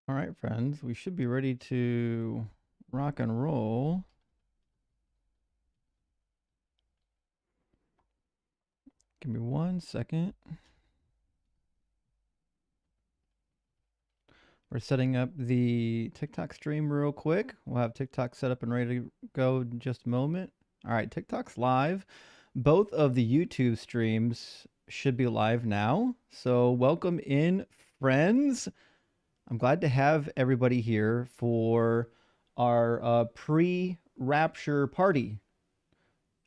All right, friends, we should be ready to rock and roll. Give me 1 second. We're setting up the TikTok stream real quick. We'll have TikTok set up and ready to go in just a moment. All right, TikTok's live. Both of the YouTube streams should be live now. So welcome in, friends. I'm glad to have everybody here for our pre-Rapture party.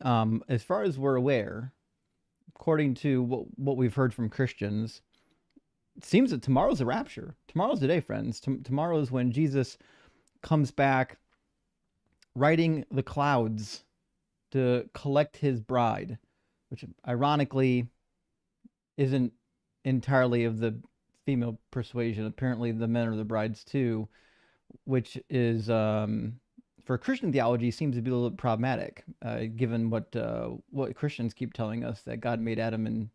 As far as we're aware, according to what we've heard from Christians, it seems that tomorrow's the rapture. Tomorrow's the day, friends. Tomorrow is when Jesus comes back riding the clouds to collect his bride, which ironically isn't entirely of the female persuasion. Apparently, the men are the brides too, which is for Christian theology seems to be a little bit problematic, given what Christians keep telling us that God made Adam and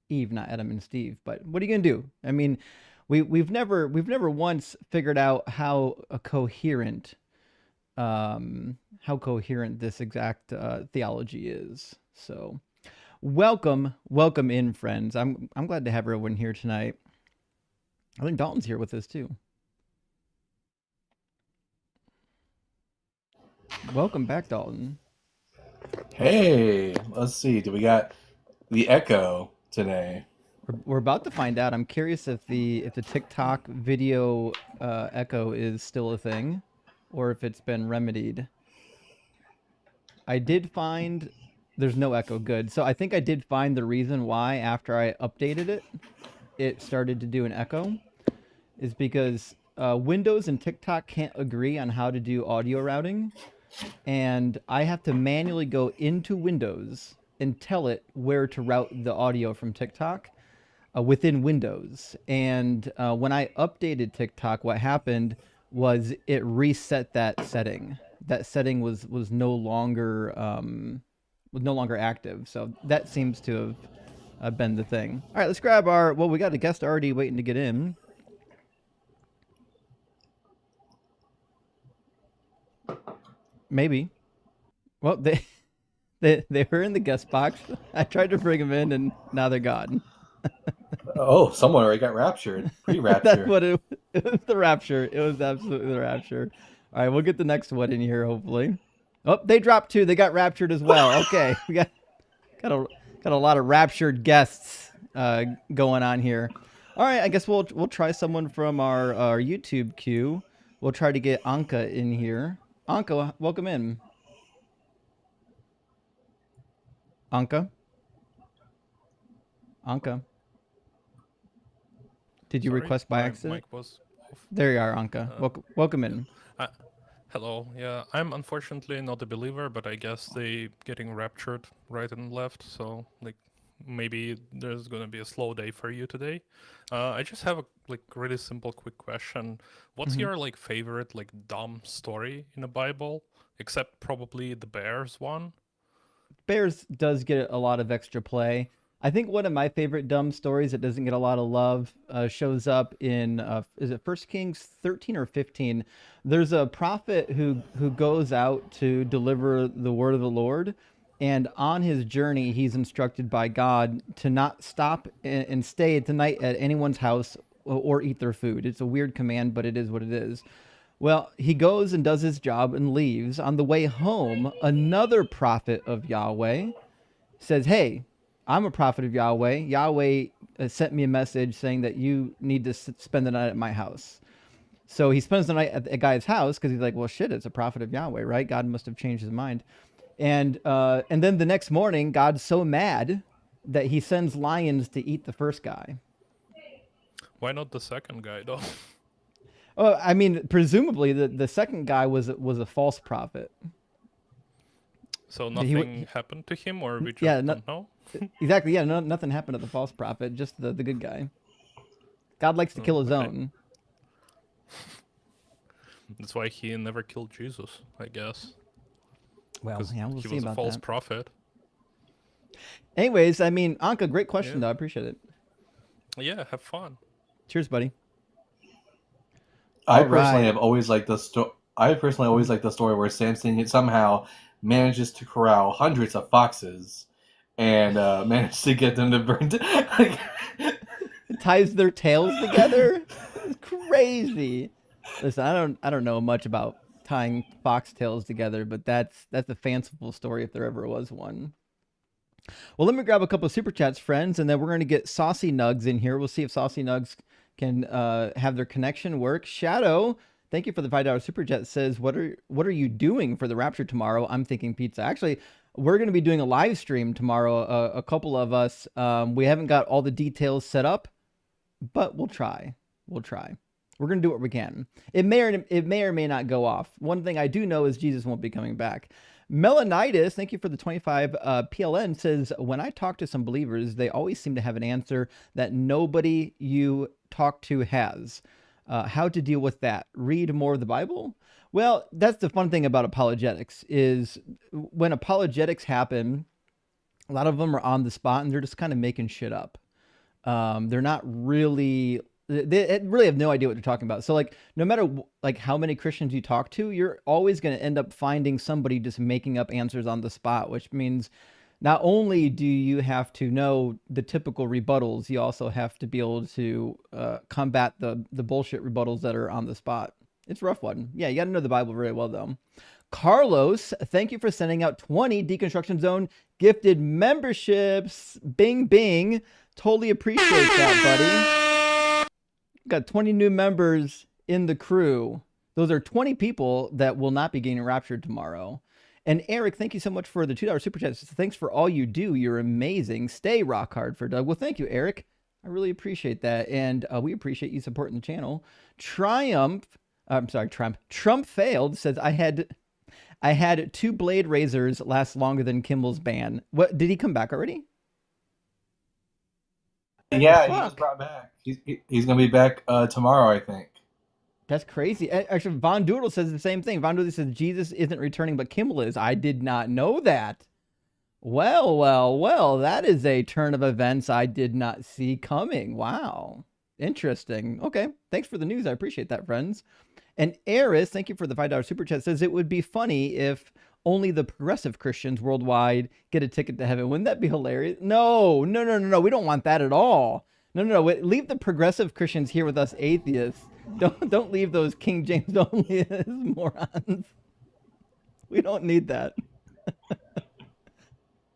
Eve, not Adam and Steve. But what are you gonna do? I mean, we've never once figured out how coherent this exact theology is. So, welcome in, friends. I'm glad to have everyone here tonight. I think Dalton's here with us too. Welcome back, Dalton. Hey, let's see. Do we got the echo today? We're about to find out. I'm curious if the TikTok video echo is still a thing, or if it's been remedied. I did find there's no echo. Good. So I think I did find the reason why after I updated it, it started to do an echo, is because Windows and TikTok can't agree on how to do audio routing, and I have to manually go into Windows and tell it where to route the audio from TikTok within Windows. And when I updated TikTok, what happened was it reset that setting. That setting was no longer active. So that seems to have been the thing. All right, let's grab our. Well, we got a guest already waiting to get in. Maybe. Well, they were in the guest box. I tried to bring them in, and now they're gone. Oh, someone already got raptured. That's Pre-rapture. what it was. The rapture. It was absolutely the rapture. All right, we'll get the next one in here hopefully. Oh, they dropped two. They got raptured as well. Okay, we got a lot of raptured guests going on here. All right, I guess we'll try someone from our YouTube queue. We'll try to get Anka in here. Anka, welcome in. Anka. Anka. Did you Sorry, request by my accident? mic was off. There you are, Anka. Welcome Yeah. in. Uh, Hello. Yeah, I'm unfortunately not a believer, but I guess they getting raptured right and left. So like, maybe there's gonna be a slow day for you today. I just have a really simple, quick question. What's Mm-hmm. your favorite dumb story in the Bible, except probably the bears one? Bears does get a lot of extra play. I think one of my favorite dumb stories that doesn't get a lot of love shows up in is it First Kings 13 or 15? There's a prophet who goes out to deliver the word of the Lord, and on his journey he's instructed by God to not stop and stay the night at anyone's house or eat their food. It's a weird command, but it is what it is. Well, he goes and does his job and leaves. On the way home, another prophet of Yahweh says, "Hey, I'm a prophet of Yahweh. Yahweh sent me a message saying that you need to spend the night at my house." So he spends the night at a guy's house because he's like, "Well, shit, it's a prophet of Yahweh, right? God must have changed his mind." And then the next morning, God's so mad that he sends lions to eat the first guy. Why not the second guy though? Well, I mean, presumably the second guy was a false prophet. So He, nothing happened to him, or we yeah, just don't know? exactly. Yeah, nothing happened to the false prophet, just the good guy. God likes to kill his Okay. own. That's why he never killed Jesus, I guess. Well, Because yeah, we'll he see was a about false that. prophet. Anyways, I mean, Anka, great question Yeah. though. I appreciate it. Yeah, have fun. Cheers, buddy. All Have right. always liked the I personally always like the story where Samson somehow manages to corral hundreds of foxes and manages to get them to burn. It ties their tails together. It's crazy. Listen, I don't know much about tying foxtails together, but that's a fanciful story if there ever was one. Well, let me grab a couple of super chats, friends, and then we're going to get Saucy Nugs in here. We'll see if Saucy Nugs can have their connection work. Shadow, thank you for the $5 super chat. Says, what are you doing for the Rapture tomorrow? I'm thinking pizza. Actually, we're going to be doing a live stream tomorrow. A couple of us. We haven't got all the details set up, but we'll try. We'll try. We're going to do what we can. It may or may not go off. One thing I do know is Jesus won't be coming back. Melanitis, thank you for the 25 PLN, says, when I talk to some believers, they always seem to have an answer that nobody you talk to has. How to deal with that? Read more of the Bible? Well, that's the fun thing about apologetics is when apologetics happen, a lot of them are on the spot and they're just kind of making shit up. They're not really, they really have no idea what they're talking about. So like, no matter like how many Christians you talk to, you're always going to end up finding somebody just making up answers on the spot, which means not only do you have to know the typical rebuttals, you also have to be able to combat the bullshit rebuttals that are on the spot. It's a rough one. Yeah, you got to know the Bible very well, though. Carlos, thank you for sending out 20 Deconstruction Zone gifted memberships. Bing, bing. Totally appreciate that, buddy. Got 20 new members in the crew. Those are 20 people that will not be getting raptured tomorrow. And Eric, thank you so much for the $2 super chat. Thanks for all you do. You're amazing. Stay rock hard for Doug. Well, thank you, Eric. I really appreciate that. And we appreciate you supporting the channel. Triumph failed says, I had 2 blade razors last longer than Kimmel's ban. What, did he come back already? Yeah, he was brought back. He's gonna be back tomorrow, I think. That's crazy. Actually, Von Doodle says the same thing. Von Doodle says Jesus isn't returning, but Kimmel is. I did not know that. Well, well, well. That is a turn of events I did not see coming. Wow. Interesting. Okay. Thanks for the news. I appreciate that, friends. And Eris, thank you for the $5 super chat, says it would be funny if only the progressive Christians worldwide get a ticket to heaven. Wouldn't that be hilarious? No. We don't want that at all. No. Leave the progressive Christians here with us atheists. Don't leave those King James only morons. We don't need that.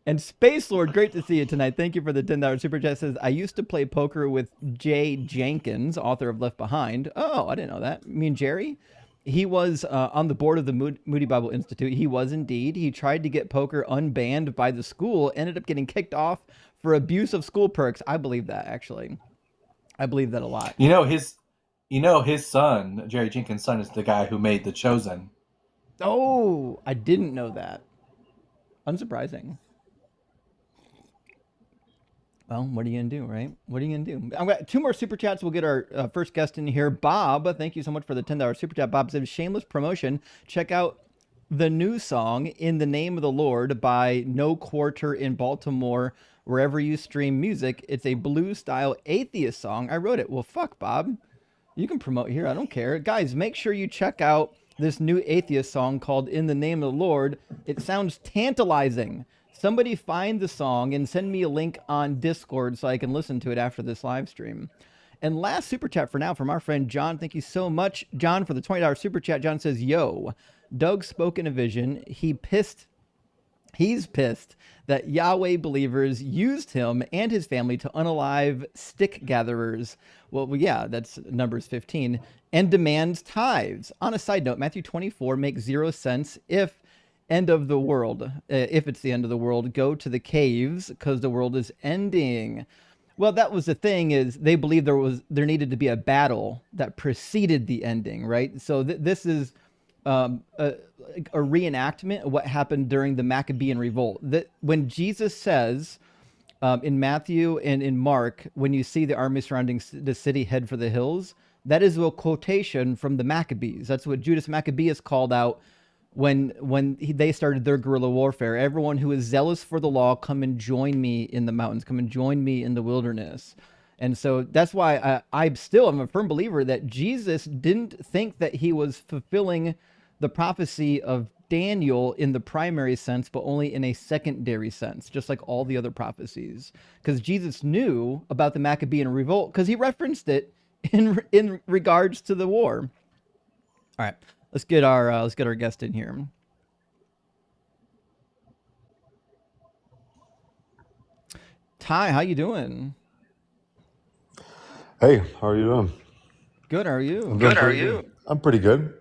And Space Lord, great to see you tonight. Thank you for the $10 super chat. Says, I used to play poker with Jay Jenkins, author of Left Behind. Oh, I didn't know that. Me and Jerry? He was on the board of the Moody Bible Institute. He was indeed. He tried to get poker unbanned by the school, ended up getting kicked off for abuse of school perks. I believe that, actually. I believe that a lot. His son, Jerry Jenkins' son, is the guy who made The Chosen. Oh, I didn't know that. Unsurprising. Well, what are you going to do, right? What are you going to do? I've got 2 more super chats. We'll get our first guest in here. Bob, thank you so much for the $10 super chat. Bob says, shameless promotion. Check out the new song, In the Name of the Lord, by No Quarter in Baltimore, wherever you stream music. It's a blues-style atheist song. I wrote it. Well, fuck, Bob. You can promote here. I don't care. Guys, make sure you check out this new atheist song called In the Name of the Lord. It sounds tantalizing. Somebody find the song and send me a link on Discord so I can listen to it after this live stream. And last super chat for now from our friend John. Thank you so much, John, for the $20 super chat. John says, yo, Doug spoke in a vision. He's pissed that Yahweh believers used him and his family to unalive stick gatherers. Well, yeah, that's Numbers 15. And demands tithes. On a side note, Matthew 24 makes 0 sense if end of the world, if it's the end of the world, go to the caves because the world is ending. Well, that was the thing, is they believed there needed to be a battle that preceded the ending, right? So this is a reenactment of what happened during the Maccabean revolt. That when Jesus says in Matthew and in Mark, when you see the army surrounding the city, head for the hills, that is a quotation from the Maccabees. That's what Judas Maccabeus called out when they started their guerrilla warfare. Everyone who is zealous for the law, come and join me in the mountains. Come and join me in the wilderness. And so that's why I still am a firm believer that Jesus didn't think that he was fulfilling the prophecy of Daniel in the primary sense, but only in a secondary sense, just like all the other prophecies. Because Jesus knew about the Maccabean revolt because he referenced it in regards to the war. All right, let's get our guest in here. Ty, how you doing? Hey, how are you doing? Good. How are I'm you? doing pretty good. I'm pretty good.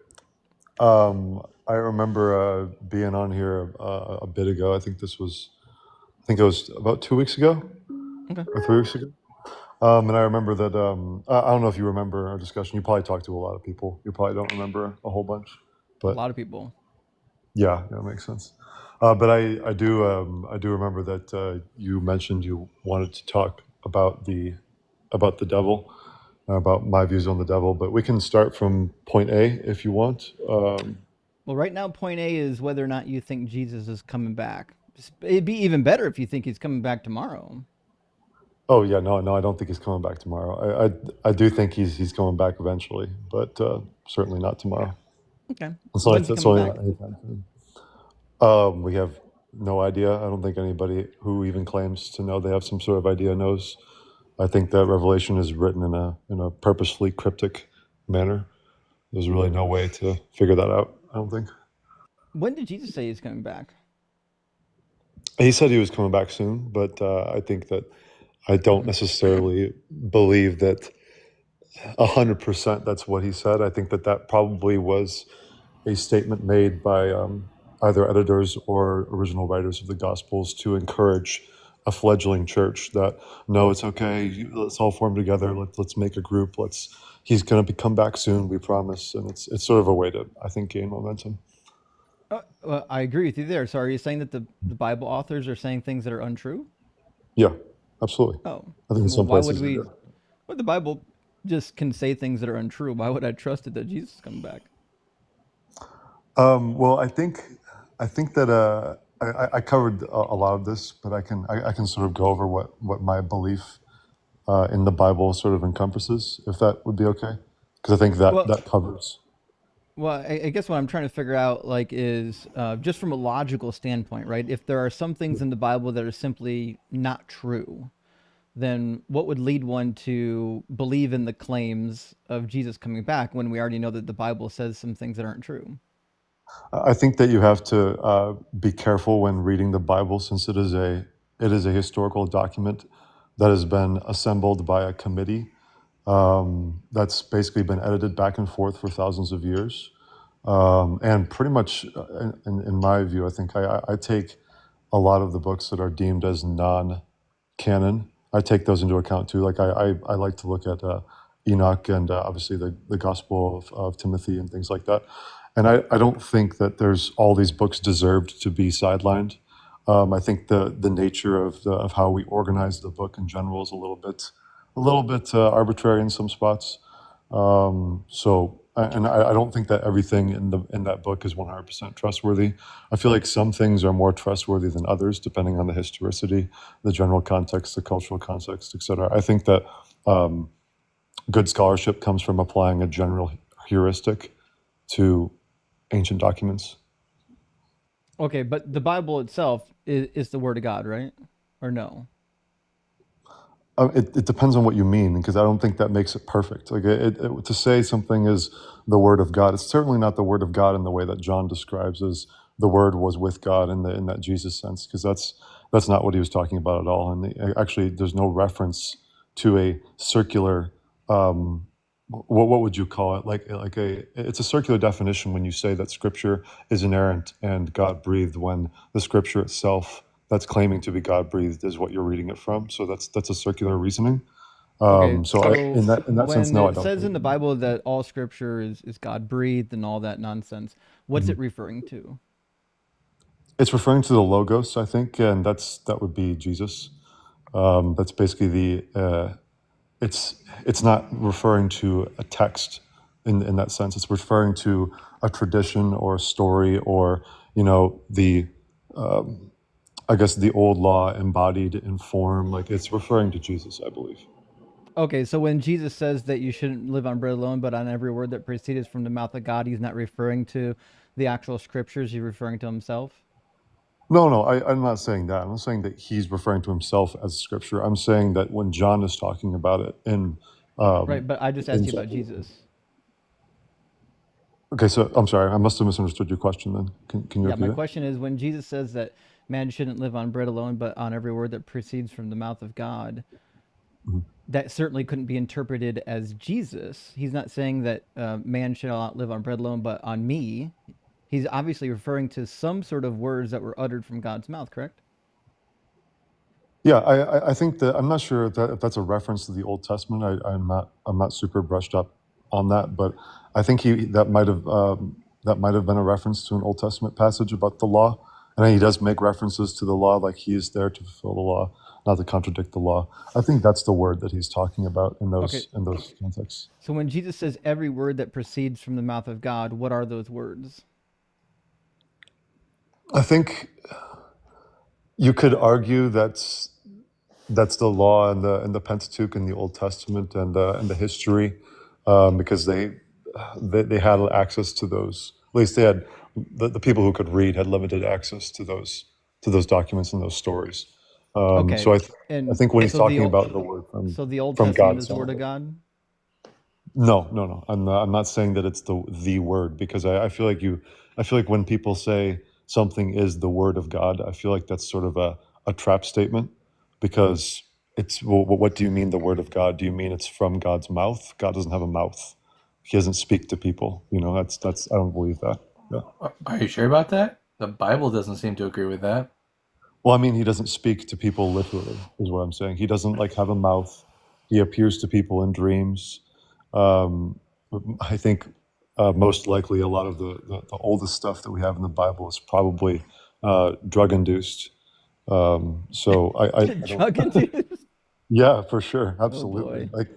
I remember being on here a bit ago. I think it was about 2 weeks ago Okay. or 3 weeks ago. And I remember that, I don't know if you remember our discussion. You probably talked to a lot of people. You probably don't remember a whole bunch, A but lot of people. yeah, that makes sense. But I do remember that you mentioned you wanted to talk about the devil, about my views on the devil. But we can start from point A if you want. Well, right now, point A is whether or not you think Jesus is coming back. It'd be even better if you think he's coming back tomorrow. Oh yeah, no, I don't think he's coming back tomorrow. I do think he's coming back eventually, but certainly not tomorrow. Okay. It's When's like he that's coming only back? anytime soon. We have no idea. I don't think anybody who even claims to know they have some sort of idea knows. I think that Revelation is written in a purposefully cryptic manner. There's really no way to figure that out, I don't think. When did Jesus say he's coming back? He said he was coming back soon, but I think that I don't necessarily believe that 100% that's what he said. I think that probably was a statement made by either editors or original writers of the Gospels to encourage a fledgling church that, no, it's okay. Let's all form together. Let's make a group. He's going to come back soon, we promise. And it's sort of a way to, I think, gain momentum. Well, I agree with you there. So are you saying that the Bible authors are saying things that are untrue? Yeah, absolutely. Oh, I think in well, some why would places they we? do. Well, the Bible just can say things that are untrue. Why would I trust it that Jesus is coming back? Well, I think that I covered a lot of this, but I can sort of go over what my belief in the Bible sort of encompasses, if that would be okay, because I think Well, that covers. well, I guess what I'm trying to figure out, like, is just from a logical standpoint, right? If there are some things in the Bible that are simply not true, then what would lead one to believe in the claims of Jesus coming back when we already know that the Bible says some things that aren't true? I think that you have to be careful when reading the Bible, since it is a historical document that has been assembled by a committee that's basically been edited back and forth for thousands of years. And pretty much, in my view, I think I take a lot of the books that are deemed as non-canon. I take those into account too. Like I like to look at Enoch and obviously the Gospel of Timothy and things like that. And I don't think that there's all these books deserved to be sidelined. I think the nature of how we organize the book in general is a little bit arbitrary in some spots. I don't think that everything in that book is 100% trustworthy. I feel like some things are more trustworthy than others, depending on the historicity, the general context, the cultural context, etc. I think that good scholarship comes from applying a general heuristic to ancient documents. Okay, but the Bible itself is the Word of God, right? Or no? It depends on what you mean, because I don't think that makes it perfect. Like to say something is the word of God, it's certainly not the word of God in the way that John describes as the word was with God in that Jesus sense, because that's not what he was talking about at all. And actually, there's no reference to a circular. What would you call it? It's a circular definition when you say that Scripture is inerrant and God breathed, when the Scripture itself that's claiming to be God breathed is what you're reading it from. So that's a circular reasoning. Okay, so In that sense, when no, I it don't says believe in the in that. Bible that all Scripture is God breathed and all that nonsense, what's it Mhm. referring to? It's referring to the logos, I think, and that would be Jesus. That's basically it's not referring to a text in that sense. It's referring to a tradition or a story or the I guess the old law embodied in form. Like it's referring to Jesus, I believe. Okay, so when Jesus says that you shouldn't live on bread alone, but on every word that proceeds from the mouth of God, he's not referring to the actual scriptures, he's referring to himself? No, I'm not saying that. I'm not saying that he's referring to himself as scripture. I'm saying that when John is talking about it Right, but I just asked in you about Jesus. okay, so I'm sorry, I must have misunderstood your question then. Can you Yeah, repeat my it? question is when Jesus says that man shouldn't live on bread alone, but on every word that proceeds from the mouth of God, Mhm. that certainly couldn't be interpreted as Jesus. He's not saying that man should not live on bread alone, but on me. He's obviously referring to some sort of words that were uttered from God's mouth, correct? Yeah, I think that I'm not sure if that's a reference to the Old Testament. I'm not super brushed up on that, but I think that might have been a reference to an Old Testament passage about the law, and he does make references to the law, like he is there to fulfill the law, not to contradict the law. I think that's the word that he's talking about in Okay, those contexts. so when Jesus says every word that proceeds from the mouth of God, what are those words? I think you could argue that's the law and the Pentateuch in the Old Testament and the history, because they had access to those. At least they had the people who could read had limited access to those documents and those stories. Okay, So I and think when he's so the talking Old about the word so the Old from Testament God, is the word of God. no. I'm not saying that it's the word, because I feel like when people say something is the word of God, I feel like that's sort of a trap statement, because it's well, what do you mean the word of God? Do you mean it's from God's mouth? God doesn't have a mouth. He doesn't speak to people. That's I don't believe that. Yeah. Are you sure about that? The Bible doesn't seem to agree with that. Well, I mean, he doesn't speak to people literally, is what I'm saying. He doesn't like have a mouth. He appears to people in dreams. Um, I think most likely a lot of the oldest stuff that we have in the Bible is probably drug induced. So I don't. Drug induced. Yeah, for sure, Oh absolutely. boy. Like,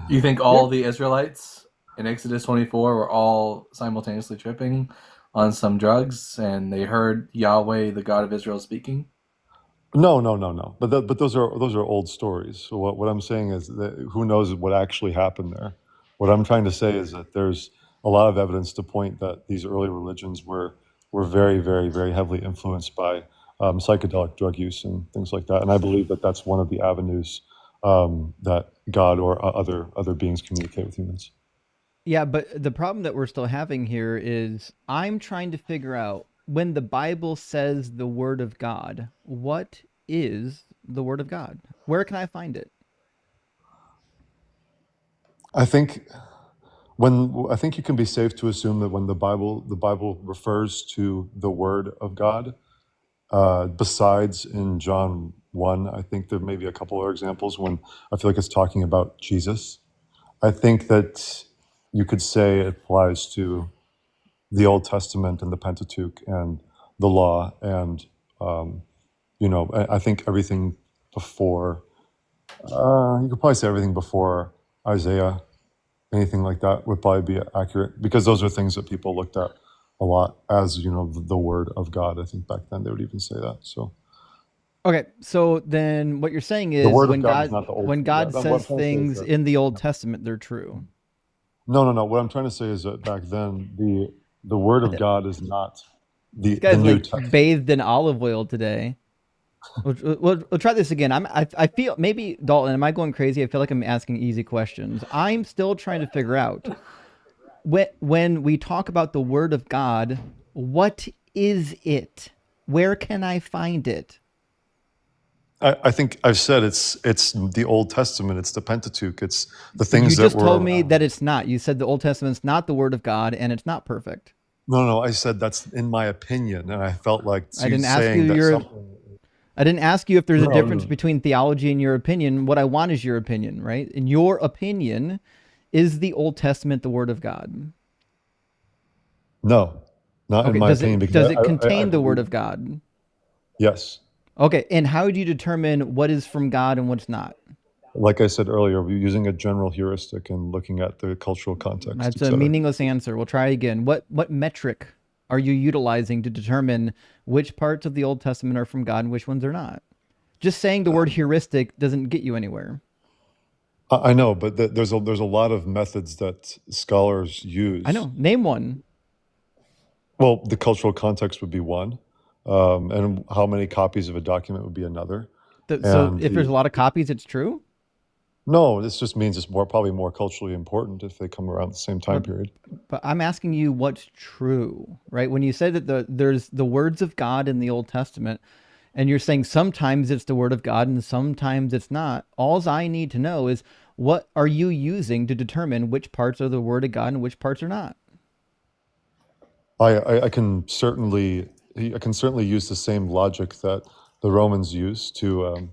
You think Yeah. all the Israelites in Exodus 24 were all simultaneously tripping on some drugs and they heard Yahweh, the God of Israel, speaking? no. But those are old stories. So what I'm saying is that who knows what actually happened there. What I'm trying to say is that there's a lot of evidence to point that these early religions were very, very, very heavily influenced by psychedelic drug use and things like that. And I believe that that's one of the avenues that God or other beings communicate with humans. Yeah, but the problem that we're still having here is I'm trying to figure out when the Bible says the word of God, what is the word of God? Where can I find it? I think I think you can be safe to assume that when the Bible refers to the Word of God, besides in John 1, I think there may be a couple other examples when I feel like it's talking about Jesus. I think that you could say it applies to the Old Testament and the Pentateuch and the law, and um, I think everything before. You could probably say everything before Isaiah, anything like that would probably be accurate, because those are things that people looked at a lot as the word of God. I think back then they would even say that. So Okay, so then what you're saying the is word of God is not the old. when Yeah, God what I'm says trying to say is things that in the Old Testament, they're true. no. What I'm trying to say is that back then the word of God is not This the guy's New like Testament. bathed in olive oil today. We'll try this again. I feel maybe Dalton. Am I going crazy? I feel like I'm asking easy questions. I'm still trying to figure out when we talk about the Word of God, what is it? Where can I find it? I think I've said it's the Old Testament. It's the Pentateuch. It's the You things that just were told me around. that it's not. You said the Old Testament's not the Word of God and it's not perfect. No. I said that's in my opinion, and I felt like I didn't ask you saying that your. something. I didn't ask you if there's a difference No. between theology and your opinion. What I want is your opinion, right? In your opinion, is the Old Testament the Word of God? No, not in Okay, my opinion, because does it I contain the Word believe of God? yes. Okay, and how do you determine what is from God and what's not? Like I said earlier, we're using a general heuristic and looking at the cultural context, That's a etc. meaningless answer. We'll try again. What metric are you utilizing to determine which parts of the Old Testament are from God and which ones are not? Just saying the word heuristic doesn't get you anywhere. I know, but there's a lot of methods that scholars use. I know. Name one. Well, the cultural context would be one, and how many copies of a document would be another. So And if there's a lot of copies, it's true? no, this just means it's probably more culturally important if they come around the same time period. But I'm asking you what's true, right? When you say that there's the words of God in the Old Testament, and you're saying sometimes it's the word of God and sometimes it's not, all I need to know is what are you using to determine which parts are the word of God and which parts are not? I can certainly use the same logic that the Romans used to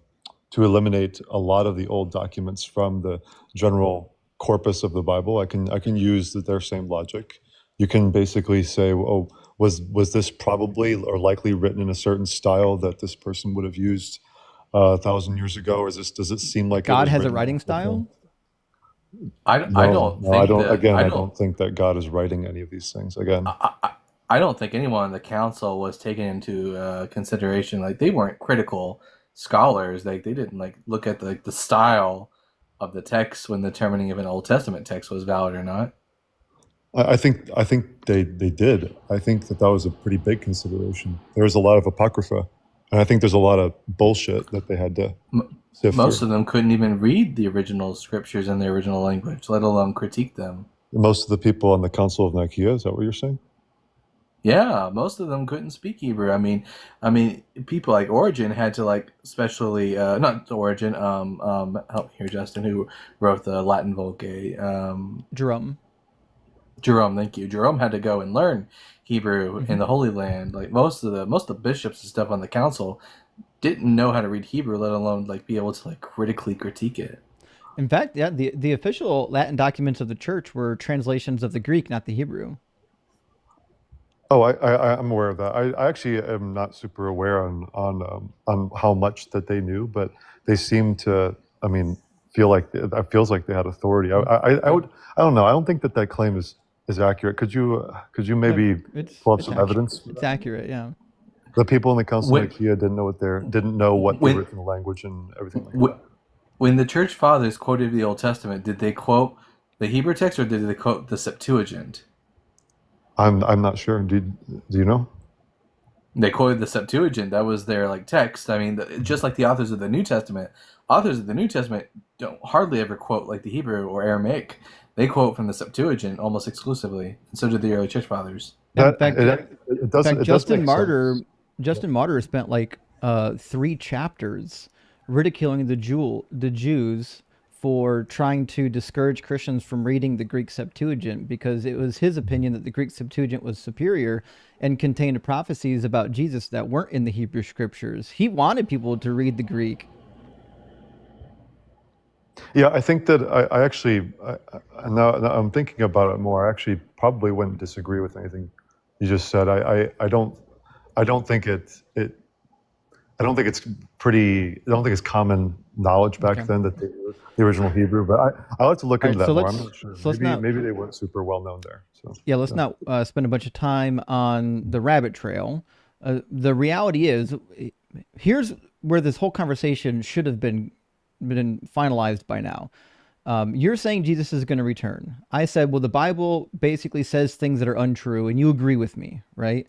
eliminate a lot of the old documents from the general corpus of the Bible. I can use their same logic. You can basically say, oh, was this probably or likely written in a certain style that this person would have used 1,000 years ago, or does it seem like God it was has a written writing style? I don't No, I think don't. that Again, I I don't don't think that God is writing any of these things. Again, I don't think anyone in the council was taken into consideration. Like they weren't critical scholars. Like they didn't like look at the style of the text when determining if an Old Testament text was valid or not. I think they did. I think that was a pretty big consideration. There was a lot of apocrypha, and I think there's a lot of bullshit that they had to sift Most through. of them couldn't even read the original scriptures in the original language, let alone critique them. Most of the people on the Council of Nicaea, is that what you're saying? Yeah, most of them couldn't speak Hebrew. I mean, people like Origen had to like, especially not Origen. Help me here, Justin, who wrote the Latin Vulgate. Jerome. Jerome, thank you. Jerome had to go and learn Hebrew in the Holy Land. Like most of the bishops and stuff on the council didn't know how to read Hebrew, let alone like be able to like critically critique it. In fact, yeah, the official Latin documents of the church were translations of the Greek, not the Hebrew. Oh, I'm aware of that. I actually am not super aware on how much that they knew, but they seem to. I mean, it feels like they had authority. I don't know. I don't think that claim is accurate. Could you maybe pull up some evidence? It's accurate, yeah. The people in the Council of Nicaea didn't know what the original language and everything like that. When the church fathers quoted the Old Testament, did they quote the Hebrew text or did they quote the Septuagint? I'm not sure. Do you know? They quoted the Septuagint. That was their like text. I mean, just like the authors of the New Testament don't hardly ever quote like the Hebrew or Aramaic. They quote from the Septuagint almost exclusively, and so did the early church fathers. In fact, Justin Martyr spent like 3 chapters ridiculing the Jews for trying to discourage Christians from reading the Greek Septuagint because it was his opinion that the Greek Septuagint was superior and contained prophecies about Jesus that weren't in the Hebrew scriptures. He wanted people to read the Greek. Yeah, I think that I actually, now I'm thinking about it more, I actually probably wouldn't disagree with anything you just said. I don't think it's common knowledge back then that they were the original Hebrew, but I like to look into that more. I'm not sure. Maybe they weren't super well known there. So yeah, let's not spend a bunch of time on the rabbit trail. The reality is, here's where this whole conversation should have been finalized by now. You're saying Jesus is going to return. I said, well, the Bible basically says things that are untrue, and you agree with me, right?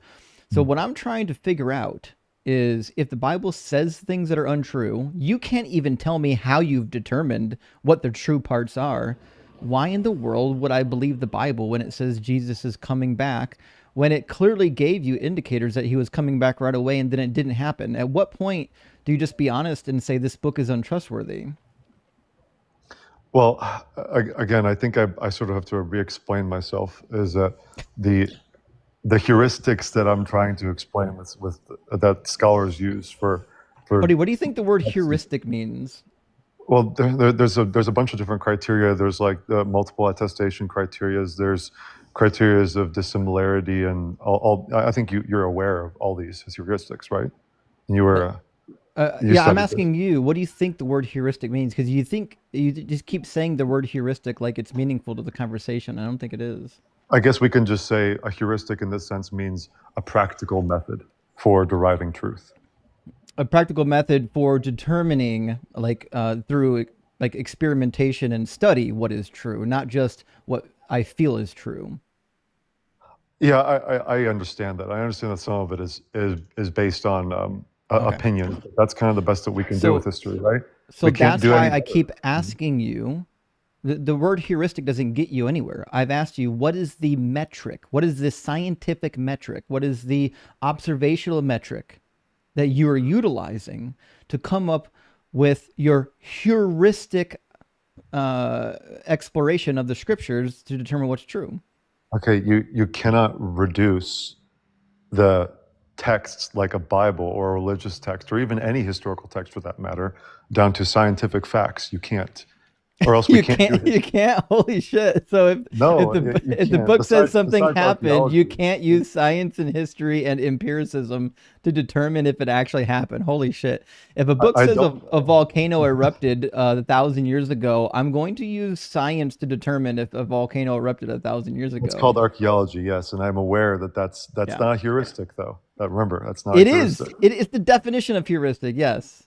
So what I'm trying to figure out is if the Bible says things that are untrue, you can't even tell me how you've determined what the true parts are. Why in the world would I believe the Bible when it says Jesus is coming back, when it clearly gave you indicators that he was coming back right away and then it didn't happen? At what point do you just be honest and say this book is untrustworthy? Well, again, I think I sort of have to re-explain myself, is that the heuristics that I'm trying to explain with that scholars use for Buddy, what do you think the word heuristic means? Well, there's a bunch of different criteria. There's like the multiple attestation criterias. There's criterias of dissimilarity, and all. I think you're aware of all these as heuristics, right? You were. Yeah, I'm asking you, what do you think the word heuristic means? Because you just keep saying the word heuristic like it's meaningful to the conversation. I don't think it is. I guess we can just say a heuristic in this sense means a practical method for deriving truth. A practical method for determining, like through like experimentation and study what is true, not just what I feel is true. Yeah, I understand that. I understand that some of it is based on Okay. opinion. That's kind of the best that we can do with history, right? So We can't that's do why any I better. keep asking you. The word heuristic doesn't get you anywhere. I've asked you, what is the metric? What is the scientific metric? What is the observational metric that you are utilizing to come up with your heuristic exploration of the scriptures to determine what's true? Okay, you cannot reduce the texts like a Bible or a religious text or even any historical text for that matter down to scientific facts. You can't, or else we You can't do can't. You can't. Holy shit! So No, you if the can't. book says something Besides happened, you archaeology. can't use science and history and empiricism to determine if it actually happened. Holy shit! If a book I says don't a know. volcano erupted 1,000 years ago, I'm going to use science to determine if a volcano erupted 1,000 years It's ago. called archaeology, yes, and I'm aware that that's Yeah, not heuristic though. Remember, that's not a it is. heuristic. It is the definition of heuristic. Yes.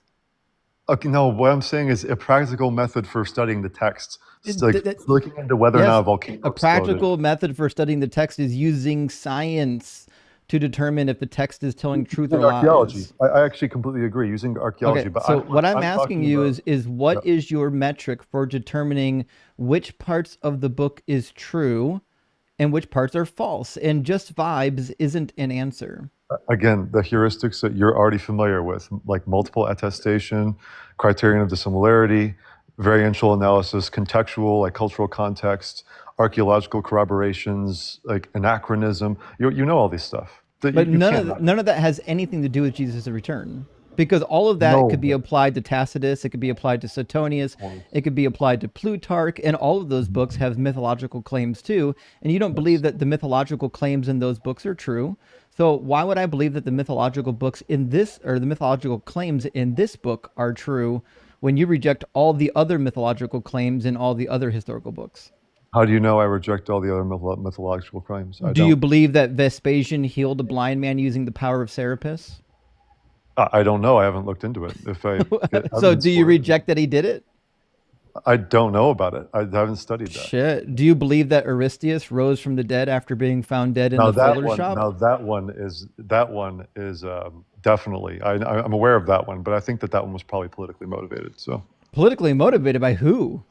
Okay, no, what I'm saying is a practical method for studying the text, like Th- th- looking into whether or not Yes, a volcano a exploded. practical method for studying the text is using science to determine if the text is telling truth or Using archaeology, lies. I actually completely agree. Using Okay, archaeology, but so what I'm I'm asking talking you about. is Yeah. what is your metric for determining which parts of the book is true and which parts are false? And just vibes isn't an answer. Again, the heuristics that you're already familiar with, like multiple attestation, criterion of dissimilarity, variential analysis, contextual, like cultural context, archaeological corroborations, like anachronism. You know all these stuff. That But you can't not. none of that has anything to do with Jesus' return. Because all of that No, could be applied to Tacitus, it could be applied to Suetonius, it could be applied to Plutarch, and all of those books have mythological claims too. And you don't believe that the mythological claims in those books are true. So why would I believe that the mythological books in this, or the mythological claims in this book, are true when you reject all the other mythological claims in all the other historical books? how do you know I reject all the other mythological claims? I Do you don't. believe that Vespasian healed a blind man using the power of Serapis? I don't know. I haven't looked into it. If I get So evidence do you for it, reject that he did it? I don't know about it. I haven't studied that. Shit. Do you believe that Aristeas rose from the dead after being found dead in the fuller shop? Now that one is definitely. I'm aware of that one, but I think that one was probably politically motivated. So. Politically motivated by who?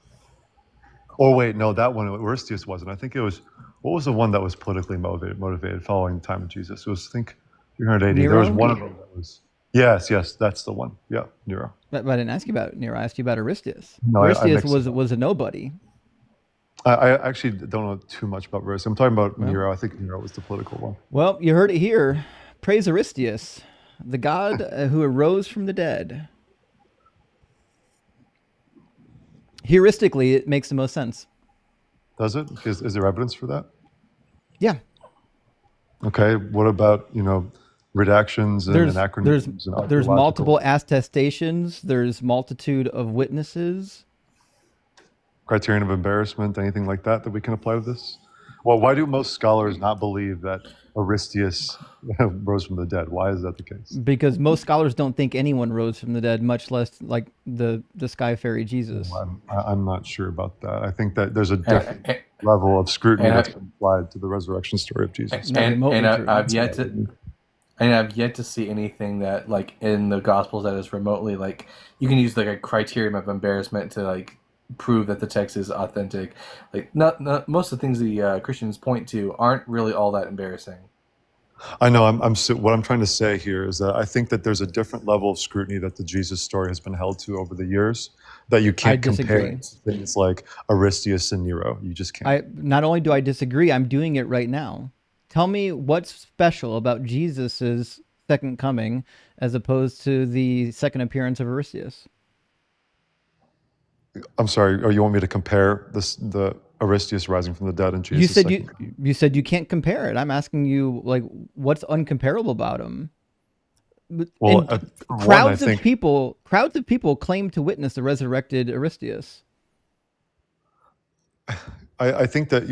Oh wait, no, that one Aristeas wasn't. I think it was. What was the one that was politically motivated following the time of Jesus? It was, I think, 300 AD. There was Nero? one of them that was. Yes, that's the one. Yeah, Nero. But I didn't ask you about Nero. I asked you about Aristeas. No, I Aristeas mixed it up. was a nobody. I actually don't know too much about Aristeas. I'm talking about Well, Nero. I think Nero was the political one. well, you heard it here. Praise Aristeas, the god who arose from the dead. Heuristically, it makes the most sense. Does it? Is there evidence for that? Yeah. Okay. What about redactions and anachronisms and There's archaeological multiple attestations. There's multitude of witnesses. criterion of embarrassment? Anything like that we can apply to this? Well, why do most scholars not believe that Aristeas rose from the dead? Why is that the case? Because most scholars don't think anyone rose from the dead, much less like the sky fairy Jesus. I'm not sure about that. I think that there's a different level of scrutiny that's been applied to the resurrection story of Jesus. Not remotely true. I've yet to see anything that, like, in the Gospels that is remotely, like, you can use like a criterion of embarrassment to, like, prove that the text is authentic. Like, not most of the things the Christians point to aren't really all that embarrassing. I know. What I'm trying to say here is that I think that there's a different level of scrutiny that the Jesus story has been held to over the years that you can't compare it to things like Aristeas and Nero. You just can't. Not only do I disagree, I'm doing it right now. Tell me what's special about Jesus's second coming as opposed to the second appearance of Aristeas. I'm sorry. You want me to compare the Aristeas rising from the dead and Jesus? You said you can't compare it. I'm asking you, like, what's uncomparable about him? Well, crowds of people claim to witness the resurrected Aristeas. I think that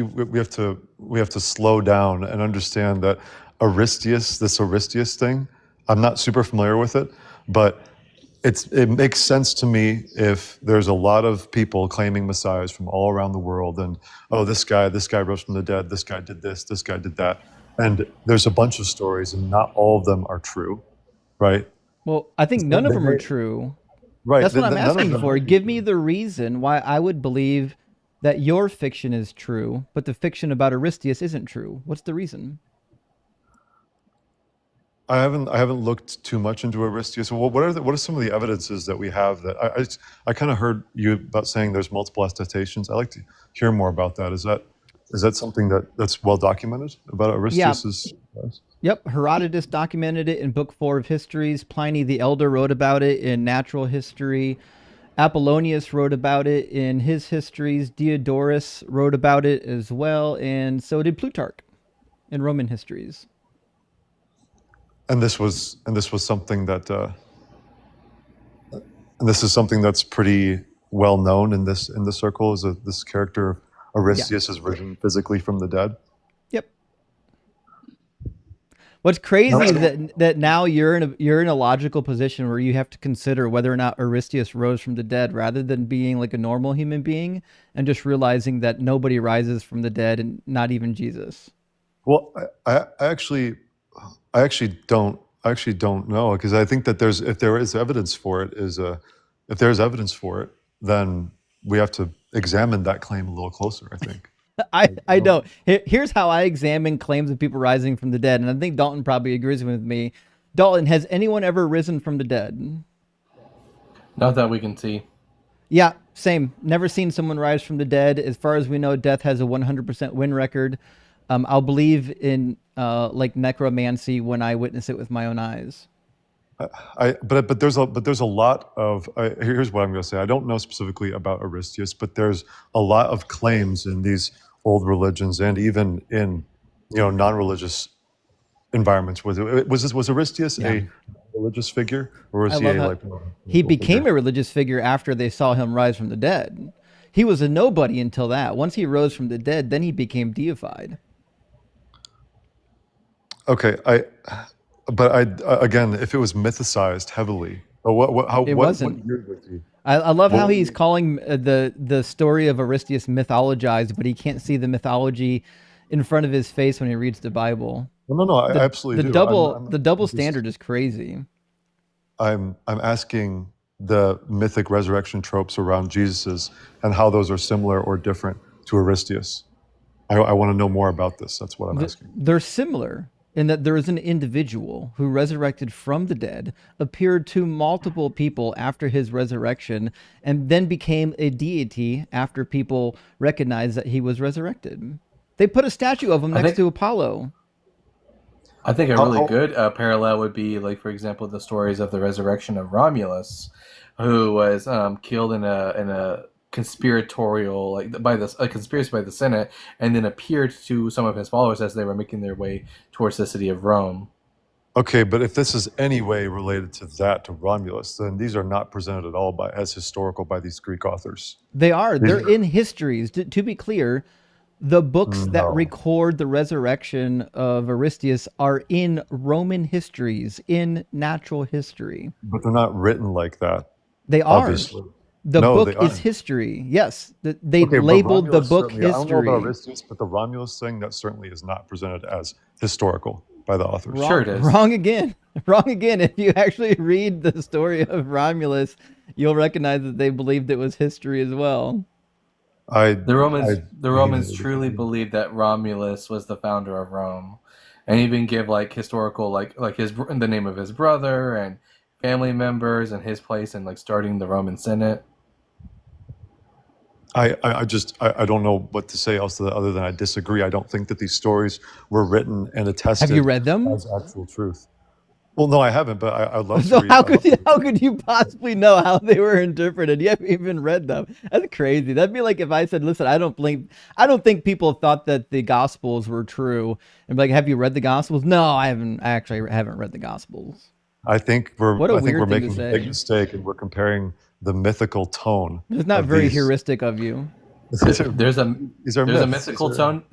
we have to slow down and understand that this Aristeas thing, I'm not super familiar with it, but it makes sense to me if there's a lot of people claiming messiahs from all around the world, and this guy rose from the dead, this guy did this guy did that, and there's a bunch of stories, and not all of them are true, right? Well, I think none of them are true. Right. That's what I'm None of asking them for. may be Give true. me the reason why I would believe that your fiction is true, but the fiction about Aristeas isn't true. What's the reason? I haven't looked too much into Aristeas. So what are some of the evidences that we have that I kind of heard you about saying there's multiple attestations. I'd like to hear more about that. Is that something that's well documented about Aristeas's life? Yep, Herodotus documented it in Book 4 of Histories. Pliny the Elder wrote about it in Natural History. Apollonius wrote about it in his histories. Diodorus wrote about it as well, and so did Plutarch in Roman histories. And this was something that and this is something that's pretty well known in this circle. Is this character of Aristeas is risen physically from the dead? Yep. What's crazy is that now you're in a logical position where you have to consider whether or not Aristeas rose from the dead, rather than being like a normal human being and just realizing that nobody rises from the dead, and not even Jesus. Well, I actually don't know, because I think that if there's evidence for it, then we have to examine that claim a little closer, I think. I don't. Here's how I examine claims of people rising from the dead, and I think Dalton probably agrees with me. Dalton, has anyone ever risen from the dead? Not that we can see. Yeah, same. Never seen someone rise from the dead. As far as we know, death has a 100% win record. I'll believe in like necromancy when I witness it with my own eyes. But there's a lot of here's what I'm going to say. I don't know specifically about Aristeas, but there's a lot of claims in these old religions, and even in non-religious environments. Was Aristeas a religious figure, or was he became a religious figure after they saw him rise from the dead? He was a nobody until that. Once he rose from the dead, then he became deified. Okay, again, if it was mythicized heavily, it wasn't. What year was he? I love how he's calling the story of Aristeas mythologized, but he can't see the mythology in front of his face when he reads the Bible. No, I absolutely do. The double standard is crazy. I'm asking the mythic resurrection tropes around Jesus's and how those are similar or different to Aristeas. I want to know more about this. That's what I'm asking. They're similar in that there is an individual who resurrected from the dead, appeared to multiple people after his resurrection, and then became a deity after people recognized that he was resurrected. They put a statue of him next to Apollo. I think a really good parallel would be, like, for example, the stories of the resurrection of Romulus, who was killed in a conspiratorial, a conspiracy by the Senate, and then appeared to some of his followers as they were making their way towards the city of Rome. Okay, but if this is any way related to Romulus, then these are not presented at all as historical by these Greek authors. They are. They're in histories. To be clear, the books that record the resurrection of Aristeas are in Roman histories, in natural history. But they're not written like that. They are. Obviously. The book is history. Yes, they labeled the book history. I don't know about Aristeas, but the Romulus thing, that certainly is not presented as historical by the authors. Sure it is. Wrong again. Wrong again. If you actually read the story of Romulus, you'll recognize that they believed it was history as well. The Romans truly believed that Romulus was the founder of Rome, and even give historical the name of his brother and family members and his place in starting the Roman Senate. I don't know what to say else other than I disagree. I don't think that these stories were written and attested. Have you read them? As actual truth. Well, no, I haven't, but I'd love to read. How could you possibly know how they were interpreted? You haven't even read them. That's crazy. That'd be like if I said, "Listen, I don't think people thought that the Gospels were true," and be like, "Have you read the Gospels?" No, I haven't. I actually haven't read the Gospels. I think we're making a big mistake, and we're comparing the mythical tone. It's not very heuristic of you. There's a mythical tone.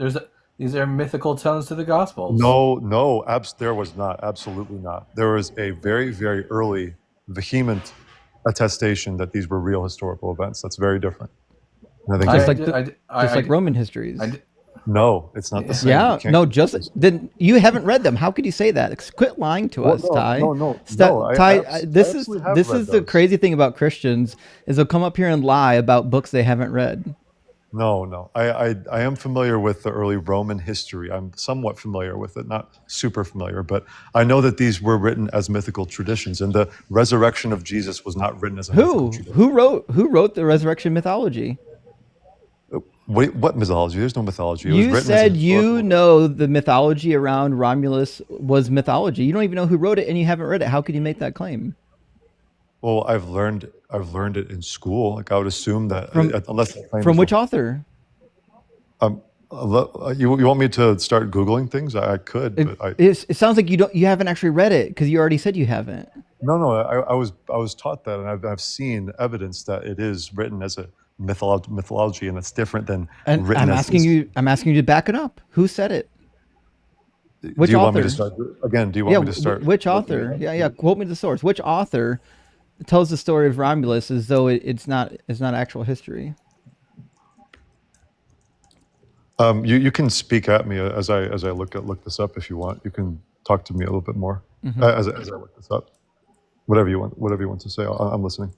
These are mythical tones to the Gospels. No, there was not. Absolutely not. There was a very, very early, vehement attestation that these were real historical events. That's very different. And I think Just like Roman histories. no, it's not the same. Yeah, no, just then you haven't read them. How could you say that? Quit lying to us, Ty. No. Ty, this is the crazy thing about Christians is they'll come up here and lie about books they haven't read. No. I am familiar with the early Roman history. I'm somewhat familiar with it, not super familiar, but I know that these were written as mythical traditions, and the resurrection of Jesus was not written as a mythical tradition. Who wrote the resurrection mythology? Wait, what mythology? There's no mythology. You said you know the mythology around Romulus was mythology. You don't even know who wrote it, and you haven't read it. How could you make that claim? Well, I've learned it in school. Like I would assume that From which author? You want me to start Googling things? I could, but it sounds like you haven't actually read it because you already said you haven't. No. I was taught that, and I've seen evidence that it is written as a mythology, and it's different than written. I'm asking you to back it up. Who said it? Which do you author? Want me to start again? Do you want me to start? Which author? Yeah. Quote me the source. Which author tells the story of Romulus as though it's not actual history? You can speak at me as I look this up if you want. You can talk to me a little bit more as I look this up. Whatever you want to say, I'm listening.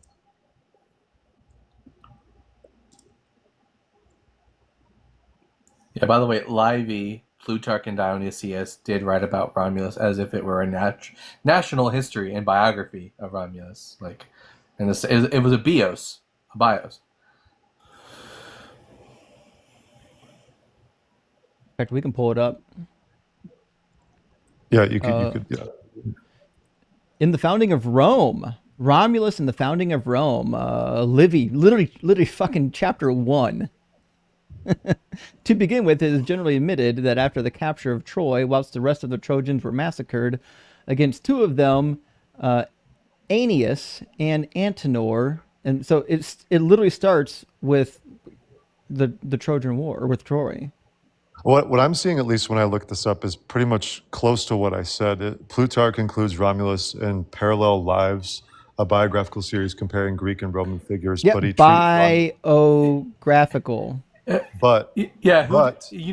Yeah, by the way, Livy, Plutarch, and Dionysius did write about Romulus as if it were a national history and biography of Romulus. And it was a bios. In fact, we can pull it up. Yeah, you could. Yeah. In the founding of Rome, Romulus and the founding of Rome, Livy, literally fucking chapter 1. To begin with, it is generally admitted that after the capture of Troy, whilst the rest of the Trojans were massacred, against two of them, Aeneas and Antenor, and so it literally starts with the Trojan War, or with Troy. What I'm seeing, at least when I look this up, is pretty much close to what I said. Plutarch includes Romulus in Parallel Lives, a biographical series comparing Greek and Roman figures. Yeah, but he biographical. But you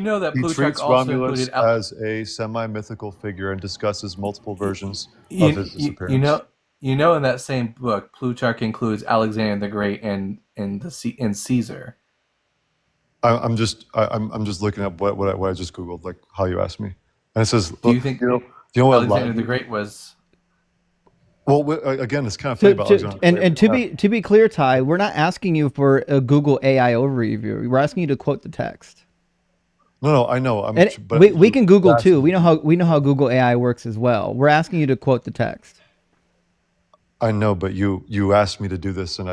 know that he Plutarch treats also Romulus included as a semi-mythical figure and discusses multiple versions of his disappearance. You know, in that same book, Plutarch includes Alexander the Great and Caesar. I'm just looking up what I just Googled, like how you asked me, and it says, Do you think Alexander the Great was? Well, again, it's kind of funny about Alexander. And to be clear, Ty, we're not asking you for a Google AI overview. We're asking you to quote the text. No, I know. But we can Google too. We know how Google AI works as well. We're asking you to quote the text. I know, but you asked me to do this, and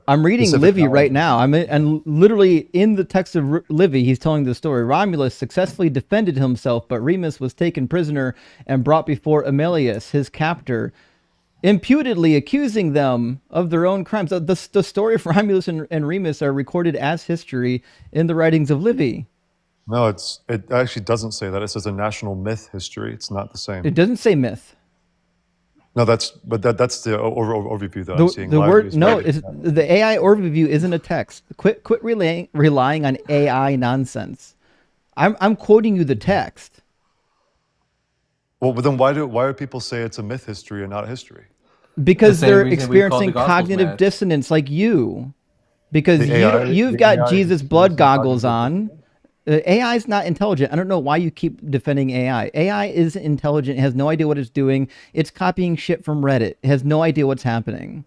I'm reading Livy right now. And literally in the text of Livy, he's telling the story. Romulus successfully defended himself, but Remus was taken prisoner and brought before Amelius, his captor, imputedly accusing them of their own crimes. The story of Romulus and Remus are recorded as history in the writings of Livy. No, it actually doesn't say that. It says a national myth history. It's not the same. It doesn't say myth. No, that's the overview that I'm seeing. The AI overview isn't a text. Quit relying on AI nonsense. I'm quoting you the text. Well, but then why do people say it's a myth history and not a history? Because they're experiencing cognitive dissonance, like you. Because you've got Jesus blood goggles on. AI is not intelligent. I don't know why you keep defending AI. AI is intelligent. It has no idea what it's doing. It's copying shit from Reddit. It has no idea what's happening.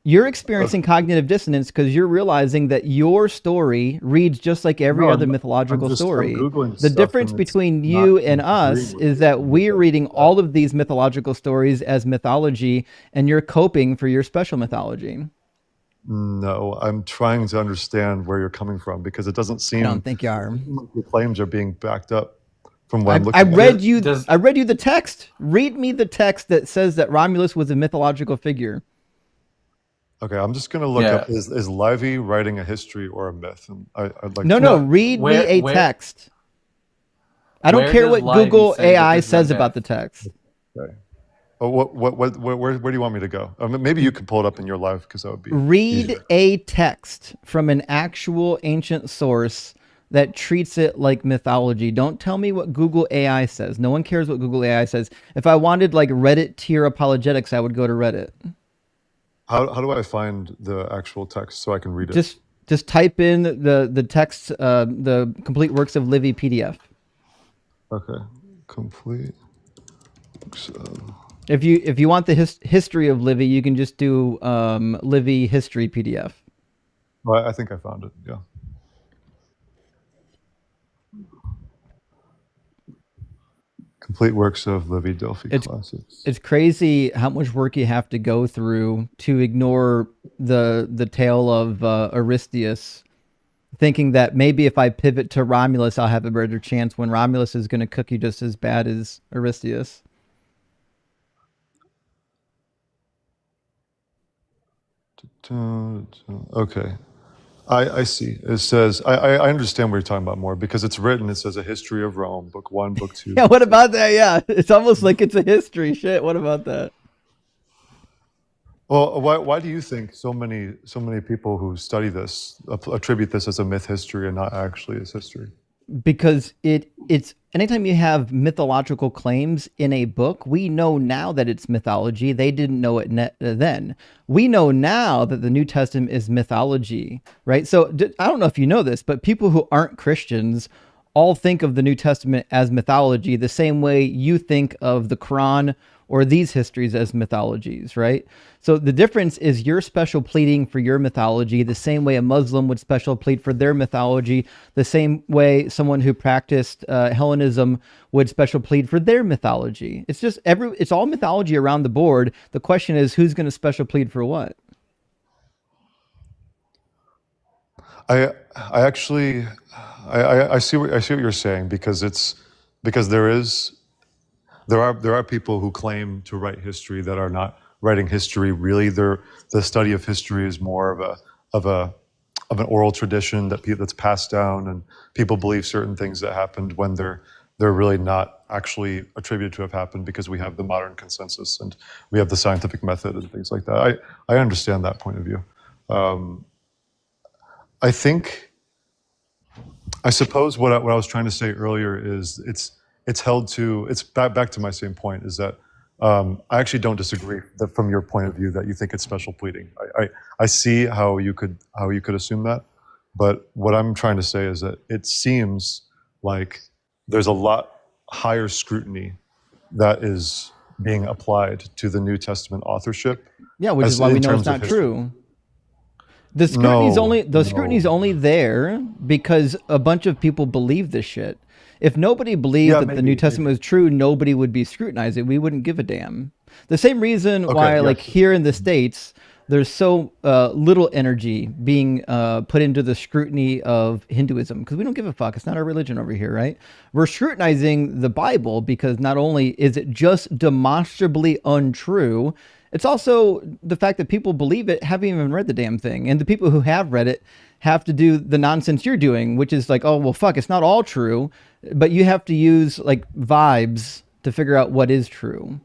You're experiencing cognitive dissonance because you're realizing that your story reads just like every other mythological story. The difference between you and us is that we're reading all of these mythological stories as mythology, and you're coping for your special mythology. No, I'm trying to understand where you're coming from because it doesn't seem. I don't think you are. Your claims are being backed up from what I'm looking at. I read you the text. Read me the text that says that Romulus was a mythological figure. Okay, I'm just going to look up, is Livy writing a history or a myth? And I'd like read me a text. I don't care what Google AI says about the text. Okay. Oh, where do you want me to go? Maybe you could pull it up in your live because that would be Read easier. a text from an actual ancient source that treats it like mythology. Don't tell me what Google AI says. No one cares what Google AI says. If I wanted like Reddit tier apologetics, I would go to Reddit. How do I find the actual text so I can read it? Just type in the text, the complete works of Livy PDF. Okay, complete. So, If you want the history of Livy, you can just do Livy history PDF. well, I think I found it. Yeah. Complete works of Livy Delphi classics. It's crazy how much work you have to go through to ignore the tale of Aristeas, thinking that maybe if I pivot to Romulus, I'll have a better chance when Romulus is going to cook you just as bad as Aristeas. Okay. I see. It says, I understand what you're talking about more because it's written, it says a history of Rome, book 1, book 2. Yeah, what about that? Yeah, it's almost like it's a history. Shit, what about that? Well, why do you think so many people who study this attribute this as a myth history and not actually as history? Because it's anytime you have mythological claims in a book, we know now that it's mythology. They didn't know it then. We know now that the New Testament is mythology, right? So I don't know if you know this, but people who aren't Christians all think of the New Testament as mythology the same way you think of the Quran or these histories as mythologies, right? So the difference is you're special pleading for your mythology the same way a Muslim would special plead for their mythology, the same way someone who practiced Hellenism would special plead for their mythology. It's just it's all mythology around the board. The question is who's going to special plead for what? I actually I see what you're saying because there are people who claim to write history that are not writing history really. The study of history is more of an oral tradition that's passed down, and people believe certain things that happened when they're really not actually attributed to have happened because we have the modern consensus and we have the scientific method and things like that. I understand that point of view. I suppose what I was trying to say earlier is it's back to my same point, is that I actually don't disagree that from your point of view that you think it's special pleading. I see how you could assume that, but what I'm trying to say is that it seems like there's a lot higher scrutiny that is being applied to the New Testament authorship. Yeah, which is why we know it's not true. The scrutiny's only there because a bunch of people believe this shit. If nobody believed that the New Testament was true, nobody would be scrutinizing. We wouldn't give a damn. The same reason why, like here in the States, there's so little energy being put into the scrutiny of Hinduism because we don't give a fuck. It's not our religion over here, right? We're scrutinizing the Bible because not only is it just demonstrably untrue, it's also the fact that people believe it, haven't even read the damn thing. And the people who have read it have to do the nonsense you're doing, which is like, oh, well, fuck, it's not all true, but you have to use like vibes to figure out what is true.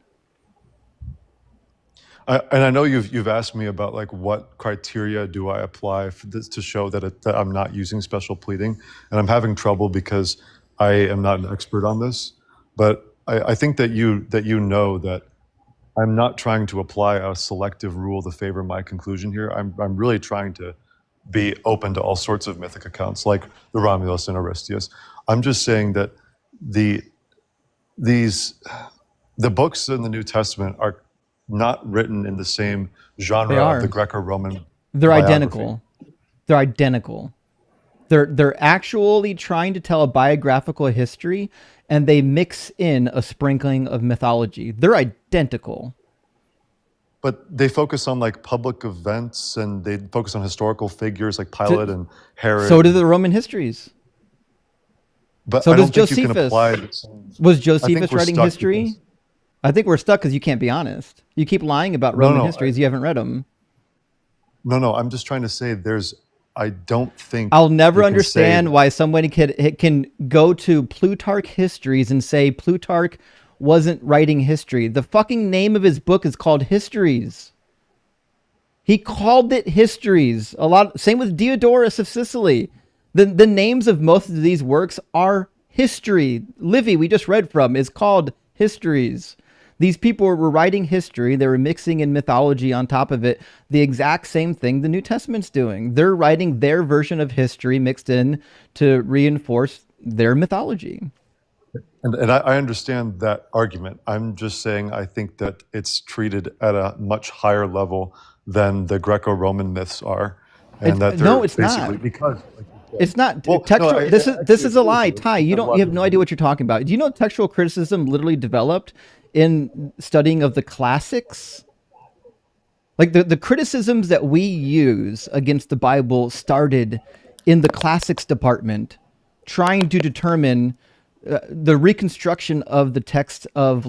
And I know you've asked me about like what criteria do I apply for this to show that I'm not using special pleading, and I'm having trouble because I am not an expert on this. But I think that you know that I'm not trying to apply a selective rule to favor my conclusion here. I'm really trying to be open to all sorts of mythic accounts, like the Romulus and Aristeas. I'm just saying that the books in the New Testament are not written in the same genre of the Greco-Roman. They're identical. They're identical. They're actually trying to tell a biographical history, and they mix in a sprinkling of mythology. They're identical. But they focus on like public events, and they focus on historical figures like Pilate and Herod. So do the Roman histories. But so I does don't think you can Josephus. apply Was Josephus writing history? I think we're stuck because you can't be honest. You keep lying about Roman histories. You haven't read them. No. I'm just trying to say I don't think I'll never understand why somebody can go to Plutarch histories and say Plutarch wasn't writing history. The fucking name of his book is called Histories. He called it Histories. Same with Diodorus of Sicily. The names of most of these works are history. Livy, we just read from, is called Histories. These people were writing history. They were mixing in mythology on top of it. The exact same thing the New Testament's doing. They're writing their version of history mixed in to reinforce their mythology. And I understand that argument. I'm just saying I think that it's treated at a much higher level than the Greco-Roman myths are. And that No, they're it's basically not. because like you said- It's not Well, no, textual. I This actually is a agree lie, with you. Ty. You have no idea what you're talking about. Do you know textual criticism literally developed in studying of the classics? Like the criticisms that we use against the Bible started in the classics department, trying to determine the reconstruction of the text of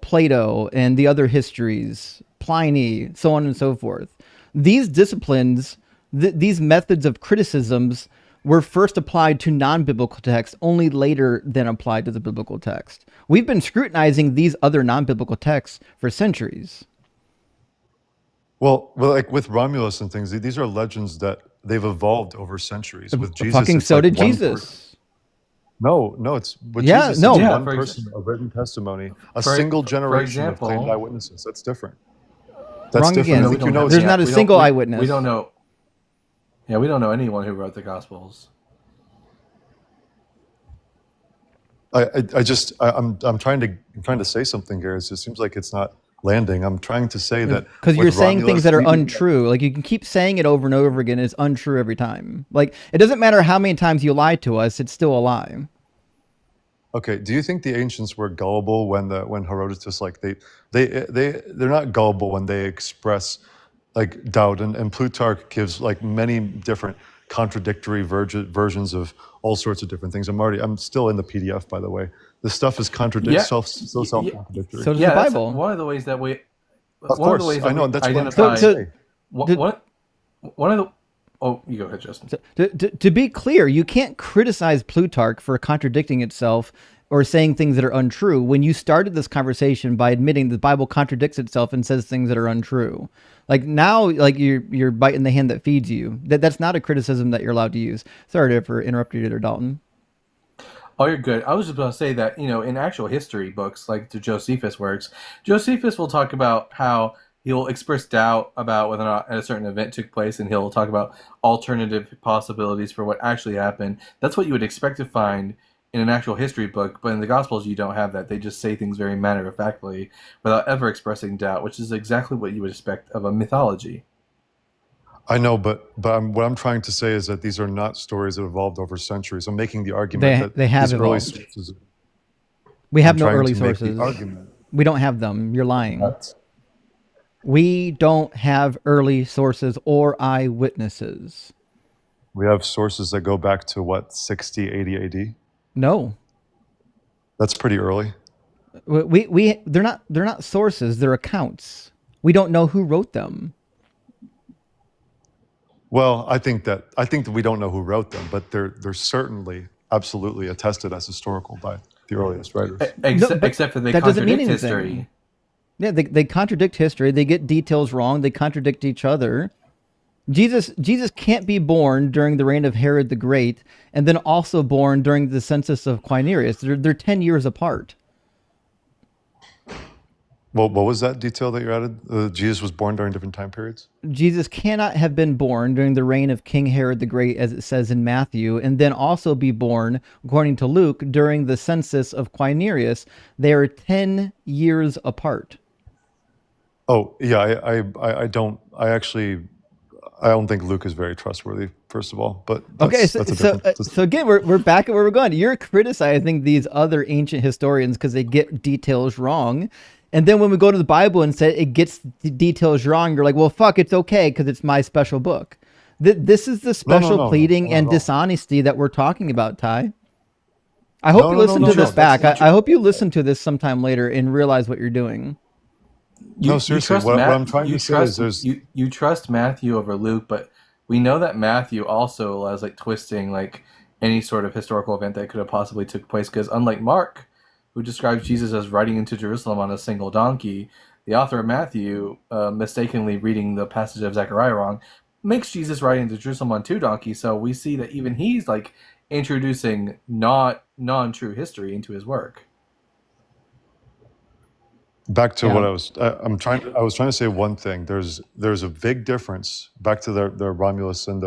Plato and the other histories, Pliny, so on and so forth. These disciplines, these methods of criticisms were first applied to non-biblical texts, only later than applied to the biblical text. We've been scrutinizing these other non-biblical texts for centuries. Well, like with Romulus and things, these are legends that they've evolved over centuries. With Jesus, Fucking it's so like did one Jesus. person. No, it's with Yeah, Jesus. no. It's Yeah, one for person, a written testimony, a for- single for generation example- of claimed eyewitnesses. That's different. That's Wrong different. again. I No, think we you know. don't There's it's- not a we don't- single we- eyewitness. We don't know. Yeah, we don't know anyone who wrote the Gospels. I'm trying to say something, Gary. It just seems like it's not landing. I'm trying to say that Because with you're saying Romulus, things that are even- untrue. Like you can keep saying it over and over again. It's untrue every time. Like it doesn't matter how many times you lie to us. It's still a lie. Okay, do you think the ancients were gullible when Herodotus they're not gullible when they express like doubt and Plutarch gives like many different contradictory versions of all sorts of different things. I'm still in the PDF, by the way. This stuff is self-contradictory. So does Yeah, the that's Bible. one of the ways that we. Of one of course, the ways I that know. we That's what I'm identify. trying to say. One of the. Oh, you go ahead, Justin. To be clear, you can't criticize Plutarch for contradicting itself or saying things that are untrue when you started this conversation by admitting the Bible contradicts itself and says things that are untrue. Like now, like you're biting the hand that feeds you. That's not a criticism that you're allowed to use. Sorry for interrupting you there, Dalton. Oh, you're good. I was just going to say that, in actual history books, like the Josephus works, Josephus will talk about how he'll express doubt about whether or not a certain event took place, and he'll talk about alternative possibilities for what actually happened. That's what you would expect to find in an actual history book, but in the Gospels, you don't have that. They just say things very matter-of-factly without ever expressing doubt, which is exactly what you would expect of a mythology. I know, but what I'm trying to say is that these are not stories that evolved over centuries. I'm making the argument that They have these early evolved. sources. We have I'm no trying early to make the sources. argument. We don't have them. You're lying. That's- We don't have early sources or eyewitnesses. We have sources that go back to what, 60, 80 AD? No. That's pretty early. They're not sources, they're accounts. We don't know who wrote them. Well, I think that we don't know who wrote them, but they're certainly absolutely attested as historical by the earliest writers. but Except for they that doesn't mean contradict anything. history. Yeah, they contradict history, they get details wrong, they contradict each other. Jesus can't be born during the reign of Herod the Great and then also born during the census of Quirinius. They're 10 years apart. Well, what was that detail that you added? Jesus was born during different time periods? Jesus cannot have been born during the reign of King Herod the Great, as it says in Matthew, and then also be born, according to Luke, during the census of Quirinius. They are 10 years apart. Oh, yeah, I don't think Luke is very trustworthy, first of all. But Okay, that's a different. so again, we're back at where we're going. You're criticizing these other ancient historians because they get details wrong. And then when we go to the Bible and say it gets details wrong, you're like, well, fuck, it's okay because it's my special book. This is the special pleading not and at all. dishonesty that we're talking about, Ty. I hope you listen to this that's back. not I hope you listen to this sometime later and realize what you're doing. No, seriously, trust what Matt- I'm trying you to say trust- is there's- you trust Matthew over Luke, but we know that Matthew also allows twisting any sort of historical event that could have possibly took place, because unlike Mark, who describes Jesus as riding into Jerusalem on a single donkey. The author of Matthew, mistakenly reading the passage of Zechariah wrong, makes Jesus riding into Jerusalem on two donkeys. So we see that even he's like introducing not non-true history into his work. Back to Yeah. what I was trying to say one thing. There's a big difference back to the Romulus and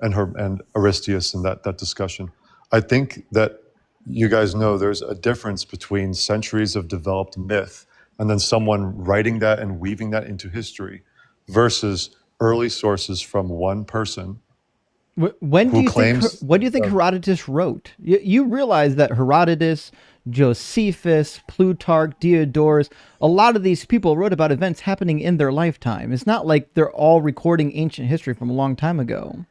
Aristeas and that discussion. I think that you guys know there's a difference between centuries of developed myth and then someone writing that and weaving that into history versus early sources from one person When do who you claims. think? What do you think Herodotus wrote? You realize that Herodotus, Josephus, Plutarch, Diodorus, a lot of these people wrote about events happening in their lifetime. It's not like they're all recording ancient history from a long time ago.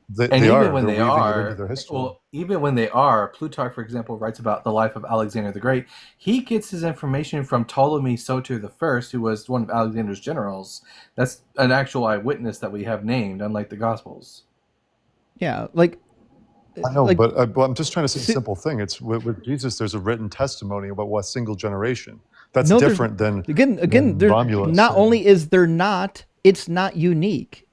They And are. even when They're they weaving it are, into their history. well, even when they are, Plutarch, for example, writes about the life of Alexander the Great. He gets his information from Ptolemy Soter the First, who was one of Alexander's generals. That's an actual eyewitness that we have named, unlike the Gospels. Yeah, like I know, like- but I'm just trying to say a See- simple thing. It's with Jesus, there's a written testimony about what single generation. That's no, there's- different than again. than Romulus. Not only is there not, it's not unique.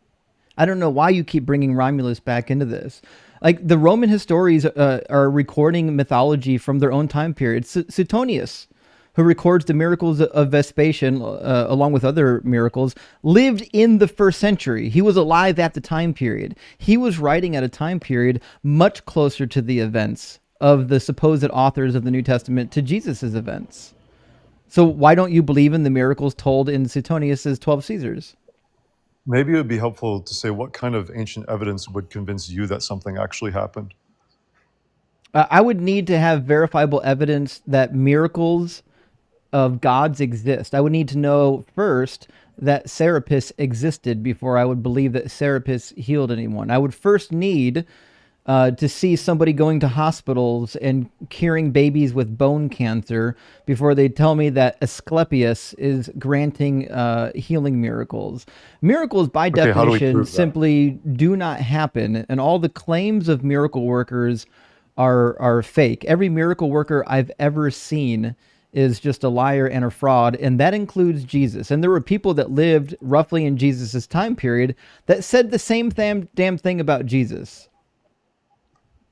I don't know why you keep bringing Romulus back into this. Like the Roman historians are recording mythology from their own time period. Suetonius, who records the miracles of Vespasian along with other miracles, lived in the 1st century. He was alive at the time period. He was writing at a time period much closer to the events of the supposed authors of the New Testament to Jesus's events. So why don't you believe in the miracles told in Suetonius's 12 Caesars? Maybe it would be helpful to say what kind of ancient evidence would convince you that something actually happened. I would need to have verifiable evidence that miracles of gods exist. I would need to know first that Serapis existed before I would believe that Serapis healed anyone. I would first need to see somebody going to hospitals and curing babies with bone cancer before they tell me that Asclepius is granting healing miracles. Miracles, by how do we definition, prove that? simply do not happen, and all the claims of miracle workers are fake. Every miracle worker I've ever seen is just a liar and a fraud, and that includes Jesus. And there were people that lived roughly in Jesus's time period that said the same damn thing about Jesus.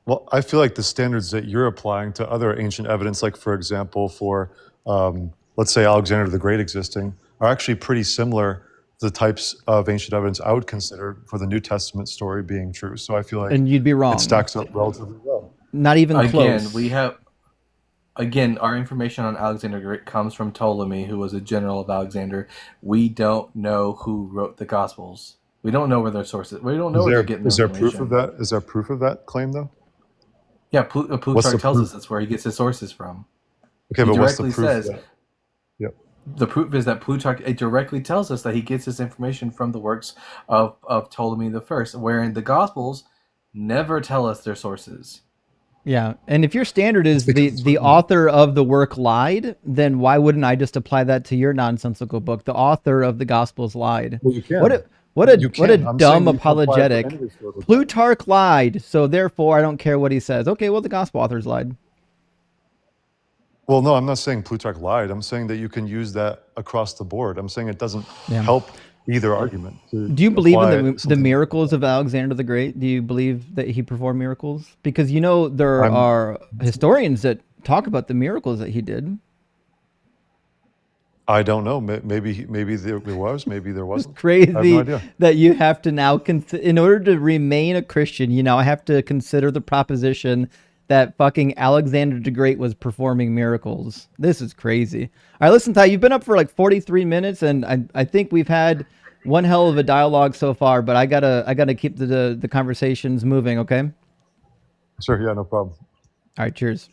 Well, I feel like the standards that you're applying to other ancient evidence, like for example, for let's say Alexander the Great existing, are actually pretty similar to the types of ancient evidence I would consider for the New Testament story being true. So I feel like And you'd be wrong. it stacks up relatively well. Not even Again, close. we have. Again, our information on Alexander the Great comes from Ptolemy, who was a general of Alexander. We don't know who wrote the Gospels. We don't know where their sources. We don't know where they're getting Is their there proof of information. that? Is there proof of that claim though? Yeah, What's the Plutarch tells proof? us that's where he gets his sources from. Okay, He but what's the directly proof says- of that? Yep. The proof is that Plutarch it directly tells us that he gets his information from the works of Ptolemy the First, wherein the Gospels never tell us their sources. Yeah, and if your standard is because- the author of the work lied, then why wouldn't I just apply that to your nonsensical book? The author of the Gospels lied. Well, you can. What a You what can. a I'm saying dumb you can apply it for apologetic. any historical Plutarch lied, so therefore I don't care what he says. Okay, well the gospel authors lied. Well, no, I'm not saying Plutarch lied. I'm saying that you can use that across the board. I'm saying it doesn't Yeah. help either argument. Do you believe apply in the something- miracles of Alexander the Great? Do you believe that he performed miracles? Because you know there I'm- are historians that talk about the miracles that he did. I don't know. Maybe there was. Maybe there wasn't. I have Crazy no idea. that you have to now in order to remain a Christian, you now have to consider the proposition that fucking Alexander the Great was performing miracles. This is crazy. All right, listen, Ty, you've been up for like 43 minutes, and I think we've had one hell of a dialogue so far. But I gotta keep the conversations moving. Okay. All Sure. Yeah. No problem. right. Cheers.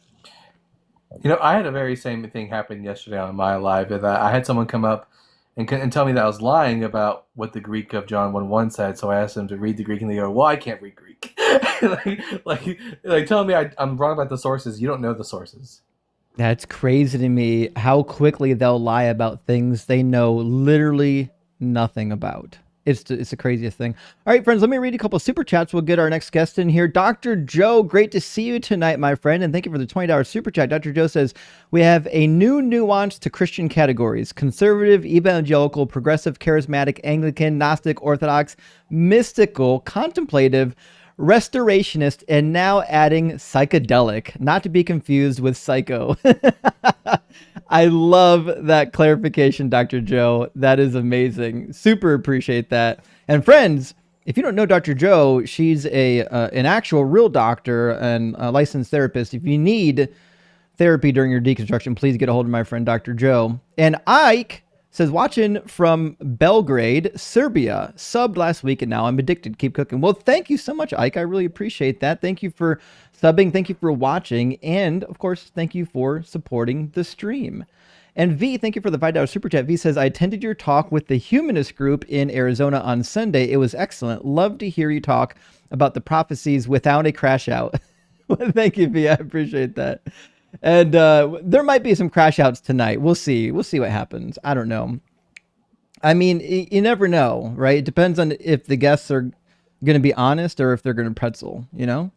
You know, I had a very same thing happen yesterday on my live. That I had someone come up and tell me that I was lying about what the Greek of John 1:1 said. So I asked them to read the Greek, and they go, "Well, I can't read Greek." like telling me I'm wrong about the sources. You don't know the sources. That's crazy to me how quickly they'll lie about things they know literally nothing about. It's the craziest thing. All right, friends, let me read a couple super chats. We'll get our next guest in here. Dr. Joe, great to see you tonight, my friend, and thank you for the $20 super chat. Dr. Joe says, we have a new nuance to Christian categories: conservative, evangelical, progressive, charismatic, Anglican, Gnostic, Orthodox, mystical, contemplative, restorationist, and now adding psychedelic, not to be confused with psycho. I love that clarification, Dr. Joe. That is amazing. Super appreciate that. And friends, if you don't know Dr. Joe, she's an actual real doctor and a licensed therapist. If you need therapy during your deconstruction, please get a hold of my friend Dr. Joe. And Ike says, watching from Belgrade, Serbia, subbed last week and now I'm addicted. Keep cooking. Well, thank you so much, Ike. I really appreciate that. Thank you for subbing. Thank you for watching. And of course, thank you for supporting the stream. And V, thank you for the $5 super chat. V says, I attended your talk with the Humanist group in Arizona on Sunday. It was excellent. Love to hear you talk about the prophecies without a crash out. Well, thank you, V. I appreciate that. And there might be some crash outs tonight. We'll see. We'll see what happens. I don't know. I mean, you never know, right? It depends on if the guests are going to be honest or if they're going to pretzel, you know?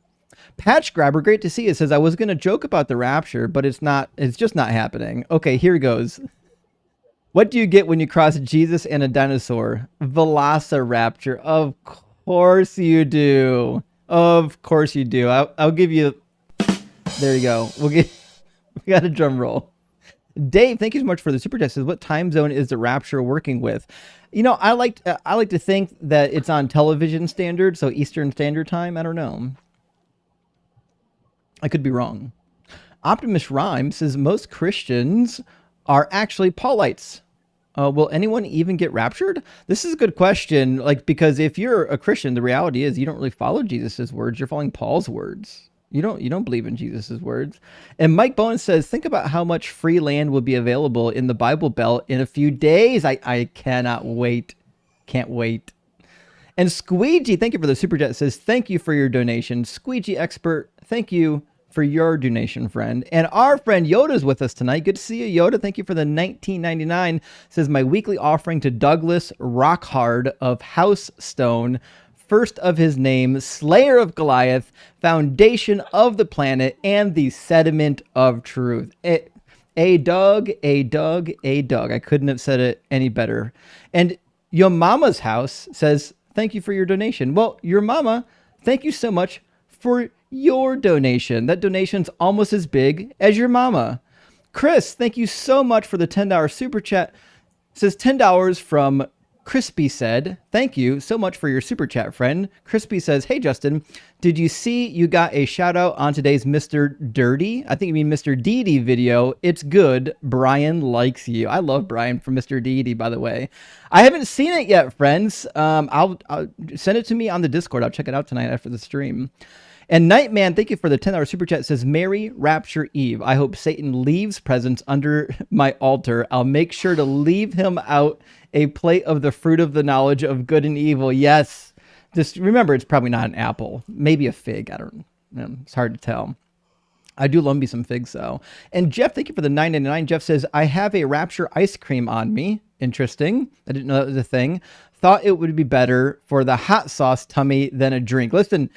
Patch Grabber, great to see you, says, I was going to joke about the rapture, but it's just not happening. Okay, here goes. What do you get when you cross Jesus and a dinosaur? Velociraptor. Of course you do. Of course you do. I'll give you... There you go. We got a drum roll. Dave, thank you so much for the super chat. Says, what time zone is the Rapture working with? You know, I like to think that it's on television standard, so Eastern Standard Time. I don't know. I could be wrong. Optimus Rhyme says most Christians are actually Paulites. Will anyone even get raptured? This is a good question. Like, because if you're a Christian, the reality is you don't really follow Jesus's words. You're following Paul's words. You don't believe in Jesus's words. And Mike Bowen says, think about how much free land will be available in the Bible Belt in a few days. I cannot wait. Can't wait. And Squeegee, thank you for the super chat, says, thank you for your donation. Squeegee Expert, thank you for your donation, friend. And our friend Yoda's with us tonight. Good to see you, Yoda. Thank you for the $19.99. Says, my weekly offering to Douglas Rockhard of House Stone, first of his name, Slayer of Goliath, foundation of the planet, and the sediment of truth. A Doug. I couldn't have said it any better. And your mama's house says, thank you for your donation. Well, your mama, thank you so much for your donation. That donation's almost as big as your mama. Chris, thank you so much for the $10 super chat. It says $10 from Crispy said, thank you so much for your super chat, friend. Crispy says, hey, Justin, did you see you got a shout out on today's Mr. Dirty? I think you mean Mr. Deedy video. It's good. Brian likes you. I love Brian from Mr. Deedy, by the way. I haven't seen it yet, friends. I'll send it to me on the Discord. I'll check it out tonight after the stream. And Nightman, thank you for the $10 super chat. It says, Mary Rapture Eve. I hope Satan leaves presents under my altar. I'll make sure to leave him out a plate of the fruit of the knowledge of good and evil. Yes. Just remember, it's probably not an apple. Maybe a fig. I don't know. It's hard to tell. I do love me some figs, though. And Jeff, thank you for the $9.99. Jeff says, I have a Rapture ice cream on me. Interesting. I didn't know that was a thing. Thought it would be better for the hot sauce tummy than a drink. Listen,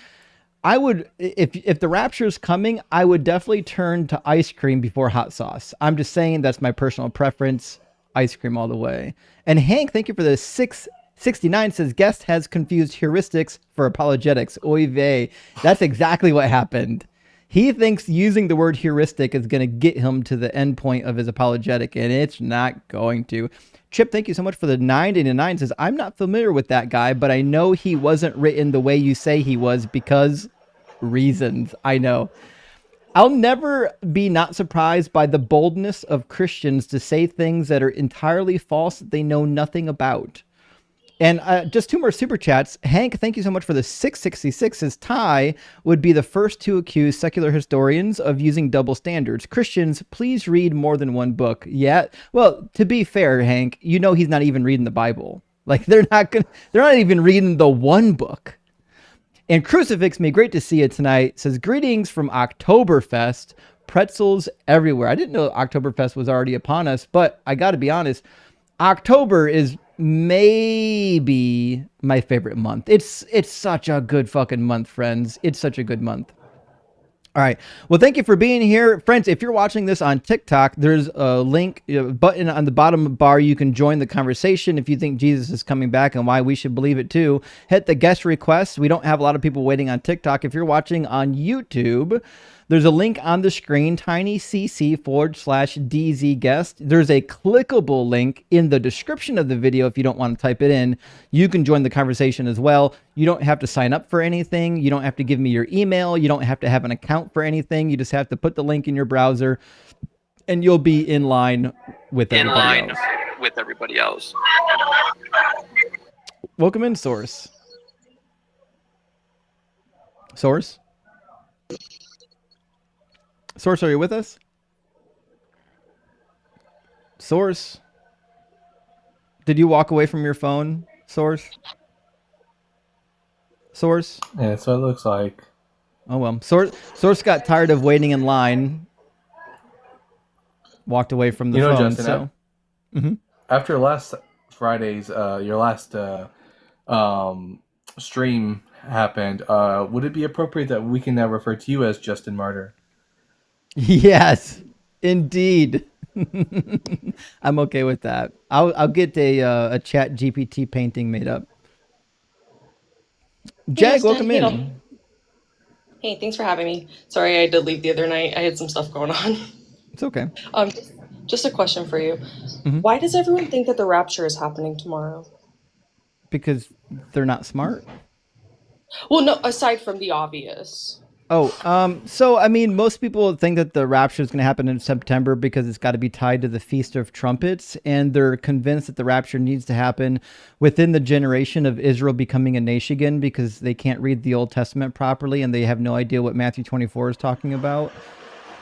I would, if the Rapture is coming, I would definitely turn to ice cream before hot sauce. I'm just saying that's my personal preference. Ice cream all the way. And Hank, thank you for the 669, says guest has confused heuristics for apologetics. Oy vey. That's exactly what happened. He thinks using the word heuristic is going to get him to the end point of his apologetic, and it's not going to. Chip, thank you so much for the $9.89. Says, I'm not familiar with that guy, but I know he wasn't written the way you say he was because reasons. I know. I'll never be not surprised by the boldness of Christians to say things that are entirely false that they know nothing about. And just two more super chats. Hank, thank you so much for the 666. Says Ty would be the first to accuse secular historians of using double standards. Christians, please read more than one book. Yeah. Well, to be fair, Hank, you know he's not even reading the Bible. Like they're not even reading the one book. And Crucifix Me, great to see you tonight. Says greetings from Oktoberfest. Pretzels everywhere. I didn't know Oktoberfest was already upon us, but I got to be honest, October is maybe my favorite month. It's such a good fucking month, friends. It's such a good month. All right. Well, thank you for being here. Friends, if you're watching this on TikTok, there's a link, button on the bottom bar. You can join the conversation if you think Jesus is coming back and why we should believe it too. Hit the guest request. We don't have a lot of people waiting on TikTok. If you're watching on YouTube, there's a link on the screen, tinycc/DZ guest. There's a clickable link in the description of the video if you don't want to type it in. You can join the conversation as well. You don't have to sign up for anything. You don't have to give me your email. You don't have to have an account for anything. You just have to put the link in your browser and you'll be in line with everybody else. Welcome in, Source. Source? Source, are you with us? Source? Did you walk away from your phone, Source? Source? Yeah, so it looks like. Oh, well. Source got tired of waiting in line. Walked away from the phone. Justin, so. After last Friday's, your last stream happened, would it be appropriate that we can now refer to you as Justin Martyr? Yes, indeed. I'm okay with that. I'll get a chat GPT painting made up. Jag, welcome in. Hey, thanks for having me. Sorry I did leave the other night. I had some stuff going on. It's okay. Just a question for you. Why does everyone think that the rapture is happening tomorrow? Because they're not smart. Well, no, aside from the obvious. So I mean, most people think that the rapture is going to happen in September because it's got to be tied to the Feast of Trumpets, and they're convinced that the rapture needs to happen within the generation of Israel becoming a nation again because they can't read the Old Testament properly and they have no idea what Matthew 24 is talking about.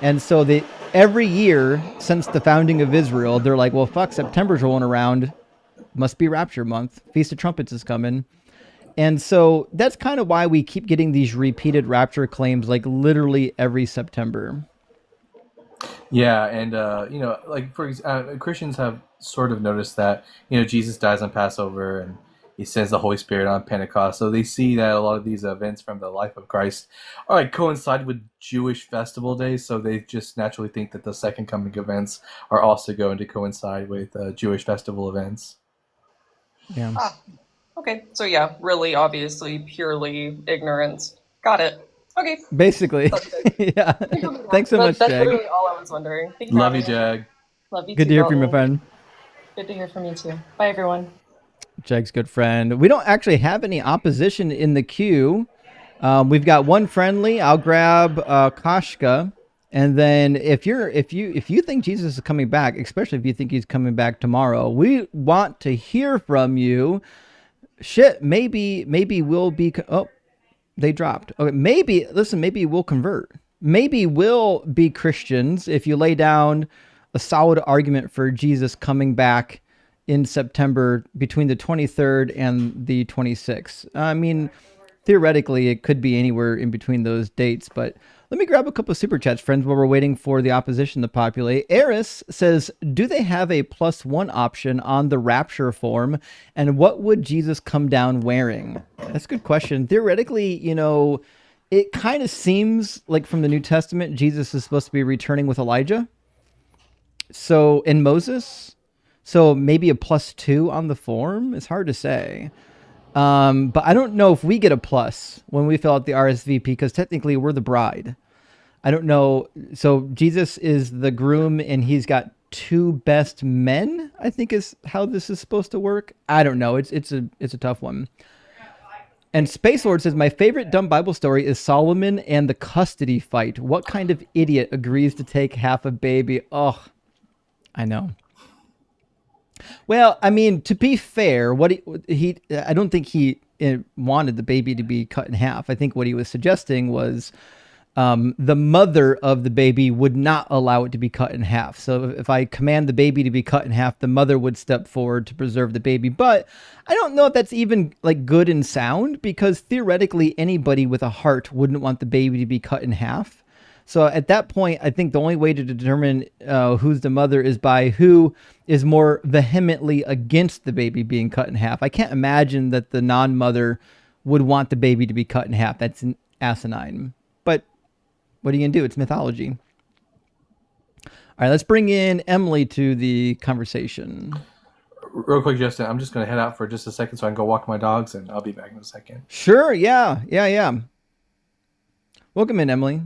And so every year since the founding of Israel, they're like, well, fuck, September's rolling around. Must be rapture month. Feast of Trumpets is coming. And so that's kind of why we keep getting these repeated rapture claims like literally every September. Yeah, and like for Christians have sort of noticed that Jesus dies on Passover and he sends the Holy Spirit on Pentecost. So they see that a lot of these events from the life of Christ are like coincide with Jewish festival days. So they just naturally think that the second coming events are also going to coincide with Jewish festival events. Yeah. Okay, so yeah, really, obviously, purely ignorance. Got it. Okay. Basically. Yeah. Thanks so much, That's Jag. literally all I was wondering. Thank you. Love you, Jag. Love you Good too, to hear from you, Dalton. my friend. Good to hear from you too. Bye, everyone. Jag's good friend. We don't actually have any opposition in the queue. We've got one friendly. I'll grab Kashka. And then if you think Jesus is coming back, especially if you think he's coming back tomorrow, we want to hear from you. Shit, maybe we'll be. Oh, they dropped. Okay, maybe we'll convert. Maybe we'll be Christians if you lay down a solid argument for Jesus coming back in September between the 23rd and the 26th. I mean, theoretically, it could be anywhere in between those dates, but let me grab a couple of super chats, friends, while we're waiting for the opposition to populate. Eris says, do they have a +1 option on the Rapture form? And what would Jesus come down wearing? That's a good question. Theoretically, it kind of seems like from the New Testament, Jesus is supposed to be returning with Elijah. So, in Moses. So maybe a +2 on the form. It's hard to say. But I don't know if we get a plus when we fill out the RSVP because technically we're the bride. I don't know. So Jesus is the groom and he's got 2 best men, I think is how this is supposed to work. I don't know. It's a tough one. And Space Lord says, my favorite dumb Bible story is Solomon and the custody fight. What kind of idiot agrees to take half a baby? Oh, I know. Well, I mean, to be fair, I don't think he wanted the baby to be cut in half. I think what he was suggesting was the mother of the baby would not allow it to be cut in half. So if I command the baby to be cut in half, the mother would step forward to preserve the baby. But I don't know if that's even like good and sound because theoretically anybody with a heart wouldn't want the baby to be cut in half. So at that point, I think the only way to determine who's the mother is by who is more vehemently against the baby being cut in half. I can't imagine that the non-mother would want the baby to be cut in half. That's asinine. But what are you gonna do? It's mythology. All right, let's bring in Emily to the conversation. Real quick, Justin, I'm just going to head out for just a second so I can go walk my dogs, and I'll be back in a second. Sure. Yeah. Welcome in, Emily.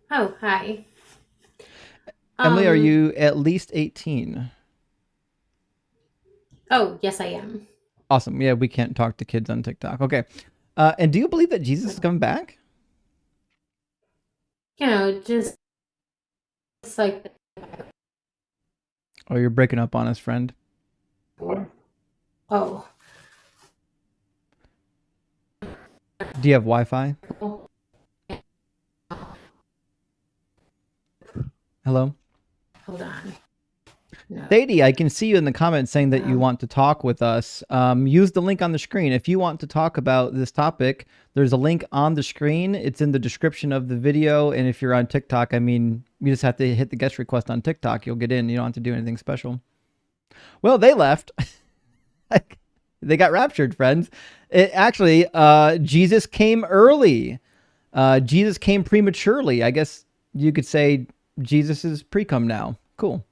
Oh, hi. Emily, are you at least 18? Oh, yes, I am. Awesome. Yeah, we can't talk to kids on TikTok. Okay. And do you believe that Jesus is coming back? You know, just like. Oh, you're breaking up on us, friend. Oh. Do you have Wi-Fi? Hello? Hold on. No. Sadie, I can see you in the comments saying that you want to talk with us. Use the link on the screen. If you want to talk about this topic, there's a link on the screen. It's in the description of the video. And if you're on TikTok, I mean, you just have to hit the guest request on TikTok. You'll get in. You don't have to do anything special. Well, they left. They got raptured, friends. Actually, Jesus came early. Jesus came prematurely. I guess you could say Jesus is pre-cum now. Cool.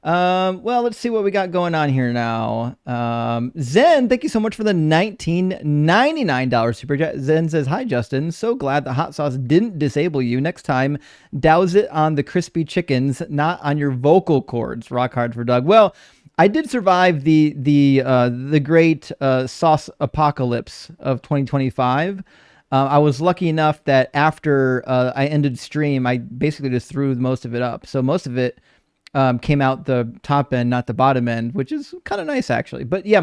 Well, let's see what we got going on here now. Zen, thank you so much for the $19.99 super chat. Zen says, hi, Justin. So glad the hot sauce didn't disable you. Next time, douse it on the crispy chickens, not on your vocal cords. Rock hard for Doug. Well, I did survive the great sauce apocalypse of 2025. I was lucky enough that after I ended stream, I basically just threw most of it up. So most of it came out the top end, not the bottom end, which is kind of nice actually. But yeah,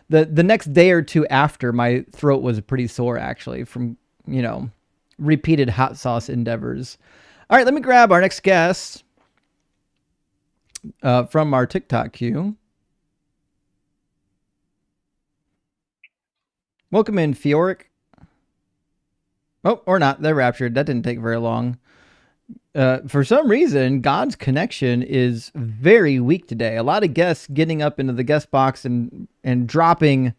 the next day or two after, my throat was pretty sore actually from, you know, repeated hot sauce endeavors. All right, let me grab our next guest from our TikTok queue. Welcome in, Fioric. Oh, or not. They're raptured. That didn't take very long. For some reason, God's connection is very weak today. A lot of guests getting up into the guest box and dropping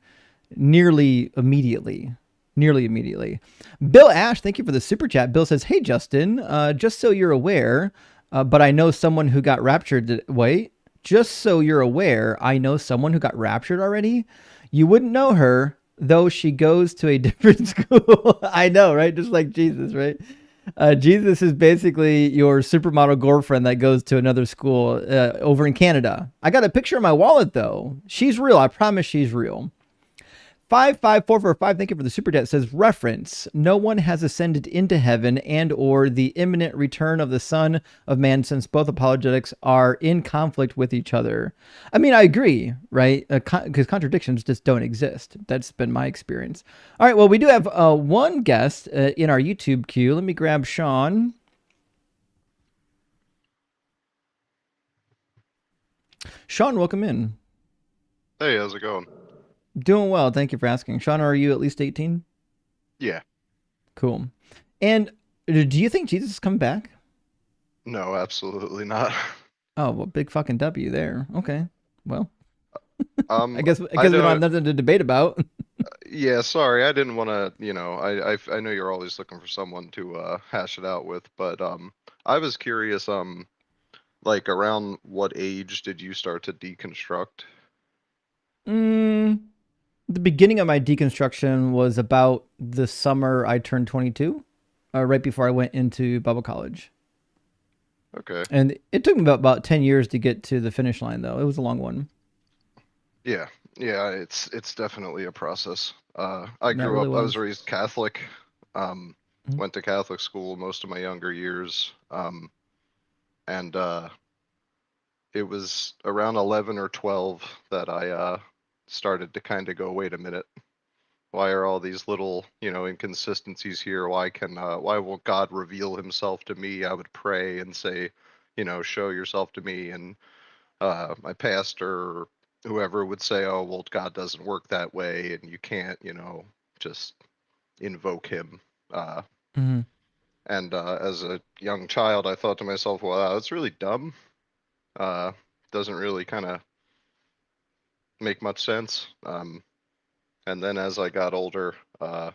nearly immediately. Bill Ash, thank you for the super chat. Bill says, hey, Justin, just so you're aware, but I know someone who got raptured. Wait, just so you're aware, I know someone who got raptured already. You wouldn't know her, though she goes to a different school. I know, right? Just like Jesus, right? Jesus is basically your supermodel girlfriend that goes to another school over in Canada. I got a picture in my wallet, though. She's real. I promise she's real. 55445, thank you for the super chat, says, reference, no one has ascended into heaven and or the imminent return of the Son of Man, since both apologetics are in conflict with each other. I mean, I agree, right? Because contradictions just don't exist. That's been my experience. All right, well, we do have one guest in our YouTube queue. Let me grab Sean. Sean, welcome in. Hey, how's it going? Doing well. Thank you for asking. Sean, are you at least 18? Yeah. Cool. And do you think Jesus is coming back? No, absolutely not. Oh, well, big fucking W there. Okay. Well, I I guess we don't have nothing to debate about. Yeah, sorry, I didn't want to, I know you're always looking for someone to hash it out with, but I was curious, like around what age did you start to deconstruct? The beginning of my deconstruction was about the summer I turned 22, right before I went into Bible college. Okay. And it took me about 10 years to get to the finish line, though. It was a long one. Yeah, it's definitely a process. I was raised Catholic, went to Catholic school most of my younger years, and it was around 11 or 12 that I started to kind of go, wait a minute, why are all these little, inconsistencies here? Why won't God reveal himself to me? I would pray and say, show yourself to me. And my pastor or whoever would say, oh, well, God doesn't work that way. And you can't, just invoke him. And as a young child, I thought to myself, wow, that's really dumb. Doesn't really kind of make much sense. And then as I got older, a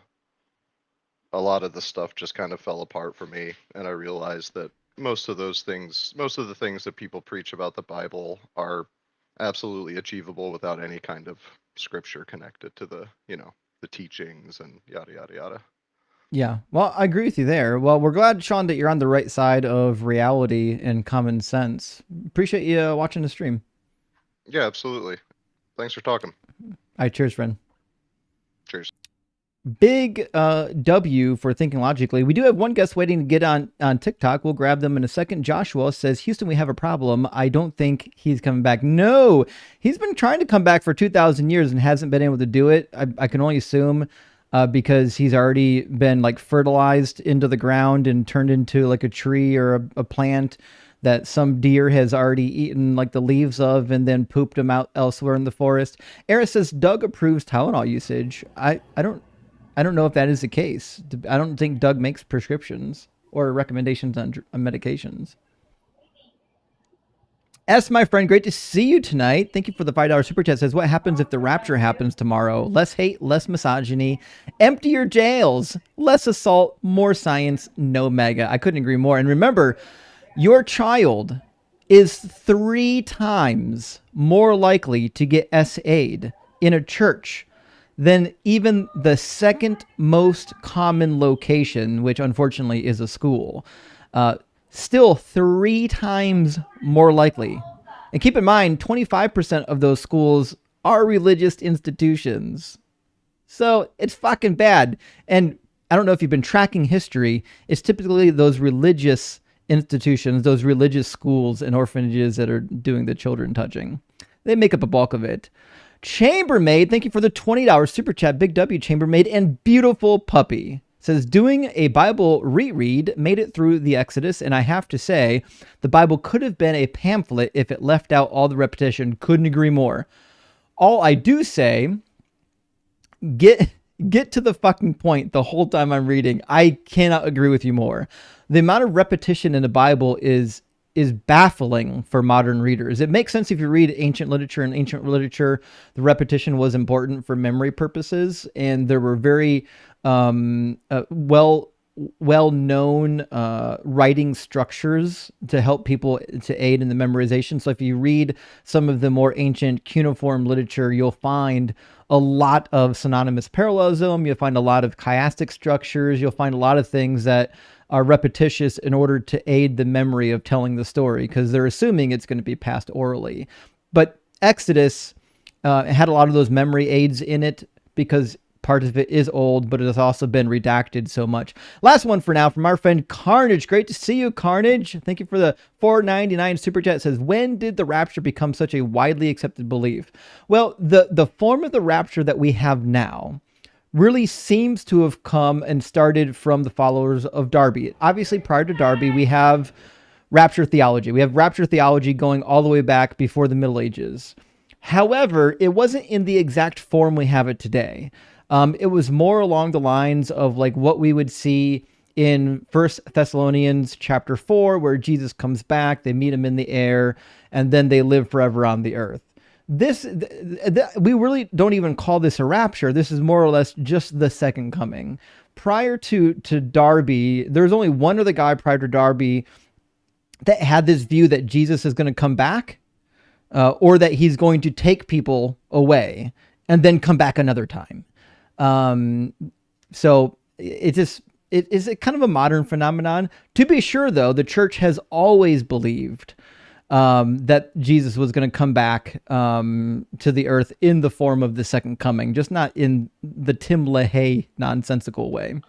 lot of the stuff just kind of fell apart for me, and I realized that most of the things that people preach about the Bible are absolutely achievable without any kind of scripture connected to the teachings and yada yada yada. Yeah, well, I agree with you there. Well, we're glad, Sean, that you're on the right side of reality and common sense. Appreciate you watching the stream. Yeah, absolutely. Thanks for talking. All right, cheers, friend. Cheers. Big W for thinking logically. We do have one guest waiting to get on TikTok. We'll grab them in a second. Joshua says, Houston, we have a problem. I don't think he's coming back. No, he's been trying to come back for 2,000 years and hasn't been able to do it. I can only assume because he's already been like fertilized into the ground and turned into like a tree or a plant that some deer has already eaten like the leaves of and then pooped them out elsewhere in the forest. Eris says, Doug approves Tylenol usage. I don't know if that is the case. I don't think Doug makes prescriptions or recommendations on medications. S, my friend, great to see you tonight. Thank you for the $5 super chat. Says, what happens if the rapture happens tomorrow? Less hate, less misogyny, emptier jails, less assault, more science, no mega. I couldn't agree more. And remember, your child is 3 times more likely to get SA'd in a church than even the second most common location, which unfortunately is a school. Still 3 times more likely. And keep in mind, 25% of those schools are religious institutions. So it's fucking bad. And I don't know if you've been tracking history. It's typically those religious institutions, those religious schools and orphanages that are doing the children touching. They make up a bulk of it. Chambermaid, thank you for the $20 super chat. Big W, Chambermaid, and beautiful puppy. Says, doing a Bible reread made it through the Exodus, and I have to say, the Bible could have been a pamphlet if it left out all the repetition. Couldn't agree more. All I do say, get to the fucking point the whole time I'm reading. I cannot agree with you more. The amount of repetition in the Bible is baffling for modern readers. It makes sense if you read ancient literature. In ancient literature, the repetition was important for memory purposes, and there were very well-known writing structures to help people to aid in the memorization. So if you read some of the more ancient cuneiform literature, you'll find a lot of synonymous parallelism. You'll find a lot of chiastic structures. You'll find a lot of things that are repetitious in order to aid the memory of telling the story, because they're assuming it's going to be passed orally. But Exodus had a lot of those memory aids in it because part of it is old, but it has also been redacted so much. Last one for now from our friend Carnage. Great to see you, Carnage. Thank you for the $4.99 super chat. It says, when did the rapture become such a widely accepted belief? Well, the form of the rapture that we have now really seems to have come and started from the followers of Darby. Obviously, prior to Darby, we have rapture theology. We have rapture theology going all the way back before the Middle Ages. However, it wasn't in the exact form we have it today. It was more along the lines of like what we would see in 1 Thessalonians chapter 4, where Jesus comes back, they meet him in the air, and then they live forever on the earth. We really don't even call this a rapture. This is more or less just the second coming. Prior to Darby, there's only one other guy prior to Darby that had this view that Jesus is going to come back, or that he's going to take people away and then come back another time. So it is kind of a modern phenomenon. To be sure, though, the church has always believed that Jesus was going to come back to the earth in the form of the second coming, just not in the Tim LaHaye nonsensical way.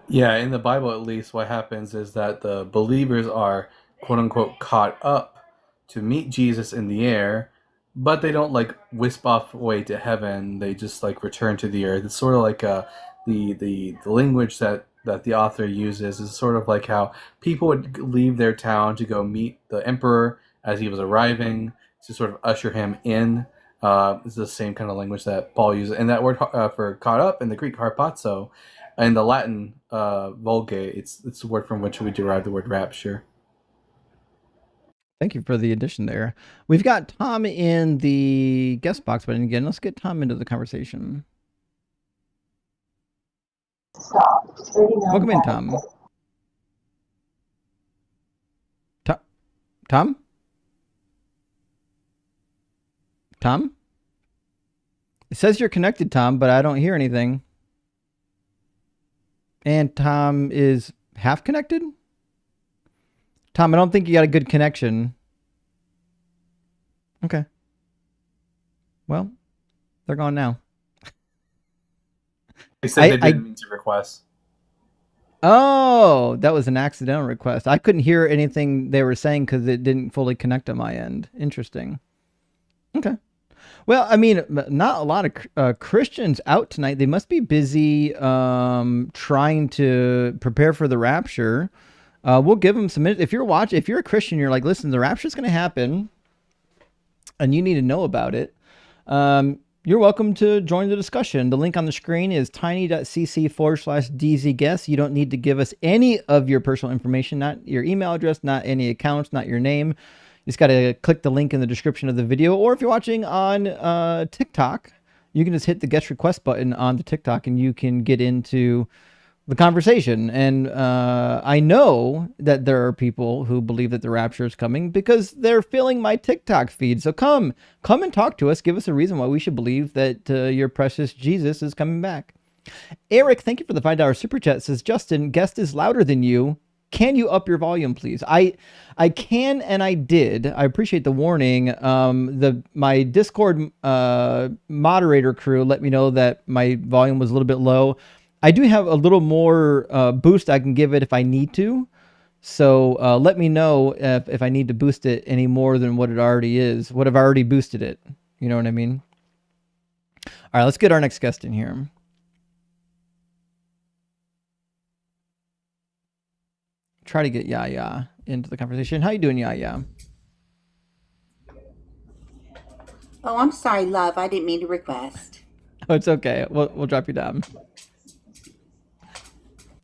Yeah, in the Bible, at least, what happens is that the believers are, quote unquote, caught up to meet Jesus in the air, but they don't like wisp off away to heaven. They just like return to the earth. It's sort of like the language that the author uses is sort of like how people would leave their town to go meet the emperor as he was arriving to sort of usher him in. It's the same kind of language that Paul uses. And that word for caught up in the Greek, harpazo, In the Latin Vulgate, it's the word from which we derive the word rapture. Thank you for the addition there. We've got Tom in the guest box, but again, let's get Tom into the conversation. Welcome in, Tom. Tom? Tom? It says you're connected, Tom, but I don't hear anything. And Tom is half connected? Tom, I don't think you got a good connection. Okay. Well, they're gone now. They said they didn't mean to request. Oh, that was an accidental request. I couldn't hear anything they were saying because it didn't fully connect on my end. Interesting. Okay. Well, I mean, not a lot of Christians out tonight. They must be busy trying to prepare for the rapture. We'll give them some minutes. If you're a Christian, you're like, listen, the rapture is going to happen and you need to know about it. You're welcome to join the discussion. The link on the screen is tiny.cc/dzguest. You don't need to give us any of your personal information, not your email address, not any accounts, not your name. You just got to click the link in the description of the video. Or if you're watching on TikTok, you can just hit the guest request button on the TikTok and you can get into the conversation. And I know that there are people who believe that the rapture is coming because they're filling my TikTok feed. So come and talk to us. Give us a reason why we should believe that your precious Jesus is coming back. Eric, thank you for the $5 super chat. Says, Justin, guest is louder than you. Can you up your volume, please? I can, and I did. I appreciate the warning. My Discord moderator crew let me know that my volume was a little bit low. I do have a little more boost I can give it if I need to. So let me know if I need to boost it any more than what it already is. What I've already boosted it. You know what I mean? All right, let's get our next guest in here. Try to get Yaya into the conversation. How you doing, Yaya? Oh, I'm sorry, love. I didn't mean to request. Oh, it's okay. We'll drop you down.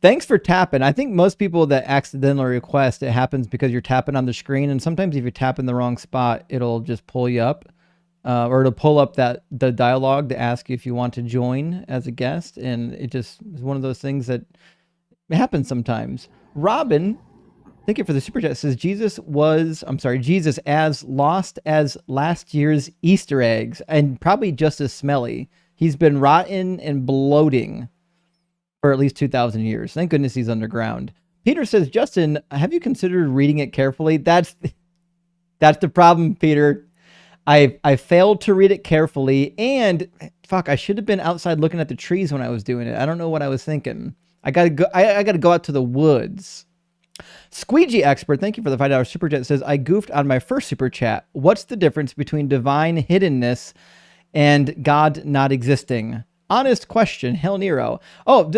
Thanks for tapping. I think most people that accidentally request, it happens because you're tapping on the screen. And sometimes if you tap in the wrong spot, it'll just pull you up. Or it'll pull up the dialogue to ask you if you want to join as a guest. And it just is one of those things that happens sometimes. Robin, thank you for the super chat. Says Jesus as lost as last year's Easter eggs and probably just as smelly. He's been rotten and bloating for at least 2,000 years. Thank goodness he's underground. Peter says, Justin, have you considered reading it carefully? That's the problem, Peter. I failed to read it carefully, and fuck, I should have been outside looking at the trees when I was doing it. I don't know what I was thinking. I gotta go out to the woods. Squeegee Expert, thank you for the $5 super chat. Says, I goofed on my first super chat. What's the difference between divine hiddenness and God not existing? Honest question, Hell Nero. Oh,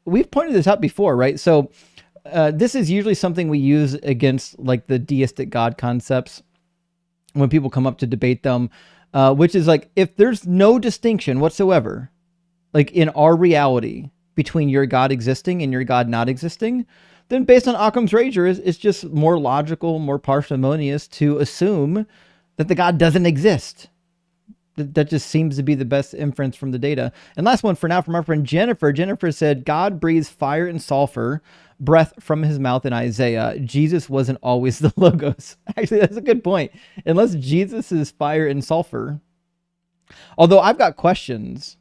we've pointed this out before, right? So this is usually something we use against like the deistic God concepts when people come up to debate them, which is like, if there's no distinction whatsoever, like in our reality between your God existing and your God not existing, then based on Occam's razor, it's just more logical, more parsimonious to assume that the God doesn't exist. That just seems to be the best inference from the data. And last one for now from our friend Jennifer. Jennifer said, God breathes fire and sulfur, breath from his mouth in Isaiah. Jesus wasn't always the Logos. Actually, that's a good point. Unless Jesus is fire and sulfur. Although I've got questions.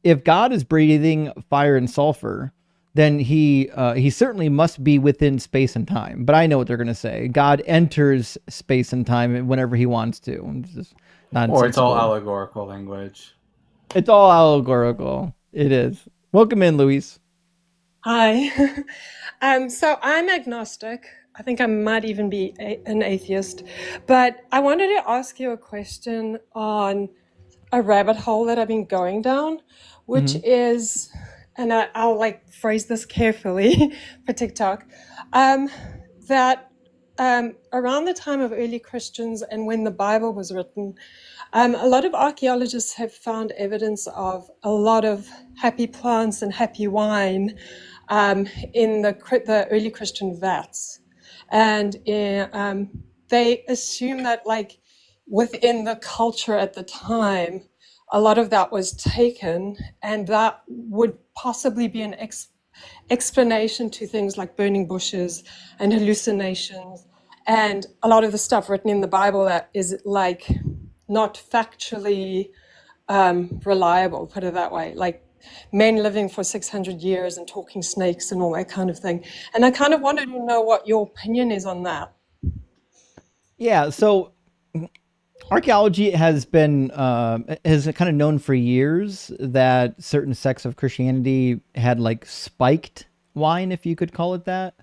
If God is breathing fire and sulfur, then he certainly must be within space and time. But I know what they're going to say. God enters space and time whenever he wants to. Or it's all allegorical language. It's all allegorical. It is. Welcome in, Luis. Hi. So I'm agnostic. I think I might even be an atheist. But I wanted to ask you a question on a rabbit hole that I've been going down, which is, and I'll like phrase this carefully for TikTok, that around the time of early Christians and when the Bible was written, a lot of archaeologists have found evidence of a lot of happy plants and happy wine in the early Christian vats. And they assume that, like, within the culture at the time, a lot of that was taken, and that would possibly be an explanation to things like burning bushes and hallucinations, and a lot of the stuff written in the Bible that is like not factually reliable, put it that way, like men living for 600 years and talking snakes and all that kind of thing. And I kind of wanted to know what your opinion is on that. Yeah, so archaeology has been has kind of known for years that certain sects of Christianity had like spiked wine, if you could call it that.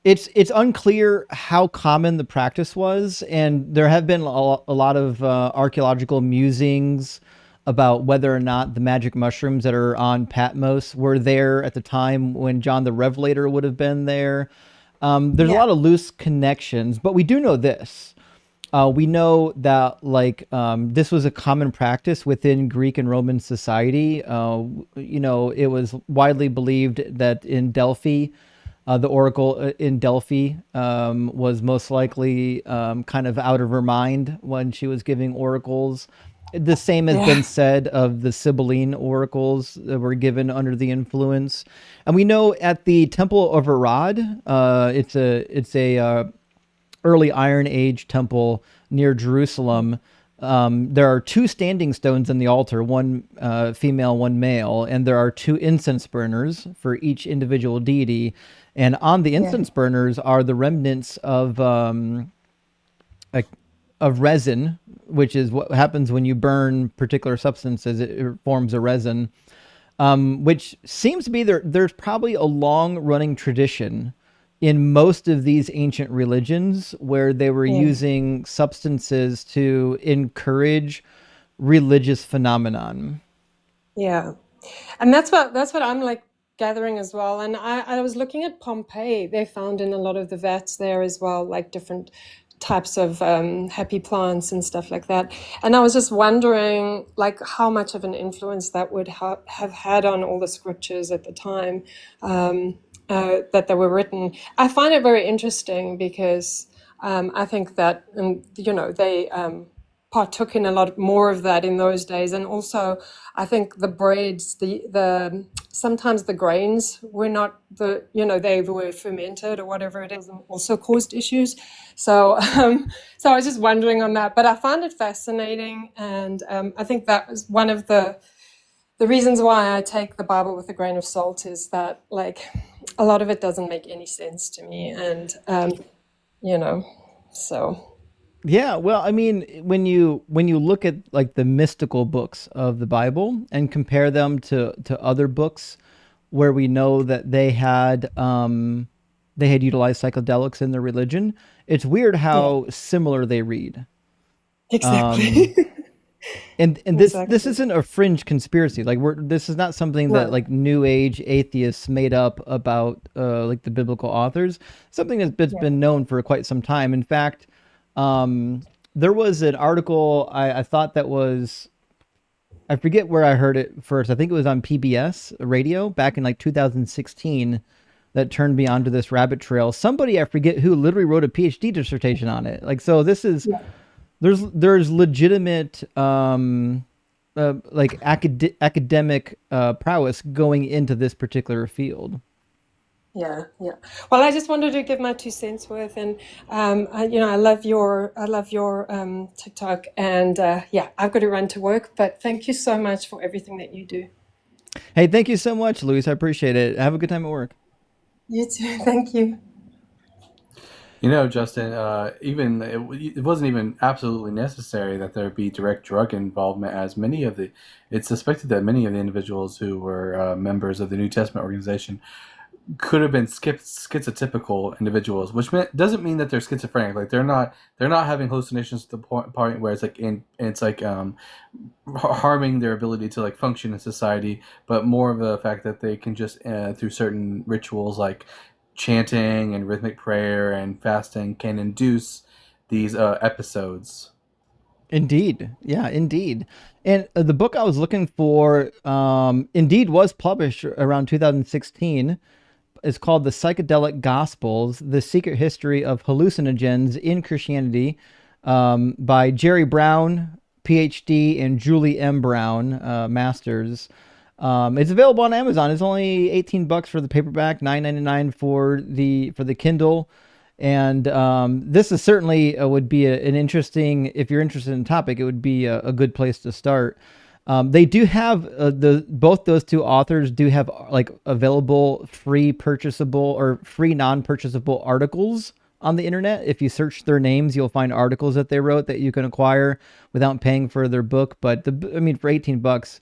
It's unclear how common the practice was, and there have been a lot of archaeological musings about whether or not the magic mushrooms that are on Patmos were there at the time when John the Revelator would have been there. There's a lot of loose connections, but we do know this. We know that this was a common practice within Greek and Roman society. It was widely believed that in Delphi, the oracle in Delphi was most likely kind of out of her mind when she was giving oracles. The same has been said of the Sibylline oracles that were given under the influence. And we know at the Temple of Arad, it's a early Iron Age temple near Jerusalem. There are 2 standing stones in the altar, one female, one male, and there are 2 incense burners for each individual deity. And on the incense burners are the remnants of resin, which is what happens when you burn particular substances. It forms a resin, which seems to be there's probably a long-running tradition in most of these ancient religions where they were using substances to encourage religious phenomenon. Yeah, and that's what I'm like gathering as well. And I was looking at Pompeii. They found in a lot of the vats there as well, like different types of happy plants and stuff like that. And I was just wondering, like, how much of an influence that would have had on all the scriptures at the time that they were written. I find it very interesting because I think that, they partook in a lot more of that in those days. And also, I think the breads, the sometimes the grains were not they were fermented or whatever it is, and also caused issues. So so I was just wondering on that, but I found it fascinating, and I think that was one of the reasons why I take the Bible with a grain of salt, is that, like, a lot of it doesn't make any sense to me, and so. Yeah, well, I mean, when you look at like the mystical books of the Bible and compare them to other books where we know that they had utilized psychedelics in their religion, it's weird how similar they read. Exactly. And this isn't a fringe conspiracy. Like this is not something that like New Age atheists made up about like the biblical authors. Something that's been known for quite some time. In fact, there was an article I thought that was, I forget where I heard it first. I think it was on PBS radio back in like 2016 that turned me onto this rabbit trail. Somebody, I forget who, literally wrote a PhD dissertation on it. Like, so this is, there's legitimate, like academic prowess going into this particular field. Yeah. Well, I just wanted to give my 2 cents worth, and I love your TikTok, and I've got to run to work. But thank you so much for everything that you do. Hey, thank you so much, Luis. I appreciate it. Have a good time at work. You too. Thank you. Justin, even it wasn't even absolutely necessary that there be direct drug involvement, as it's suspected that many of the individuals who were members of the New Testament organization could have been schizotypical individuals, which doesn't mean that they're schizophrenic. Like they're not having hallucinations to the point where it's harming their ability to like function in society, but more of the fact that they can just through certain rituals like chanting and rhythmic prayer and fasting can induce these episodes. Indeed. Yeah, indeed. And the book I was looking for indeed was published around 2016. It's called The Psychedelic Gospels, The Secret History of Hallucinogens in Christianity, by Jerry Brown, PhD, and Julie M. Brown, Masters. It's available on Amazon. It's only $18 for the paperback, $9.99 for the Kindle. And this is certainly would be an interesting, if you're interested in the topic, it would be a good place to start. They do have both those two authors do have like available free purchasable or free non-purchasable articles on the internet. If you search their names, you'll find articles that they wrote that you can acquire without paying for their book. But for $18,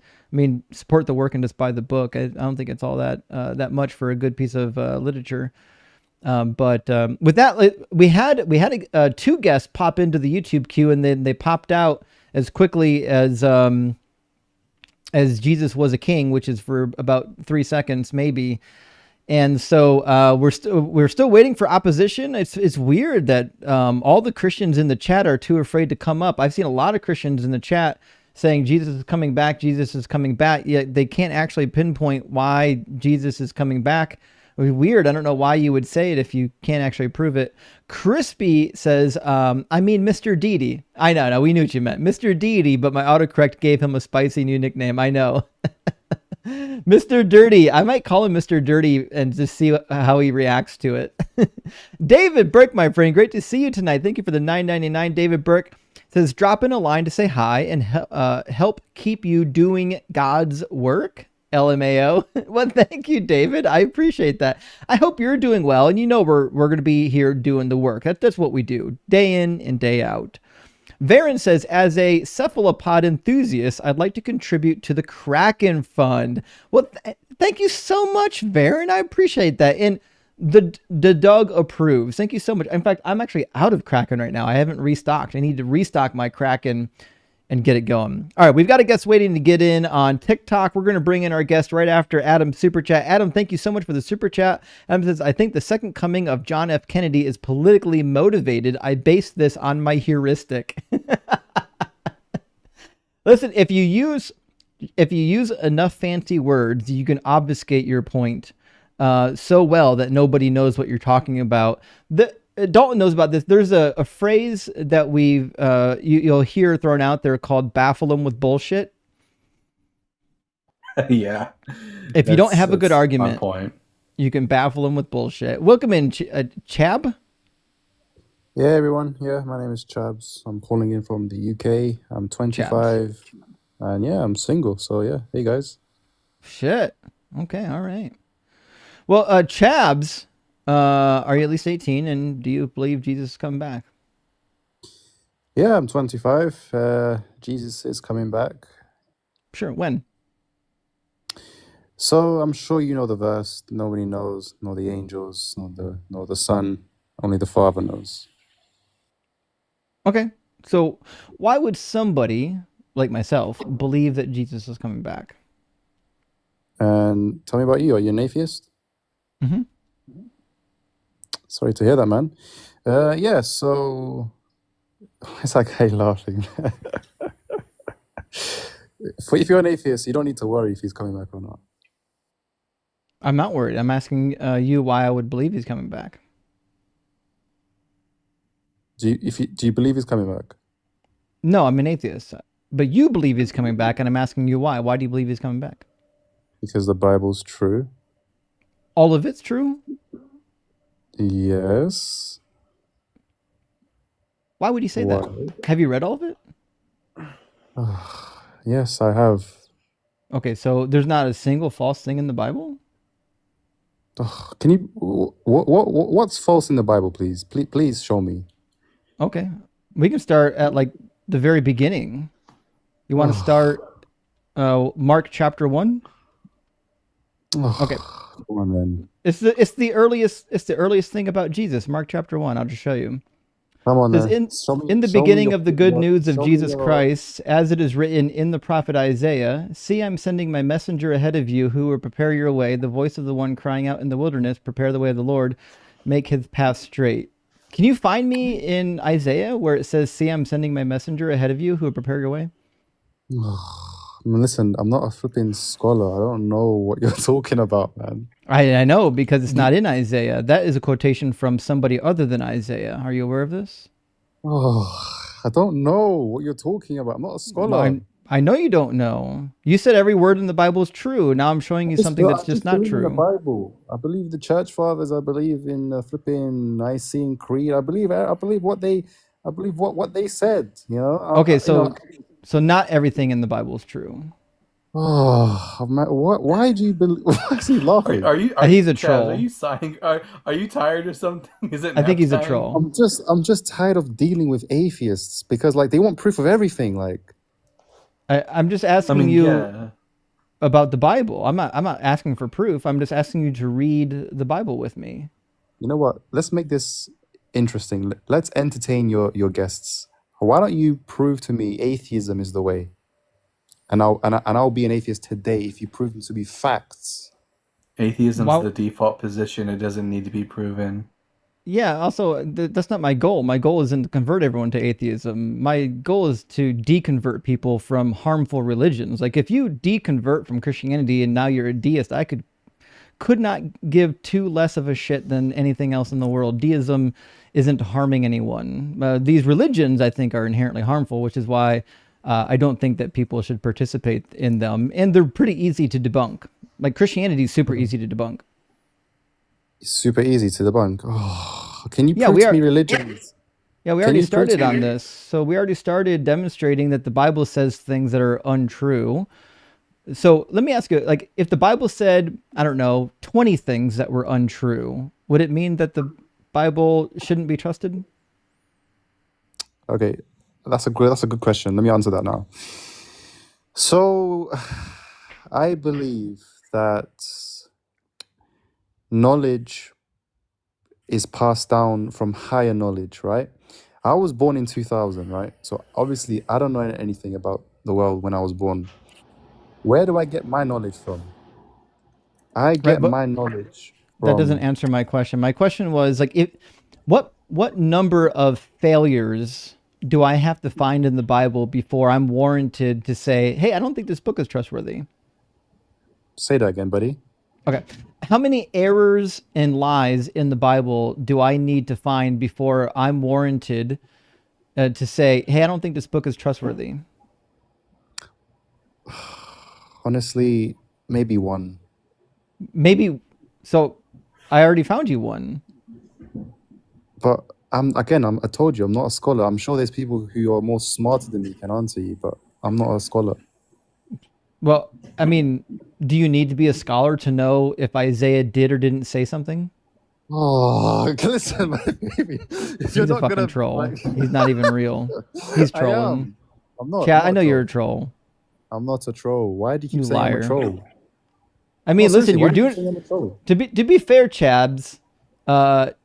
support the work and just buy the book. I don't think it's all that much for a good piece of literature. But with that, we had two guests pop into the YouTube queue, and then they popped out as quickly as Jesus was a king, which is for about 3 seconds maybe. And so we're still waiting for opposition. It's weird that all the Christians in the chat are too afraid to come up. I've seen a lot of Christians in the chat saying Jesus is coming back, Jesus is coming back, yet they can't actually pinpoint why Jesus is coming back. Weird. I don't know why you would say it if you can't actually prove it. Crispy says, Mr. Deedy. I know, no, we knew what you meant. Mr. Deedy, but my autocorrect gave him a spicy new nickname. I know. Mr. Dirty. I might call him Mr. Dirty and just see how he reacts to it. David Burke, my friend, great to see you tonight. Thank you for the $9.99. David Burke says, drop in a line to say hi and help keep you doing God's work. LMAO. Well, thank you, David. I appreciate that. I hope you're doing well, and we're going to be here doing the work. That's what we do, day in and day out. Varen says, as a cephalopod enthusiast, I'd like to contribute to the Kraken Fund. Well, thank you so much, Varen. I appreciate that. And the Doug approves. Thank you so much. In fact, I'm actually out of Kraken right now. I haven't restocked. I need to restock my Kraken and get it going. All right, we've got a guest waiting to get in on TikTok. We're going to bring in our guest right after Adam's super chat. Adam, thank you so much for the super chat. Adam says, I think the second coming of John F. Kennedy is politically motivated. I base this on my heuristic. Listen, if you use enough fancy words, you can obfuscate your point so well that nobody knows what you're talking about. Dalton knows about this. There's a phrase that you'll hear thrown out there called baffle them with bullshit. Yeah. If you don't have a good argument, point. You can baffle them with bullshit. Welcome in, Chab. Yeah, everyone. Yeah, my name is Chabs. I'm calling in from the UK. I'm 25. Chabs. And yeah, I'm single. So yeah, hey guys. Shit. Okay, all right. Well, Chabs, are you at least 18, and do you believe Jesus is coming back? Yeah, I'm 25. Jesus is coming back. Sure, when? So I'm sure you know the verse. Nobody knows, nor the angels, nor the Son. Only the Father knows. Okay, so why would somebody like myself believe that Jesus is coming back? And tell me about you. Are you an atheist? Mm-hmm. Sorry to hear that, man. Yeah, so it's like, hey, laughing. If you're an atheist, you don't need to worry if he's coming back or not. I'm not worried. I'm asking you why I would believe he's coming back. Do you believe he's coming back? No, I'm an atheist. But you believe he's coming back, and I'm asking you why. Why do you believe he's coming back? Because the Bible's true. All of it's true? Yes. Why would you say that? Have you read all of it? Yes, I have. Okay, so there's not a single false thing in the Bible? Can you... What's false in the Bible, please? Please show me. Okay. We can start at, like, the very beginning. You want to start Mark chapter 1? Okay. Come on, then. It's the earliest thing about Jesus, Mark chapter 1. I'll just show you. Come on, Says in the beginning of the good news of Jesus Christ, as it is written in the prophet Isaiah, see, I'm sending my messenger ahead of you who will prepare your way, the voice of the one crying out in the wilderness, prepare the way of the Lord, make his path straight. Can you find me in Isaiah where it says, see, I'm sending my messenger ahead of you who will prepare your way? I mean, listen, I'm not a flipping scholar. I don't know what you're talking about, man. I know, because it's not in Isaiah. That is a quotation from somebody other than Isaiah. Are you aware of this? Oh, I don't know what you're talking about. I'm not a scholar. I know you don't know. You said every word in the Bible is true. Now I'm showing you something that's just not true. I believe in the Bible. I believe the church fathers. I believe in the flipping Nicene Creed. I believe what they said. You know. Okay, so not everything in the Bible is true. Oh, why do you believe? Why is he laughing? He's a Chaz, troll. Are you sighing? Are you tired or something? Is it? I think he's a time? troll. I'm just tired of dealing with atheists because like they want proof of everything. Like, I'm just asking you about the Bible. I'm not asking for proof. I'm just asking you to read the Bible with me. You know what? Let's make this interesting. Let's entertain your guests. Why don't you prove to me atheism is the way? And I'll be an atheist today if you prove them to be facts. Atheism's the default position. It doesn't need to be proven. Yeah, also, that's not my goal. My goal isn't to convert everyone to atheism. My goal is to deconvert people from harmful religions. Like, if you deconvert from Christianity and now you're a deist, I could not give two less of a shit than anything else in the world. Deism isn't harming anyone. These religions, I think, are inherently harmful, which is why I don't think that people should participate in them. And they're pretty easy to debunk. Like, Christianity is super easy to debunk. Super easy to debunk. Oh, can you prove to me religions? Yeah, we already started on this. So we already started demonstrating that the Bible says things that are untrue. So let me ask you, like, if the Bible said, I don't know, 20 things that were untrue, would it mean that the Bible shouldn't be trusted? Okay, that's a good question. Let me answer that now. So, I believe that knowledge is passed down from higher knowledge, right? I was born in 2000, right? So obviously I don't know anything about the world when I was born. Where do I get my knowledge from? I get my knowledge from... That doesn't answer my question. My question was, like, what number of failures do I have to find in the Bible before I'm warranted to say, hey, I don't think this book is trustworthy? Say that again, buddy. Okay. How many errors and lies in the Bible do I need to find before I'm warranted to say, hey, I don't think this book is trustworthy? Honestly, maybe one. Maybe. So I already found you one. But I told you, I'm not a scholar. I'm sure there's people who are more smarter than me can answer you, but I'm not a scholar. Well, I mean, do you need to be a scholar to know if Isaiah did or didn't say something? Oh, listen, baby. He's a fucking troll. He's not even real. He's trolling. I'm not. Chat, I know you're a troll. I'm not a troll. Why do you keep saying liar. I'm a troll? I mean, listen, you're doing... To be fair, Chabs,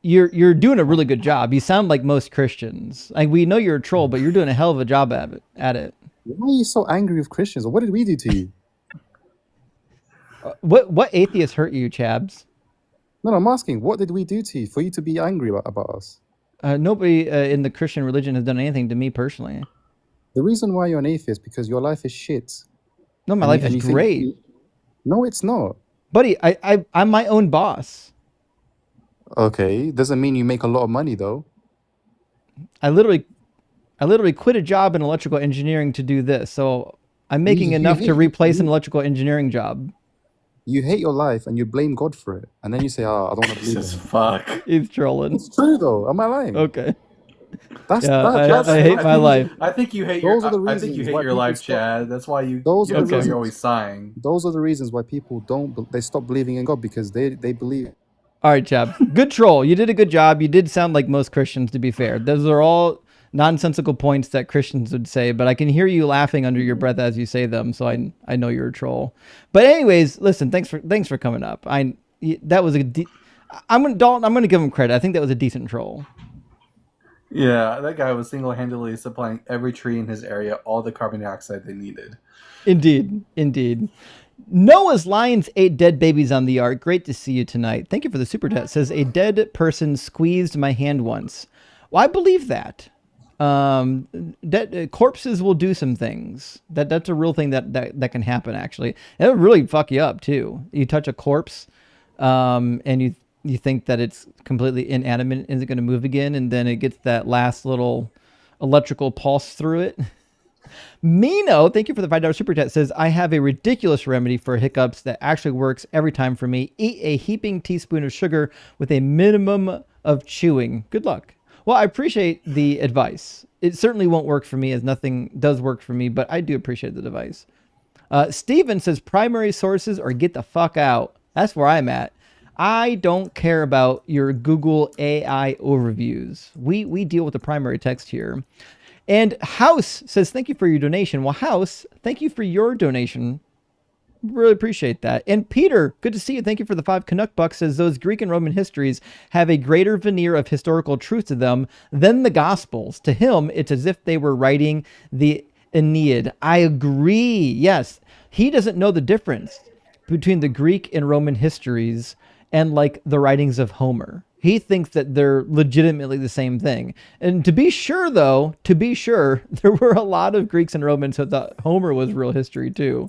you're doing a really good job. You sound like most Christians. Like, we know you're a troll, but you're doing a hell of a job at it. Why are you so angry with Christians? What did we do to you? What atheists hurt you, Chabs? No, I'm asking, what did we do to you for you to be angry about us? Nobody in the Christian religion has done anything to me personally. The reason why you're an atheist because your life is shit. No, my life is great. No, it's not. Buddy, I'm my own boss. Okay, doesn't mean you make a lot of money though. I literally quit a job in electrical engineering to do this. So I'm making enough to replace an electrical engineering job. You hate your life and you blame God for it. And then you say, oh, I don't want to believe it. Fuck. He's trolling. It's true though. Am I lying? Okay. I hate my life. I think you hate your life, Chad. That's why you're always sighing. Those are the reasons why people they stop believing in God because they believe. All right, Chab. Good troll. You did a good job. You did sound like most Christians, to be fair. Those are all nonsensical points that Christians would say, but I can hear you laughing under your breath as you say them, so I know you're a troll. But anyways, listen, thanks for coming up. I'm gonna give him credit. I think that was a decent troll. Yeah, that guy was single-handedly supplying every tree in his area all the carbon dioxide they needed. Indeed, indeed. Noah's lions ate dead babies on the ark. Great to see you tonight. Thank you for the super chat. Says a dead person squeezed my hand once. Well, I believe that. Corpses will do some things. That's a real thing that can happen. Actually, it'll really fuck you up too. You touch a corpse, and you think that it's completely inanimate, isn't going to move again, and then it gets that last little electrical pulse through it. Mino, thank you for the $5 super chat, says, I have a ridiculous remedy for hiccups that actually works every time for me. Eat a heaping teaspoon of sugar with a minimum of chewing. Good luck. Well, I appreciate the advice. It certainly won't work for me, as nothing does work for me, but I do appreciate the advice. Steven says, primary sources or get the fuck out. That's where I'm at. I don't care about your Google AI overviews. We deal with the primary text here. And House says, thank you for your donation. Well, House, thank you for your donation. Really appreciate that. And Peter, good to see you. Thank you for the 5 Canuck bucks. Says those Greek and Roman histories have a greater veneer of historical truth to them than the Gospels. To him, it's as if they were writing the Aeneid. I agree. Yes. He doesn't know the difference between the Greek and Roman histories and like the writings of Homer. He thinks that they're legitimately the same thing. And to be sure, though, there were a lot of Greeks and Romans who thought Homer was real history, too.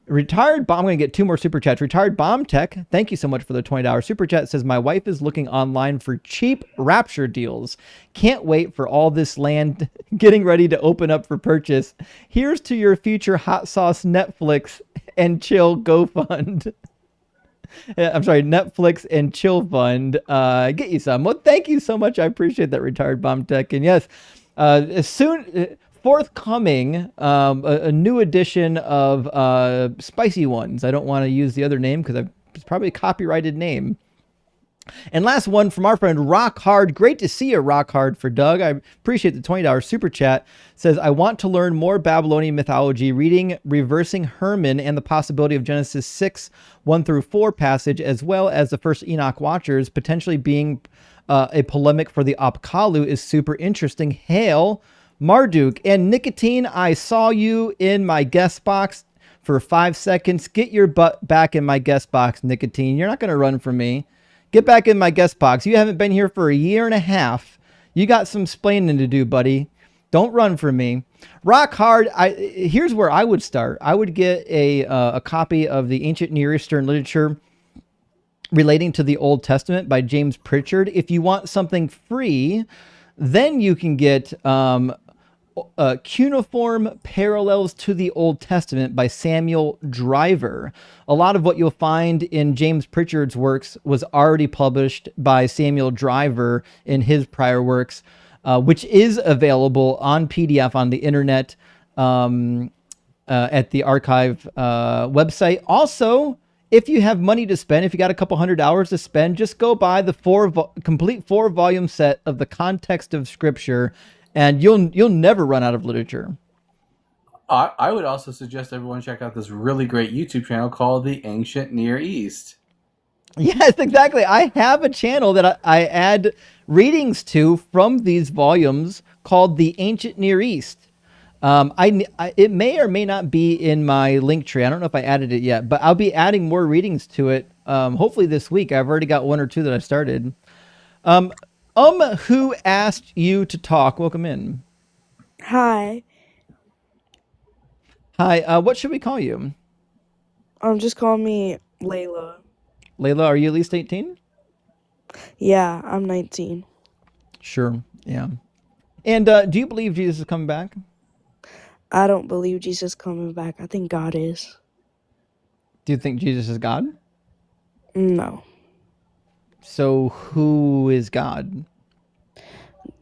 Retired Bomb, I'm going to get 2 more super chats. Retired Bomb Tech, thank you so much for the $20 super chat. Says, my wife is looking online for cheap Rapture deals. Can't wait for all this land getting ready to open up for purchase. Here's to your future hot sauce Netflix and chill GoFund. I'm sorry, Netflix and Chill Fund. Get you some. Well, thank you so much. I appreciate that, Retired Bomb Tech. And yes, soon forthcoming, a new edition of Spicy Ones. I don't want to use the other name because it's probably a copyrighted name. And last one from our friend Rock Hard. Great to see you, Rock Hard, for Doug. I appreciate the $20 super chat. Says, I want to learn more Babylonian mythology, reading Reversing Herman and the possibility of Genesis 6, 1-4 passage, as well as the first Enoch Watchers potentially being a polemic for the Apkallu is super interesting. Hail, Marduk. And Nicotine, I saw you in my guest box for 5 seconds. Get your butt back in my guest box, Nicotine. You're not going to run from me. Get back in my guest box. You haven't been here for a year and a half. You got some splaining to do, buddy. Don't run from me. Rock Hard, here's where I would start. I would get a copy of the Ancient Near Eastern Literature relating to the Old Testament by James Pritchard. If you want something free, then you can get Cuneiform Parallels to the Old Testament by Samuel Driver. A lot of what you'll find in James Pritchard's works was already published by Samuel Driver in his prior works, which is available on PDF on the internet at the archive website. Also, if you have money to spend, if you got a couple $100 to spend, just go buy the complete 4-volume set of the Context of Scripture, and you'll never run out of literature. I would also suggest everyone check out this really great YouTube channel called The Ancient Near East. Yes, exactly. I have a channel that I add readings to from these volumes called The Ancient Near East. It may or may not be in my link tree. I don't know if I added it yet, but I'll be adding more readings to it. Hopefully this week. I've already got 1 or 2 that I've started. Who asked you to talk? Welcome in. Hi. Hi. What should we call you? Just call me Layla. Layla, are you at least 18? Yeah, I'm 19. Sure. Yeah. And do you believe Jesus is coming back? I don't believe Jesus is coming back. I think God is. Do you think Jesus is God? No. So who is God?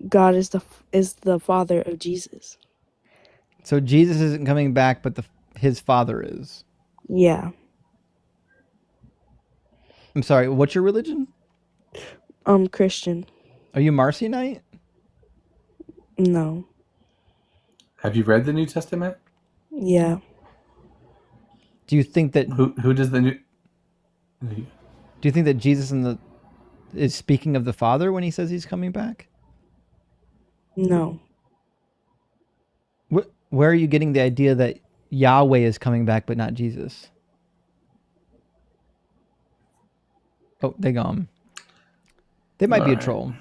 God is the father of Jesus. So Jesus isn't coming back, but his father is. Yeah. I'm sorry, what's your religion? Christian. Are you Marcionite? No. Have you read the New Testament? Yeah. Do you think that who does the New? Do you think that Jesus is speaking of the Father when he says he's coming back? No. Where are you getting the idea that Yahweh is coming back, but not Jesus? Oh, they gone. They might be a troll.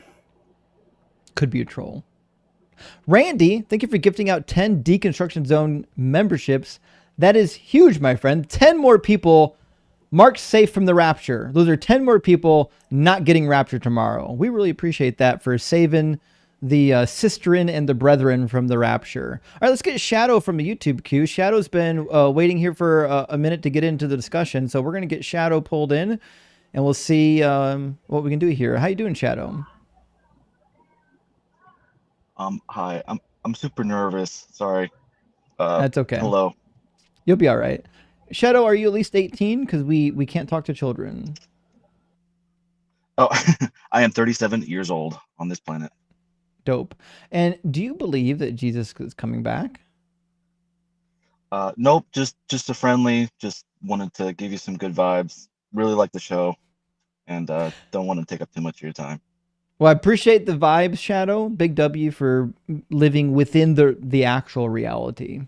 Could be a troll. Randy, thank you for gifting out 10 Deconstruction Zone memberships. That is huge, my friend. 10 more people marked safe from the rapture. Those are 10 more people not getting raptured tomorrow. We really appreciate that for saving the sisterin and the brethren from the rapture. All right, let's get Shadow from the YouTube queue. Shadow's been waiting here for a minute to get into the discussion, so we're going to get Shadow pulled in, and we'll see what we can do here. How you doing, Shadow? Hi. I'm super nervous. Sorry. That's okay. Hello. You'll be all right. Shadow, are you at least 18? Because we can't talk to children. Oh, I am 37 years old on this planet. Dope. And do you believe that Jesus is coming back? Nope. Just a friendly. Just wanted to give you some good vibes. Really like the show, and don't want to take up too much of your time. Well, I appreciate the vibes, Shadow. Big W for living within the actual reality.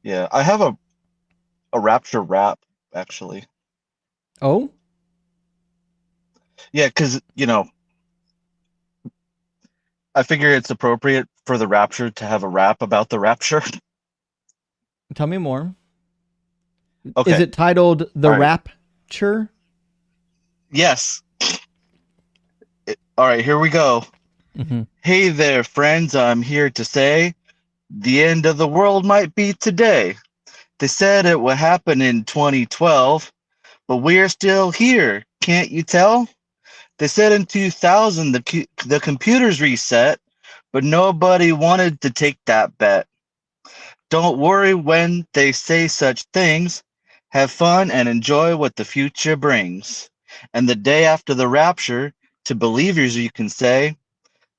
Yeah, I have a Rapture rap actually. Oh? Yeah, because I figure it's appropriate for the Rapture to have a rap about the Rapture. Tell me more. Okay. Is it titled The All right. Rapture? Yes. All right, here we go. Mm-hmm. Hey there, friends. I'm here to say the end of the world might be today. They said it would happen in 2012, but we're still here. Can't you tell? They said in 2000 the computers reset, but nobody wanted to take that bet. Don't worry when they say such things. Have fun and enjoy what the future brings. And the day after the rapture, to believers you can say,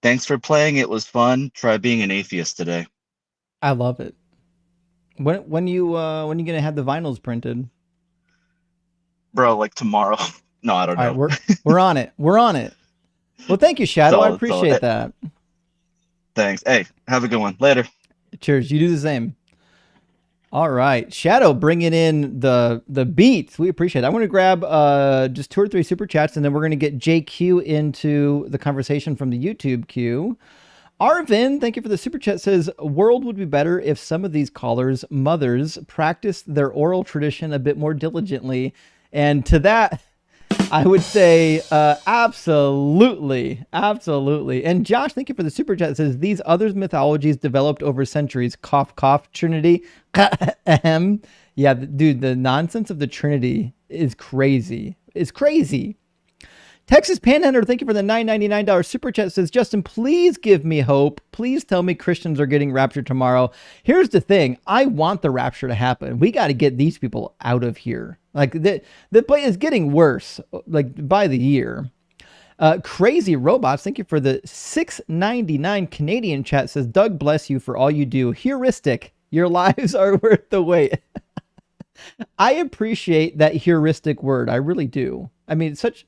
thanks for playing, it was fun. Try being an atheist today. I love it. When you gonna have the vinyls printed? Bro, like tomorrow. No, I don't know. All right, we're on it. We're on it. Well, thank you, Shadow. I appreciate that. Thanks. Hey, have a good one. Later. Cheers. You do the same. All right, Shadow bringing in the beats. We appreciate it. I want to grab just 2 or 3 super chats, and then we're going to get JQ into the conversation from the YouTube queue. Arvin, thank you for the super chat, says, world would be better if some of these callers' mothers practiced their oral tradition a bit more diligently. And to that, I would say absolutely. Absolutely. And Josh, thank you for the super chat. It says, these other mythologies developed over centuries. Cough, cough, Trinity. Yeah, dude, the nonsense of the Trinity is crazy. It's crazy. Texas Panhandler, thank you for the $9.99 super chat. Says, Justin, please give me hope. Please tell me Christians are getting raptured tomorrow. Here's the thing. I want the rapture to happen. We got to get these people out of here. Like the play is getting worse, like by the year. Crazy Robots, thank you for the $6.99 Canadian chat. Says, Doug, bless you for all you do. Heuristic, your lives are worth the wait. I appreciate that heuristic word. I really do. I mean, such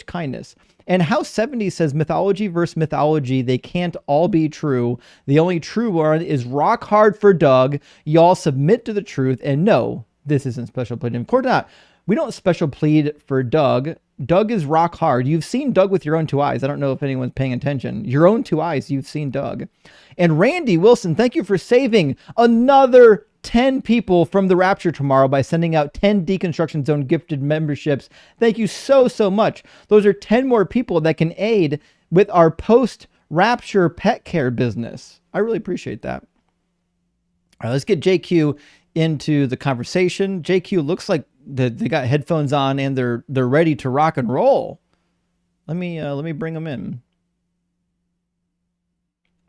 kindness. And House 70 says, mythology versus mythology, they can't all be true. The only true one is rock hard for Doug. Y'all submit to the truth. And no, this isn't special pleading. Of course not. We don't special plead for Doug. Doug is rock hard. You've seen Doug with your own 2 eyes. I don't know if anyone's paying attention. Your own 2 eyes, you've seen Doug. And Randy Wilson, thank you for saving another 10 people from the rapture tomorrow by sending out 10 Deconstruction Zone gifted memberships. Thank you so much. Those are 10 more people that can aid with our post-rapture pet care business. I really appreciate that. All right, let's get JQ into the conversation. JQ looks like they got headphones on and they're ready to rock and roll. Let me bring them in.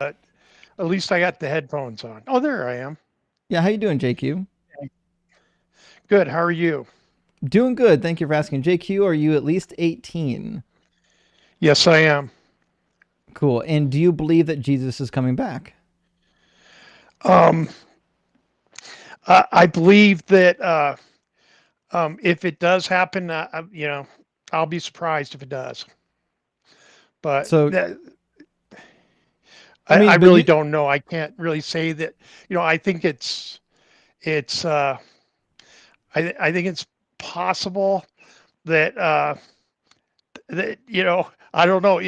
At least I got the headphones on. Oh, there I am. Yeah, how you doing, JQ? Good. How are you? Doing good. Thank you for asking. JQ, are you at least 18? Yes, I am. Cool. And do you believe that Jesus is coming back? I believe that if it does happen, I'll be surprised if it does. But So, I really don't know. I can't really say that. I think it's I think it's possible that that I don't know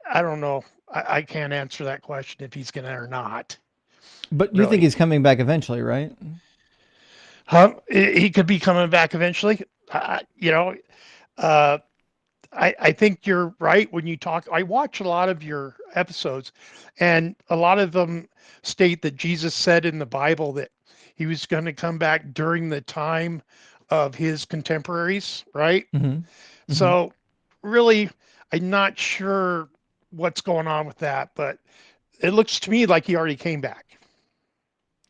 I don't know. I can't answer that question if he's gonna or not. But you think he's coming back eventually, right? He could be coming back eventually. I think you're right when you talk. I watch a lot of your episodes, and a lot of them state that Jesus said in the Bible that he was going to come back during the time of his contemporaries, right? So, really, I'm not sure what's going on with that, but it looks to me like he already came back.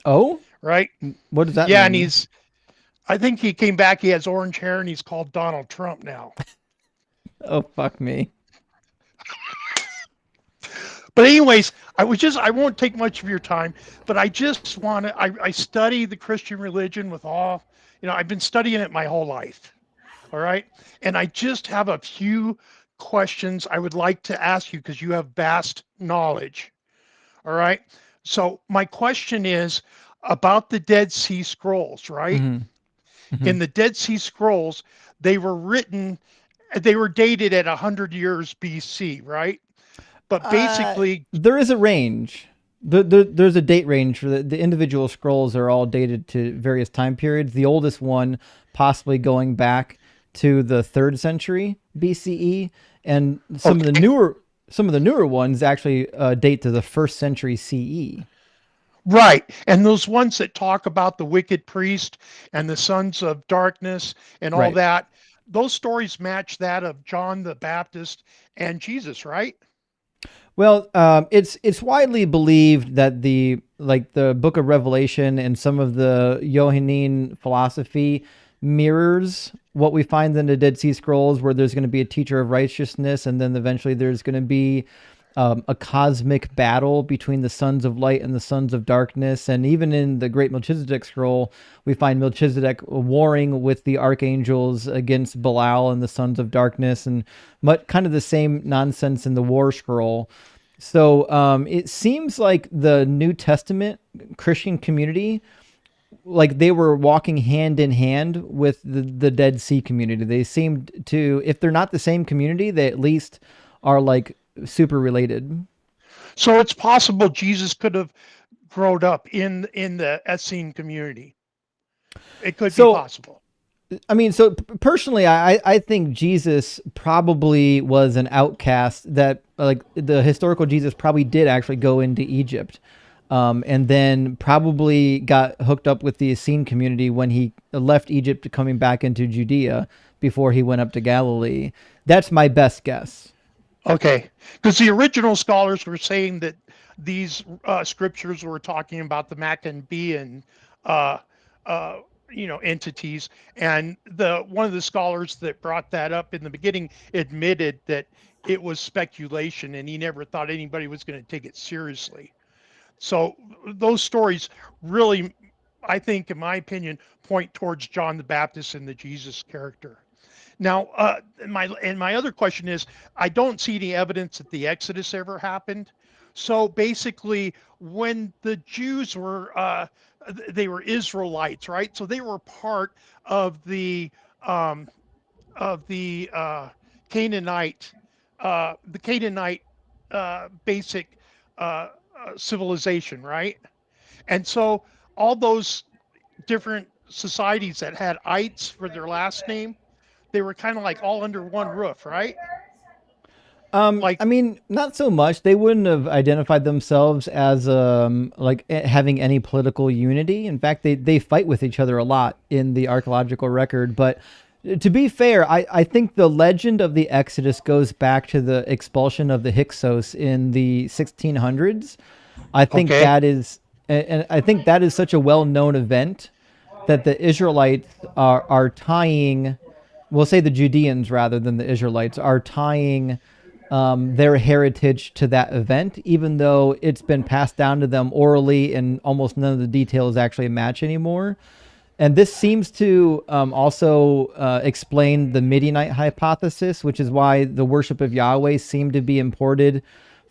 Oh, right? What does that Yeah, mean? and I think he came back. He has orange hair, and he's called Donald Trump now. Oh, fuck me. But anyways, I won't take much of your time, but I just want to, I study the Christian religion with all, I've been studying it my whole life. All right. And I just have a few questions I would like to ask you because you have vast knowledge. All right. So my question is about the Dead Sea Scrolls, right? In the Dead Sea Scrolls, they were dated at 100 years BC, right? But basically, there is a range. There's a date range for the individual scrolls are all dated to various time periods. The oldest one possibly going back to the 3rd century BCE, and some of the newer ones actually date to the 1st century CE. Right. And those ones that talk about the wicked priest and the sons of darkness and all that, those stories match that of John the Baptist and Jesus, right? Well, it's widely believed that the Book of Revelation and some of the Johannine philosophy mirrors what we find in the Dead Sea Scrolls, where there's going to be a teacher of righteousness, and then eventually there's going to be a cosmic battle between the sons of light and the sons of darkness. And even in the Great Melchizedek Scroll, we find Melchizedek warring with the archangels against Belial and the sons of darkness, and kind of the same nonsense in the War Scroll. So it seems like the New Testament Christian community, like they were walking hand in hand with the Dead Sea community. They seemed to, if they're not the same community, they at least are like super related. So it's possible Jesus could have grown up in the Essene community. It could be possible. I mean, so personally, I think Jesus probably was an outcast that, like, the historical Jesus probably did actually go into Egypt, and then probably got hooked up with the Essene community when he left Egypt, coming back into Judea before he went up to Galilee. That's my best guess. Okay, because the original scholars were saying that these scriptures were talking about the Maccabean entities, and one of the scholars that brought that up in the beginning admitted that it was speculation and he never thought anybody was going to take it seriously. So those stories really, I think, in my opinion, point towards John the Baptist and the Jesus character. Now, my other question is, I don't see any evidence that the Exodus ever happened. So basically, when the Jews were they were Israelites, right? So they were part of the Canaanite basic civilization, right? And so all those different societies that had ites for their last name, they were kind of like all under one roof, right? I mean, not so much. They wouldn't have identified themselves as like having any political unity. In fact, they fight with each other a lot in the archaeological record. But to be fair, I think the legend of the Exodus goes back to the expulsion of the Hyksos in the 1600s. I think that is, and I think that is such a well-known event that the Israelites are tying, we'll say the Judeans rather than the Israelites, are tying their heritage to that event, even though it's been passed down to them orally and almost none of the details actually match anymore. And this seems to also explain the Midianite hypothesis, which is why the worship of Yahweh seemed to be imported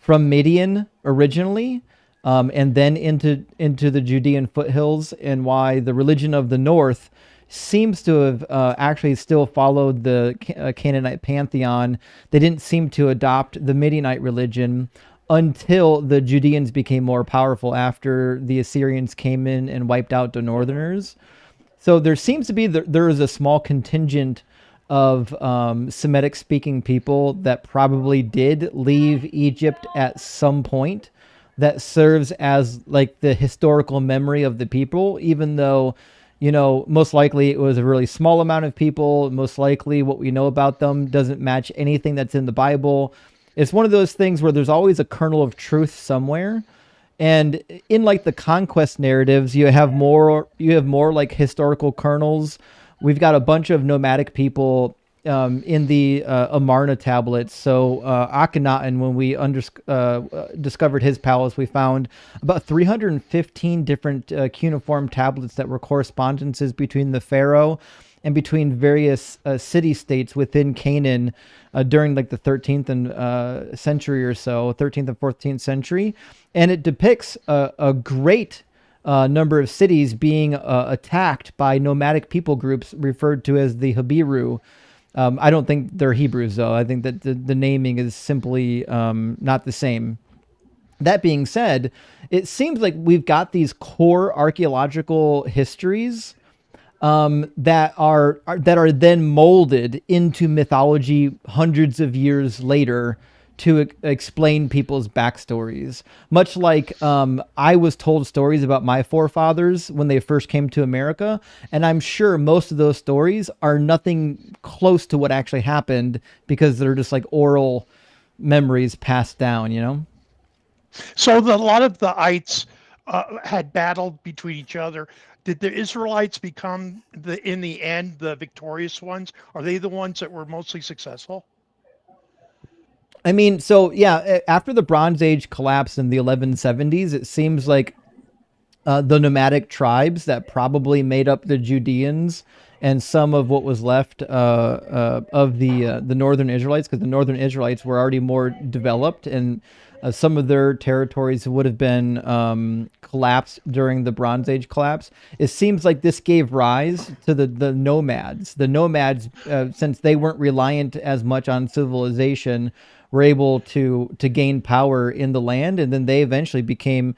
from Midian originally, and then into the Judean foothills, and why the religion of the north seems to have actually still followed the Canaanite pantheon. They didn't seem to adopt the Midianite religion until the Judeans became more powerful after the Assyrians came in and wiped out the northerners. So there seems to be there is a small contingent of Semitic-speaking people that probably did leave Egypt at some point, that serves as like the historical memory of the people, even though, you know, most likely it was a really small amount of people. Most likely what we know about them doesn't match anything that's in the Bible. It's one of those things where there's always a kernel of truth somewhere. And in like the conquest narratives, you have more like historical kernels. We've got a bunch of nomadic people in the Amarna tablets. So Akhenaten, when we discovered his palace, we found about 315 different cuneiform tablets that were correspondences between the pharaoh and between various city-states within Canaan during like the 13th and century or so, 13th and 14th century. And it depicts a great number of cities being attacked by nomadic people groups referred to as the Habiru. I don't think they're Hebrews, though. I think that the naming is simply not the same. That being said, it seems like we've got these core archaeological histories that are then molded into mythology hundreds of years later to explain people's backstories. Much like I was told stories about my forefathers when they first came to America, and I'm sure most of those stories are nothing close to what actually happened because they're just like oral memories passed down, you know? So a lot of the ites had battled between each other. Did the Israelites become in the end the victorious ones? Are they the ones that were mostly successful? I mean, so yeah, after the Bronze Age collapsed in the 1170s, it seems like the nomadic tribes that probably made up the Judeans and some of what was left of the northern Israelites, because the northern Israelites were already more developed, and some of their territories would have been collapsed during the Bronze Age collapse. It seems like this gave rise to the nomads. The nomads, since they weren't reliant as much on civilization, were able to gain power in the land, and then they eventually became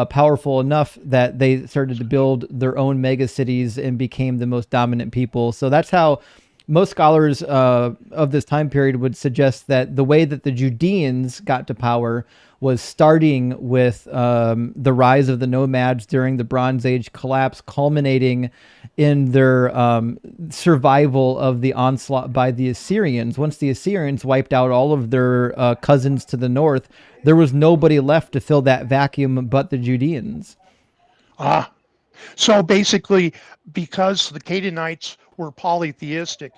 powerful enough that they started to build their own mega cities and became the most dominant people. So that's how most scholars of this time period would suggest that the way that the Judeans got to power was starting with the rise of the nomads during the Bronze Age collapse, culminating in their survival of the onslaught by the Assyrians. Once the Assyrians wiped out all of their cousins to the north, there was nobody left to fill that vacuum but the Judeans. So basically, because the Canaanites were polytheistic,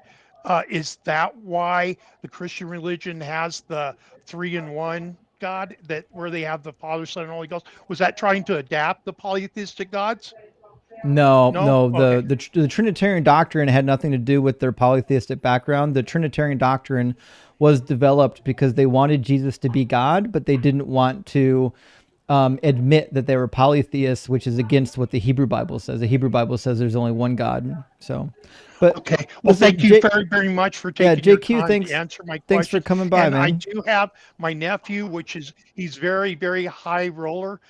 is that why the Christian religion has the 3-in-1 God, that where they have the Father, Son, and Holy Ghost? Was that trying to adapt the polytheistic gods? No. Okay. The Trinitarian doctrine had nothing to do with their polytheistic background. The Trinitarian doctrine was developed because they wanted Jesus to be God, but they didn't want to admit that they were polytheists, which is against what the Hebrew Bible says. The Hebrew Bible says there's only one God. So, but okay. Well, thank you very, very much for taking your time to answer my question. Thanks for coming by, man. I do have my nephew, he's very, very high roller,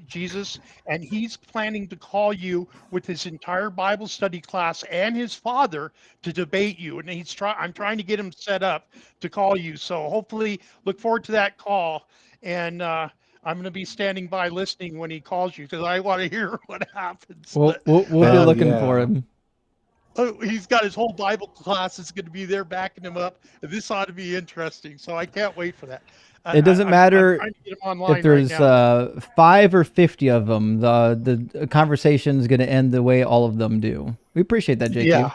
Jesus, and he's planning to call you with his entire Bible study class and his father to debate you. And I'm trying to get him set up to call you. So hopefully look forward to that call. And I'm going to be standing by listening when he calls you because I want to hear what happens. We'll be looking for him. Oh, he's got his whole Bible class is going to be there backing him up. This ought to be interesting. So I can't wait for that. It doesn't matter if there's 5 or 50 of them. The conversation is going to end the way all of them do. We appreciate that, JQ. Yeah,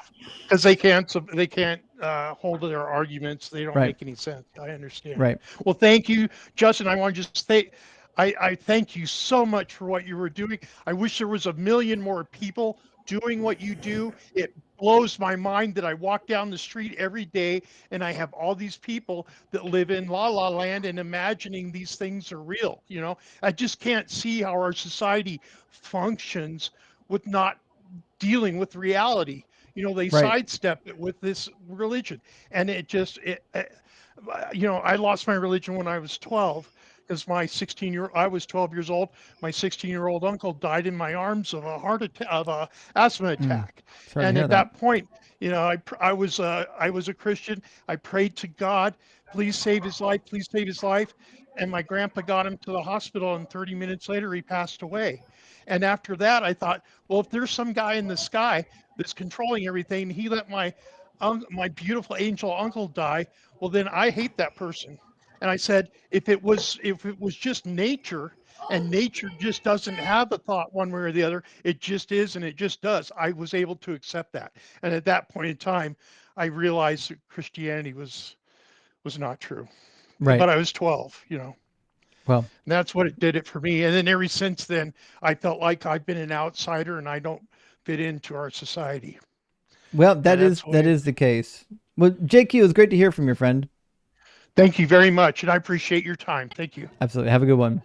because they can't hold their arguments. They don't make any sense. I understand. Right. Well, thank you, Justin. I want to just say, I thank you so much for what you were doing. I wish there was a million more people doing what you do. It blows my mind that I walk down the street every day and I have all these people that live in la la land and imagining these things are real. You know, I just can't see how our society functions with not dealing with reality. You know, they sidestep it with this religion, and you know, I lost my religion when I was 12 because I was 12 years old. My 16-year-old uncle died in my arms of a asthma attack. Sorry to And hear at that. that point, you know, I was a Christian. I prayed to God, please save his life, please save his life. And my grandpa got him to the hospital, and 30 minutes later, he passed away. And after that, I thought, well, if there's some guy in the sky that's controlling everything, he let my beautiful angel uncle die, well, then I hate that person. And I said, if it was just nature, and nature just doesn't have a thought one way or the other, it just is and it just does, I was able to accept that. And at that point in time, I realized that Christianity was not true. Right. But I was 12, you know. Well, and that's what it did it for me. And then ever since then, I felt like I've been an outsider and I don't fit into our society. Well, that is the case. Well, JQ, it was great to hear from your friend. Thank you very much, and I appreciate your time. Thank you. Absolutely. Have a good one.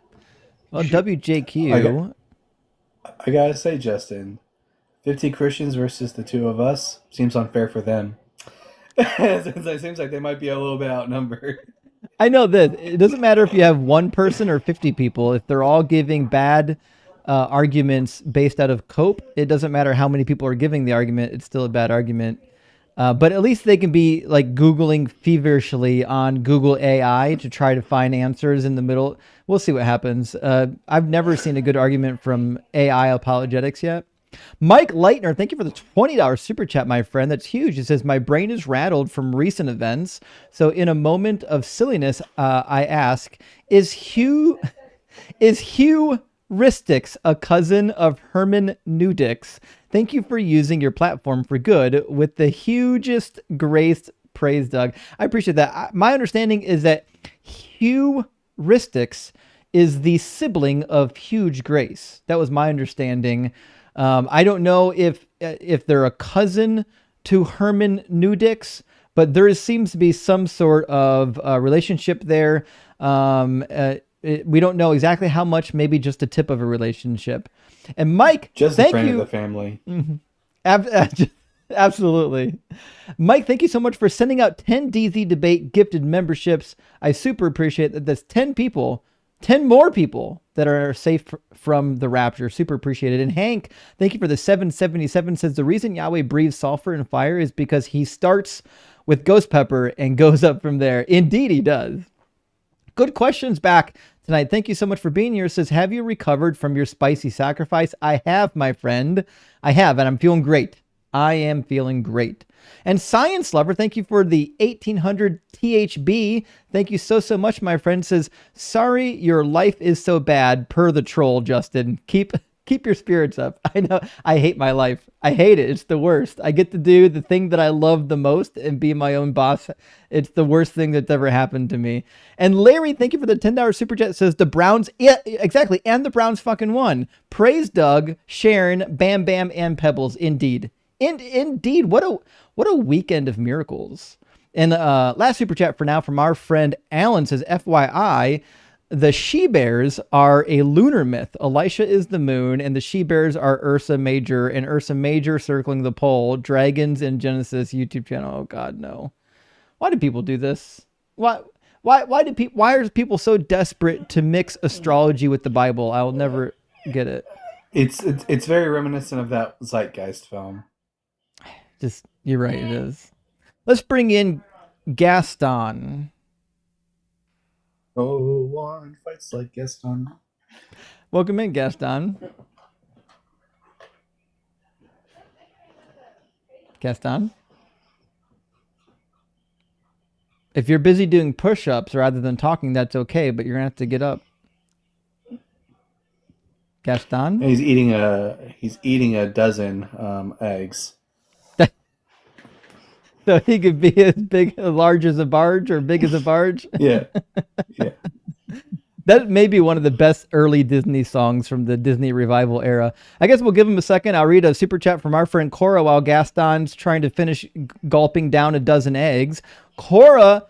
Well, WJQ. I gotta say, Justin, 50 Christians versus the two of us seems unfair for them. It seems like they might be a little bit outnumbered. I know that it doesn't matter if you have one person or 50 people. If they're all giving bad arguments based out of cope, it doesn't matter how many people are giving the argument. It's still a bad argument. But at least they can be like Googling feverishly on Google AI to try to find answers in the middle. We'll see what happens. I've never seen a good argument from AI apologetics yet. Mike Leitner, thank you for the $20 super chat, my friend. That's huge. It says, my brain is rattled from recent events. So in a moment of silliness, I ask, is Hugh Ristix a cousin of Herman Nudix? Thank you for using your platform for good with the hugest grace. Praise, Doug. I appreciate that. My understanding is that Hugh Ristix is the sibling of Huge Grace. That was my understanding. I don't know if they're a cousin to Herman Nudix, but there seems to be some sort of relationship there. We don't know exactly how much, maybe just a tip of a relationship. And Mike, just thank a friend you. of the family. Mm-hmm. Absolutely. Mike, thank you so much for sending out 10 DZ Debate gifted memberships. I super appreciate that. That's 10 people, 10 more people that are safe from the rapture. Super appreciated. And Hank, thank you for the 777. Says the reason Yahweh breathes sulfur and fire is because he starts with ghost pepper and goes up from there. Indeed, he does. Good questions back tonight. Thank you so much for being here. It says, have you recovered from your spicy sacrifice? I have, my friend. I have, and I'm feeling great. I am feeling great. And Science Lover, thank you for the 1800 THB. Thank you so much, my friend. Says, sorry your life is so bad, per the troll, Justin. Keep your spirits up. I know I hate my life. I hate it. It's the worst. I get to do the thing that I love the most and be my own boss. It's the worst thing that's ever happened to me. And Larry, thank you for the $10 super chat. Says the Browns, yeah, exactly. And the Browns fucking won. Praise Doug, Sharon, Bam Bam, and Pebbles. Indeed. Indeed. What a weekend of miracles. And last super chat for now from our friend Alan says, FYI, the she-bears are a lunar myth. Elisha is the moon, and the she-bears are Ursa Major, and Ursa Major circling the pole. Dragons in Genesis YouTube channel. Oh God, no. Why do people do this? Why are people so desperate to mix astrology with the Bible? I will never get it. It's very reminiscent of that Zeitgeist film. You're right, it is. Let's bring in Gaston. Oh, one fights like Gaston. Welcome in, Gaston. Gaston? If you're busy doing push-ups rather than talking, that's okay, but you're going to have to get up. Gaston? He's eating a dozen eggs. So he could be as large as a barge or big as a barge? Yeah. That may be one of the best early Disney songs from the Disney revival era. I guess we'll give him a second. I'll read a super chat from our friend Cora while Gaston's trying to finish gulping down a dozen eggs. Cora,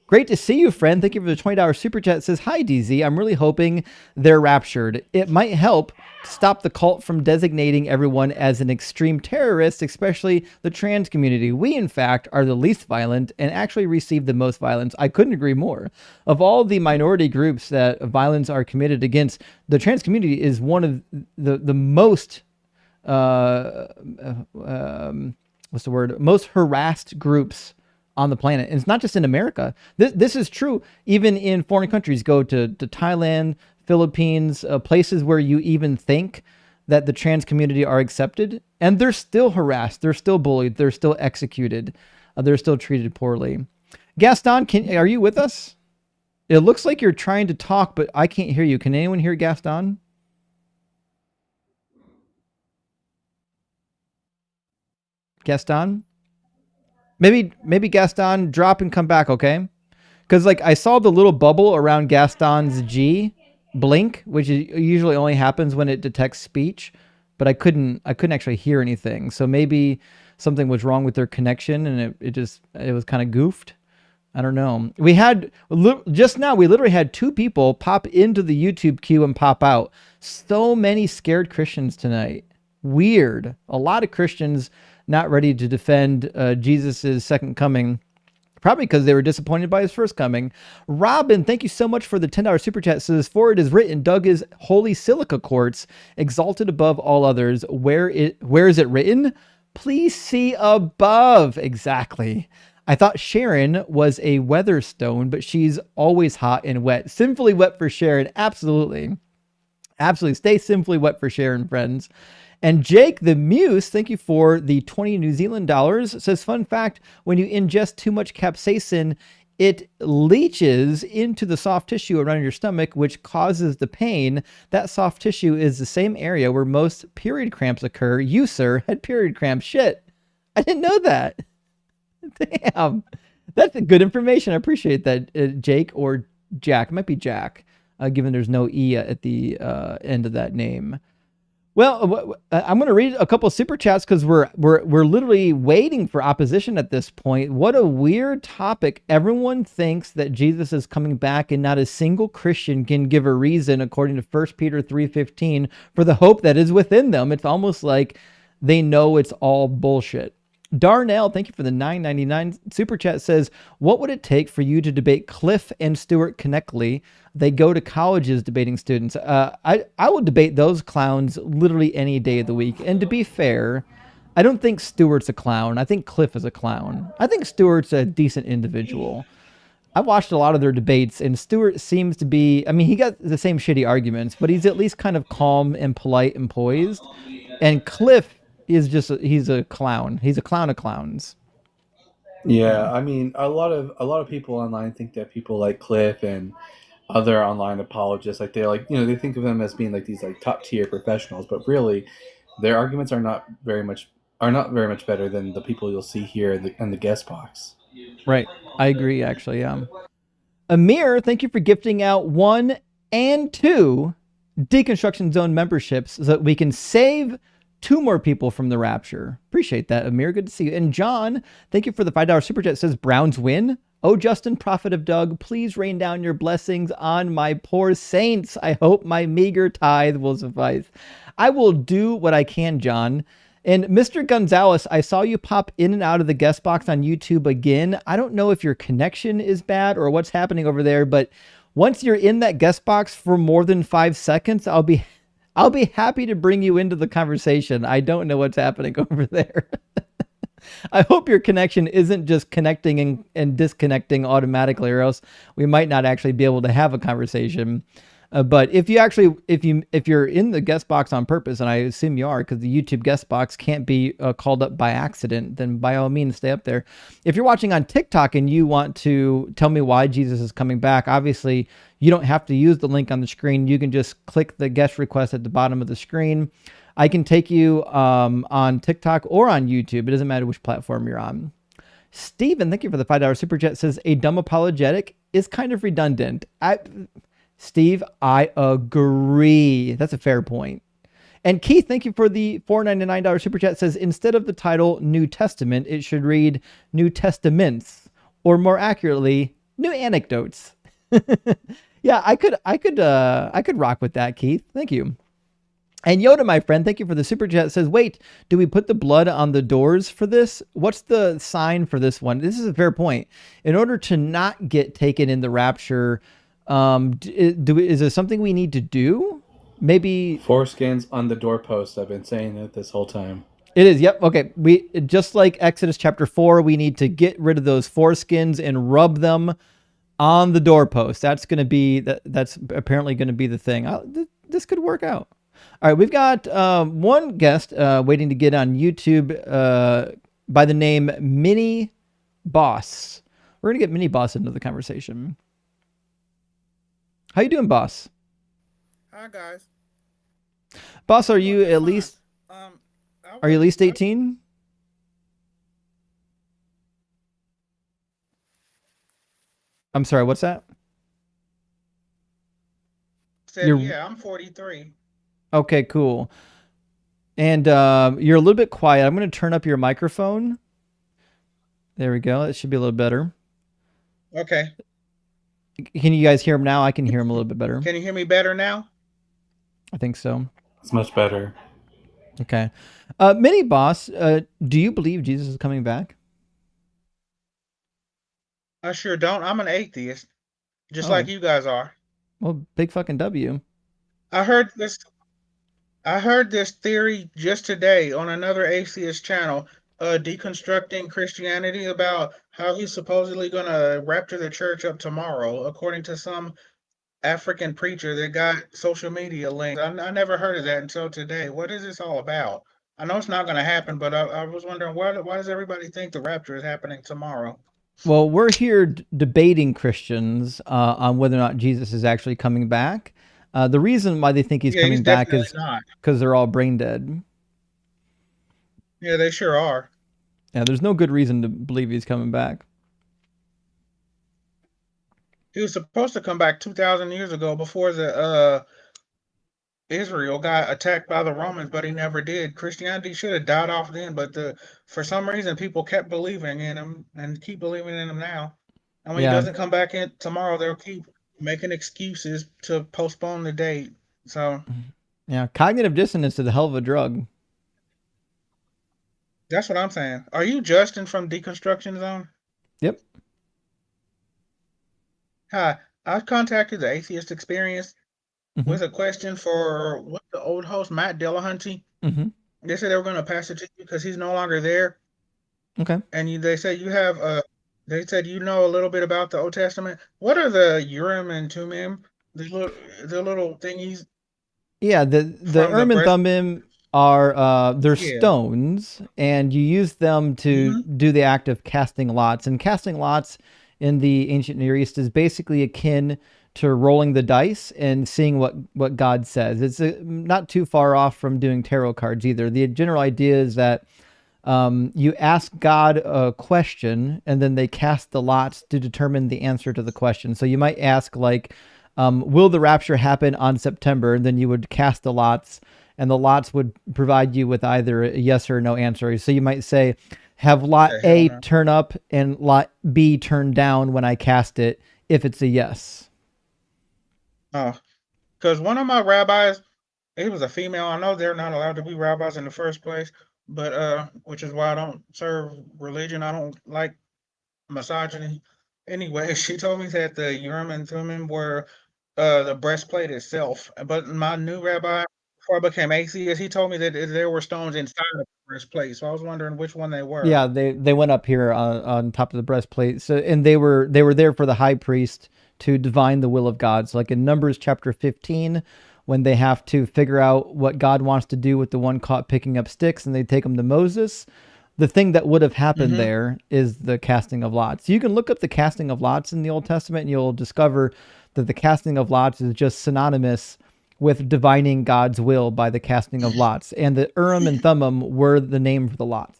great to see you, friend. Thank you for the $20 super chat. It says, hi, DZ. I'm really hoping they're raptured. It might help to stop the cult from designating everyone as an extreme terrorist, especially the trans community. We, in fact, are the least violent and actually receive the most violence. I couldn't agree more. Of all the minority groups that violence are committed against, the trans community is one of the most, what's the word? Most harassed groups on the planet. And it's not just in America. This is true even in foreign countries. Go to Thailand, Philippines, places where you even think that the trans community are accepted, and they're still harassed, they're still bullied, they're still executed, they're still treated poorly. Gaston, are you with us? It looks like you're trying to talk, but I can't hear you. Can anyone hear Gaston? Gaston? Maybe Gaston, drop and come back, okay? Because like I saw the little bubble around Gaston's G blink, which usually only happens when it detects speech, but I couldn't actually hear anything. So maybe something was wrong with their connection, and it was kind of goofed. I don't know. We had just now, we literally had 2 people pop into the YouTube queue and pop out. So many scared Christians tonight. Weird. A lot of Christians not ready to defend Jesus's second coming. Probably because they were disappointed by his first coming. Robin, thank you so much for the $10 super chat. It says, for it is written, Doug is holy silica quartz, exalted above all others. Where is it written? Please see above. Exactly. I thought Sharon was a weather stone, but she's always hot and wet. Sinfully wet for Sharon. Absolutely. Absolutely. Stay sinfully wet for Sharon, friends. And Jake the Muse, thank you for the 20 New Zealand dollars, says, fun fact, when you ingest too much capsaicin, it leaches into the soft tissue around your stomach, which causes the pain. That soft tissue is the same area where most period cramps occur. You, sir, had period cramps. Shit. I didn't know that. Damn. That's good information. I appreciate that, Jake or Jack. It might be Jack, given there's no E at the end of that name. Well, I'm going to read a couple of super chats because we're literally waiting for opposition at this point. What a weird topic. Everyone thinks that Jesus is coming back, and not a single Christian can give a reason, according to 1 Peter 3:15, for the hope that is within them. It's almost like they know it's all bullshit. Darnell, thank you for the $9.99 super chat, says, what would it take for you to debate Cliff and Stuart Connectley? They go to colleges debating students. I will debate those clowns literally any day of the week. And to be fair, I don't think Stuart's a clown. I think Cliff is a clown. I think Stuart's a decent individual. I watched a lot of their debates, and Stuart seems to be, I mean, he got the same shitty arguments, but he's at least kind of calm and polite and poised. And Cliff is he's a clown. He's a clown of clowns. Yeah, I mean, a lot of people online think that people like Cliff and other online apologists, like they think of them as being like these like top tier professionals, but really, their arguments are not very much better than the people you'll see here in the guest box. Right, I agree. Actually, yeah. Amir, thank you for gifting out 1 and 2 Deconstruction Zone memberships so that we can save 2 more people from the rapture. Appreciate that, Amir. Good to see you. And John, thank you for the $5 super chat. It says Browns win. Oh, Justin, prophet of Doug, please rain down your blessings on my poor saints. I hope my meager tithe will suffice. I will do what I can, John. And Mr. Gonzalez, I saw you pop in and out of the guest box on YouTube again. I don't know if your connection is bad or what's happening over there, but once you're in that guest box for more than 5 seconds, I'll be happy to bring you into the conversation. I don't know what's happening over there. I hope your connection isn't just connecting and disconnecting automatically, or else we might not actually be able to have a conversation. But if you're in the guest box on purpose, and I assume you are, because the YouTube guest box can't be called up by accident, then by all means stay up there. If you're watching on TikTok and you want to tell me why Jesus is coming back, obviously you don't have to use the link on the screen. You can just click the guest request at the bottom of the screen. I can take you on TikTok or on YouTube. It doesn't matter which platform you're on. Steven, thank you for the $5 super chat. Says a dumb apologetic is kind of redundant. Steve, I agree. That's a fair point. And Keith, thank you for the $4.99 super chat. Says instead of the title New Testament, it should read New Testaments, or more accurately, New Anecdotes. Yeah, I could rock with that, Keith. Thank you. And Yoda, my friend, thank you for the super chat. Says, wait, do we put the blood on the doors for this? What's the sign for this one? This is a fair point. In order to not get taken in the rapture, is there something we need to do? Maybe foreskins on the doorpost. I've been saying it this whole time. It is. Yep. Okay. We just like Exodus chapter 4, we need to get rid of those foreskins and rub them on the doorpost. That's going to be that's apparently going to be the thing. This could work out. All right, we've got one guest waiting to get on YouTube by the name Mini Boss. We're going to get Mini Boss into the conversation. How you doing, Boss? Hi, guys. Boss, are you at least are you at least 18? I'm sorry, what's that? Yeah, I'm 43. Okay, cool. And you're a little bit quiet. I'm going to turn up your microphone. There we go. It should be a little better. Okay. Can you guys hear him now? I can hear him a little bit better. Can you hear me better now? I think so. It's much better. Okay. Mini Boss, do you believe Jesus is coming back? I sure don't. I'm an atheist, just like you guys are. Well, big fucking W. I heard this theory just today on another atheist channel, Deconstructing Christianity, about how he's supposedly going to rapture the church up tomorrow, according to some African preacher that got social media links. I never heard of that until today. What is this all about? I know it's not going to happen, but I was wondering why does everybody think the rapture is happening tomorrow? Well, we're here debating Christians on whether or not Jesus is actually coming back. The reason why they think he's coming back is because they're all brain dead. Yeah, they sure are. Yeah, there's no good reason to believe he's coming back. He was supposed to come back 2,000 years ago before the Israel got attacked by the Romans, but he never did. Christianity should have died off then, but for some reason people kept believing in him and keep believing in him now. And when he doesn't come back in tomorrow, they'll keep making excuses to postpone the date. So yeah, cognitive dissonance is a hell of a drug. That's what I'm saying. Are you Justin from Deconstruction Zone? Yep. Hi, I contacted the Atheist Experience with a question for the old host, Matt Dillahunty. They said they were going to pass it to you because he's no longer there. Okay. And they said they said you know a little bit about the Old Testament. What are the Urim and Tumim? The little thingies? Yeah, the Urim and Thummim are they're stones, and you use them to do the act of casting lots. And casting lots in the ancient Near East is basically akin to rolling the dice and seeing what God says. It's not too far off from doing tarot cards either. The general idea is that you ask God a question, and then they cast the lots to determine the answer to the question. So you might ask, like, will the rapture happen on September? And then you would cast the lots, and the lots would provide you with either a yes or no answer. So you might say, have lot A turn up and lot B turn down when I cast it, if it's a yes. Oh, because one of my rabbis, he was a female. I know they're not allowed to be rabbis in the first place, but which is why I don't serve religion. I don't like misogyny. Anyway, she told me that the Urim and Thummim were the breastplate itself. But my new rabbi, before I became atheist, he told me that there were stones inside of the breastplate. So I was wondering which one they were. Yeah, they went up here on top of the breastplate. So, and they were there for the high priest to divine the will of God. So like in Numbers chapter 15, when they have to figure out what God wants to do with the one caught picking up sticks, and they take them to Moses, the thing that would have happened there is the casting of lots. You can look up the casting of lots in the Old Testament, and you'll discover that the casting of lots is just synonymous with divining God's will by the casting of lots. And the Urim and Thummim were the name for the lots.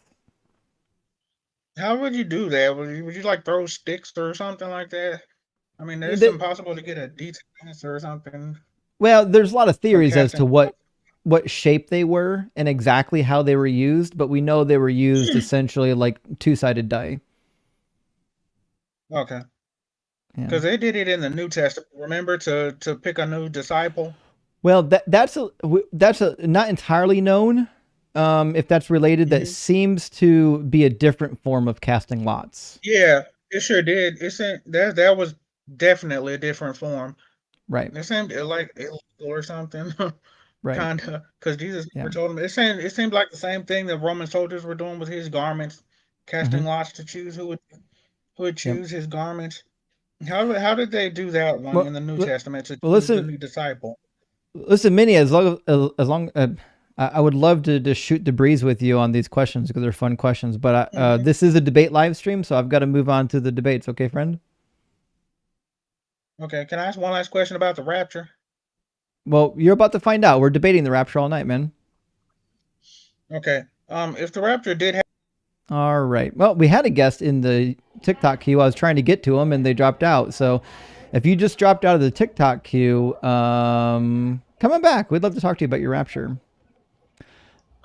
How would you do that? Would you like throw sticks or something like that? I mean, it's impossible to get a detailed answer or something. Well, there's a lot of theories as to casting. what shape they were and exactly how they were used, but we know they were used essentially like two-sided die. Okay. Yeah. Because they did it in the New Testament. Remember to pick a new disciple. Well, that's not entirely known. If that's related, that seems to be a different form of casting lots. Yeah, it sure did. That was definitely a different form. Right. It seemed like illegal or something. Right. Kinda, because Jesus never told them. It seemed like the same thing the Roman soldiers were doing with his garments, casting lots to choose who would choose his garments. How did they do that one in the New Testament to choose the new disciple? Listen, Minnie, as long I would love to just shoot the breeze with you on these questions because they're fun questions, but this is a debate live stream, so I've got to move on to the debates. Okay, friend? Okay, can I ask one last question about the rapture? Well, you're about to find out. We're debating the rapture all night, man. Okay. If the rapture did happen. All right. Well, we had a guest in the TikTok queue. I was trying to get to them, and they dropped out. So if you just dropped out of the TikTok queue, come on back. We'd love to talk to you about your rapture.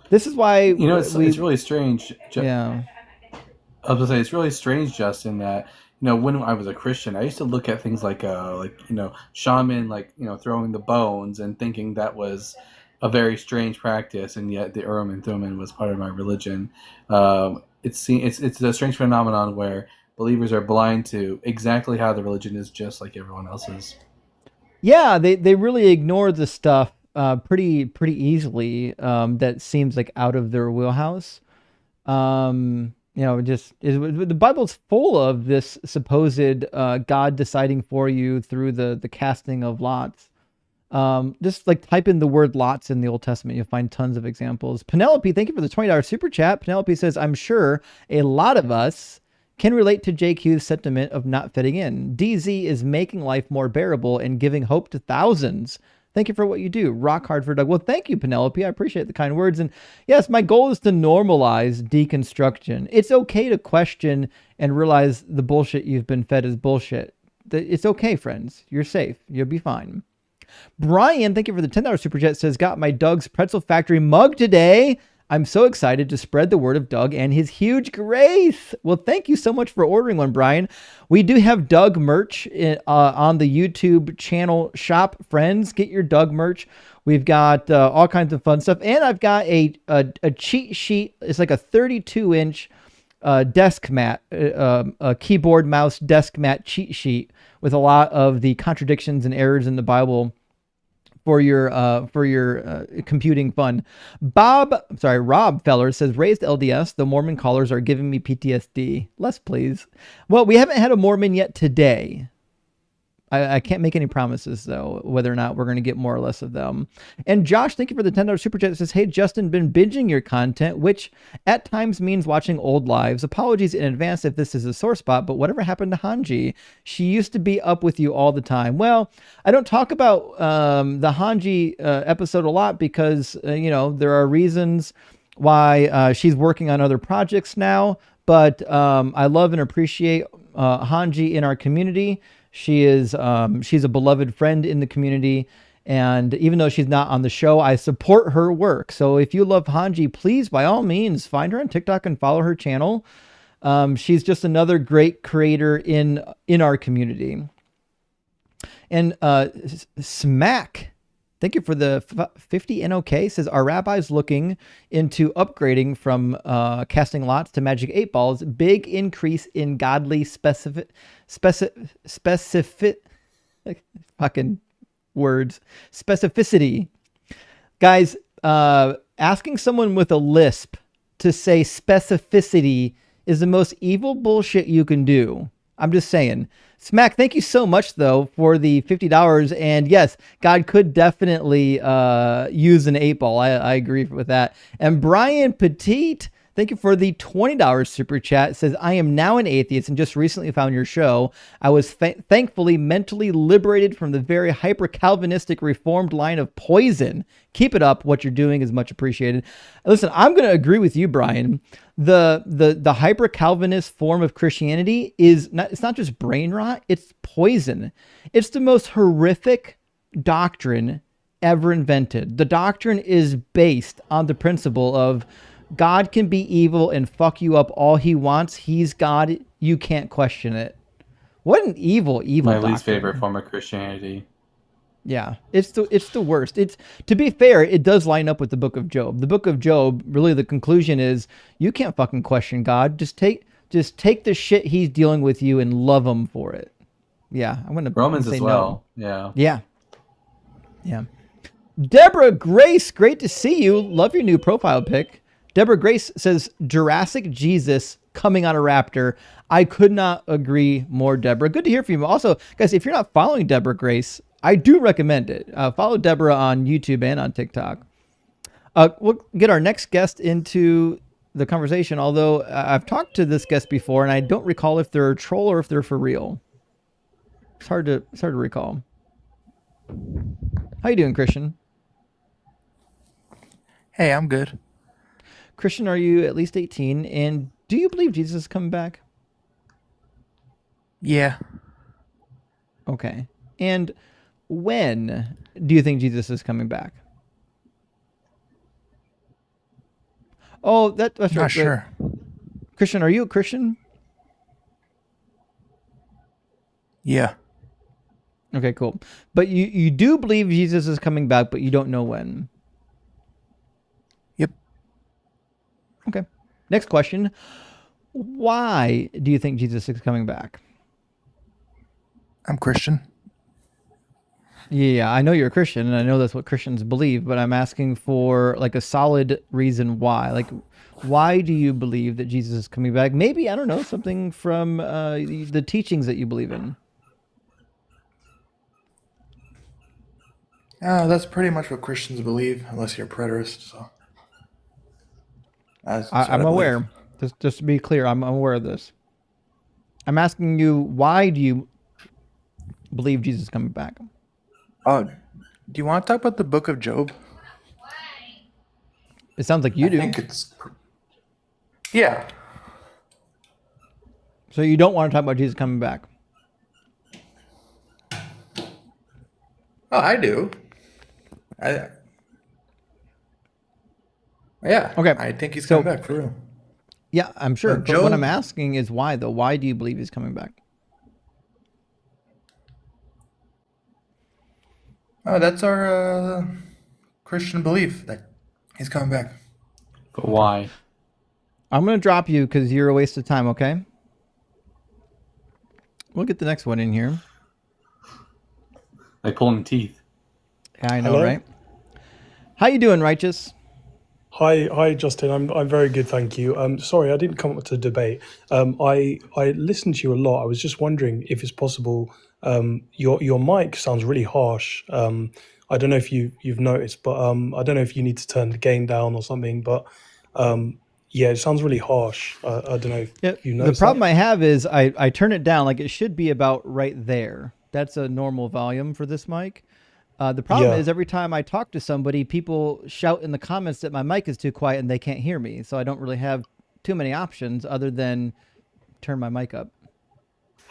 This is why it's really strange. Yeah. I was gonna say it's really strange, Justin, that when I was a Christian, I used to look at things like shaman, throwing the bones and thinking that was a very strange practice, and yet the Urim and Thummim was part of my religion. It's a strange phenomenon where believers are blind to exactly how the religion is, just like everyone else's. Yeah, they really ignore the stuff pretty easily that seems like out of their wheelhouse. The Bible's full of this supposed God deciding for you through the casting of lots. Just like type in the word lots in the Old Testament, you'll find tons of examples. Penelope, thank you for the $20 super chat. Penelope says, I'm sure a lot of us can relate to JQ's sentiment of not fitting in. DZ is making life more bearable and giving hope to thousands. Thank you for what you do. Rock hard for Doug. Well, thank you, Penelope. I appreciate the kind words. And yes, my goal is to normalize deconstruction. It's okay to question and realize the bullshit you've been fed is bullshit. It's okay, friends. You're safe. You'll be fine. Brian, thank you for the $10 super chat, says, got my Doug's Pretzel Factory mug today. I'm so excited to spread the word of Doug and his huge grace. Well, thank you so much for ordering one, Brian. We do have Doug merch on the YouTube channel shop. Friends, get your Doug merch. We've got all kinds of fun stuff. And I've got a cheat sheet. It's like a 32-inch desk mat, a keyboard, mouse, desk mat cheat sheet with a lot of the contradictions and errors in the Bible for your computing fun. Rob Feller says, raised LDS, the Mormon callers are giving me PTSD. Less, please. Well, we haven't had a Mormon yet today. I can't make any promises, though, whether or not we're going to get more or less of them. And Josh, thank you for the $10 super chat. It says, hey, Justin, been binging your content, which at times means watching old lives. Apologies in advance if this is a sore spot, but whatever happened to Hanji? She used to be up with you all the time. Well, I don't talk about the Hanji episode a lot because, there are reasons why she's working on other projects now, but I love and appreciate Hanji in our community. She's a beloved friend in the community, and even though she's not on the show, I support her work. So if you love Hanji, please, by all means, find her on TikTok and follow her channel. She's just another great creator in our community. And Smack, thank you for the 50 NOK, says, are rabbis looking into upgrading from casting lots to magic 8 balls? Big increase in godly specific fucking words. Specificity. Guys, asking someone with a lisp to say specificity is the most evil bullshit you can do. I'm just saying. Smack, thank you so much, though, for the $50. And yes, God could definitely use an 8 ball. I agree with that. And Brian Petite, Thank you for the $20 super chat. It says, I am now an atheist and just recently found your show. I was thankfully mentally liberated from the very hyper-Calvinistic reformed line of poison. Keep it up. What you're doing is much appreciated. Listen, I'm going to agree with you, Brian. The hyper-Calvinist form of Christianity is not, it's not just brain rot, it's poison. It's the most horrific doctrine ever invented. The doctrine is based on the principle of God can be evil and fuck you up all he wants. He's God. You can't question it. What an evil My doctrine. least favorite form of Christianity. Yeah, it's the worst. It's, to be fair, it does line up with the book of Job. The book of Job, really the conclusion is you can't fucking question God. Just take the shit he's dealing with you and love him for it. Yeah, I'm gonna Romans say as well. No. Yeah. Yeah. Deborah Grace, great to see you. Love your new profile pic. Deborah Grace says, Jurassic Jesus coming on a Rapture. I could not agree more, Deborah. Good to hear from you. Also, guys, if you're not following Deborah Grace, I do recommend it. Follow Deborah on YouTube and on TikTok. We'll get our next guest into the conversation, although I've talked to this guest before, and I don't recall if they're a troll or if they're for real. It's hard to recall. How you doing, Christian? Hey, I'm good. Christian, are you at least 18? And do you believe Jesus is coming back? Yeah. Okay. And when do you think Jesus is coming back? Oh, that's right. Not sure. Christian, are you a Christian? Yeah. Okay, cool. But you do believe Jesus is coming back, but you don't know when. Yep. Okay. Next question. Why do you think Jesus is coming back? I'm Christian. Yeah, I know you're a Christian, and I know that's what Christians believe, but I'm asking for like a solid reason why. Like, why do you believe that Jesus is coming back? Maybe, I don't know, something from the teachings that you believe in. That's pretty much what Christians believe, unless you're a preterist. So I'm aware. Just to be clear, I'm aware of this. I'm asking you, why do you believe Jesus is coming back? Oh, do you want to talk about the book of Job? It sounds like you do. I think it's... Yeah. So you don't want to talk about Jesus coming back? Oh, I do. Yeah. Okay. I think he's coming back, for real. Yeah, I'm sure. But Job, what I'm asking is why, though? Why do you believe he's coming back? Oh, that's our Christian belief that he's coming back. But why? I'm going to drop you because you're a waste of time, okay? We'll get the next one in here. Like pulling teeth. Yeah, I know, Hello? right? How you doing, Righteous? Hi, Justin. I'm very good, thank you. Sorry, I didn't come up to the debate. I listened to you a lot. I was just wondering if it's possible. Your mic sounds really harsh. I don't know if you've noticed, but I don't know if you need to turn the gain down or something. But yeah, it sounds really harsh. I don't know if you noticed. The problem I have is I turn it down, like it should be about right there. That's a normal volume for this mic. The problem is every time I talk to somebody, people shout in the comments that my mic is too quiet and they can't hear me. So I don't really have too many options other than turn my mic up.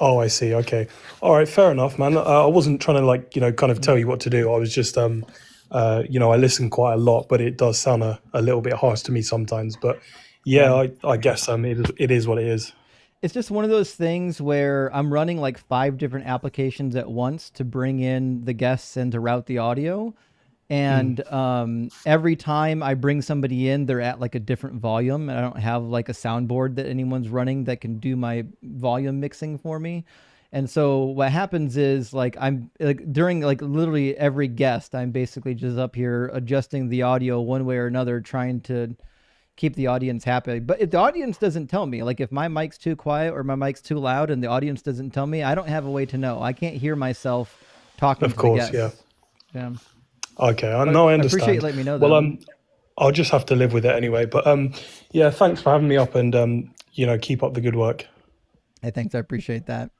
Oh, I see. Okay. All right. Fair enough, man. I wasn't trying to kind of tell you what to do. I was just, I listen quite a lot, but it does sound a little bit harsh to me sometimes. But yeah, I guess it is what it is. It's just one of those things where I'm running like 5 different applications at once to bring in the guests and to route the audio. And every time I bring somebody in, they're at like a different volume. And I don't have like a soundboard that anyone's running that can do my volume mixing for me. And so what happens is like I'm like during like literally every guest, I'm basically just up here adjusting the audio one way or another, trying to keep the audience happy. But if the audience doesn't tell me, like if my mic's too quiet or my mic's too loud and the audience doesn't tell me, I don't have a way to know. I can't hear myself talking Of to course, the guests. Yeah. Okay, But no, I I understand. appreciate you letting me know, Well, though. I'll just have to live with it anyway. But yeah, thanks for having me up, and keep up the good work. Hey, thanks. I appreciate that.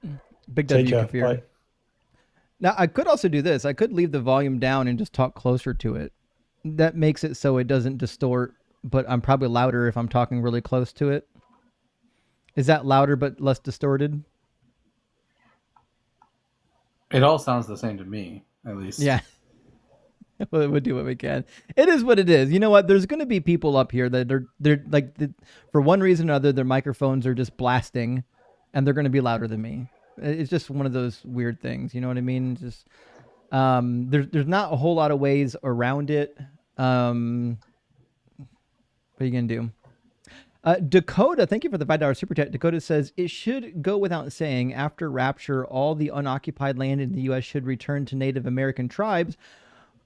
Big Take W, care. Kafir. Bye. Now, I could also do this. I could leave the volume down and just talk closer to it. That makes it so it doesn't distort, but I'm probably louder if I'm talking really close to it. Is that louder but less distorted? It all sounds the same to me, at least. Yeah. We'll do what we can. It is what it is. You know what? There's going to be people up here that they're like, for one reason or other, their microphones are just blasting, and they're going to be louder than me. It's just one of those weird things. You know what I mean? Just there's not a whole lot of ways around it. What are you gonna do? Dakota, thank you for the $5 super chat. Dakota says, it should go without saying, after Rapture, all the unoccupied land in the U.S. should return to Native American tribes,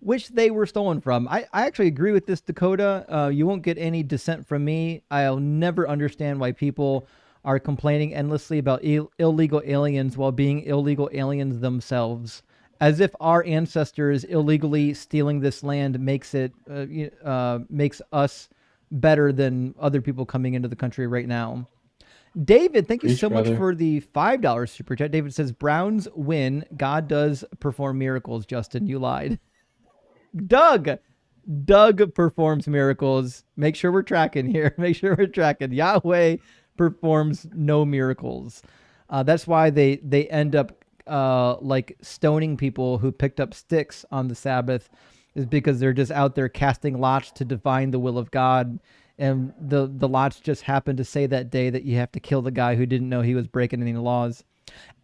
which they were stolen from. I actually agree with this, Dakota. You won't get any dissent from me. I'll never understand why people are complaining endlessly about illegal aliens while being illegal aliens themselves. As if our ancestors illegally stealing this land makes us better than other people coming into the country right now. David, thank you Preach, so brother. much for the $5 super chat. David says, Browns win. God does perform miracles. Justin, you lied. Doug performs miracles. Make sure we're tracking here. Make sure we're tracking. Yahweh performs no miracles. That's why they end up like stoning people who picked up sticks on the Sabbath, is because they're just out there casting lots to divine the will of God. And the lots just happened to say that day that you have to kill the guy who didn't know he was breaking any laws.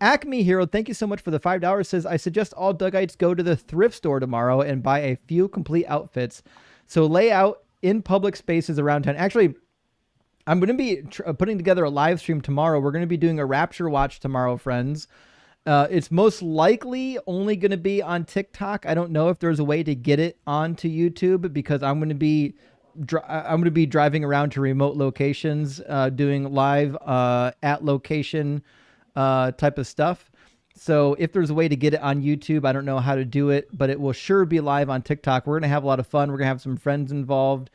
Acme Hero, thank you so much for the $5. Says, I suggest all Dugites go to the thrift store tomorrow and buy a few complete outfits. So lay out in public spaces around town. Actually, I'm going to be putting together a live stream tomorrow. We're going to be doing a Rapture watch tomorrow, friends. It's most likely only going to be on TikTok. I don't know if there's a way to get it onto YouTube, because I'm going to be driving around to remote locations, doing live at location type of stuff. So if there's a way to get it on YouTube, I don't know how to do it, but it will sure be live on TikTok. We're going to have a lot of fun. We're going to have some friends involved.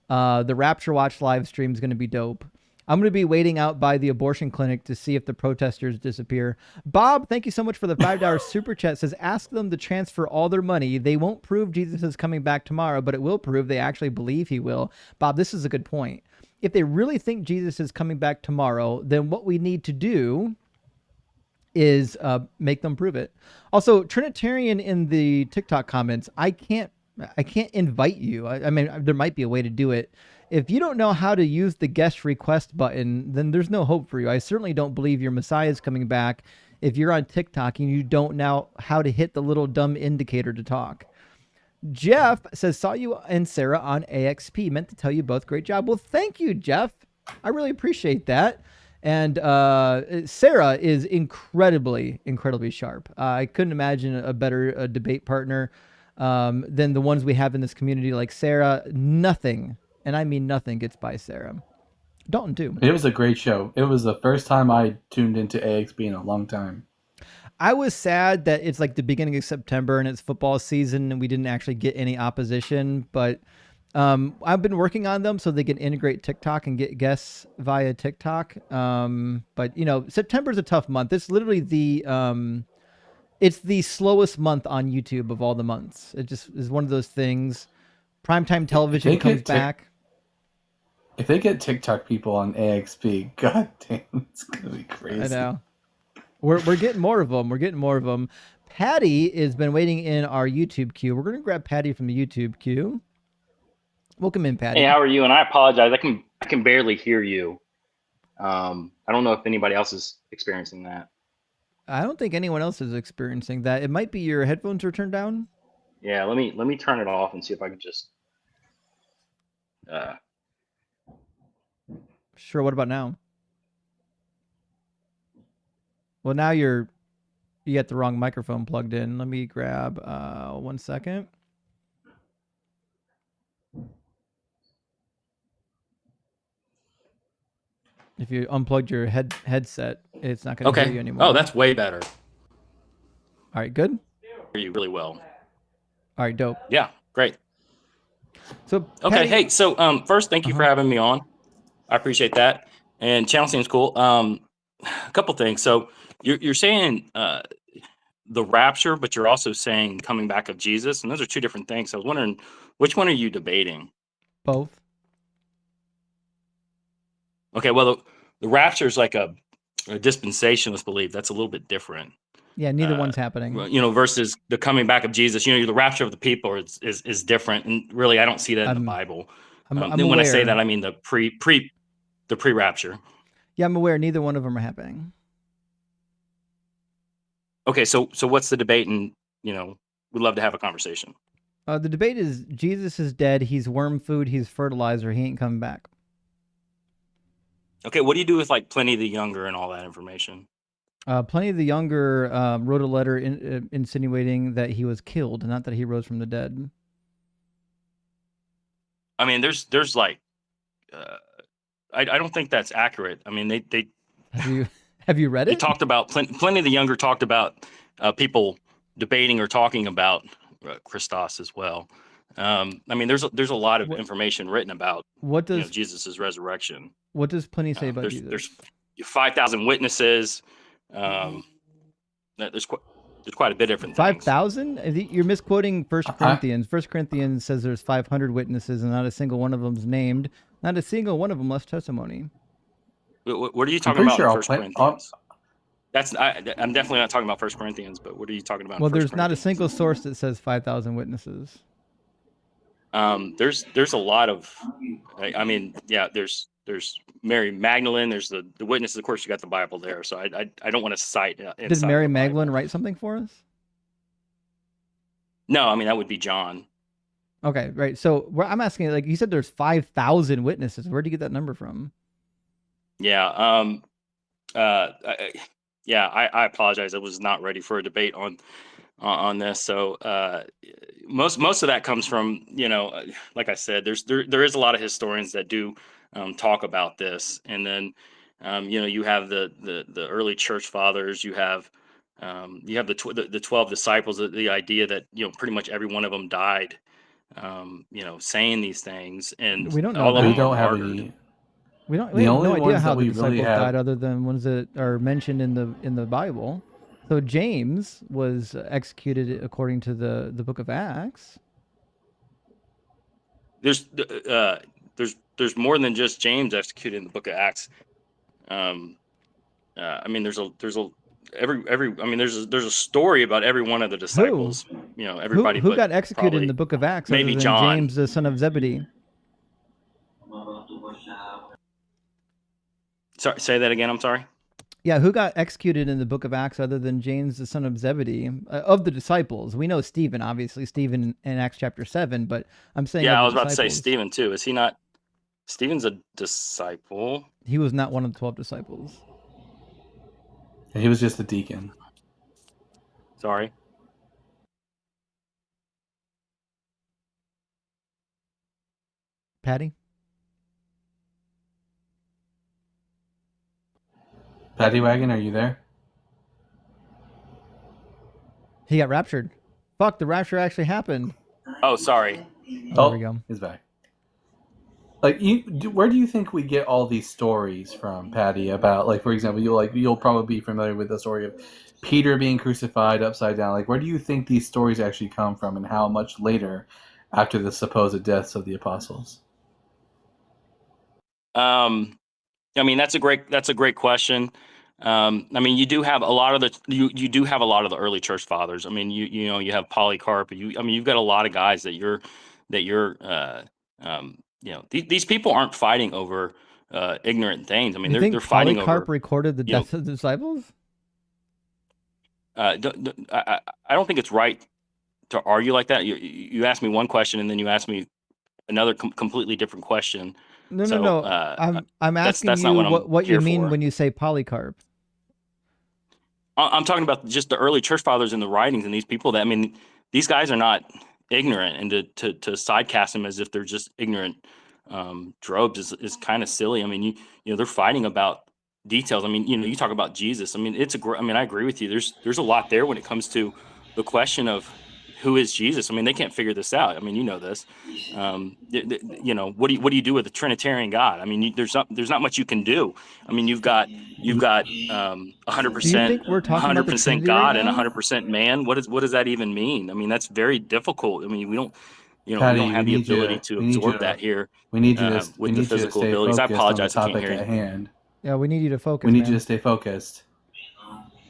The Rapture Watch live stream is going to be dope. I'm going to be waiting out by the abortion clinic to see if the protesters disappear. Bob, thank you so much for the $5 super chat. Says, ask them to transfer all their money. They won't prove Jesus is coming back tomorrow, but it will prove they actually believe he will. Bob, this is a good point. If they really think Jesus is coming back tomorrow, then what we need to do is make them prove it. Also, Trinitarian in the TikTok comments, I can't invite you. I mean, there might be a way to do it. If you don't know how to use the guest request button, then there's no hope for you. I certainly don't believe your Messiah is coming back if you're on TikTok and you don't know how to hit the little dumb indicator to talk. Jeff says, saw you and Sarah on AXP. Meant to tell you both, great job. Well, thank you, Jeff. I really appreciate that. And Sarah is incredibly sharp. I couldn't imagine a better debate partner than the ones we have in this community. Like Sarah, nothing, and I mean nothing, gets by Sarah. Dalton too. It was a great show. It was the first time I tuned into AXP in a long time. I was sad that it's like the beginning of September and it's football season and we didn't actually get any opposition, but I've been working on them so they can integrate TikTok and get guests via TikTok. But you know, September is a tough month. It's literally it's the slowest month on YouTube of all the months. It just is one of those things. Primetime television comes back. If they get TikTok people on AXP, god damn, it's gonna be crazy. I know. We're getting more of them. We're getting more of them. Patty has been waiting in our YouTube queue. We're gonna grab Patty from the YouTube queue. Welcome in, Patty. Hey, how are you? And I apologize. I can barely hear you. I don't know if anybody else is experiencing that. I don't think anyone else is experiencing that. It might be your headphones are turned down. Yeah, let me turn it off and see if I can just. Sure. What about now? Well, now you got the wrong microphone plugged in. Let me grab 1 second. If you unplugged your headset, it's not going to hear you anymore. Oh, that's way better. All right, good. Hear you really well. All right, dope. Yeah, great. So Okay, Patty, hey, so first, thank you for having me on. I appreciate that. And channel seems cool. A couple things. So you're saying the rapture, but you're also saying coming back of Jesus, and those are two different things. So I was wondering, which one are you debating? Both. Okay, well, the rapture is like a dispensationalist belief. That's a little bit different. Yeah, neither one's happening. Versus the coming back of Jesus. The rapture of the people is different, and really, I don't see that in the Bible. I'm Then when I say aware. that, I mean the pre-rapture. Yeah, I'm aware. Neither one of them are happening. Okay, so what's the debate? And we'd love to have a conversation. The debate is Jesus is dead. He's worm food. He's fertilizer. He ain't coming back. Okay, what do you do with like Pliny the Younger and all that information? Pliny the Younger wrote a letter insinuating that he was killed, not that he rose from the dead. I mean, there's like, I don't think that's accurate. I mean, they have you read it? They talked about Pliny the Younger talked about people debating or talking about Christos as well. I mean, there's a lot of information written about Jesus's resurrection. What does Pliny say about Jesus? There's 5,000 witnesses. There's quite a bit of different things. 5,000? You're misquoting 1 Corinthians. 1 Corinthians says there's 500 witnesses, and not a single one of them's named. Not a single one of them left testimony. What are you talking about in 1 Corinthians? I'm definitely not talking about 1 Corinthians, but what are you talking about? Well, there's not a single source that says 5,000 witnesses. There's a lot of, I mean, yeah, there's Mary Magdalene, there's the witnesses. Of course, you got the Bible there, so I don't want to cite. Did Mary Magdalene write something for us? No, I mean that would be John. Okay, right. So I'm asking, like you said, there's 5,000 witnesses. Where did you get that number from? Yeah. I apologize. I was not ready for a debate on this. So most of that comes from, like I said, there is a lot of historians that do talk about this, and then you have the early church fathers, you have the 12 disciples, the idea that pretty much every one of them died saying these things, and we don't know all that. of them are martyred. We have no idea how the disciples died, other than ones that are mentioned in the Bible. So James was executed according to the book of Acts. There's more than just James executed in the book of Acts. I mean, there's a story about every one of the disciples. Everybody. Who got executed in the book of Acts? Maybe other than John, James, the son of Zebedee. Sorry, say that again. I'm sorry. Yeah, who got executed in the book of Acts other than James, the son of Zebedee, of the disciples? We know Stephen, obviously, Stephen in Acts chapter 7, but I'm saying... Yeah, I was about to say Stephen, too. Is he not... Stephen's a disciple? He was not one of the 12 disciples. He was just a deacon. Sorry. Patty? Paddy Wagon, are you there? He got raptured. Fuck, the rapture actually happened. Oh, sorry. There we go. He's back. Like, where do you think we get all these stories from, Patty? About, like, for example, you'll probably be familiar with the story of Peter being crucified upside down. Like, where do you think these stories actually come from, and how much later, after the supposed deaths of the apostles? I mean, that's a great question. I mean, you do have a lot of the early church fathers. I mean, you have Polycarp. You've got a lot of guys that you're these people aren't fighting over ignorant things. I mean, they're fighting over. Polycarp recorded the death of the disciples? I don't think it's right to argue like that. You asked me one question and then you asked me another completely different question. No. I'm asking you what you mean when you say Polycarp. I'm talking about just the early church fathers and the writings, and these people that, I mean, these guys are not ignorant, and to sidecast them as if they're just ignorant drobes is kind of silly. I mean, they're fighting about details. I mean, you talk about Jesus. I mean, I agree with you. There's a lot there when it comes to the question of who is Jesus? I mean, they can't figure this out. I mean, you know this. You know, what do you do with a Trinitarian God? I mean, there's not much you can do. I mean, you've got 100% Do you think we're talking about the 100% Trinity right God and now? 100% man. What does that even mean? I mean, that's very difficult. I mean, we don't Patty, have the ability to absorb that here we need you with the to physical stay abilities. I focused on the apologize, I can't topic hear at you. hand. Yeah, we need you to focus, We need man. you to stay focused.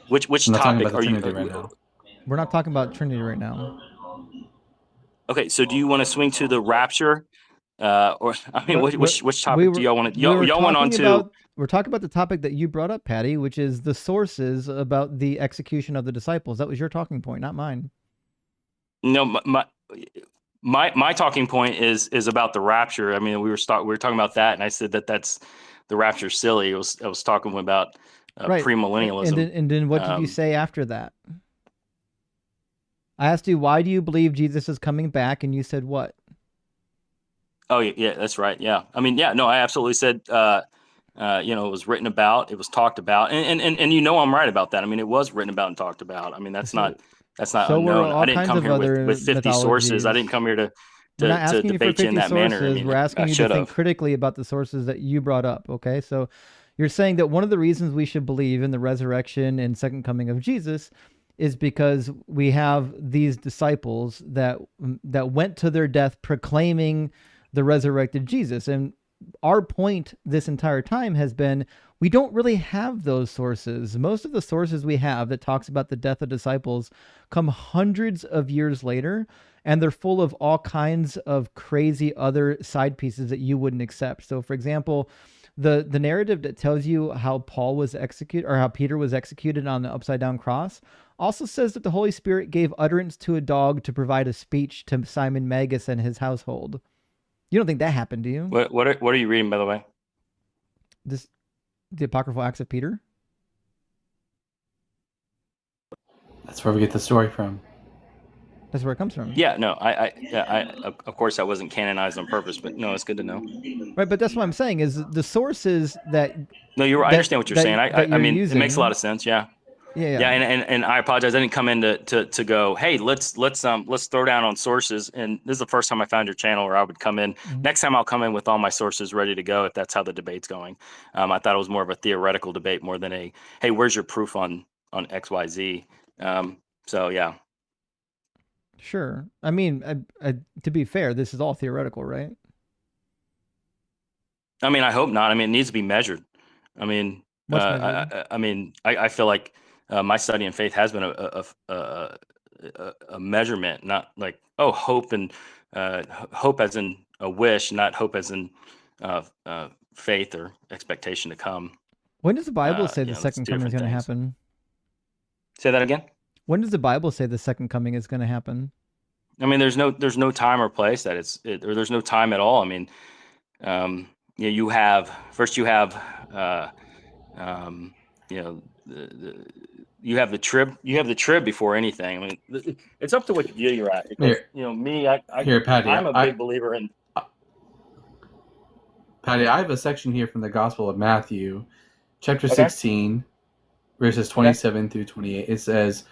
Which I'm not talking topic about the are you? Trinity right now. We're not talking about Trinity right now. Okay, so do you want to swing to the rapture, or I mean, which topic do y'all want to? Y'all went on to. We're talking about the topic that you brought up, Patty, which is the sources about the execution of the disciples. That was your talking point, not mine. No, my talking point is about the rapture. I mean, we were talking about that, and I said that's the rapture silly. I was talking about Right. premillennialism. And then what did you say after that? I asked you, why do you believe Jesus is coming back? And you said what? Oh, yeah, that's right. Yeah. I mean, yeah, no, I absolutely said, it was written about, it was talked about. And I'm right about that. I mean, it was written about and talked about. I mean, that's not unknown. I didn't come here with 50 sources. I didn't come here to We're not asking you for debate you in 50 that manner. I sources. mean, We're asking you to think critically about the sources that you brought up. Okay. So you're saying that one of the reasons we should believe in the resurrection and second coming of Jesus is because we have these disciples that went to their death proclaiming the resurrected Jesus. And our point this entire time has been, we don't really have those sources. Most of the sources we have that talks about the death of disciples come hundreds of years later, and they're full of all kinds of crazy other side pieces that you wouldn't accept. So for example, the narrative that tells you how Paul was executed, or how Peter was executed on the upside down cross, also says that the Holy Spirit gave utterance to a dog to provide a speech to Simon Magus and his household. You don't think that happened, do you? What are you reading, by the way? The Apocryphal Acts of Peter. That's where we get the story from. That's where it comes from. Yeah, no, I of course I wasn't canonized on purpose, but no, it's good to know. Right, but that's what I'm saying is the sources that. No, I understand what you're saying. I mean, it makes a lot of sense. Yeah. Yeah. And I apologize. I didn't come in to go, hey, let's throw down on sources. And this is the first time I found your channel where I would come in. Mm-hmm. Next time I'll come in with all my sources ready to go if that's how the debate's going. I thought it was more of a theoretical debate more than a, hey, where's your proof on XYZ? So yeah. Sure. I mean, to be fair, this is all theoretical, right? I mean, I hope not. I mean, it needs to be measured. I mean, I feel like my study in faith has been a measurement, not like, oh, hope and hope as in a wish, not hope as in faith or expectation to come. When does the Bible say the second coming is going to happen? Say that again. When does the Bible say the second coming is going to happen? I mean, there's no time or place that or there's no time at all. I mean, you have you have the trib before anything. I mean, it's up to what view you're at. Because, me, Patty, I'm a big believer in. Patty, I have a section here from the Gospel of Matthew, chapter 16, verses 27 through 28. It says,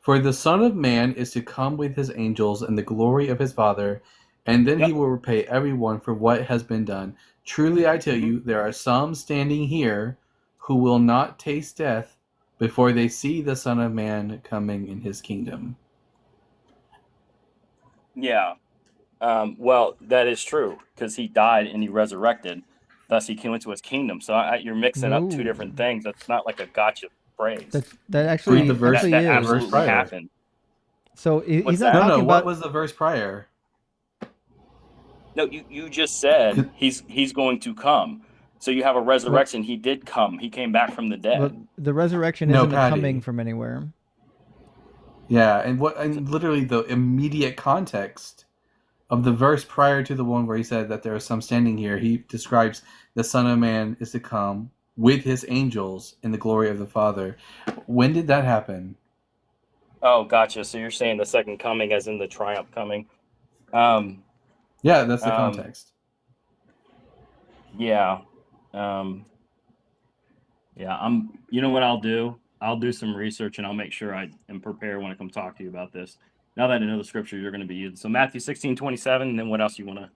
"For the Son of Man is to come with his angels in the glory of his Father, and then he will repay everyone for what has been done. Truly I tell you, there are some standing here who will not taste death before they see the Son of Man coming in his kingdom." Yeah. Well, that is true, because he died and he resurrected. Thus, he came into his kingdom. So you're mixing up two different things. That's not like a gotcha phrase. That actually, the verse, actually that is. Absolutely happened. So he's not talking about. What was the verse prior? No, you just said he's going to come. So you have a resurrection. He did come. He came back from the dead. But the resurrection isn't coming from anywhere. Yeah, and literally the immediate context of the verse prior to the one where he said that there are some standing here, he describes the Son of Man is to come with his angels in the glory of the Father. When did that happen? Oh, gotcha. So you're saying the second coming as in the triumph coming. Yeah, that's the context. Yeah. You know what I'll do? I'll do some research and I'll make sure I am prepared when I come talk to you about this. Now that I know the scripture you're going to be using. So Matthew 16:27, and then what else you want to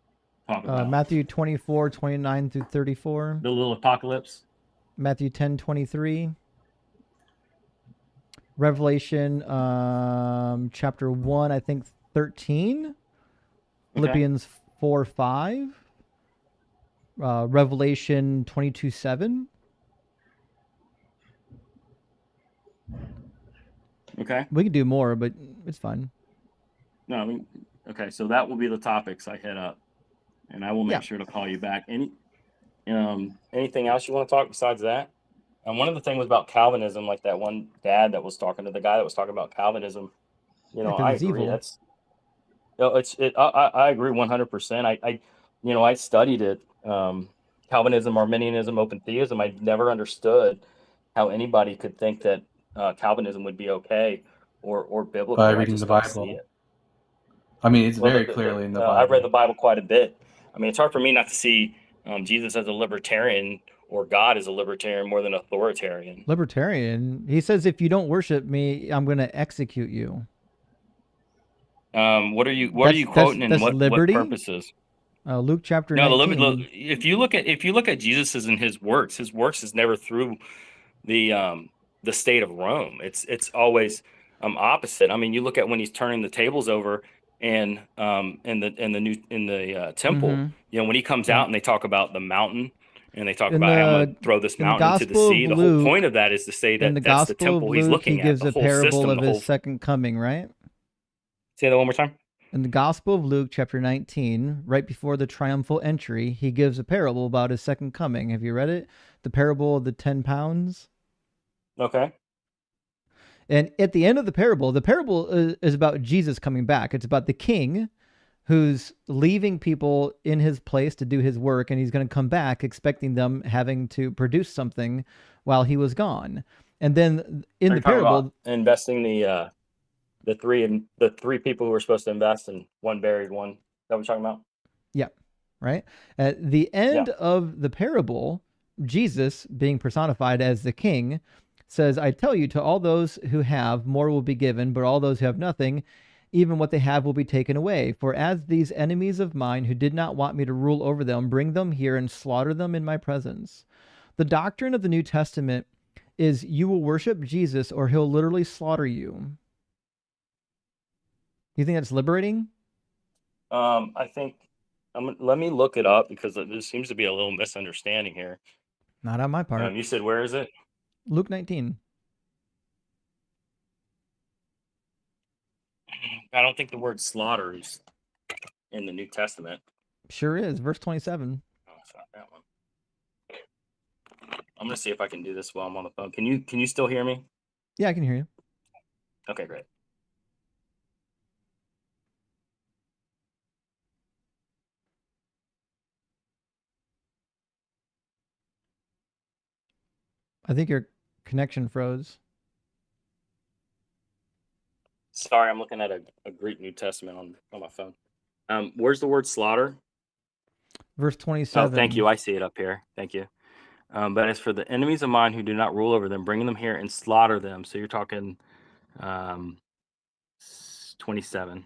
talk about? Matthew 24:29 through 34. The little apocalypse. Matthew 10:23. Revelation chapter 1, I think 13. Philippians 4:5. Revelation 22:7. Okay. We could do more, but it's fine. No, I mean, okay, so that will be the topics I hit up, and I will make sure to call you back. Anything else you want to talk besides that? One of the things was about Calvinism, like that one dad that was talking to the guy that was talking about Calvinism. I agree. Evil. I agree 100%. I studied it. Calvinism, Arminianism, open theism. I never understood how anybody could think that Calvinism would be okay or biblical. By reading the Bible. I mean, it's very clearly in the Bible. I've read the Bible quite a bit. I mean, it's hard for me not to see Jesus as a libertarian or God as a libertarian more than authoritarian. Libertarian. He says, if you don't worship me, I'm going to execute you. What are you quoting and what purposes? Luke chapter 19. No, if you look at Jesus and his works is never through the state of Rome. It's always opposite. I mean, you look at when he's turning the tables over and in the temple. Mm-hmm. When he comes out and they talk about the mountain and they talk about how I'm going to throw this mountain into the sea. The whole point of that is to say that that's the temple he's looking at. He gives the a whole parable system, of his second coming, right? Say that one more time. In the Gospel of Luke, chapter 19, right before the triumphal entry, he gives a parable about his second coming. Have you read it? The parable of the 10 pounds. Okay. And at the end of the parable is about Jesus coming back. It's about the king who's leaving people in his place to do his work, and he's going to come back expecting them having to produce something while he was gone. And then in the parable, investing the three people who were supposed to invest and one buried one. Is that what you're talking about? Yeah. Right. At the end of the parable, Jesus, being personified as the king, says, I tell you, to all those who have, more will be given, but all those who have nothing, even what they have will be taken away. For as these enemies of mine who did not want me to rule over them, bring them here and slaughter them in my presence. The doctrine of the New Testament is you will worship Jesus or he'll literally slaughter you. You think that's liberating? I think let me look it up because there seems to be a little misunderstanding here. Not on my part. You said, where is it? Luke 19. I don't think the word slaughter is in the New Testament. Sure is. Verse 27. Oh, it's not that one. I'm going to see if I can do this while I'm on the phone. Can you still hear me? Yeah, I can hear you. Okay, great. I think your connection froze. Sorry, I'm looking at a Greek New Testament on my phone. Where's the word slaughter? Verse 27. Oh, thank you. I see it up here. Thank you. But as for the enemies of mine who do not rule over them, bring them here and slaughter them. So you're talking 27.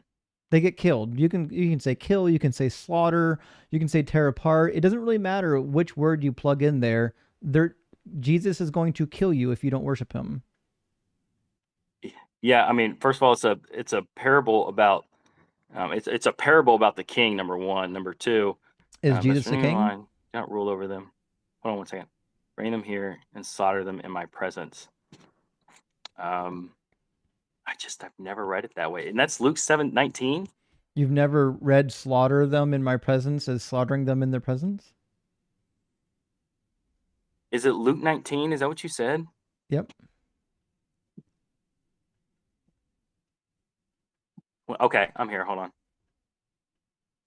They get killed. You can say kill, you can say slaughter, you can say tear apart. It doesn't really matter which word you plug in there. Jesus is going to kill you if you don't worship him. Yeah, I mean, first of all, it's a parable about it's a parable about the king. Number one, number two, is Jesus the king? Don't rule over them. Hold on one second. Bring them here and slaughter them in my presence. I've never read it that way, and that's Luke 7:19. You've never read slaughter them in my presence as slaughtering them in their presence? Is it Luke 19? Is that what you said? Yep. Well, okay, I'm here. Hold on.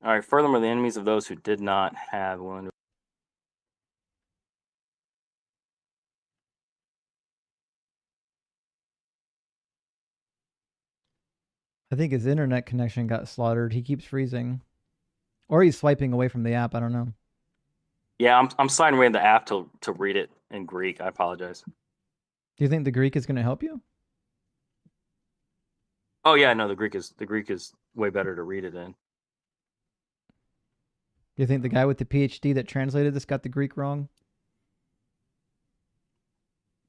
All right. Furthermore, the enemies of those who did not have willing to. I think his internet connection got slaughtered. He keeps freezing. Or he's swiping away from the app. I don't know. Yeah, I'm sliding away in the app to read it in Greek. I apologize. Do you think the Greek is going to help you? Oh yeah, no, the Greek is way better to read it in. Do you think the guy with the PhD that translated this got the Greek wrong?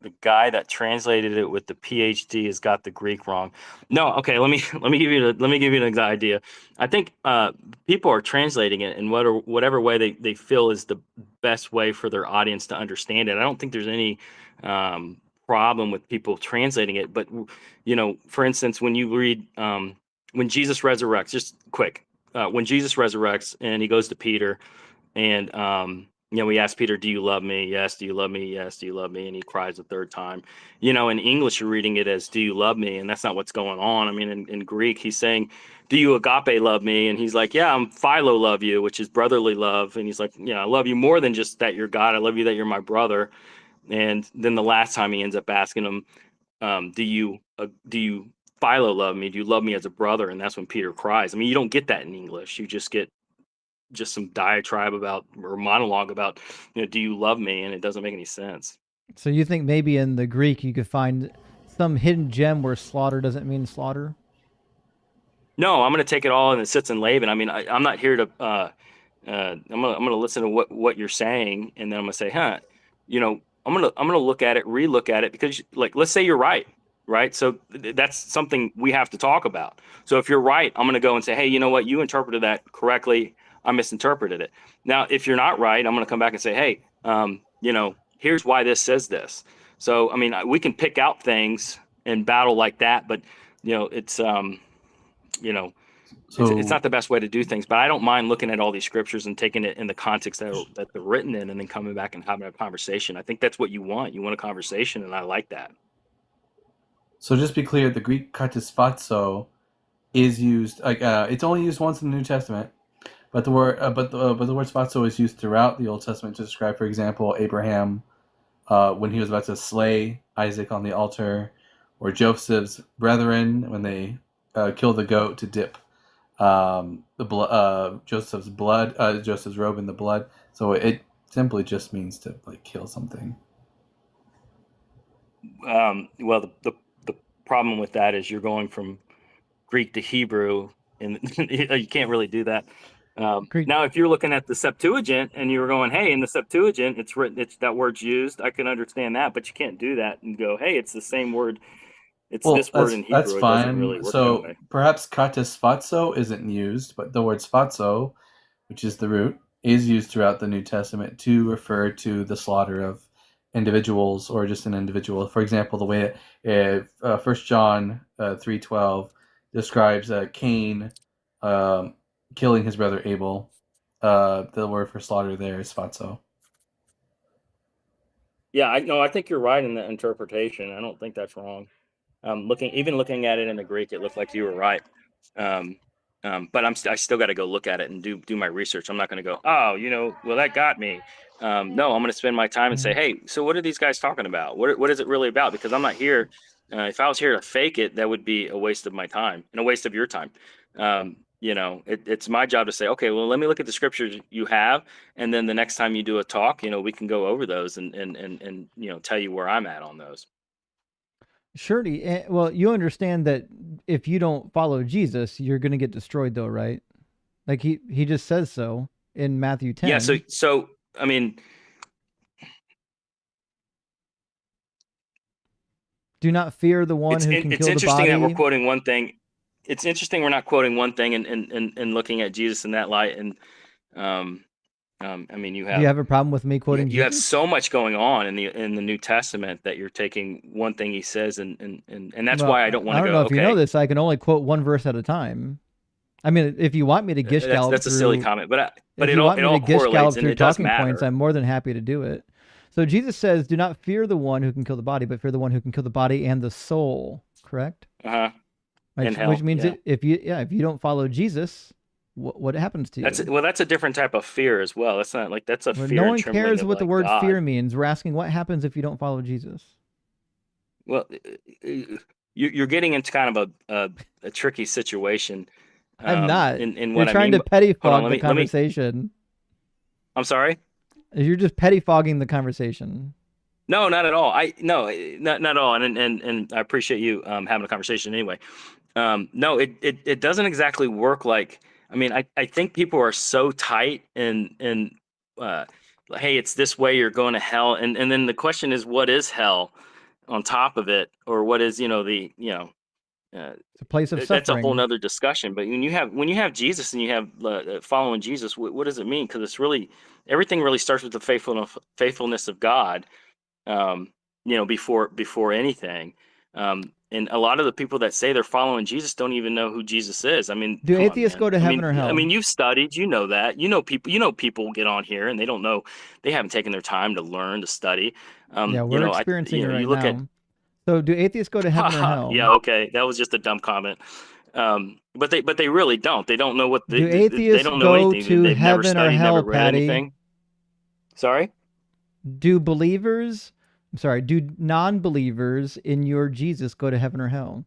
The guy that translated it with the PhD has got the Greek wrong. No, okay. Let me give you an idea. I think people are translating it in whatever way they feel is the best way for their audience to understand it. I don't think there's any problem with people translating it. But for instance, when you read when Jesus resurrects, just quick, when Jesus resurrects and he goes to Peter and we ask Peter, "Do you love me?" "Yes." "Do you love me?" "Yes." "Do you love me?" And he cries a third time. In English, you're reading it as "Do you love me?" And that's not what's going on. I mean, in Greek, he's saying, "Do you agape love me?" And he's like, "Yeah, I'm philo love you," which is brotherly love. And he's like, "Yeah, I love you more than just that you're God. I love you that you're my brother." And then the last time he ends up asking him, "Do you philo love me? Do you love me as a brother?" And that's when Peter cries. I mean, you don't get that in English. You just get some diatribe about or monologue about, do you love me? And it doesn't make any sense. So you think maybe in the Greek you could find some hidden gem where slaughter doesn't mean slaughter? No, I'm going to take it all and it sits in Laban. I mean, I'm not here to. I'm gonna listen to what you're saying, and then I'm gonna say, I'm gonna look at it, relook at it, because let's say you're right. So that's something we have to talk about. So if you're right, I'm gonna go and say, hey, you know what, you interpreted that correctly. I misinterpreted it. Now, if you're not right, I'm gonna come back and say, hey, here's why this says this. So I mean, we can pick out things and battle like that, but it's it's not the best way to do things. But I don't mind looking at all these scriptures and taking it in the context that they're written in, and then coming back and having a conversation. I think that's what you want. You want a conversation, and I like that. So just be clear, the Greek katispazo is used it's only used once in the New Testament, but the word but the word spazo is used throughout the Old Testament to describe, for example, Abraham when he was about to slay Isaac on the altar, or Joseph's brethren when they killed the goat to dip Joseph's robe in the blood. So it simply just means to kill something. Well, the problem with that is you're going from Greek to Hebrew, and you can't really do that. Now, if you're looking at the Septuagint and you're going, hey, in the Septuagint, it's written, it's that word's used, I can understand that, but you can't do that and go, hey, it's the same word. It's this word in Hebrew. That's fine. It doesn't really work so that way. Perhaps katispazo isn't used, but the word spazo, which is the root, is used throughout the New Testament to refer to the slaughter of individuals or just an individual. For example, the way 1 John 3:12 describes Cain killing his brother Abel. The word for slaughter there is spazo. Yeah, I think you're right in the interpretation. I don't think that's wrong. Looking at it in the Greek, it looked like you were right. But I still got to go look at it and do my research. I'm not going to go, well, that got me. No, I'm going to spend my time and say, hey, so what are these guys talking about? What is it really about? Because I'm not here. If I was here to fake it, that would be a waste of my time and a waste of your time. It's my job to say, okay, well, let me look at the scriptures you have, and then the next time you do a talk, we can go over those and tell you where I'm at on those. Surely, well, you understand that if you don't follow Jesus, you're going to get destroyed, though, right? Like he just says so in Matthew 10. Yeah. So I mean, do not fear the one who can kill the body. It's interesting that we're quoting one thing. It's interesting we're not quoting one thing and looking at Jesus in that light. And I mean, do you have a problem with me quoting Jesus? You have so much going on in the New Testament that you're taking one thing he says and that's why I don't want to go. I don't know if you know this. I can only quote one verse at a time. I mean, if you want me to gish gallop that's a silly comment, but it all correlates through talking points, I'm more than happy to do it. So Jesus says, "Do not fear the one who can kill the body, but fear the one who can kill the body and the soul." Correct? Which means if you don't follow Jesus, what happens to you? That's a different type of fear as well. That's not that's a fear. No one cares what the word fear means. We're asking what happens if you don't follow Jesus. Well, you're getting into kind of a tricky situation. I'm not. In what you're trying to pettifog the conversation. I'm sorry? You're just pettifogging the conversation. No, not at all. Not at all. And I appreciate you having a conversation anyway. No, it doesn't exactly work like. I mean, I think people are so tight and hey, it's this way, you're going to hell, and then the question is, what is hell on top of it, or what is It's a place of that's a whole suffering. nother discussion. But when you have Jesus and you have following Jesus, what does it mean? Because it's really everything really starts with the faithfulness of God. Before anything. And a lot of the people that say they're following Jesus don't even know who Jesus is. I mean, Do come on, atheists man. go to heaven or hell? I mean, you've studied, you know that. People get on here and they don't know, they haven't taken their time to learn, to study. Yeah, we're experiencing it right you look now. So do atheists go to heaven or hell? yeah, okay, that was just a dumb comment. But they really don't. They don't know what Do they atheists don't know go anything. to They've never heaven or studied, hell, never read Patty? anything. Sorry? Do non-believers in your Jesus go to heaven or hell?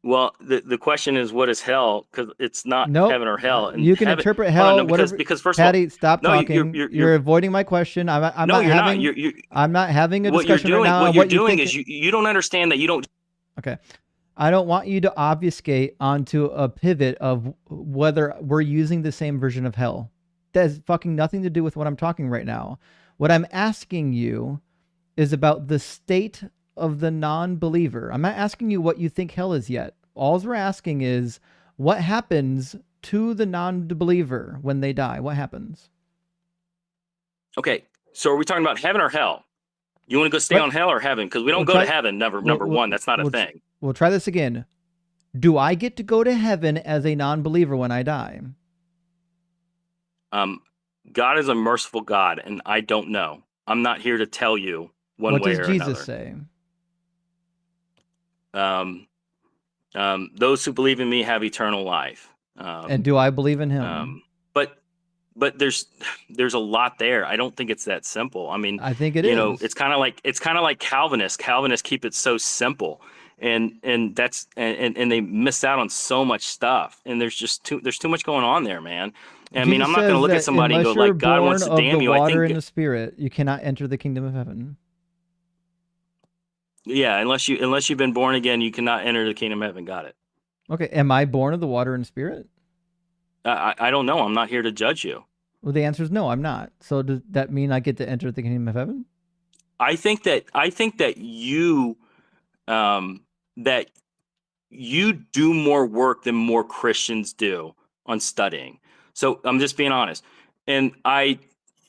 Well, the question is, what is hell? Because it's not heaven or hell. And You can heaven, interpret hold on, hell no, whatever. because first Patty, of all, stop no, talking. You're avoiding my question. I'm no, not you're having. not. I'm not having a What you're discussion doing, right now. what on you're what you doing think. is you don't understand that you don't. Okay. I don't want you to obfuscate onto a pivot of whether we're using the same version of hell. That has fucking nothing to do with what I'm talking right now. What I'm asking you is about the state of the non-believer. I'm not asking you what you think hell is yet. All we're asking is what happens to the non-believer when they die. What happens? Okay, so are we talking about heaven or hell? You want to go stay on hell or heaven? Because we don't go to heaven. Number one, that's not a thing. We'll try this again. Do I get to go to heaven as a non-believer when I die? God is a merciful God, and I don't know. I'm not here to tell you one way or another. What does Jesus say? Those who believe in me have eternal life. And do I believe in him? But there's a lot there. I don't think it's that simple. I mean, I think it is. It's kind of like Calvinists. Calvinists keep it so simple, and they miss out on so much stuff. And there's too much going on there, man. And, I mean, I'm not going to look at somebody and go like, God wants to damn you. I think in the Spirit, you cannot enter the kingdom of heaven. Yeah, unless you've been born again, you cannot enter the kingdom of heaven. Got it. Okay, am I born of the water and spirit? I don't know. I'm not here to judge you. Well, the answer is no, I'm not. So does that mean I get to enter the kingdom of heaven? I think that you do more work than more Christians do on studying. So I'm just being honest. And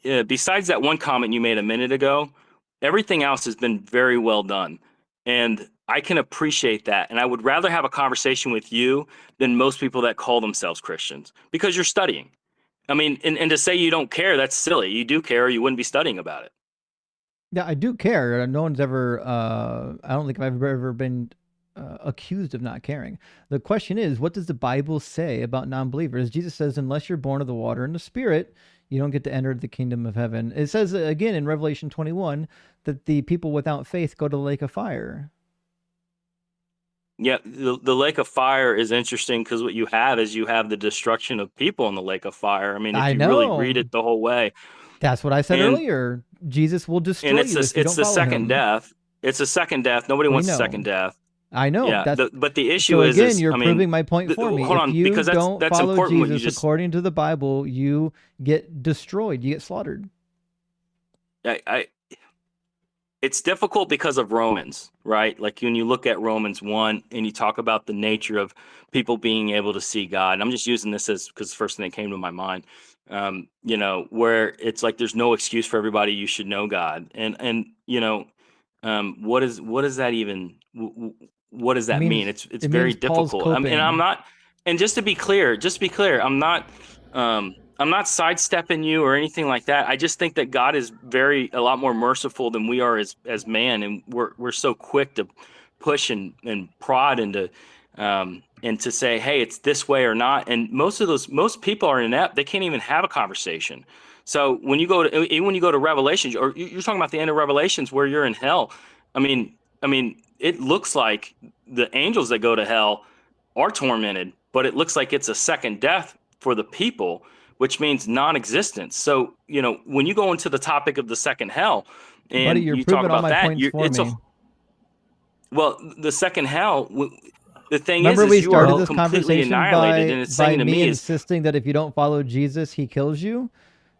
besides that one comment you made a minute ago, everything else has been very well done. And I can appreciate that. And I would rather have a conversation with you than most people that call themselves Christians, because you're studying. I mean, and to say you don't care, that's silly. You do care, or you wouldn't be studying about it. Yeah, I do care. No one's ever, I don't think I've ever been accused of not caring. The question is, what does the Bible say about non-believers? Jesus says, unless you're born of the water and the spirit, you don't get to enter the kingdom of heaven. It says again in Revelation 21 that the people without faith go to the lake of fire. Yeah, the lake of fire is interesting because what you have is the destruction of people in the lake of fire. I mean, if you really read it the whole way. That's what I said earlier. Jesus will destroy you if you don't follow him. It's the second death. It's a second death. Nobody wants a second death. I know. Yeah, but the issue is again, you're proving my point for me. Hold on, if you because don't that's follow important. Jesus according to the Bible, you get destroyed. You get slaughtered. It's difficult because of Romans, right? Like when you look at Romans 1 and you talk about the nature of people being able to see God. And I'm just using this because the first thing that came to my mind, where it's like there's no excuse for everybody. You should know God. And what does that even what does that mean? It's very difficult. And I'm not. And just to be clear, I'm not sidestepping you or anything like that. I just think that God is a lot more merciful than we are as man, and we're so quick to push and prod into and to say, hey, it's this way or not. And most people are inept; they can't even have a conversation. So when you go to Revelations, or you're talking about the end of Revelations where you're in hell, I mean, it looks like the angels that go to hell are tormented, but it looks like it's a second death for the people, which means non-existence. So, when you go into the topic of the second hell and Buddy, you talk about that, well, the second hell, The thing Remember is we you started are this completely conversation annihilated, and it's by saying to me me is, insisting that if you don't follow Jesus, he kills you.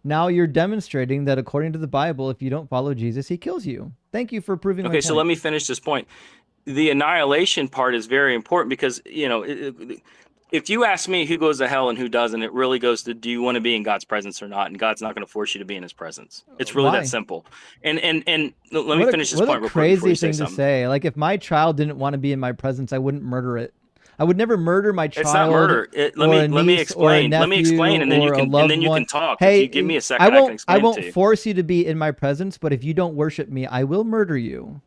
Now you're demonstrating that according to the Bible, if you don't follow Jesus, he kills you. Thank you for proving my okay, point. so let me finish this point. The annihilation part is very important because, you know, if you ask me who goes to hell and who doesn't, it really goes to, do you want to be in God's presence or not? And God's not going to force you to be in his presence. It's really Why? that simple. And let me finish this point real quick before crazy you say thing to something. say. Like, if my child didn't want to be in my presence, I wouldn't murder it. I would never murder my child. It's not murder. Let me explain. Let me explain, and then you can talk. Hey, if you give me a second, I can explain I it to won't you. force you to be in my presence, but if you don't worship me, I will murder you.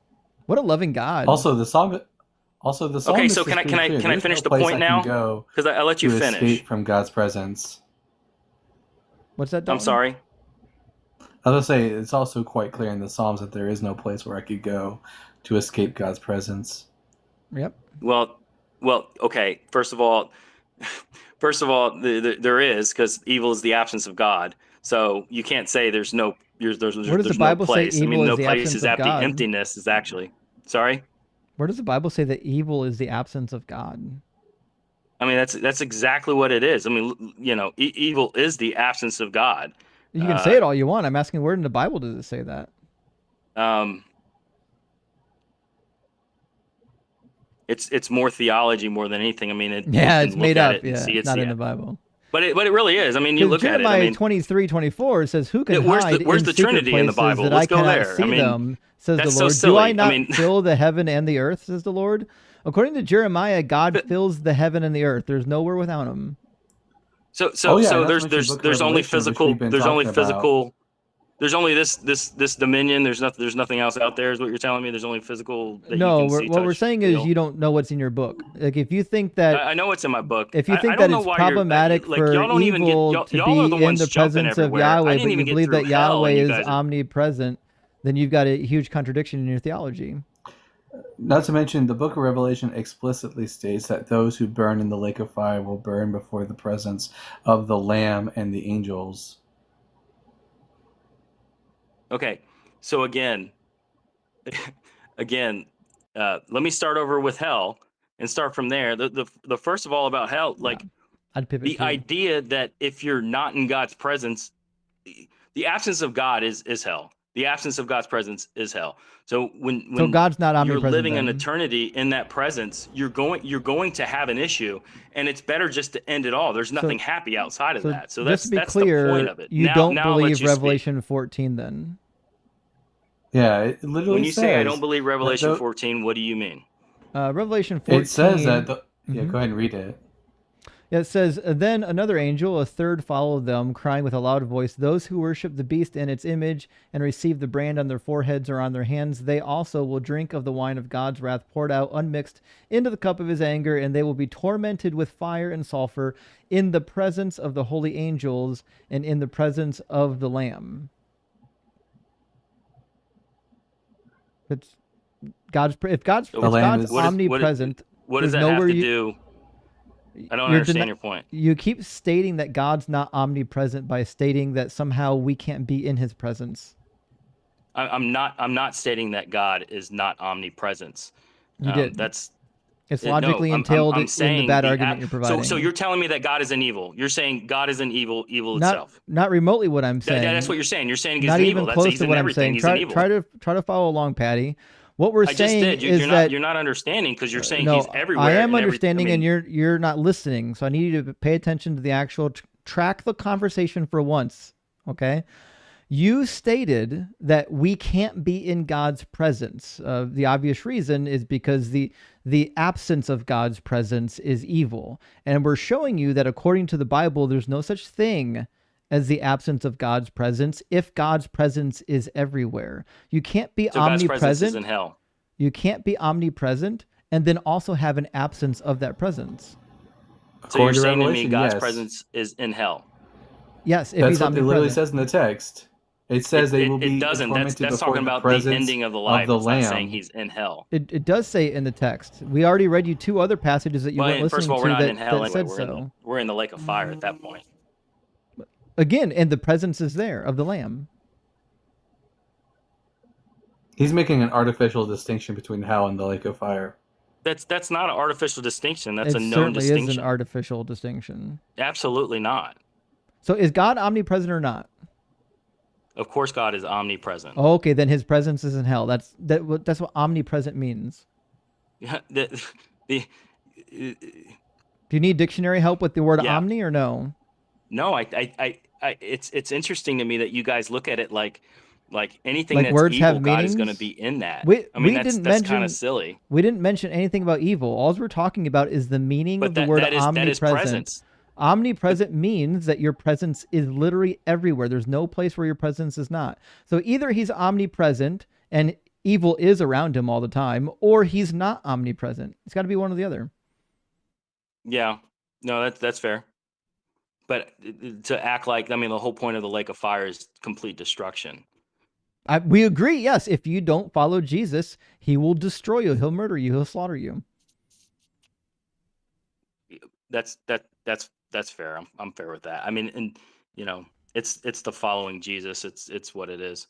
What a loving God. Also, the song. Okay, so can I finish the point now? Because I let you finish. Escape from God's presence. What's that? I'm sorry. I was gonna say it's also quite clear in the Psalms that there is no place where I could go to escape God's presence. Yep. Well, okay. First of all, there is, because evil is the absence of God. So you can't say there's no Where does the Bible no place. say evil no is the place absence is of empty. God? Emptiness is actually. Sorry. Where does the Bible say that evil is the absence of God? I mean, that's exactly what it is. I mean, you know, evil is the absence of God. You can say it all you want. I'm asking, where in the Bible does it say that? It's more theology more than anything. I mean, it's made up. See, it's not in the Bible. But it really is. I mean, you look at it. Jeremiah I mean, 23:24 says, "Who can hide where's in the secret Trinity places in the Bible? that Let's I go cannot there. see I mean, them?" Says the that's so Lord. silly. Do I not I mean, fill the heaven and the earth? Says the Lord. According to Jeremiah, God fills the heaven and the earth. There's nowhere without him. So there's only physical. There's only this dominion. There's nothing else out there. Is what you're telling me? There's only physical. That No, you can see, what we're touch, saying feel. is you don't know what's in your book. Like, if you think that I know what's in my book. If you I think don't that know it's why problematic you're, like, for y'all don't even get, evil y'all to are the be in ones the jumping presence of everywhere. I Yahweh, didn't but even you get believe through that hell, Yahweh and you is guys are- omnipresent, then you've got a huge contradiction in your theology. Not to mention, the book of Revelation explicitly states that those who burn in the lake of fire will burn before the presence of the Lamb and the angels. Okay, so again, let me start over with hell and start from there. The first of all about hell, like I'd pivot the too. idea that if you're not in God's presence, the absence of God is hell. The absence of God's presence is hell. So when God's not you're omnipresent living then. an eternity in that presence, you're going to have an issue, and it's better just to end it all. There's nothing happy outside of that. So just to be that's clear, the point of it. you Now don't I'll let believe you speak. Revelation 14 then? Yeah, it literally When you says say I don't believe Revelation that 14, what do you mean? Revelation 14. It says that. Yeah, go ahead and read it. It says, "Then another angel, a third, followed them, crying with a loud voice, 'Those who worship the beast and its image and receive the brand on their foreheads or on their hands, they also will drink of the wine of God's wrath poured out unmixed into the cup of his anger, and they will be tormented with fire and sulfur in the presence of the holy angels and in the presence of the Lamb.'" If God's omnipresent, what does there's that have nowhere to do? I don't understand your point. You keep stating that God's not omnipresent by stating that somehow we can't be in his presence. I'm not stating that God is not omnipresent. You did. It's No, logically entailed in the bad argument you're providing. So you're telling me that God is an evil. You're saying God is an evil itself. Not remotely what I'm saying. That's what you're saying. You're saying he's not an even evil. close He's to in what I'm everything. saying. He's an evil. Try to follow along, Patty. What we're saying just did. is that you're not understanding, because you're saying no, he's everywhere. I am and understanding, and you're not listening. So I need you to pay attention to the actual track the conversation for once. Okay. You stated that we can't be in God's presence. The obvious reason is because the absence of God's presence is evil. And we're showing you that according to the Bible, there's no such thing as the absence of God's presence if God's presence is everywhere. You can't be so God's omnipresent. presence is in hell. You can't be omnipresent and then also have an absence of that presence. So you're saying to me God's presence is in hell? Yes, if that's he's what omnipresent. it literally says in the text. It says they will be It doesn't. tormented That's before talking about the the presence ending of the life. of the It's Lamb. not saying he's in hell. It does say in the text. We already read you two other passages that you weren't listening first of all, to we're not that, in hell that anyway. said We're in the lake of fire at that point. Again, and the presence is there of the Lamb. He's making an artificial distinction between hell and the lake of fire. That's not an artificial distinction. That's a It known certainly is distinction. an artificial distinction. Absolutely not. So is God omnipresent or not? Of course, God is omnipresent. Oh, okay, then his presence is in hell. That's what omnipresent means. Yeah, Do you need dictionary help with the word Yeah. omni or no? No, it's interesting to me that you guys look at it like anything Like that's words have evil, God is going to meanings? be in that. We I mean, didn't that's kind mention of silly. we didn't mention anything about evil. All we're talking about is the meaning But of the word that is omnipresent. presence. Omnipresent means that your presence is literally everywhere. There's no place where your presence is not. So either he's omnipresent and evil is around him all the time, or he's not omnipresent. It's got to be one or the other. Yeah, no, that's fair. But to act like, I mean, the whole point of the lake of fire is complete destruction. We agree. Yes, if you don't follow Jesus, he will destroy you. He'll murder you. He'll slaughter you. That's fair. I'm fair with that. I mean, and you know, it's the following Jesus. It's what it is.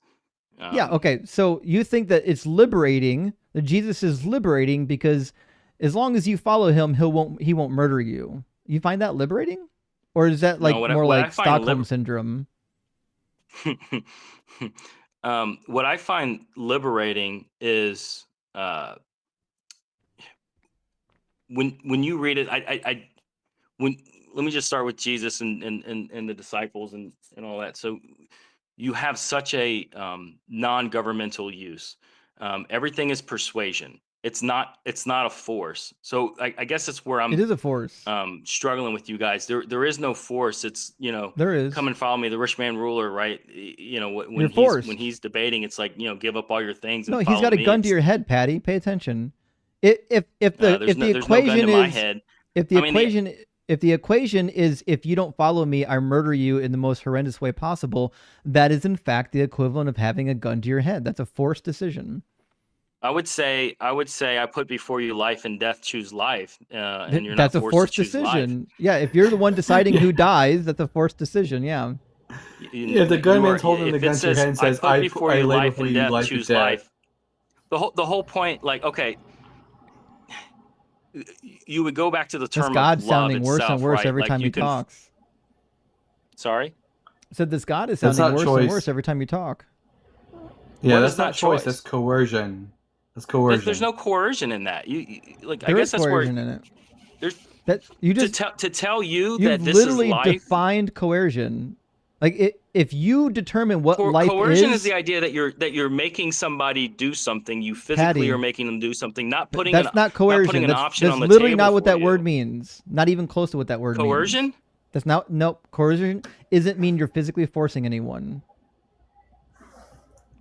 Yeah. Okay. So you think that it's liberating, that Jesus is liberating because as long as you follow him, he won't murder you. You find that liberating? Or is that like more like Stockholm syndrome? What I find liberating is when you read it, let me just start with Jesus and the disciples and all that. So you have such a non-governmental use. Everything is persuasion. It's not a force. So I guess it's where It is a force. Struggling with you guys. There is no force. It's, there is. Come and follow me, the rich man ruler, right? When he's debating, it's like, give up all your things. No, and he's got a me. gun to your head, Patty. Pay attention. If the equation is if you don't follow me, I murder you in the most horrendous way possible, that is in fact the equivalent of having a gun to your head. That's a forced decision. I would say I put before you life and death, choose life, and you're that's not a forced forced to choose decision. life. Yeah, if you're the one deciding who dies, that's a forced decision. Yeah. Yeah, the gunman's holding the gun to your head and says, I put before you lay life before and you death, life choose and death. life. The whole point, like, okay, you would go back to the term This God of love sounding worse itself, and worse right? every Like time you he talks. Sorry? I said this God is That's sounding not worse choice. and worse every time you talk. Yeah, What that's is not not choice. choice? That's coercion. That's coercion. There's no coercion in that. You like, I There guess is that's where coercion in it. there's That you just to tell you you've that this is literally life. defined coercion. Like if you determine what life Coercion is is the idea that you're making somebody do something. You physically Patty, are making them do something, not putting that's not coercion. not putting an that's option on the literally table not what for that you. word means. Not even close to what that word means. Coercion? That's not nope. Coercion isn't mean you're physically forcing anyone.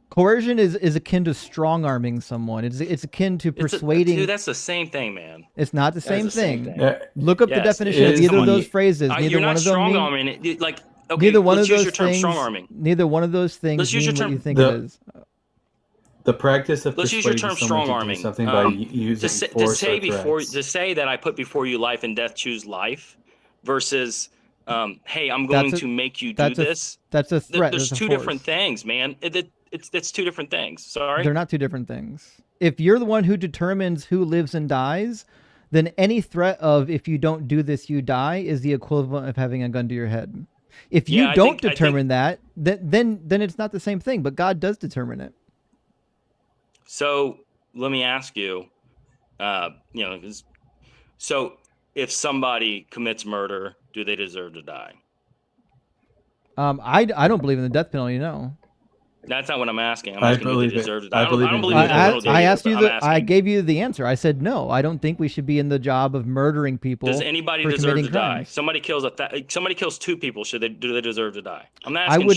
Coercion is akin to strong arming someone. It's akin to persuading. Dude, that's the same thing, man. It's not the That same is the same thing. thing. Look up the Yes, definition it of is. either Come of on, those phrases. you're Neither not one of them strong mean. arming it. Like, okay, Neither one let's of use those your term things. strong arming. Neither one of those things Let's use your mean what term- you think it is. The practice of Let's use your persuading term someone strong to do arming. something by using force or threats. To say that I put before you life and death, choose life, versus, hey, I'm That's going a- to make you do this. That's a threat. There's That's a two force. different things, man. It's two different things. Sorry. They're not two different things. If you're the one who determines who lives and dies, then any threat of if you don't do this, you die is the equivalent of having a gun to your head. If you Yeah, I don't think- determine that, then it's not the same thing. But God does determine it. So let me ask you, so if somebody commits murder, do they deserve to die? I don't believe in the death penalty. No. That's not what I'm asking. I'm I asking do believe they it. deserve to I die. I believe don't in believe the in the death penalty penalty. I either, asked but you I'm I asking, gave you the answer. I said no. I don't think we should be in the job of murdering people. does anybody for deserve to committing die? crimes. Somebody kills two people. Do they deserve to die? I'm not I asking. would-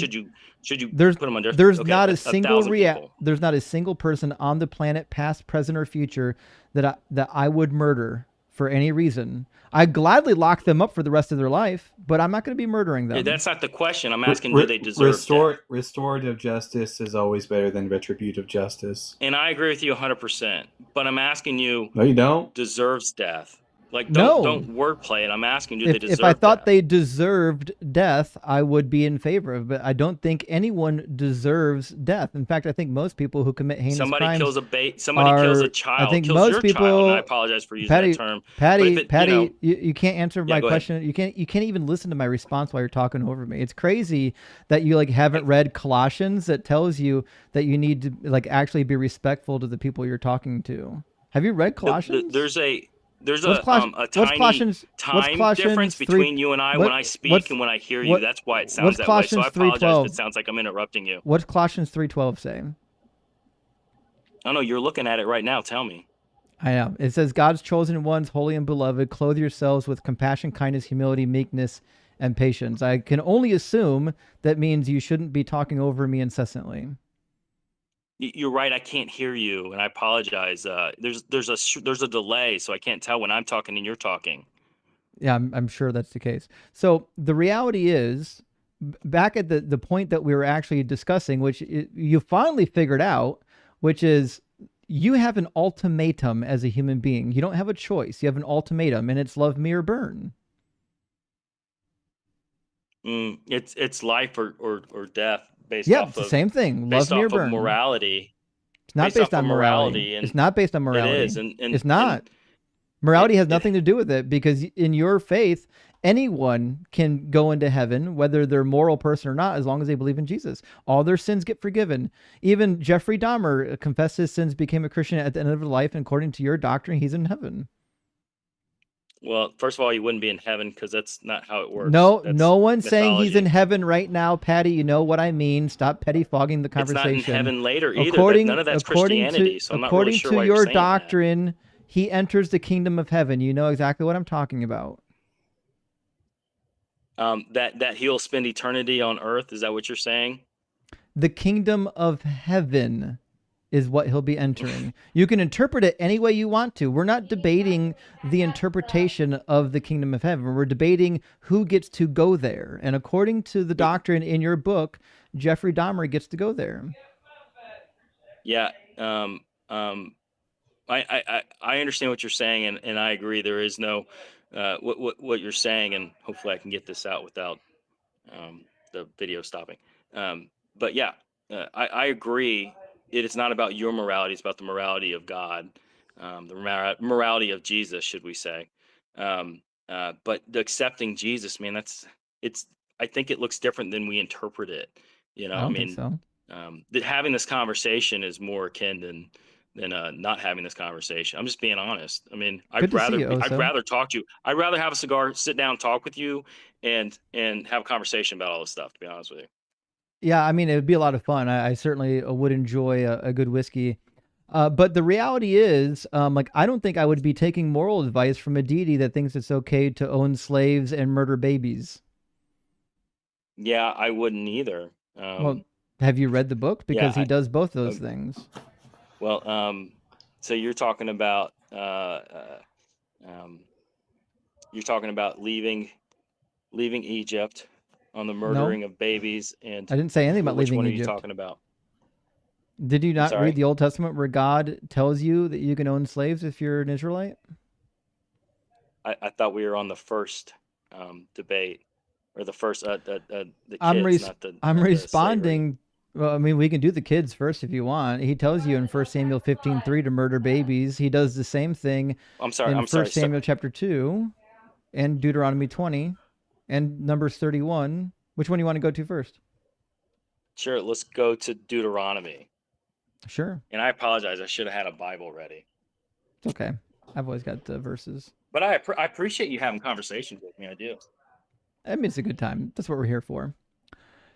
Should you There's put them under? there's okay, not a 1,000 single people. there's not a single person on the planet, past, present, or future, that I would murder for any reason. I'd gladly lock them up for the rest of their life, but I'm not going to be murdering them. Yeah, that's not the question. I'm asking, do they deserve death? Restorative justice is always better than retributive justice. And I agree with you 100%. But I'm asking you, No, you don't. deserves death. Like, No. don't wordplay it. I'm asking, do they deserve If I thought death? they deserved death, I would be in favor of it. But I don't think anyone deserves death. In fact, I think most people who commit heinous Somebody crimes kills somebody kills a I child, think kills most your people. child, and I apologize for using that term. But if it, Patty, you can't answer my go ahead. question. You can't even listen to my response while you're talking over me. It's crazy that you like haven't read Colossians that tells you that you need to like actually be respectful to the people you're talking to. Have you read Colossians? There's a What's tiny time difference between you and I when I speak and when I hear you. That's why it sounds that way. So I apologize if it sounds like I'm interrupting you. What's Colossians 3:12 saying? Oh no, you're looking at it right now. Tell me. I am. It says, God's chosen ones, holy and beloved, clothe yourselves with compassion, kindness, humility, meekness, and patience. I can only assume that means you shouldn't be talking over me incessantly. You're right. I can't hear you, and I apologize. There's a delay, so I can't tell when I'm talking and you're talking. Yeah, I'm sure that's the case. So the reality is, back at the point that we were actually discussing, which you finally figured out, which is you have an ultimatum as a human being. You don't have a choice. You have an ultimatum, and it's love me or burn. It's life or death based Yeah, off it's the of same thing. based Love me or off burn. of morality. It's not based on morality. And it's not based on morality. It is, and it's not. Morality has nothing to do with it, because in your faith, anyone can go into heaven, whether they're a moral person or not, as long as they believe in Jesus. All their sins get forgiven. Even Jeffrey Dahmer confessed his sins, became a Christian at the end of his life, and according to your doctrine, he's in heaven. Well, first of all, you wouldn't be in heaven because that's not how it works. No, That's no one's saying he's in mythology. heaven right now, Patty. You know what I mean. Stop pettifogging the It's conversation. not in heaven later either. None of that's Christianity, so I'm not really sure why you're your saying that. doctrine, he enters the kingdom of heaven. You know exactly what I'm talking about. That he'll spend eternity on earth. Is that what you're saying? The kingdom of heaven is what he'll be entering. You can interpret it any way you want to. We're not debating the interpretation of the kingdom of heaven. We're debating who gets to go there. And according to the doctrine in your book, Jeffrey Dahmer gets to go there. Yeah. I understand what you're saying, and I agree. There is no what you're saying, and hopefully I can get this out without the video stopping. But yeah, I agree. It is not about your morality; it's about the morality of God, the morality of Jesus, should we say? But the accepting Jesus, man, it's. I think it looks different than we interpret it. You know, I don't think so. That having this conversation is more akin than not having this conversation. I'm just being honest. I mean, Good to see you, I'd Oso. rather talk to you. I'd rather have a cigar, sit down, talk with you, and have a conversation about all this stuff. To be honest with you. Yeah, I mean, it would be a lot of fun. I certainly would enjoy a good whiskey. But the reality is, like, I don't think I would be taking moral advice from a deity that thinks it's okay to own slaves and murder babies. Yeah, I wouldn't either. Well, have you read the book? Because he does both those things. Well, so you're talking about leaving Egypt on the murdering of babies, and I didn't say anything about which leaving one are Egypt. you talking about? Did you not sorry? read the Old Testament where God tells you that you can own slaves if you're an Israelite? I thought we were on the first debate, or the first the kids, I'm not the slavery. responding. Well, I mean, we can do the kids first if you want. He tells you in 1 Samuel 15:3 to murder babies. He does the same thing I'm sorry. in I'm 1 sorry. Samuel chapter 2 and Deuteronomy 20 and Numbers 31. Which one do you want to go to first? Sure. Let's go to Deuteronomy. Sure. And I apologize. I should have had a Bible ready. It's okay. I've always got the verses. But I appreciate you having conversations with me. I do. I mean, it's a good time. That's what we're here for.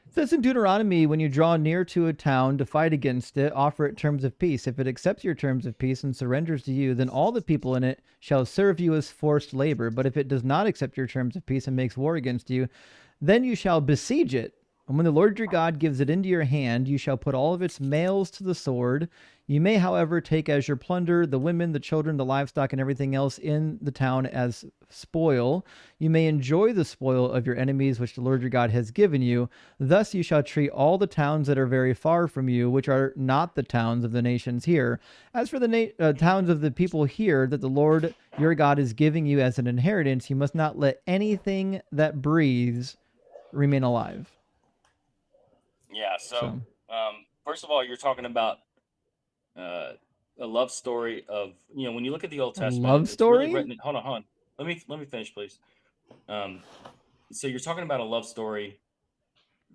It says in Deuteronomy, when you draw near to a town to fight against it, offer it terms of peace. If it accepts your terms of peace and surrenders to you, then all the people in it shall serve you as forced labor. But if it does not accept your terms of peace and makes war against you, then you shall besiege it And when the Lord your God gives it into your hand, you shall put all of its males to the sword. You may, however, take as your plunder the women, the children, the livestock, and everything else in the town as spoil. You may enjoy the spoil of your enemies, which the Lord your God has given you. Thus you shall treat all the towns that are very far from you, which are not the towns of the nations here. As for the towns of the people here that the Lord your God is giving you as an inheritance, you must not let anything that breathes remain alive. Yeah. So, first of all, you're talking about a love story of, you know, when you look at the Old Testament, love it's really story? written. Hold on. Let me finish, please. So you're talking about a love story.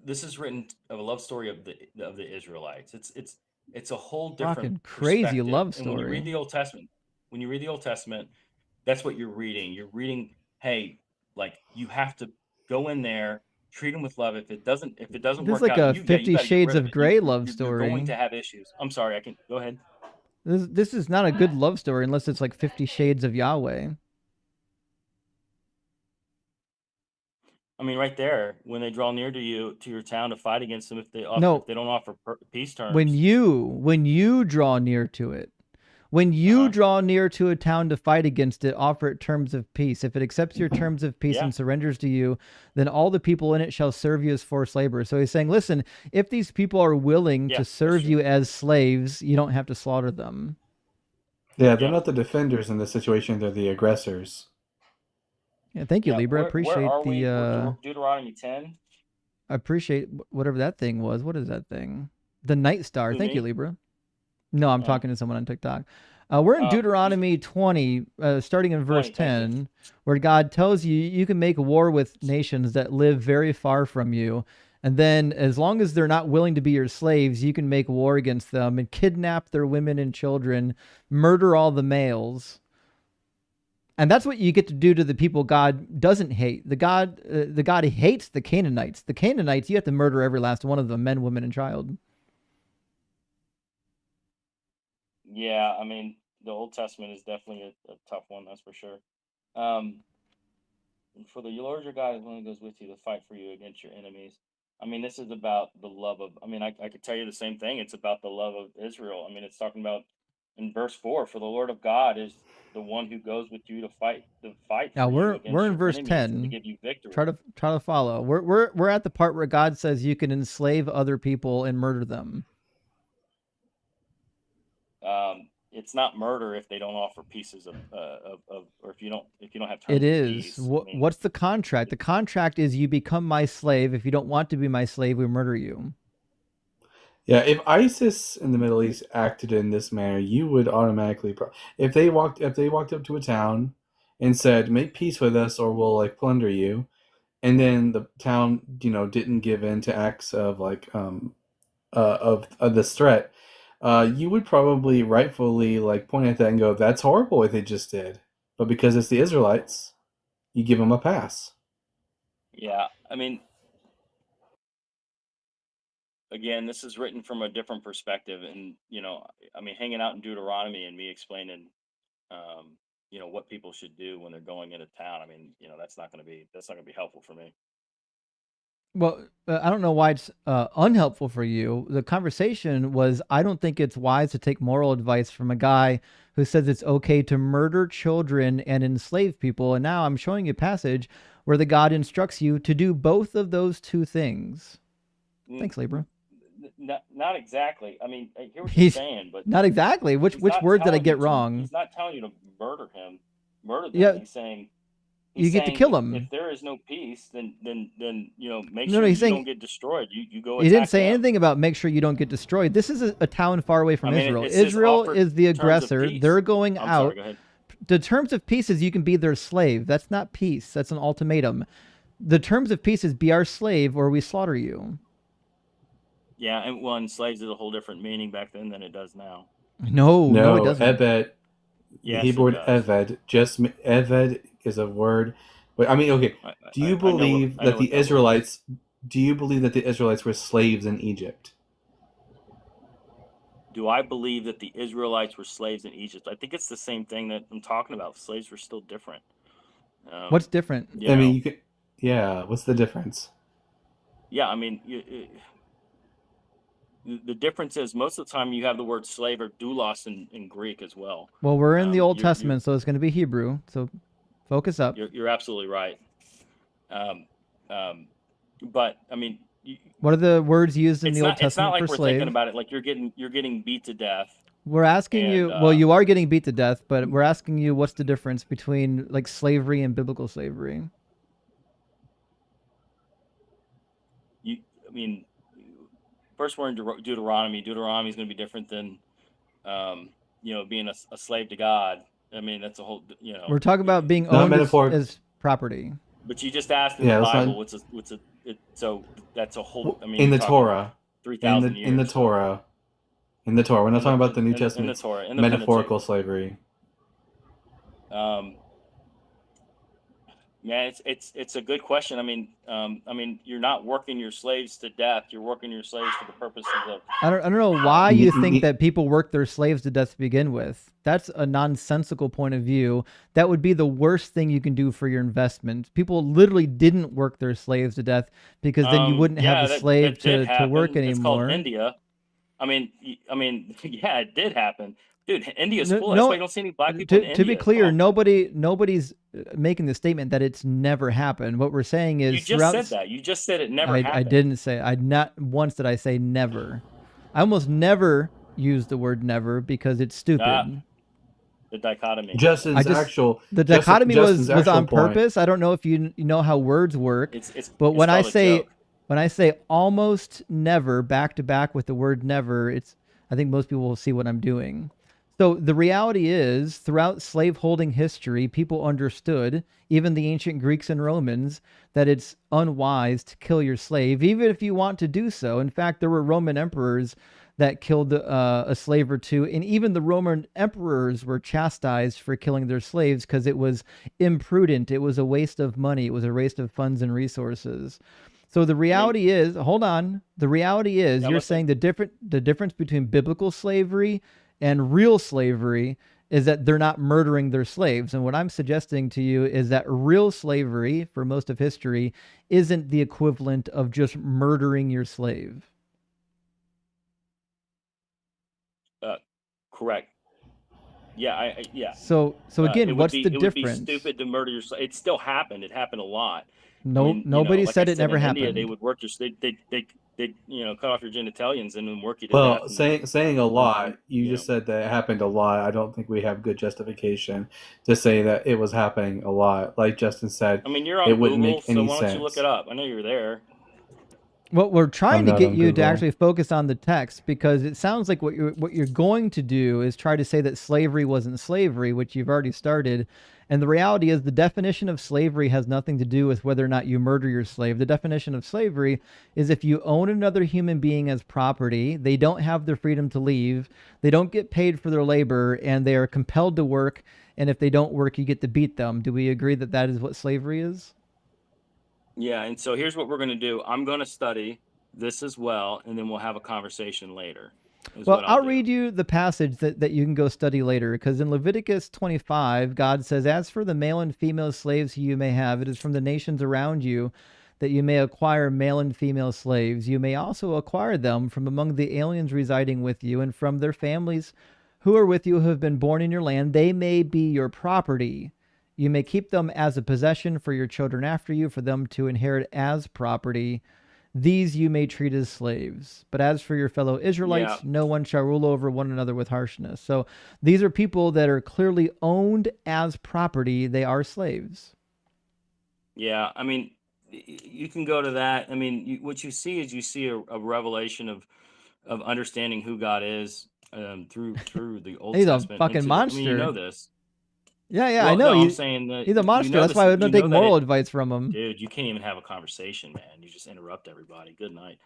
This is written of a love story of the Israelites. It's a whole different Fucking crazy perspective. love And when you read story. the Old Testament, that's what you're reading. You're reading, hey, like you have to go in there, treat them with love. If it doesn't This is work like out, a you 50 got to get Shades rid of of it. Grey love You're going story. to have issues. I'm sorry, I can go ahead. This is not a good love story unless it's like 50 Shades of Yahweh. I mean, right there, when they draw near to you, to your town to fight against them, if they don't offer peace terms. When you draw near to it, when you draw near to a town to fight against it, offer it terms of peace. If it accepts your terms of peace and surrenders to you, then all the people in it shall serve you as forced labor. So he's saying, listen, if these people are willing to serve you as slaves, you don't have to slaughter them. Yeah, they're not the defenders in this situation; they're the aggressors. Yeah, thank you, Libra. I appreciate where are the we? We're Deuteronomy 10. I appreciate whatever that thing was. What is that thing? The Night Star. Who, Thank you, me? Libra. No, I'm talking to someone on TikTok. We're in Deuteronomy 20, starting in verse 10, where God tells you you can make war with nations that live very far from you. And then as long as they're not willing to be your slaves, you can make war against them and kidnap their women and children, murder all the males. And that's what you get to do to the people God doesn't hate. The God hates the Canaanites. The Canaanites, you have to murder every last one of them, men, women, and child. Yeah, I mean, the Old Testament is definitely a tough one, that's for sure. For the Lord your God is one who goes with you to fight for you against your enemies. I mean, this is about the love of, I mean, I could tell you the same thing. It's about the love of Israel. I mean, it's talking about in verse 4, for the Lord of God is the one who goes with you to fight Now for you against we're in your verse enemies and to 10. give you victory. Try to follow. We're at the part where God says you can enslave other people and murder them. It's not murder if they don't offer pieces of or if you don't have terms It of is. peace. I mean, What's the contract? The contract is you become my slave. If you don't want to be my slave, we murder you. Yeah, if ISIS in the Middle East acted in this manner, you would automatically if they walked up to a town and said, "Make peace with us, or we'll like plunder you," and then the town, didn't give in to acts of like of this threat, you would probably rightfully like point at that and go, "That's horrible what they just did." But because it's the Israelites, you give them a pass. yeah, I mean, again, this is written from a different perspective, and I mean, hanging out in Deuteronomy and me explaining, what people should do when they're going into town. I mean, that's not going to be helpful for me. Well, I don't know why it's unhelpful for you. The conversation was, I don't think it's wise to take moral advice from a guy who says it's okay to murder children and enslave people. And now I'm showing you a passage where the God instructs you to do both of those two things. Thanks, Libra. Not exactly. I mean, I hear what you're saying, but not exactly. Which word did I get wrong? He's not telling you to murder them. Yeah. He's saying You get to kill him. If there is no peace, then make No, sure he's you saying, don't get destroyed. You go. He didn't say them. anything about make sure you don't get destroyed. This is a town far away from Israel. It says Israel is the aggressor. They're going I'm out. sorry, go ahead. The terms of peace is you can be their slave. That's not peace. That's an ultimatum. The terms of peace is be our slave or we slaughter you. Yeah, and slaves is a whole different meaning back then than it does now. No, it doesn't. Eved. Yes, the Hebrew word eved. Eved is a word. But I mean, okay. Do you believe that the Israelites? Do you believe that the Israelites were slaves in Egypt? Do I believe that the Israelites were slaves in Egypt? I think it's the same thing that I'm talking about. Slaves were still different. What's different? I mean, you could. Yeah. What's the difference? yeah, I mean, the difference is most of the time you have the word slave or doulos in Greek as well. Well, we're in the Old You're Testament, so it's going to be Hebrew. So focus up. you're absolutely right. But I mean, What are the words used in the Old it's not Testament for like we're thinking slave? about it like you're getting beat to death. We're asking And you. Well, you are getting beat to death, but we're asking you what's the difference between like slavery and biblical slavery? I mean, first we're in Deuteronomy. Deuteronomy is going to be different than, being a slave to God. I mean, that's a whole, We're talking about being Not owned metaphor. as property. But you just asked in the Yeah, that's Bible, not so that's a whole. I mean, in you're the talking Torah. 3,000 years. In the Torah. In the Torah. We're not talking about the New in the Testament. Torah, in the Metaphorical Pentateuch. slavery. Man, it's a good question. I mean, you're not working your slaves to death. You're working your slaves for the purposes of. I don't know why you think that people work their slaves to death to begin with. That's a nonsensical point of view. That would be the worst thing you can do for your investment. People literally didn't work their slaves to death because then you wouldn't have a slave to work anymore. It's called India. I mean, yeah, it did happen, dude. India's full. That's why you don't see any black people in India. To be clear, nobody's making the statement that it's never happened. What we're saying is you just said that. You just said it never happened. I didn't say. Not once did I say never. I almost never use the word never because it's stupid. The dichotomy. The dichotomy was on purpose. I don't know if you know how words work. But when I say almost never back to back with the word never, I think most people will see what I'm doing. So the reality is, throughout slaveholding history, people understood, even the ancient Greeks and Romans, that it's unwise to kill your slave, even if you want to do so. In fact, there were Roman emperors that killed a slave or two, and even the Roman emperors were chastised for killing their slaves because it was imprudent. It was a waste of money. It was a waste of funds and resources. So the reality is, hold on. The reality is, you're saying the difference between biblical slavery and real slavery is that they're not murdering their slaves. And what I'm suggesting to you is that real slavery, for most of history, isn't the equivalent of just murdering your slave. Correct. Yeah, yeah. So again, what's the difference? It would be stupid to murder your slave. It still happened. It happened a lot. Nobody said it never happened. In India, they would work your they cut off your genitalians and then work you to death. Well, saying a lot, you just said that it happened a lot. I don't think we have good justification to say that it was happening a lot. Like Justin said, I mean, you're on it wouldn't Google, make any so why don't sense. you look it up? I know you're there. Well, we're trying to get you to Google. actually focus on the text, because it sounds like what you're going to do is try to say that slavery wasn't slavery, which you've already started. And the reality is, the definition of slavery has nothing to do with whether or not you murder your slave. The definition of slavery is if you own another human being as property, they don't have their freedom to leave, they don't get paid for their labor, and they are compelled to work. And if they don't work, you get to beat them. Do we agree that that is what slavery is? Yeah, and so here's what we're going to do. I'm going to study this as well, and then we'll have a conversation later. Well, I'll read you the passage that you can go study later, because in Leviticus 25, God says, "As for the male and female slaves you may have, it is from the nations around you that you may acquire male and female slaves. You may also acquire them from among the aliens residing with you, and from their families who are with you who have been born in your land. They may be your property. You may keep them as a possession for your children after you, for them to inherit as property. These you may treat as slaves. But as for your fellow Israelites, no one shall rule over one another with harshness." So these are people that are clearly owned as property. They are slaves. Yeah, I mean, you can go to that. I mean, what you see is a revelation of understanding who God is through the Old He's Testament. A fucking monster. I mean, you know this. Yeah, well, I know. No, I'm saying that he's a monster. That's why I don't take moral advice from him. Dude, you can't even have a conversation, man. You just interrupt everybody. Good night.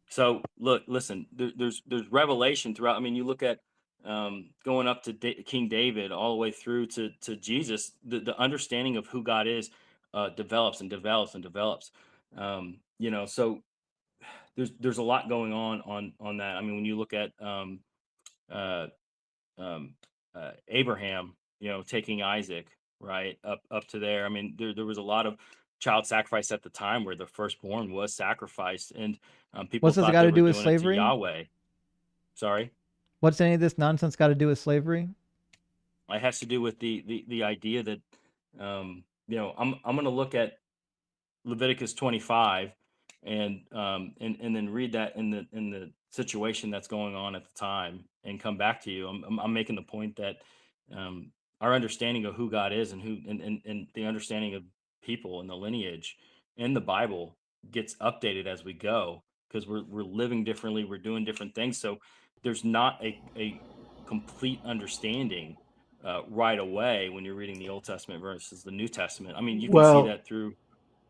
So look, listen. There's revelation throughout. I mean, you look at going up to King David all the way through to Jesus. The understanding of who God is develops and develops and develops. So there's a lot going on that. I mean, when you look at Abraham, taking Isaac right up to there. I mean, there was a lot of child sacrifice at the time, where the firstborn was sacrificed, and people What's this thought got they to were do with doing it to slavery? Yahweh. Sorry, What's any of this nonsense got to do with slavery? it has to do with the idea that I'm going to look at Leviticus 25 and then read that in the situation that's going on at the time and come back to you. I'm making the point that our understanding of who God is and and the understanding of people and the lineage in the Bible gets updated as we go, because we're living differently, we're doing different things. So there's not a complete understanding right away when you're reading the Old Testament versus the New Testament. I mean, you can see Well, that through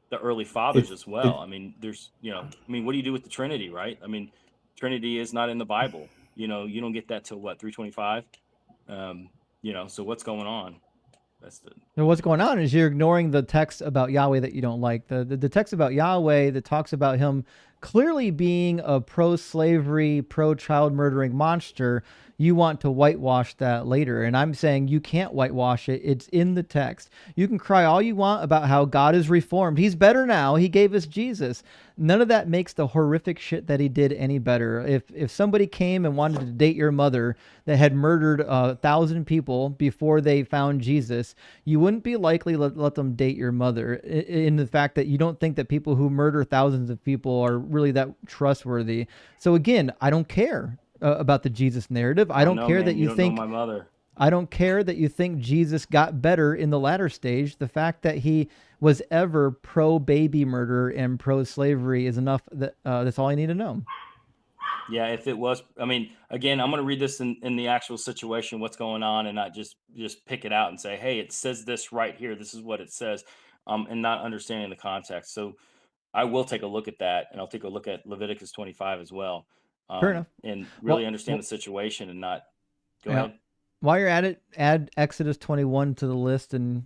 the early fathers if as well. I mean, there's, I mean, what do you do with the Trinity, right? I mean, Trinity is not in the Bible. You don't get that till what, 325? So what's going on? That's the And what's going on is you're ignoring the text about Yahweh that you don't like. The text about Yahweh that talks about him clearly being a pro-slavery, pro-child murdering monster. You want to whitewash that later. And I'm saying you can't whitewash it. It's in the text. You can cry all you want about how God is reformed. He's better now. He gave us Jesus. None of that makes the horrific shit that he did any better. If somebody came and wanted to date your mother that had murdered 1,000 people before they found Jesus, you wouldn't be likely to let them date your mother, in the fact that you don't think that people who murder thousands of people are really that trustworthy. So again, I don't care about the Jesus narrative. I don't care that you don't think know my mother. I don't care that you think Jesus got better in the latter stage. The fact that he was ever pro-baby murder and pro-slavery is enough. That's all I need to know. Yeah, if it was, I mean, again, I'm going to read this in the actual situation, what's going on, and not just pick it out and say, hey, it says this right here. This is what it says, and not understanding the context. So I will take a look at that, and I'll take a look at Leviticus 25 as well, Fair enough. and really understand the situation and not go ahead. While you're at it, add Exodus 21 to the list and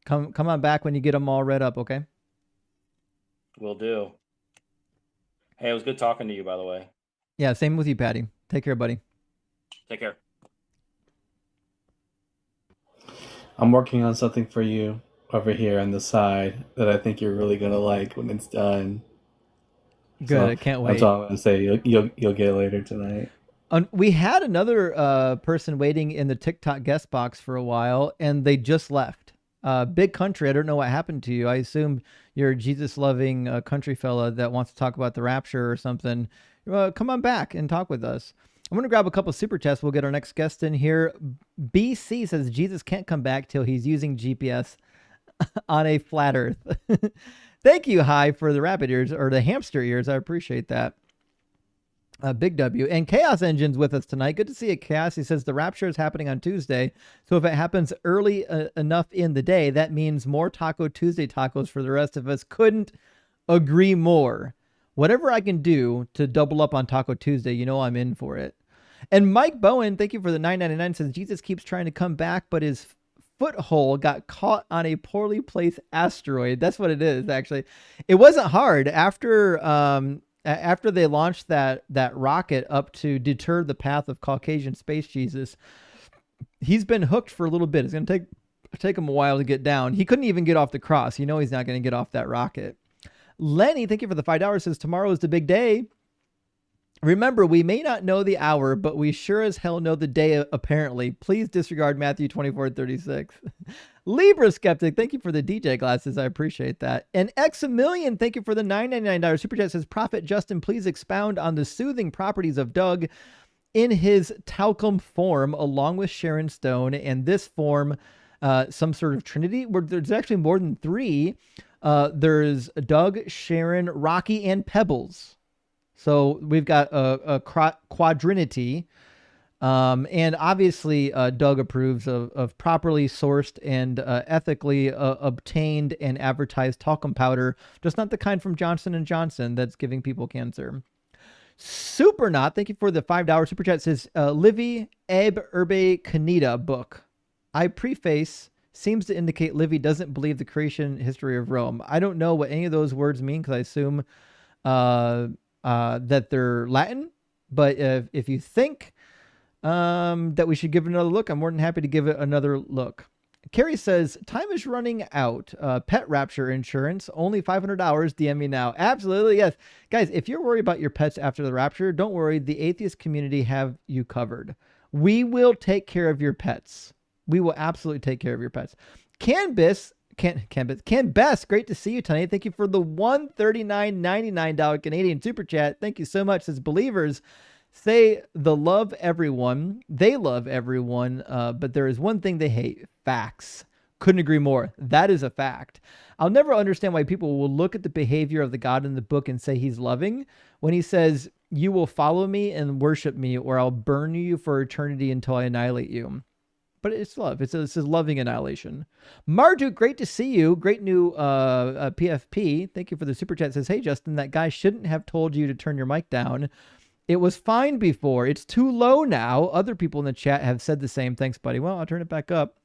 come on back when you get them all read up, okay? Will do. Hey, it was good talking to you, by the way. Yeah, same with you, Patty. Take care, buddy. Take care. I'm working on something for you over here on the side that I think you're really gonna like when it's done. Good, So I can't wait. That's all I'm gonna say. You'll get it later tonight. We had another person waiting in the TikTok guest box for a while, and they just left. Big country, I don't know what happened to you. I assume you're a Jesus-loving country fella that wants to talk about the rapture or something. Come on back and talk with us. I'm going to grab a couple super chats. We'll get our next guest in here. BC says Jesus can't come back till he's using GPS on a flat earth. Thank you, Hi, for the rabbit ears, or the hamster ears. I appreciate that. Big W. And Chaos Engine's with us tonight. Good to see you, Chaos. He says the rapture is happening on Tuesday. So if it happens early enough in the day, that means more Taco Tuesday tacos for the rest of us. Couldn't agree more. Whatever I can do to double up on Taco Tuesday, you know I'm in for it. And Mike Bowen, thank you for the $9.99, says Jesus keeps trying to come back, but his foothole got caught on a poorly placed asteroid. That's what it is, actually. It wasn't hard. After they launched that rocket up to deter the path of Caucasian space Jesus, he's been hooked for a little bit. It's going to take him a while to get down. He couldn't even get off the cross. You know he's not going to get off that rocket. Lenny, thank you for the $5, says tomorrow is the big day. Remember, we may not know the hour, but we sure as hell know the day, apparently. Please disregard Matthew 24:36. Libra Skeptic, thank you for the DJ glasses. I appreciate that. And X-A-Million, thank you for the $9.99 super chat. Says, Prophet Justin, please expound on the soothing properties of Doug in his talcum form, along with Sharon Stone, and this form, some sort of trinity, where there's actually more than three. There's Doug, Sharon, Rocky, and Pebbles. So we've got a quadrinity. And obviously, Doug approves of properly sourced and ethically obtained and advertised talcum powder, just not the kind from Johnson & Johnson that's giving people cancer. Supernaut, thank you for the $5 super chat. Says, Livy Eb Urbe Canida book. I preface seems to indicate Livy doesn't believe the creation history of Rome. I don't know what any of those words mean, because I assume that they're Latin. But if you think that we should give it another look, I'm more than happy to give it another look. Carrie says, time is running out. Pet Rapture insurance, only $500. DM me now. Absolutely, yes. Guys, if you're worried about your pets after the rapture, don't worry. The atheist community have you covered. We will take care of your pets. We will absolutely take care of your pets. Can Best, great to see you tonight. Thank you for the $139.99 Canadian super chat. Thank you so much. Says believers say they love everyone, but there is one thing they hate: facts. Couldn't agree more. That is a fact. I'll never understand why people will look at the behavior of the God in the book and say he's loving when he says, you will follow me and worship me, or I'll burn you for eternity until I annihilate you. But it's love. It's a loving annihilation. Marduk, great to see you. Great new PFP. Thank you for the super chat. It says, hey, Justin, that guy shouldn't have told you to turn your mic down. It was fine before. It's too low now. Other people in the chat have said the same. Thanks, buddy. Well, I'll turn it back up.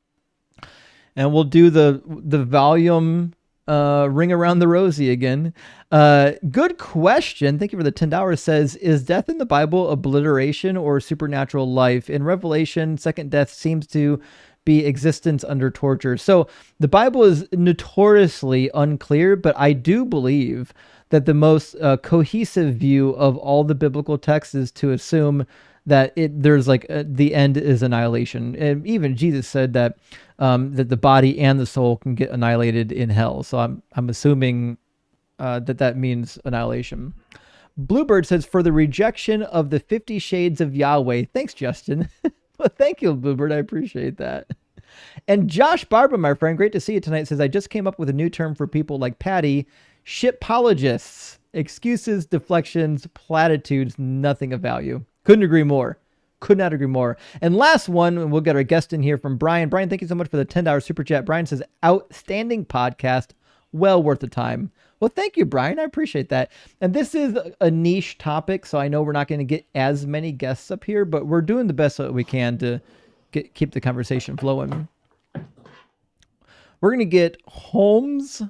And we'll do the volume ring around the rosy again. Good question. Thank you for the $10. Says, is death in the Bible obliteration or supernatural life? In Revelation, second death seems to be existence under torture. So the Bible is notoriously unclear, but I do believe that the most cohesive view of all the biblical texts is to assume that there's like the end is annihilation. And even Jesus said that that the body and the soul can get annihilated in hell. So I'm assuming that means annihilation. Bluebird says, for the rejection of the 50 Shades of Yahweh. Thanks, Justin. Well, thank you, Bluebird. I appreciate that. And Josh Barber, my friend, great to see you tonight, says, I just came up with a new term for people like Patty: shitpologists. Excuses, deflections, platitudes, nothing of value. Couldn't agree more. Could not agree more. And last one, and we'll get our guest in here from Brian. Brian, thank you so much for the $10 super chat. Brian says, outstanding podcast. Well worth the time. Well, thank you, Brian. I appreciate that. And this is a niche topic, so I know we're not going to get as many guests up here, but we're doing the best that we can to keep the conversation flowing. We're going to get Holmes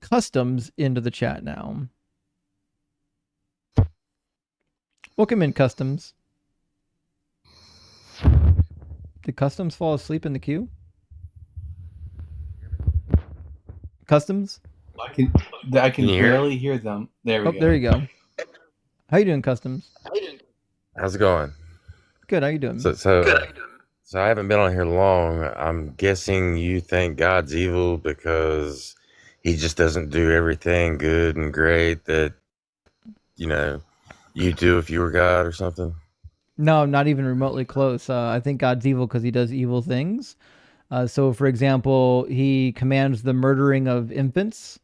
Customs into the chat now. Welcome in, Customs. Did Customs fall asleep in the queue? Customs? I can barely hear them. There we go. There you go. How you doing, Customs? How's it going? Good. How you doing? So I haven't been on here long. I'm guessing you think God's evil because he just doesn't do everything good and great that, you do if you were God or something? No, not even remotely close. I think God's evil because he does evil things. So, for example, he commands the murdering of infants.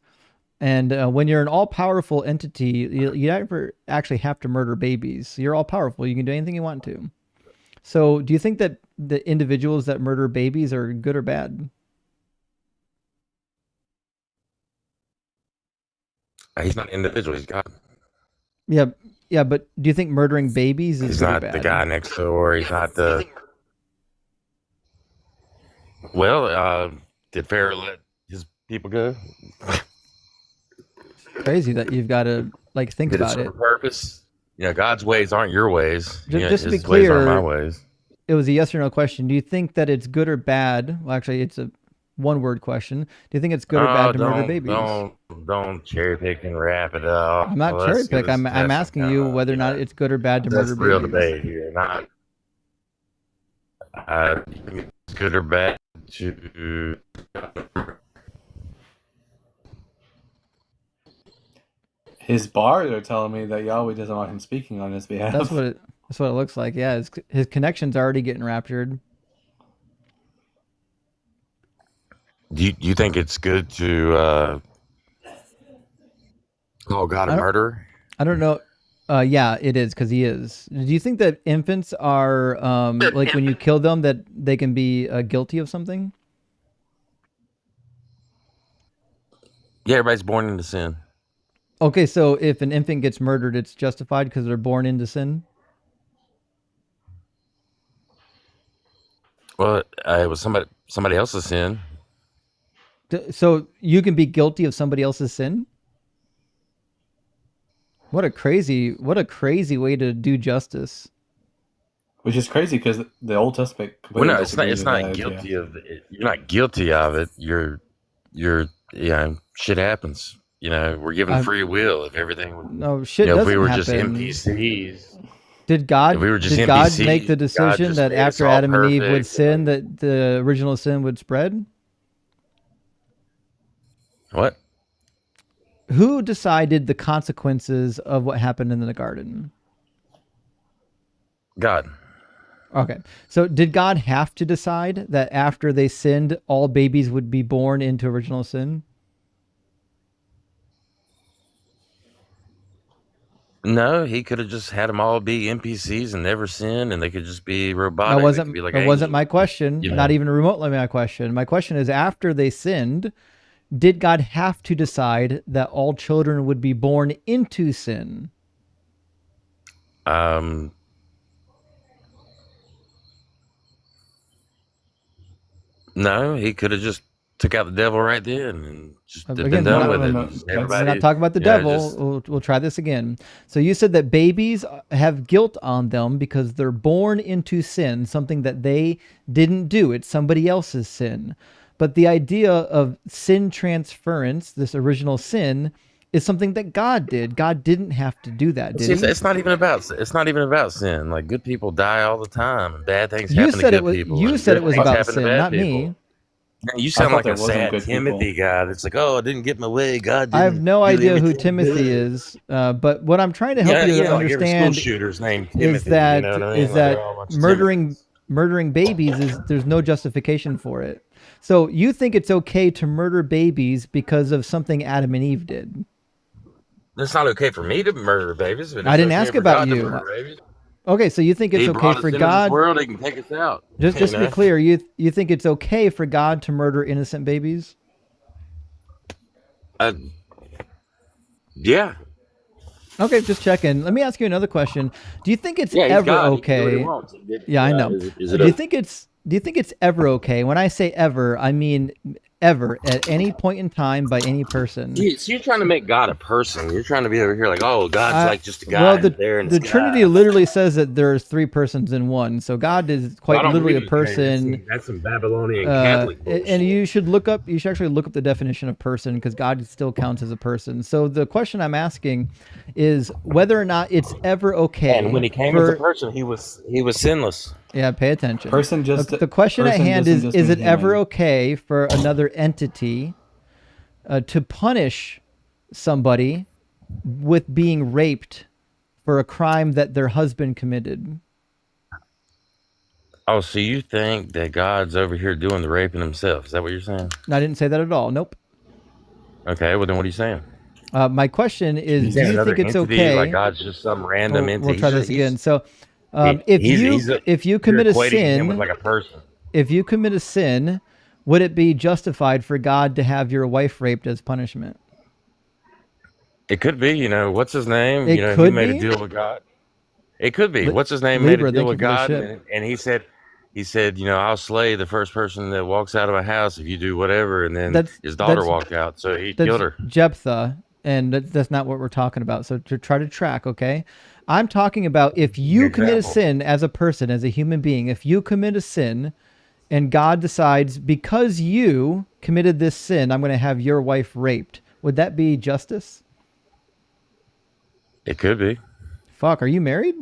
And when you're an all-powerful entity, you never actually have to murder babies. You're all-powerful. You can do anything you want to. So do you think that the individuals that murder babies are good or bad? He's not an individual. He's God. Yeah, but do you think murdering babies is He's good or not bad? the guy next door. He's not the... Well, did Pharaoh let his people go? Crazy that you've got to think Did about it it. for a purpose? God's ways aren't your ways. Just to be his ways aren't clear, my ways. it was a yes or no question. Do you think that it's good or bad? Well, actually, it's a one-word question. Do you think it's good or bad to murder babies? Don't cherry pick and wrap it up. I'm not cherry pick. I'm asking you whether or not it's good or bad to That's murder the real babies. debate here. Not it's good or bad to... His bars are telling me that Yahweh doesn't want him speaking on his behalf. That's what it looks like. Yeah, his connection's already getting raptured. Do you think it's good to call God a murderer? I don't know. Yeah, it is, because he is. Do you think that infants are when you kill them that they can be guilty of something? Yeah, everybody's born into sin. Okay, so if an infant gets murdered, it's justified because they're born into sin? Well, it was somebody else's sin. So you can be guilty of somebody else's sin? What a crazy way to do justice. Which is crazy because the Old Testament Well, completely no, it's not. disagrees It's with that not idea. guilty of it. You're not guilty of it. You're. Shit happens. We're given free will. If everything. No, shit if we doesn't were happen. just NPCs. Did God? If we were just did God NPCs, make the God decision just that made us after all Adam and Eve would perfect. sin, that the original sin would spread? What? Who decided the consequences of what happened in the garden? God. Okay. So did God have to decide that after they sinned, all babies would be born into original sin? No, he could have just had them all be NPCs and never sin, and they could just be robotic. That They wasn't could be like that wasn't angels, my question. you know. Not even remotely my question. My question is, after they sinned, did God have to decide that all children would be born into sin? No, he could have just took out the devil right then and just been Again, done we're with not, it. And we're everybody, not talking about the devil. We'll try this again. So you said that babies have guilt on them because they're born into sin, something that they didn't do. It's somebody else's sin. But the idea of sin transference, this original sin, is something that God did. God didn't have to do that, did he? It's not even about sin. Like, good people die all the time, and bad things You happen said to it good was. people. You and said good it was things about happen to sin, bad not people. me. Man, you sound thought like there a wasn't sad good Timothy guy that's like, oh, I didn't get my way. God didn't. I have no do idea who everything Timothy good. is, but what I'm trying to help you Like every school understand shooter's named is Timothy. that You know what I mean? Like, that they're all a bunch of murdering babies is there's no justification for it. So you think it's okay to murder babies because of something Adam and Eve did? It's not okay for me to murder babies, but I it's didn't okay ask for about God to you. murder babies. Okay, so you think it's He okay brought for us into this God? world. He can take us out. Just you to be know? clear, you think it's okay for God to murder innocent babies? Yeah. Okay, just checking. Let me ask you another question. Do you think it's Yeah, he's ever God. He can do what he okay? wants. Yeah, I know. Is it Do you think it's ever okay? When I say ever, I mean ever, at any point in time, by any person. So you're trying to make God a person. You're trying to be over here like, oh, God's like just a guy Well, there in the the sky. Trinity literally says that there's three persons in one. So God is quite I don't literally a believe in the Trinity. person. That's some Babylonian Catholic bullshit. And you should actually look up the definition of person, because God still counts as a person. So the question I'm asking is whether or not it's ever okay. And when he came as a person, he was sinless. Yeah, pay attention. The question person at hand doesn't is just it mean ever human. okay for another entity to punish somebody with being raped for a crime that their husband committed? Oh, so you think that God's over here doing the raping himself? Is that what you're saying? I didn't say that at all. Nope. Okay, well then what are you saying? My question is, do you think it's entity, okay? like God's just some random entity? We'll try this again. So, you're if you commit a equating him with sin, like a person. if you commit a sin, would it be justified for God to have your wife raped as punishment? It could be, what's his name? It He could made be? a deal with God. It could be. What's his name Libra, made a deal thank with you for the God, ship. and he said, I'll slay the first person that walks out of my house if you do whatever. And then his daughter walked out, so he killed her. Jephthah, and that's not what we're talking about. So to try to track, okay? I'm talking about if you commit a sin as a person, as a human being, if you commit a sin and God decides, because you committed this sin, I'm going to have your wife raped, would that be justice? It could be. Fuck, are you married?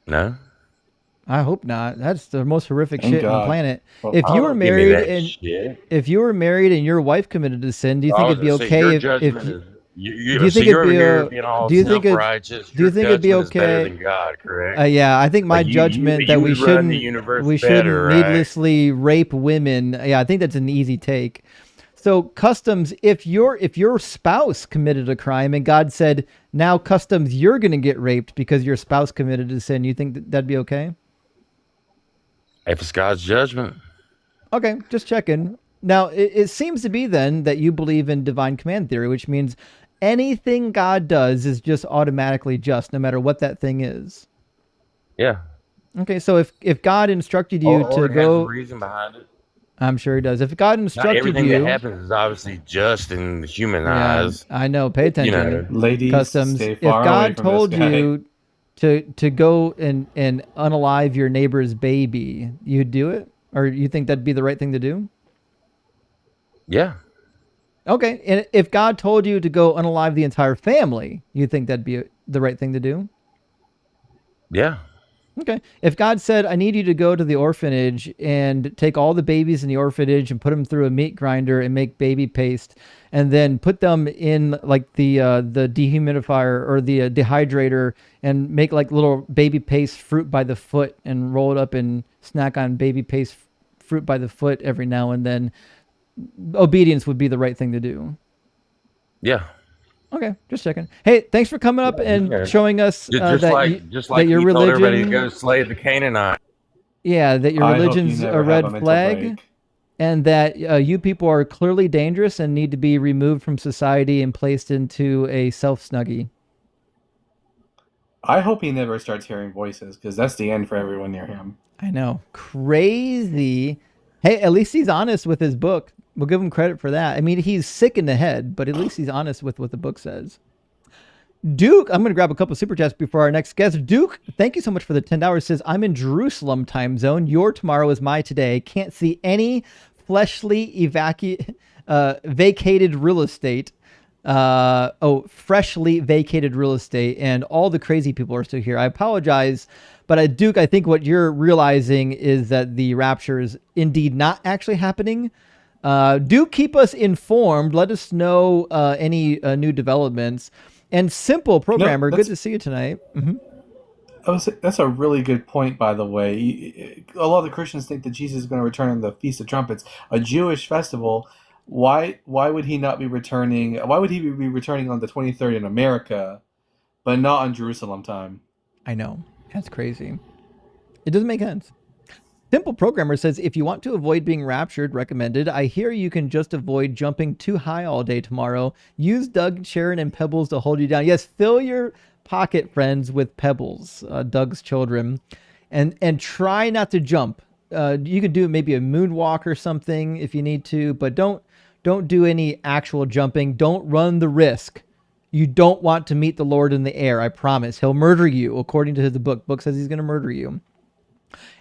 No. I hope not. That's the most horrific Thank shit on the God. planet. Well, If you were give me married that and shit. if you were married and your wife committed a sin, do you think it'd be okay your if judgment you, is, do you think it'd be do you think self-righteous? do you think it'd be Your judgment is better okay? than God, correct? Yeah, I think my Like, judgment you that we would run the shouldn't universe better, right? needlessly rape women. Yeah, I think that's an easy take. So Customs, if your spouse committed a crime and God said, now Customs, you're going to get raped because your spouse committed a sin, you think that'd be okay? If it's God's judgment. Okay, just checking. Now, it seems to be then that you believe in divine command theory, which means anything God does is just automatically just, no matter what that thing is. Yeah. Okay, so if God instructed you Or to it go, has a reason behind it. I'm sure he does. If God Not instructed everything you, that happens is obviously just in human yeah, eyes. I know. Pay attention, Ladies, Customs. stay If far away God from this told guy. you to go and unalive your neighbor's baby, you'd do it? Or you think that'd be the right thing to do? Yeah. Okay. And if God told you to go unalive the entire family, you think that'd be the right thing to do? Yeah. Okay. If God said, I need you to go to the orphanage and take all the babies in the orphanage and put them through a meat grinder and make baby paste, and then put them in like the dehumidifier or the dehydrator and make like little baby paste fruit by the foot and roll it up and snack on baby paste fruit by the foot every now and then, obedience would be the right thing to do. Yeah. Okay, just checking. Hey, thanks for coming up and showing us just that like your he told everybody to religion, go slay the Canaanite. yeah, that your I hope you religion's never a have red a mental flag, break. and that you people are clearly dangerous and need to be removed from society and placed into a self-snuggie. I hope he never starts hearing voices, because that's the end for everyone near him. I know, crazy. Hey, at least he's honest with his book. We'll give him credit for that. I mean, he's sick in the head, but at least he's honest with what the book says. Duke, I'm going to grab a couple super chats before our next guest. Duke, thank you so much for the $10. Says, I'm in Jerusalem time zone. Your tomorrow is my today. Can't see any fleshly vacated real estate. Freshly vacated real estate. And all the crazy people are still here. I apologize. But Duke, I think what you're realizing is that the rapture is indeed not actually happening. Do keep us informed. Let us know any new developments. And Simple Programmer, good to see you tonight. Mm-hmm. That's a really good point, by the way. A lot of the Christians think that Jesus is going to return on the Feast of Trumpets, a Jewish festival. Why would he not be returning? Why would he be returning on the 23rd in America, but not on Jerusalem time? I know. That's crazy. It doesn't make sense. Simple Programmer says, if you want to avoid being raptured, recommended. I hear you can just avoid jumping too high all day tomorrow. Use Doug, Sharon, and Pebbles to hold you down. Yes, fill your pocket, friends, with Pebbles, Doug's children, and try not to jump. You could do maybe a moonwalk or something if you need to, but don't do any actual jumping. Don't run the risk. You don't want to meet the Lord in the air, I promise. He'll murder you, according to the book. Book says he's going to murder you.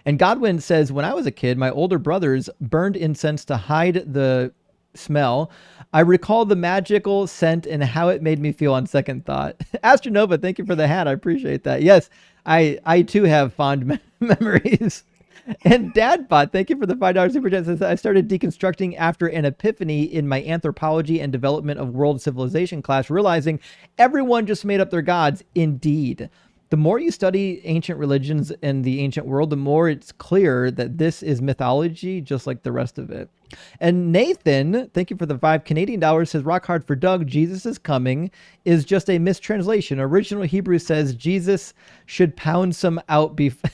And Godwin says, when I was a kid, my older brothers burned incense to hide the smell. I recall the magical scent and how it made me feel on second thought. Astronova, thank you for the hat. I appreciate that. Yes, I too have fond memories. And Dadbot, thank you for the $5 super chat. Says, I started deconstructing after an epiphany in my anthropology and development of world civilization class, realizing everyone just made up their gods. Indeed. The more you study ancient religions and the ancient world, the more it's clear that this is mythology, just like the rest of it. And Nathan, thank you for the $5 Canadian, says, rock hard for Doug, Jesus is coming is just a mistranslation. Original Hebrew says Jesus should pound some out before.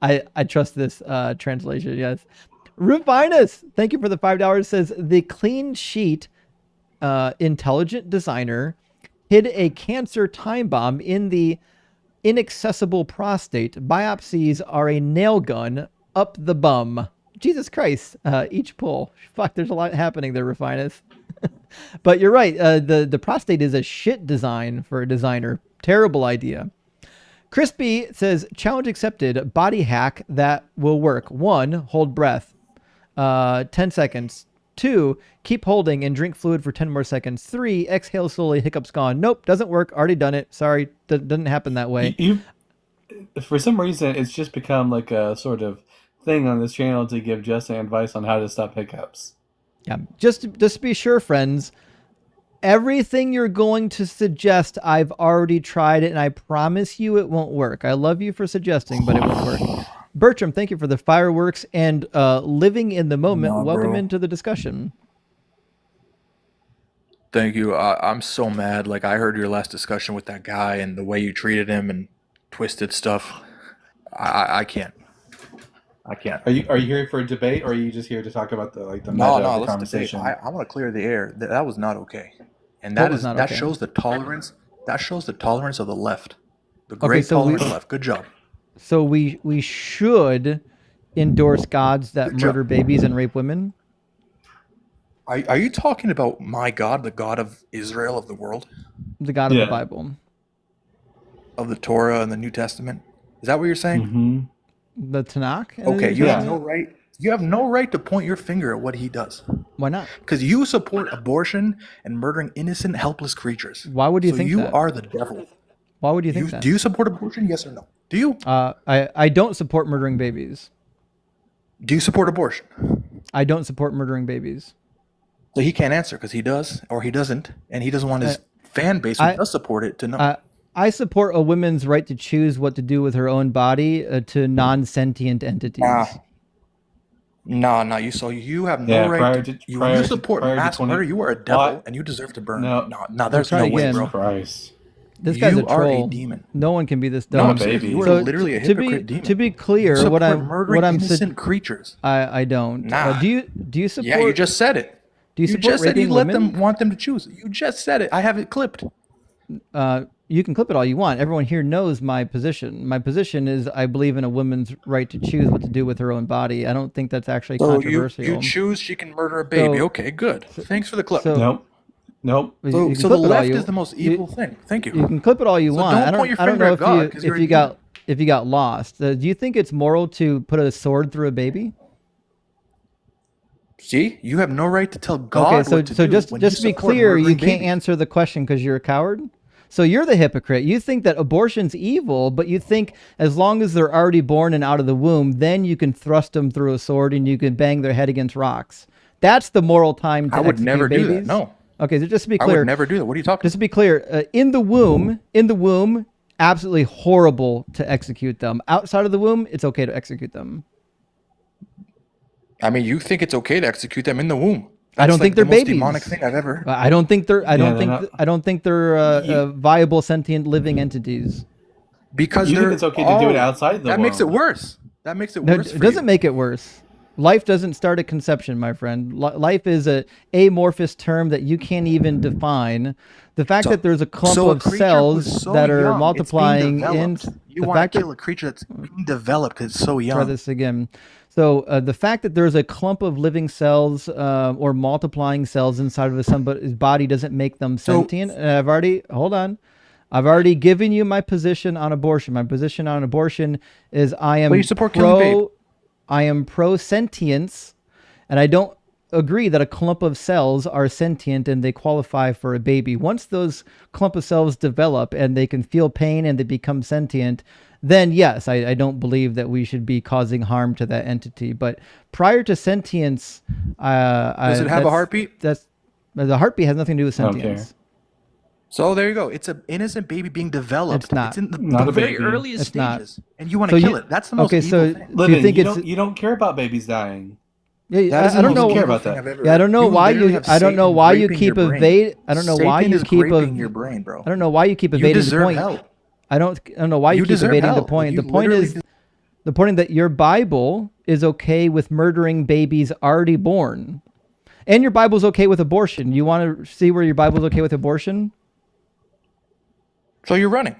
I trust this translation, yes. Rufinus, thank you for the $5, says, the clean sheet intelligent designer hid a cancer time bomb in the inaccessible prostate. Biopsies are a nail gun up the bum. Jesus Christ, each pull. Fuck, there's a lot happening there, Rufinus. But you're right. The prostate is a shit design for a designer. Terrible idea. Crispy says, challenge accepted. Body hack that will work. 1, hold breath. 10 seconds. 2, keep holding and drink fluid for 10 more seconds. 3, exhale slowly, hiccups gone. Nope, doesn't work. Already done it. Sorry, doesn't happen that way. For some reason, it's just become like a sort of thing on this channel to give Justin advice on how to stop hiccups. Yeah, just to be sure, friends, everything you're going to suggest, I've already tried it, and I promise you it won't work. I love you for suggesting, but it won't work. Bertram, thank you for the fireworks and living in the moment. Nah, Welcome bro. into the discussion. Thank you. I'm so mad. Like, I heard your last discussion with that guy and the way you treated him and twisted stuff. I can't. I can't. Are you here for a debate, or are you just here to talk about the meta of the let's debate. conversation? I want to clear the air. That was not okay. And What was not that okay? shows the tolerance. That shows the tolerance of the left. The great tolerance left. Good job. So we should endorse gods that Good job. murder babies and rape women? Are you talking about my God, the God of Israel, of the world? The God of the Bible. of the Torah and the New Testament? Is that what you're saying? Mm-hmm. The Tanakh? and Okay, the you New have no Testament? right. You have no right to point your finger at what he does. Why not? Because you support abortion and murdering innocent, helpless creatures. Why would you So think you that? are the devil. Why would you think that? Do you support abortion? Yes or no? Do you? I don't support murdering babies. Do you support abortion? I don't support murdering babies. So he can't answer because he does or he doesn't, and he doesn't want his fan base who does support it to know. I support a woman's right to choose what to do with her own body to non-sentient entities. No. You have no right. You support mass murder. You are a devil, and you deserve to burn. No, there's no way, bro. Christ. This guy's a You are troll. a demon. No one can be this No, dumb. I'm serious. You are So literally a to be hypocrite demon. to be clear, You what support I'm murdering innocent creatures. I don't. Nah. Do you support? Yeah, you just said it. Do you You support just said you raping let women? them want them to choose. You just said it. I have it clipped. You can clip it all you want. Everyone here knows my position. My position is I believe in a woman's right to choose what to do with her own body. I don't think that's actually So controversial. you choose she can murder a baby. So- Okay, good. Thanks for the clip. so- Nope. You So can the clip it all left you- is the most evil thing. Thank you. You can clip it all you So want. don't point your I don't finger know at God, 'cause you're a demon. if you got lost. Do you think it's moral to put a sword through a baby? See, you have no right to tell God Okay, so what to so do just when just you to be support clear, you murdering can't babies. answer the question because you're a coward. So you're the hypocrite. You think that abortion's evil, but you think as long as they're already born and out of the womb, then you can thrust them through a sword and you can bang their head against rocks. That's the moral time to I would execute never do babies. that. No. Okay, so just to be I clear, would never do that. What are you talking just to be clear, in the womb, absolutely horrible to execute them. Outside of the womb, it's okay to execute them. I mean, you think it's okay to execute them in the womb. I don't That's think like they're the most babies. demonic thing I've ever. I don't think they're. I Yeah, don't they're think. not- I don't think they're viable, sentient, living entities. Because You think they're it's okay to do it outside the That makes it womb. worse. That makes it No, worse. it for doesn't you. make it worse. Life doesn't start at conception, my friend. Life is a amorphous term that you can't even define. The fact that there's a clump so a of creature cells who's so that are young, it's being multiplying in developed. You the want fact to that kill a creature that's being developed because it's so try young. this again. So the fact that there's a clump of living cells or multiplying cells inside of somebody's body doesn't make them sentient. And I've already given you my position on abortion. My position on abortion is I am Well, you support killing babies. I am pro sentience, and I don't agree that a clump of cells are sentient and they qualify for a baby. Once those clump of cells develop and they can feel pain and they become sentient, then yes, I don't believe that we should be causing harm to that entity. But prior to sentience, Does it have a heartbeat? The heartbeat has nothing to do with I don't care. sentience. So there you go. It's an innocent baby being developed. It's not. It's in the Not a very baby. earliest It's not. stages, and you want So to kill you- it. That's the most okay, evil so thing. do you think it's? you don't care about babies dying. Yeah, That is I the don't most know. care evil about thing that. I've ever. Yeah, I don't know why literally you. have I don't know Satan why you raping keep your brain. evade. I don't know why Satan you is keep raping your brain, bro. I don't know why you keep You evading the deserve point. hell. I don't know why you You keep deserve evading the hell. point. You The point literally is the point that your Bible is okay with murdering babies already born, and your Bible's okay with abortion. You want to see where your Bible's okay with abortion? So you're running.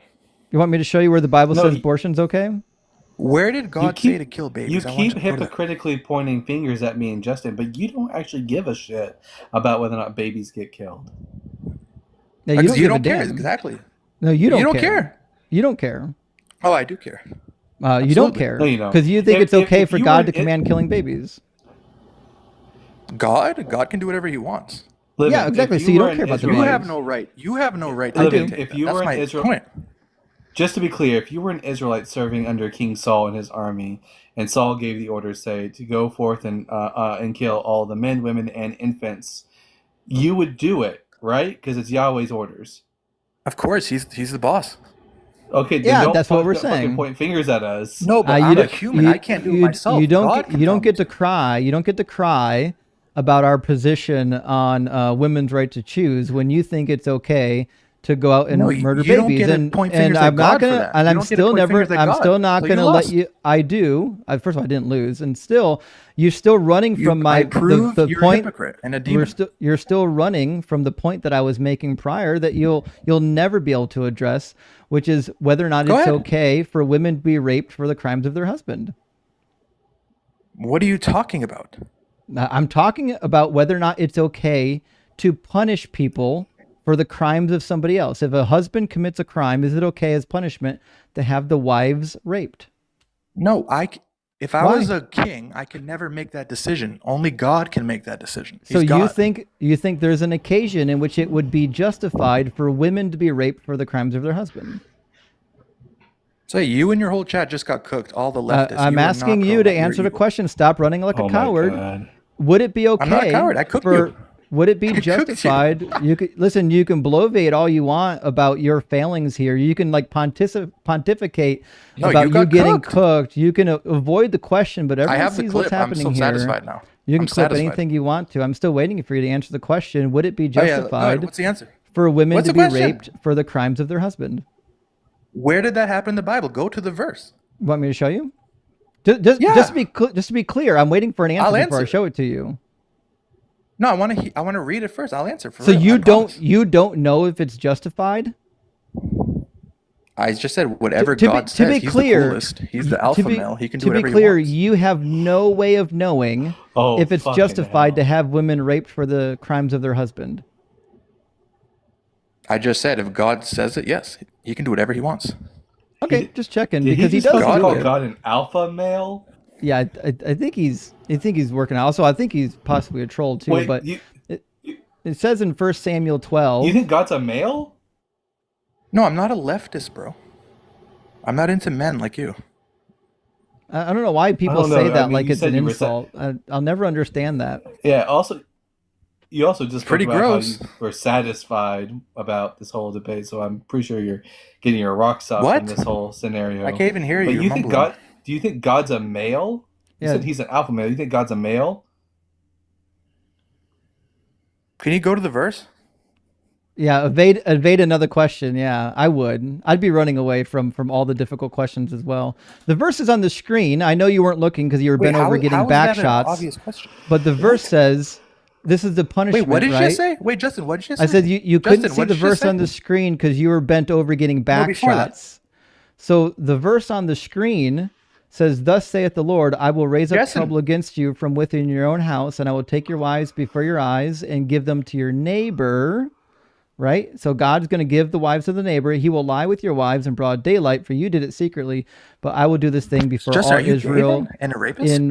You want me to show you where the Bible No, says you- abortion's okay? Where did God keep- say to kill babies? You I want keep you to go to that. hypocritically pointing fingers at me and Justin, but you don't actually give a shit about whether or not babies get killed. No, Because you give a don't care. damn. Exactly. No, you don't. You don't care. care. You don't care. Oh, I do care. You don't Absolutely. care No, you don't. because you think If- it's okay if for you God were to in- command killing babies. God can do whatever He wants. Living, Yeah, exactly. if So you were don't an care about the You Israelite- have no right. You have no right to Living, dictate if that. you That's were my an Israel, point. just to be clear, if you were an Israelite serving under King Saul and his army, and Saul gave the order, say, to go forth and kill all the men, women, and infants, you would do it, right? Because it's Yahweh's orders. Of course, he's the boss. Okay, then Yeah, don't that's what we're fucking saying. point fingers at us. No, but I'm a human. I can't do it myself. You don't. God can You don't tell get to cry. You don't get to cry about our position on women's right to choose when you think it's okay to go out and No, murder you don't babies. get to and point and fingers at I'm not God for gonna. that. And You I'm don't get to still point never. fingers at I'm God. still not So you gonna let lost. you. I do. First of all, I didn't lose, and still, you're still running from my I prove the you're point. a hypocrite and a demon. You're still running from the point that I was making prior that you'll never be able to address, which is whether or not Go it's ahead. okay for women to be raped for the crimes of their husband. What are you talking about? I'm talking about whether or not it's okay to punish people for the crimes of somebody else. If a husband commits a crime, is it okay as punishment to have the wives raped? No, if I Why? was a king, I could never make that decision. Only God can make that decision. So He's you God. think there's an occasion in which it would be justified for women to be raped for the crimes of their husband? So you and your whole chat just got cooked. All the leftists. I'm asking you to answer the question. Stop running like a coward. God. Would it be okay? I'm not a coward. I cooked you. Would it be justified? You could listen. You can bloviate all you want about your failings here. You can like pontificate about you getting cooked. You can avoid the question, but everyone sees what's happening I'm so here. satisfied now. You can clip anything you want to. I'm still waiting for you to answer the question. Would it be justified what's the answer? for women What's to the be question? raped for the crimes of their husband? Where did that happen in the Bible? Go to the verse. Want me to show you? Just to be clear, I'm waiting for an answer before I show it to you. No, I want to read it first. I'll answer. So you don't know if it's justified? I just said whatever God says. He's the coolest. He's the alpha male. He can do whatever he wants. To be clear, he wants. you have no way of knowing if it's justified to have women raped for the crimes of their husband. I just said if God says it, yes, he can do whatever he wants. Okay, just checking Did because he he just does call do it. God an alpha male? Yeah, I think he's working out. Also, I think he's possibly a troll too. Wait, but it says in 1 Samuel 12. You think God's a male? No, I'm not a leftist, bro. I'm not into men like you. I don't know why people say that like it's an insult. I'll never understand that. Yeah. Also, you also just pretty spoke about gross. how you were satisfied about this whole debate, so I'm pretty sure you're getting your rocks off in this whole scenario. I can't even hear but you. you think God? Do you think God's a male? You said he's an alpha male. You think God's a male? Can you go to the verse? Yeah, evade another question. Yeah, I would. I'd be running away from all the difficult questions as well. The verse is on the screen. I know you weren't looking because you were bent over getting back shots. Obvious question. But the verse says this is the punishment. Wait, what did right? you say? Wait, Justin, what did you say? I said you couldn't Justin, see what the did you verse say? on the screen because you were bent over getting back before that. shots. So the verse on the screen says, "Thus saith the Lord, I will raise up trouble against you from within your own house, and I will take your wives before your eyes and give them to your neighbor." Right? So God's going to give the wives of the neighbor. He will lie with your wives in broad daylight, for you did it secretly, but I will do this thing before Justin, all are you Israel gay then? And a rapist?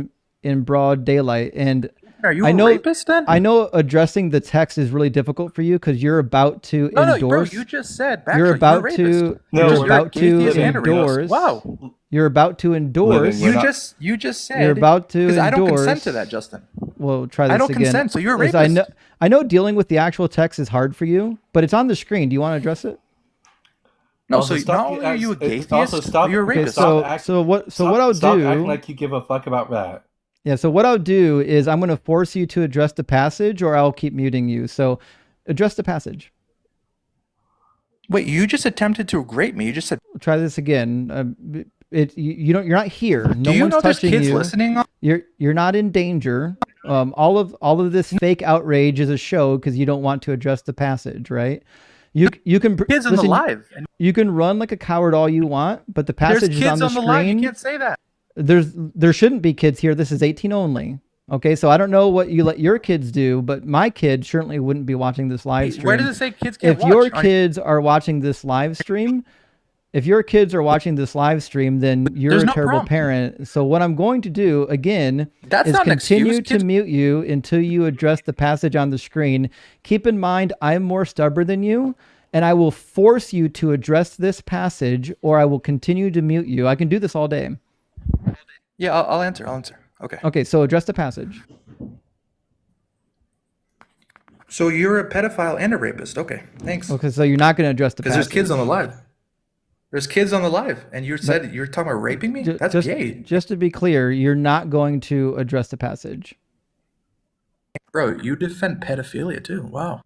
in broad daylight. And Are you I a know, rapist then? I know addressing the text is really difficult for you because you're about to No, endorse. bro, you just said You're about you're a to. rapist. You're about to atheist and a rapist. endorse. Wow. You're about to endorse. You just said You're about to because I don't endorse. consent to that, Justin. Well, try this I don't again. consent, so you're a Yes, rapist. I know dealing with the actual text is hard for you, but it's on the screen. Do you want to address it? No, Also, so stop- not only are you a gay it's also theist, stop- you're a okay, rapist. So stop what I'll stop do? acting like you give a fuck about that. Yeah. So what I'll do is I'm going to force you to address the passage, or I'll keep muting you. So address the passage. Wait, you just attempted to rape me. You just said. Try this again. You're not here. No Do you one's know there's touching kids you. listening? You're not in danger. All of this fake outrage is a show because you don't want to address the passage, right? You can Kids on the listen, live. You can run like a coward all you want, but the There's passage is kids on the on the screen. live. You can't say that. There shouldn't be kids here. This is 18 only. Okay, so I don't know what you let your kids do, but my kids certainly wouldn't be watching this live stream. Where does it say kids can't If your watch? kids are watching this live stream, then you're There's a no terrible prompt. parent. So what I'm going to do again That's is not an continue excuse. to mute you until you address the passage on the screen. Keep in mind, I'm more stubborn than you, and I will force you to address this passage, or I will continue to mute you. I can do this all day. Yeah, I'll answer. Okay. Okay, so address the passage. So you're a pedophile and a rapist. Okay, thanks. Okay, so you're not going to address the Because passage. there's kids on the live. There's kids on the live, and you're talking about raping me? That's gay. Just to be clear, you're not going to address the passage. Bro, you defend pedophilia too. Wow.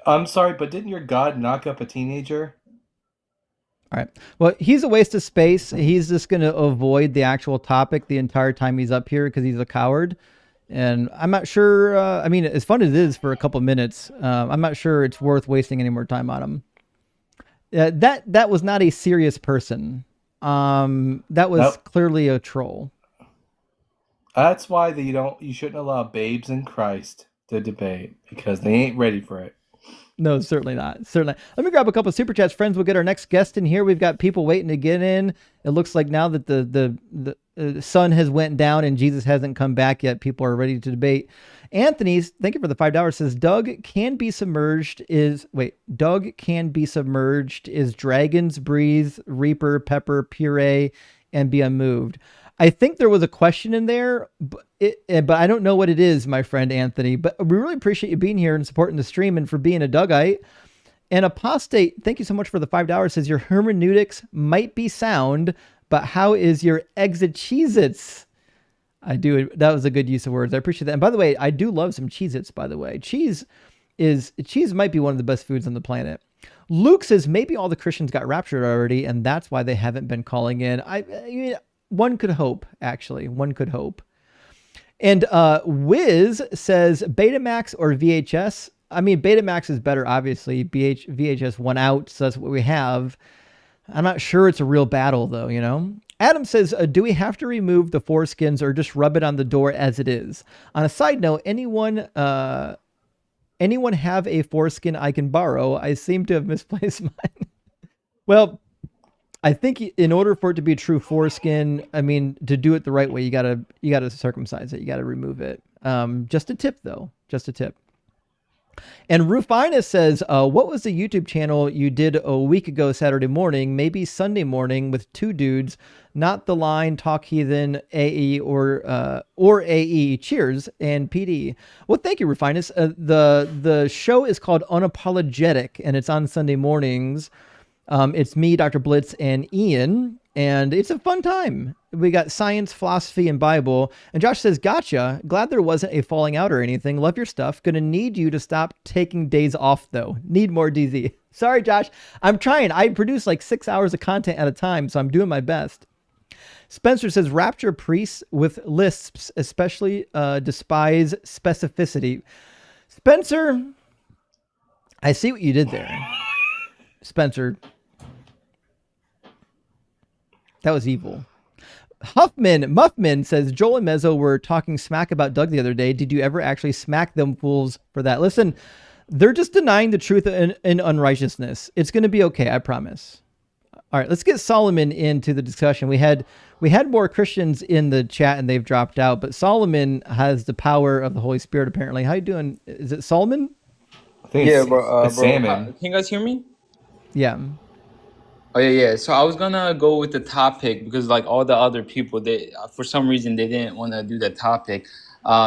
I'm sorry, but didn't your God knock up a teenager? All right. Well, he's a waste of space. He's just going to avoid the actual topic the entire time he's up here because he's a coward. And I'm not sure. I mean, as fun as it is for a couple minutes, I'm not sure it's worth wasting any more time on him. That was not a serious person. That was clearly a troll. That's why you shouldn't allow babes in Christ to debate because they ain't ready for it. No, certainly not. Certainly. Let me grab a couple of super chats, friends. We'll get our next guest in here. We've got people waiting to get in. It looks like now that the sun has went down and Jesus hasn't come back yet, people are ready to debate. Anthony's, thank you for the $5, says Doug can be submerged is dragons breathe, reaper, pepper, puree, and be unmoved. I think there was a question in there, but I don't know what it is, my friend Anthony. But we really appreciate you being here and supporting the stream and for being a Dougite. And Apostate, thank you so much for the $5, says your hermeneutics might be sound, but how is your exegesis? I do. That was a good use of words. I appreciate that. And by the way, I do love some Cheez-Its, by the way. Cheese might be one of the best foods on the planet. Luke says maybe all the Christians got raptured already, and that's why they haven't been calling in. One could hope, actually. One could hope. And Wiz says Betamax or VHS. I mean, Betamax is better, obviously. VHS won out, so that's what we have. I'm not sure it's a real battle, though, you know? Adam says, do we have to remove the foreskins or just rub it on the door as it is? On a side note, anyone have a foreskin I can borrow? I seem to have misplaced mine. Well, I think in order for it to be a true foreskin, I mean, to do it the right way, you gotta circumcise it. You gotta remove it. Just a tip, though. Just a tip. And Rufina says, what was the YouTube channel you did a week ago Saturday morning, maybe Sunday morning with two dudes, not the line, Talk Heathen, AE, or AE, cheers, and PD. Well, thank you, Rufinus. The show is called Unapologetic, and it's on Sunday mornings. It's me, Dr. Blitz, and Ian, and it's a fun time. We got science, philosophy, and Bible. And Josh says, gotcha. Glad there wasn't a falling out or anything. Love your stuff. Gonna need you to stop taking days off, though. Need more DZ. Sorry, Josh. I'm trying. I produce like 6 hours of content at a time, so I'm doing my best. Spencer says, Rapture priests with lisps especially despise specificity. Spencer, I see what you did there. Spencer. That was evil. Muffman says, Joel and Mezzo were talking smack about Doug the other day. Did you ever actually smack them fools for that? Listen, they're just denying the truth and unrighteousness. It's going to be okay, I promise. All right, let's get Solomon into the discussion. We had more Christians in the chat and they've dropped out, but Solomon has the power of the Holy Spirit apparently. How you doing? Is it Solomon? I think it's Salmon. Can you guys hear me? Yeah. Oh yeah. So I was gonna go with the topic because like all the other people, they for some reason they didn't want to do the topic.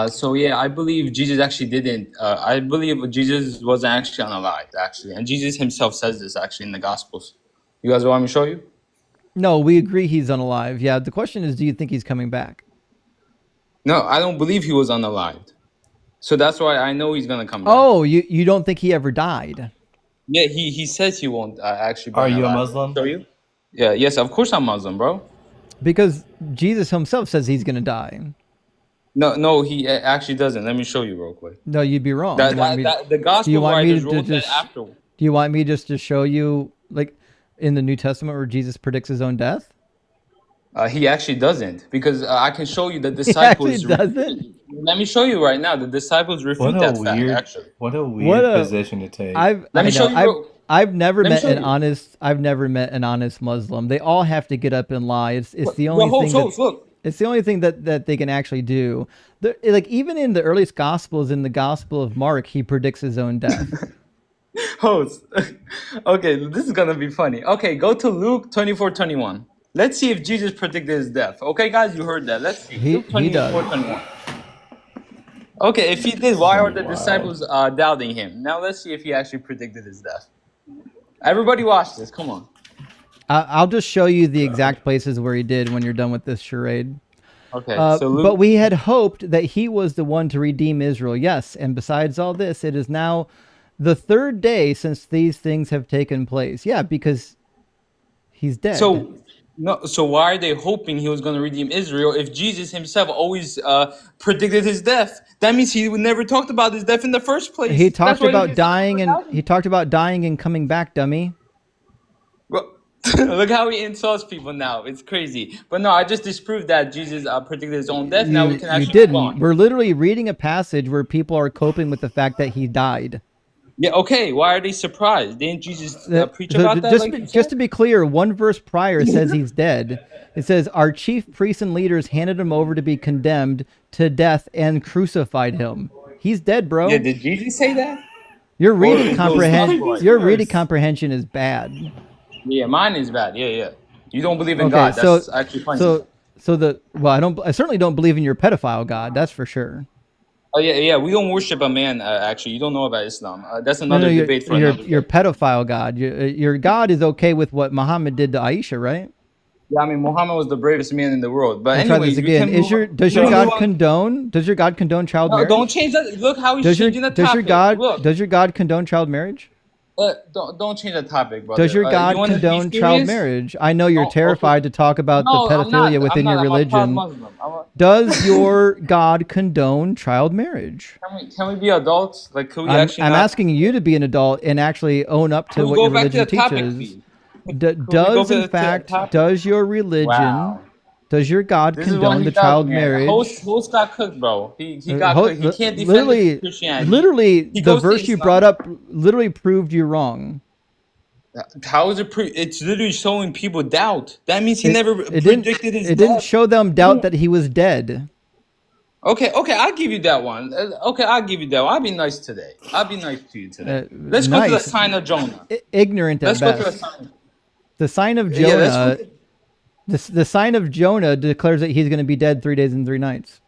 So yeah, I believe Jesus actually didn't. I believe Jesus wasn't actually unalive actually, and Jesus himself says this actually in the Gospels. You guys want me to show you? No, we agree he's unalive. Yeah. The question is, do you think he's coming back? No, I don't believe he was unalived. So that's why I know he's gonna come back. Oh, you don't think he ever died? Yeah, he says he won't actually. Are you a Muslim? Show you? Yeah, yes, of course I'm Muslim, bro. Because Jesus himself says he's gonna die. No, he actually doesn't. Let me show you real quick. No, you'd be wrong. The gospel writers wrote that after. Do you want me just to show you, like, in the New Testament where Jesus predicts his own death? He actually doesn't, because I can show you the disciples. He actually doesn't? Let me show you right now. The disciples refute that fact. Actually, what a weird position to take. Let me show you. I've never met an honest Muslim. They all have to get up and lie. It's the only thing. It's the only thing that they can actually do. Like even in the earliest Gospels, in the Gospel of Mark, he predicts his own death. Host. Okay, this is gonna be funny. Okay, go to Luke 24:21. Let's see if Jesus predicted his death. Okay, guys, you heard that. Let's see. Luke 24:21. Okay, if he did, why are the disciples doubting him? Now let's see if he actually predicted his death. Everybody watch this. Come on. I'll just show you the exact places where he did when you're done with this charade. Okay, so Luke... But we had hoped that he was the one to redeem Israel. Yes, and besides all this, it is now the third day since these things have taken place. Yeah, because he's dead. So why are they hoping he was going to redeem Israel if Jesus himself always predicted his death? That means he never talked about his death in the first place. He talked about dying and coming back, dummy. Well, look how he insults people now. It's crazy. But no, I just disproved that Jesus predicted his own death. Now we can actually move on. We're literally reading a passage where people are coping with the fact that he died. Yeah, okay. Why are they surprised? Didn't Jesus preach about that? Just to be clear, one verse prior says he's dead. It says our chief priests and leaders handed him over to be condemned to death and crucified him. He's dead, bro. Yeah, did Jesus say that? Your reading comprehension is bad. Yeah, mine is bad. Yeah. You don't believe in God. That's actually funny. I certainly don't believe in your pedophile God. That's for sure. Oh yeah. We don't worship a man. Actually, you don't know about Islam. That's another debate for another day. Your pedophile God. Your God is okay with what Muhammad did to Aisha, right? Yeah, I mean Muhammad was the bravest man in the world. But I'll try this again. Does your God condone child marriage? Don't change that. Look how he's changing the topic. Does your God condone child marriage? Don't change the topic, brother. Does your God condone child marriage? I know you're terrified to talk about the pedophilia within your religion. Does your God condone child marriage? Can we be adults? Like, can we I'm asking you to be an adult and actually own up to what your religion teaches. Does your religion, does your God condone the child marriage? Host got cooked, bro. He got cooked. He can't defend Christianity. Literally, the verse you brought up literally proved you wrong. How is it? It's literally showing people doubt. That means he never predicted his death. It didn't show them doubt that he was dead. Okay, I'll give you that one. I'll give you that one. I'll be nice today. I'll be nice to you today. Let's go to the sign of Jonah. Ignorant at best. The sign of Jonah. The sign of Jonah declares that he's going to be dead 3 days and 3 nights.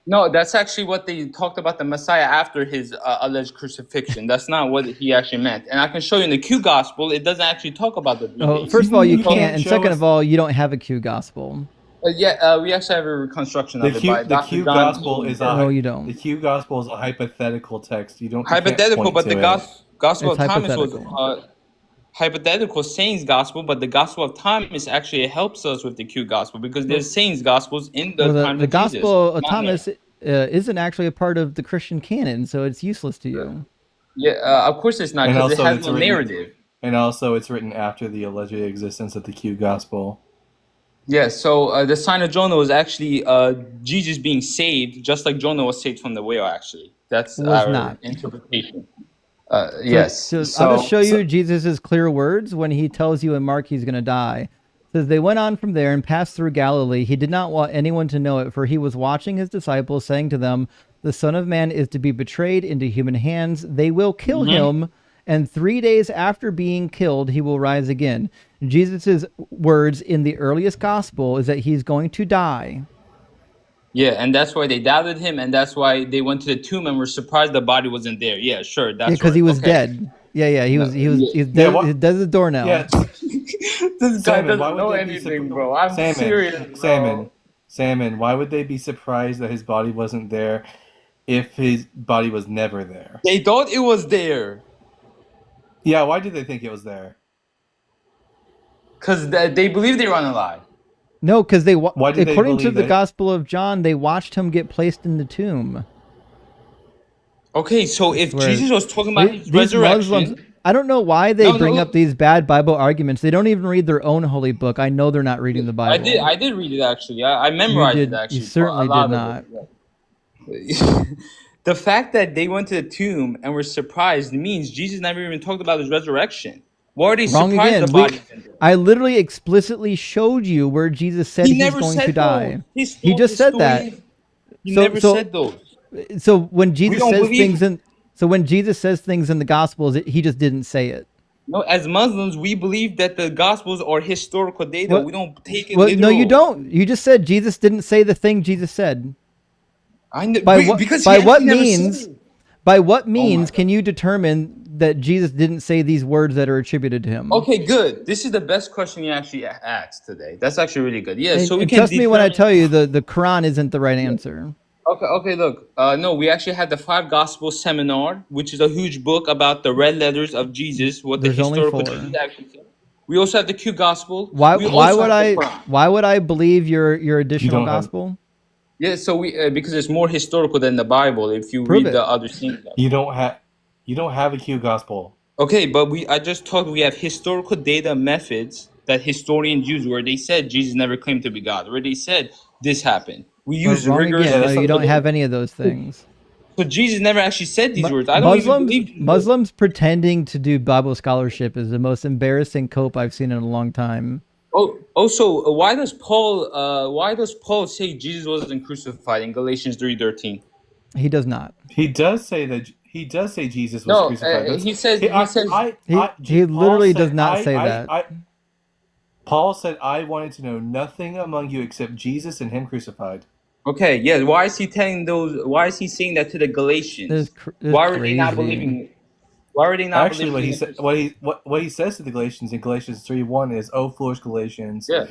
No, that's actually what they talked about the Messiah after his alleged crucifixion. That's not what he actually meant. And I can show you in the Q gospel, it doesn't actually talk about the 3 days. First of all, you can't. And second of all, you don't have a Q gospel. We actually have a reconstruction of it by Dr. Q John gospel is no, you don't. The Q gospel is a hypothetical text. You don't hypothetical, but the gospel of Thomas was hypothetical Saints gospel, but the gospel of Thomas actually helps us with the Q gospel because there's Saints gospels in the time the of gospel Jesus, of Thomas isn't actually a part of the Christian canon, so it's useless to you. Yeah, of course it's not because it has no narrative. And also, it's written after the alleged existence of the Q gospel. Yeah, so the sign of Jonah was actually Jesus being saved, just like Jonah was saved from the whale. Actually, that's our interpretation. Yes. So I'll just show you Jesus' clear words when he tells you in Mark he's going to die. It says, they went on from there and passed through Galilee. He did not want anyone to know it, for he was watching his disciples, saying to them, the Son of Man is to be betrayed into human hands. They will kill him, and 3 days after being killed, he will rise again. Jesus' words in the earliest gospel is that he's going to die. Yeah, and that's why they doubted him, and that's why they went to the tomb and were surprised the body wasn't there. Yeah, sure, that's because he was dead. Yeah, he's dead. He's dead as a door now. Yeah. This guy doesn't know anything, bro. I'm serious, bro. Salmon, why would they be surprised that his body wasn't there if his body was never there? They thought it was there. Yeah, why did they think it was there? Because they believe they were unalive. No, because according to the it? Gospel of John, they watched him get placed in the tomb. Okay, so if Jesus was talking about his resurrection... Muslims, I don't know why they bring up these bad Bible arguments. They don't even read their own holy book. I know they're not reading the Bible. I did read it, actually. I memorized it, actually. You certainly did not. The fact that they went to the tomb and were surprised means Jesus never even talked about his resurrection. Why are they surprised about it? I literally explicitly showed you where Jesus said he's going to die. He just said that. He never said those. So when Jesus says things in the Gospels, he just didn't say it. No, as Muslims, we believe that the Gospels are historical data. We don't take it literal. No, you don't. You just said Jesus didn't say the thing Jesus said. I know, By what means can you determine that Jesus didn't say these words that are attributed to him? Okay, good. This is the best question you actually asked today. That's actually really good. Yeah, so we can trust me when I tell you the Quran isn't the right answer. Okay, look. No, we actually had the 5 Gospel Seminar, which is a huge book about the red letters of Jesus, what There's the historical only 4. Jesus actually said. We also have the Q Gospel. Why would I believe your additional gospel? Yeah, so because it's more historical than the Bible. If you read the other things, you don't have a Q gospel. Okay, but I just talked. We have historical data methods that historians use, where they said Jesus never claimed to be God, where they said this happened. We use rigorous. You don't have any of those things. So Jesus never actually said these words. I don't even believe these words. Muslims pretending to do Bible scholarship is the most embarrassing cope I've seen in a long time. Also, why does Paul say Jesus wasn't crucified in Galatians 3:13? He does not. He does say that. He does say Jesus was crucified. He says. He literally does not say that. Paul said, "I wanted to know nothing among you except Jesus and Him crucified." Okay, yeah. Why is he telling those? Why is he saying that to the Galatians? Why were they not believing? Why were they not Actually, believing? What he says to the Galatians in Galatians 3:1 is, "Oh, foolish Galatians." Yeah.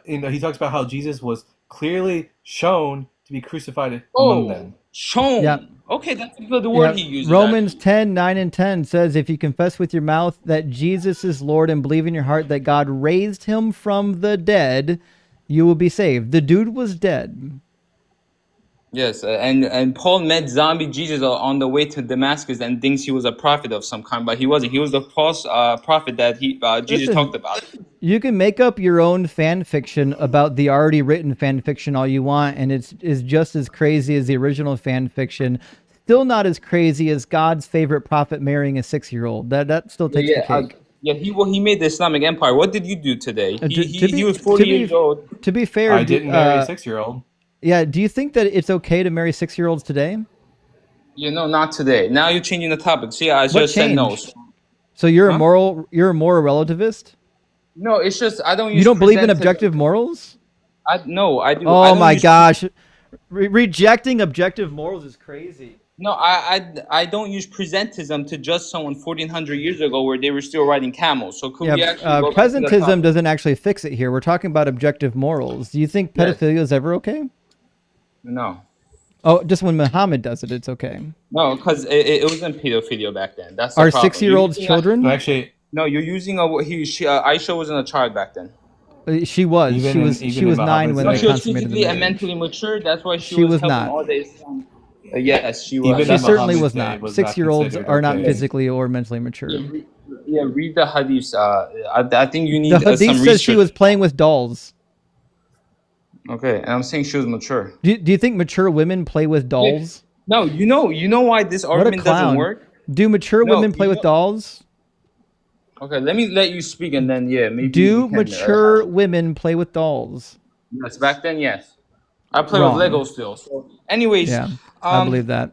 He talks about how Jesus was clearly shown to be crucified among them. Shown. Yeah. Okay, that's the word he uses. Romans 10:9-10 says, if you confess with your mouth that Jesus is Lord and believe in your heart that God raised him from the dead, you will be saved. The dude was dead. Yes, and Paul met zombie Jesus on the way to Damascus and thinks he was a prophet of some kind, but he wasn't. He was the false prophet that Jesus talked about. You can make up your own fan fiction about the already written fan fiction all you want, and it's just as crazy as the original fan fiction. Still not as crazy as God's favorite prophet marrying a 6-year-old. That still takes the cake. He made the Islamic Empire. What did you do today? He was 40 years old. To be fair, I didn't marry a 6-year-old. Yeah, do you think that it's okay to marry 6-year-olds today? Not today. Now you're changing the topic. See, I just said no. So you're a moral relativist? No, it's just I don't use. You don't believe in objective morals? No, I do. Oh my gosh, rejecting objective morals is crazy. No, I don't use presentism to judge someone 1400 years ago where they were still riding camels. So could we actually go back to the presentism doesn't actually fix it here. We're talking about objective morals. Do you think pedophilia is ever okay? No. Oh, just when Muhammad does it, it's okay. No, because it wasn't pedophilia back then. That's the Are problem. 6-year-olds children? Actually, no. You're using Aisha wasn't a child back then. She was. She was 9 when they she was consummated physically the and marriage. mentally mature. That's why she was not. all days. Yes, she was. She certainly was not. 6-year-olds are not physically or mentally mature. Yeah, read the hadiths. I think you need the hadith some says research. she was playing with dolls. Okay, and I'm saying she was mature. Do you think mature women play with dolls? No, you know why this argument doesn't work? Do mature women play with dolls? Okay, let me let you speak and then maybe. Do mature women play with dolls? Yes, back then yes. I play with Lego still. So, anyways, yeah, I believe that.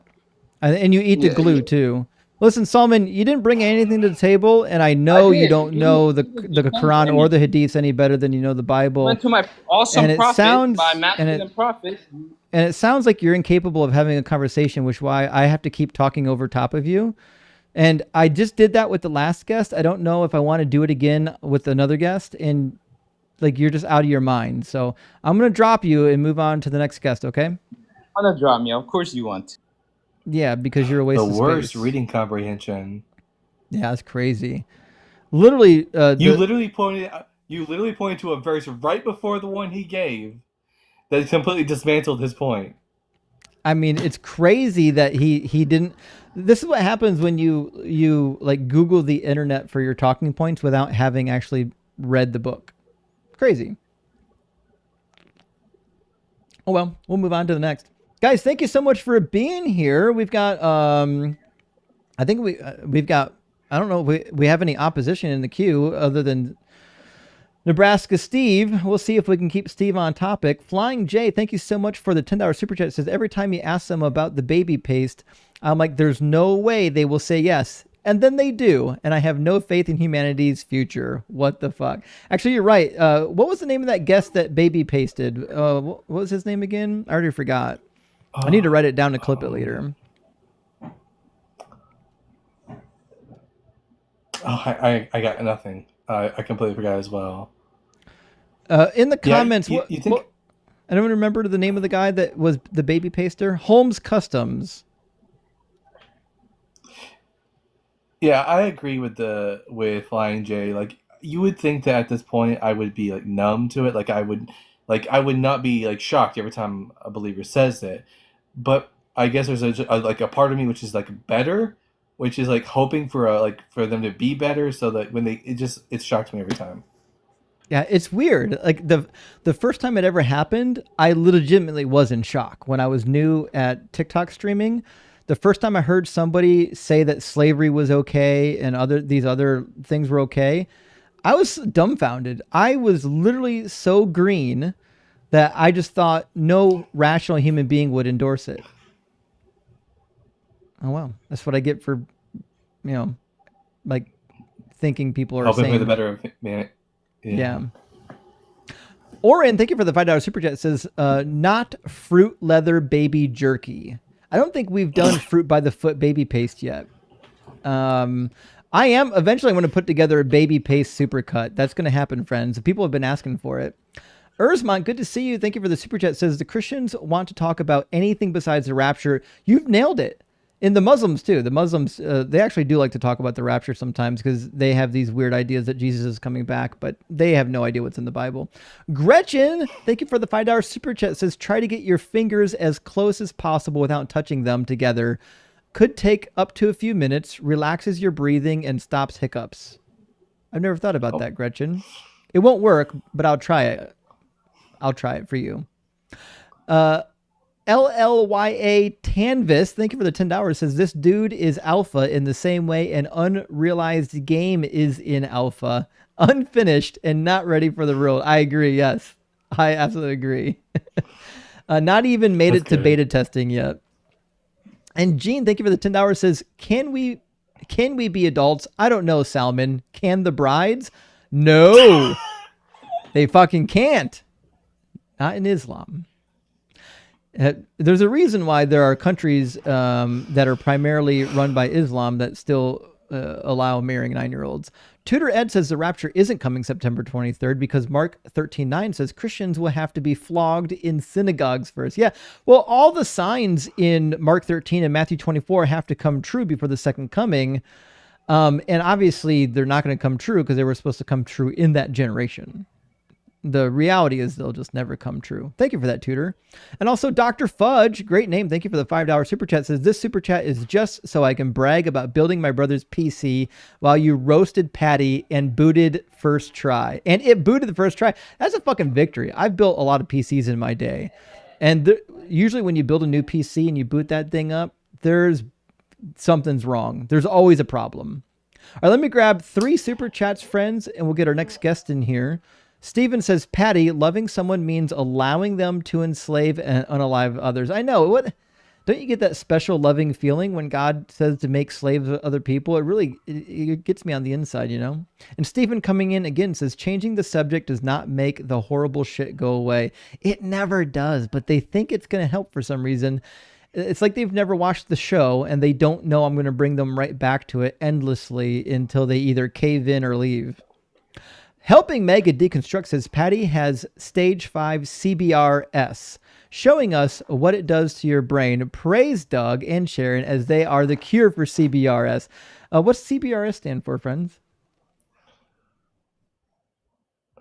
And you eat the glue too. Listen, Salman, you didn't bring anything to the table, and I know you don't know the Quran or the Hadiths any better than you know the Bible. Went to my awesome prophet by masculine prophet. And it sounds like you're incapable of having a conversation, which is why I have to keep talking over top of you. And I just did that with the last guest. I don't know if I want to do it again with another guest. And like, you're just out of your mind. So I'm going to drop you and move on to the next guest, okay? I'm going to drop me. Of course you want. Yeah, because you're a waste of space. The worst reading comprehension. Yeah, that's crazy. Literally, you literally pointed to a verse right before the one he gave that completely dismantled his point. I mean, it's crazy that he didn't. This is what happens when you like Google the internet for your talking points without having actually read the book. Crazy. Oh well, we'll move on to the next. Guys, thank you so much for being here. We've got I think we've got, I don't know if we have any opposition in the queue other than Nebraska Steve. We'll see if we can keep Steve on topic. Flying J, thank you so much for the $10 super chat. It says every time you ask them about the baby paste, I'm like, there's no way they will say yes. And then they do. And I have no faith in humanity's future. What the fuck? Actually, you're right. What was the name of that guest that baby pasted? What was his name again? I already forgot. I need to write it down to clip it later. I got nothing. I completely forgot as well. In the comments, you think... anyone remember the name of the guy that was the baby paster? Holmes Customs. Yeah, I agree with Flying J. Like, you would think that at this point I would be like numb to it. I would not be like shocked every time a believer says it. But I guess there's a part of me which is like better, which is like hoping for them to be better, so that when it shocks me every time. Yeah, it's weird. Like the first time it ever happened, I legitimately was in shock when I was new at TikTok streaming. The first time I heard somebody say that slavery was okay and these other things were okay, I was dumbfounded. I was literally so green that I just thought no rational human being would endorse it. Oh, well, that's what I get for, like thinking people are helping sane. for the better of man. Yeah. Oren, thank you for the $5 super chat. It says, not fruit leather baby jerky. I don't think we've done fruit by the foot baby paste yet. I am eventually going to put together a baby paste supercut. That's going to happen, friends. People have been asking for it. Ursmont, good to see you. Thank you for the super chat. It says the Christians want to talk about anything besides the rapture. You've nailed it. And the Muslims too. The Muslims, they actually do like to talk about the rapture sometimes because they have these weird ideas that Jesus is coming back, but they have no idea what's in the Bible. Gretchen, thank you for the $5 super chat. It says try to get your fingers as close as possible without touching them together. Could take up to a few minutes, relaxes your breathing, and stops hiccups. I've never thought about that, Gretchen. It won't work, but I'll try it. I'll try it for you. LLYA Tanvis, thank you for the $10. Says this dude is alpha in the same way an unrealized game is in alpha, unfinished and not ready for the world. I agree. Yes, I absolutely agree. Not even made it to beta testing yet. And Gene, thank you for the $10. Says, can we be adults? I don't know, Salmon. Can the brides? No, they fucking can't. Not in Islam. There's a reason why there are countries that are primarily run by Islam that still allow marrying 9-year-olds. Tutor Ed says the rapture isn't coming September 23rd because Mark 13:9 says Christians will have to be flogged in synagogues first. Yeah, well, all the signs in Mark 13 and Matthew 24 have to come true before the second coming. And obviously they're not going to come true because they were supposed to come true in that generation. The reality is they'll just never come true. Thank you for that, Tutor. And also Dr. Fudge, great name. Thank you for the $5 super chat. Says this super chat is just so I can brag about building my brother's PC while you roasted Patty and booted first try. And it booted the first try. That's a fucking victory. I've built a lot of PCs in my day. And usually when you build a new PC and you boot that thing up, something's wrong. There's always a problem. All right, let me grab 3 super chats, friends, and we'll get our next guest in here. Steven says, Patty, loving someone means allowing them to enslave and unalive others. I know. What? Don't you get that special loving feeling when God says to make slaves of other people? It gets me on the inside, you know? And Stephen coming in again says, changing the subject does not make the horrible shit go away. It never does, but they think it's going to help for some reason. It's like they've never watched the show and they don't know I'm going to bring them right back to it endlessly until they either cave in or leave. Helping Mega Deconstruct says Patty has stage 5 CBRS, showing us what it does to your brain. Praise Doug and Sharon as they are the cure for CBRS. What's CBRS stand for, friends?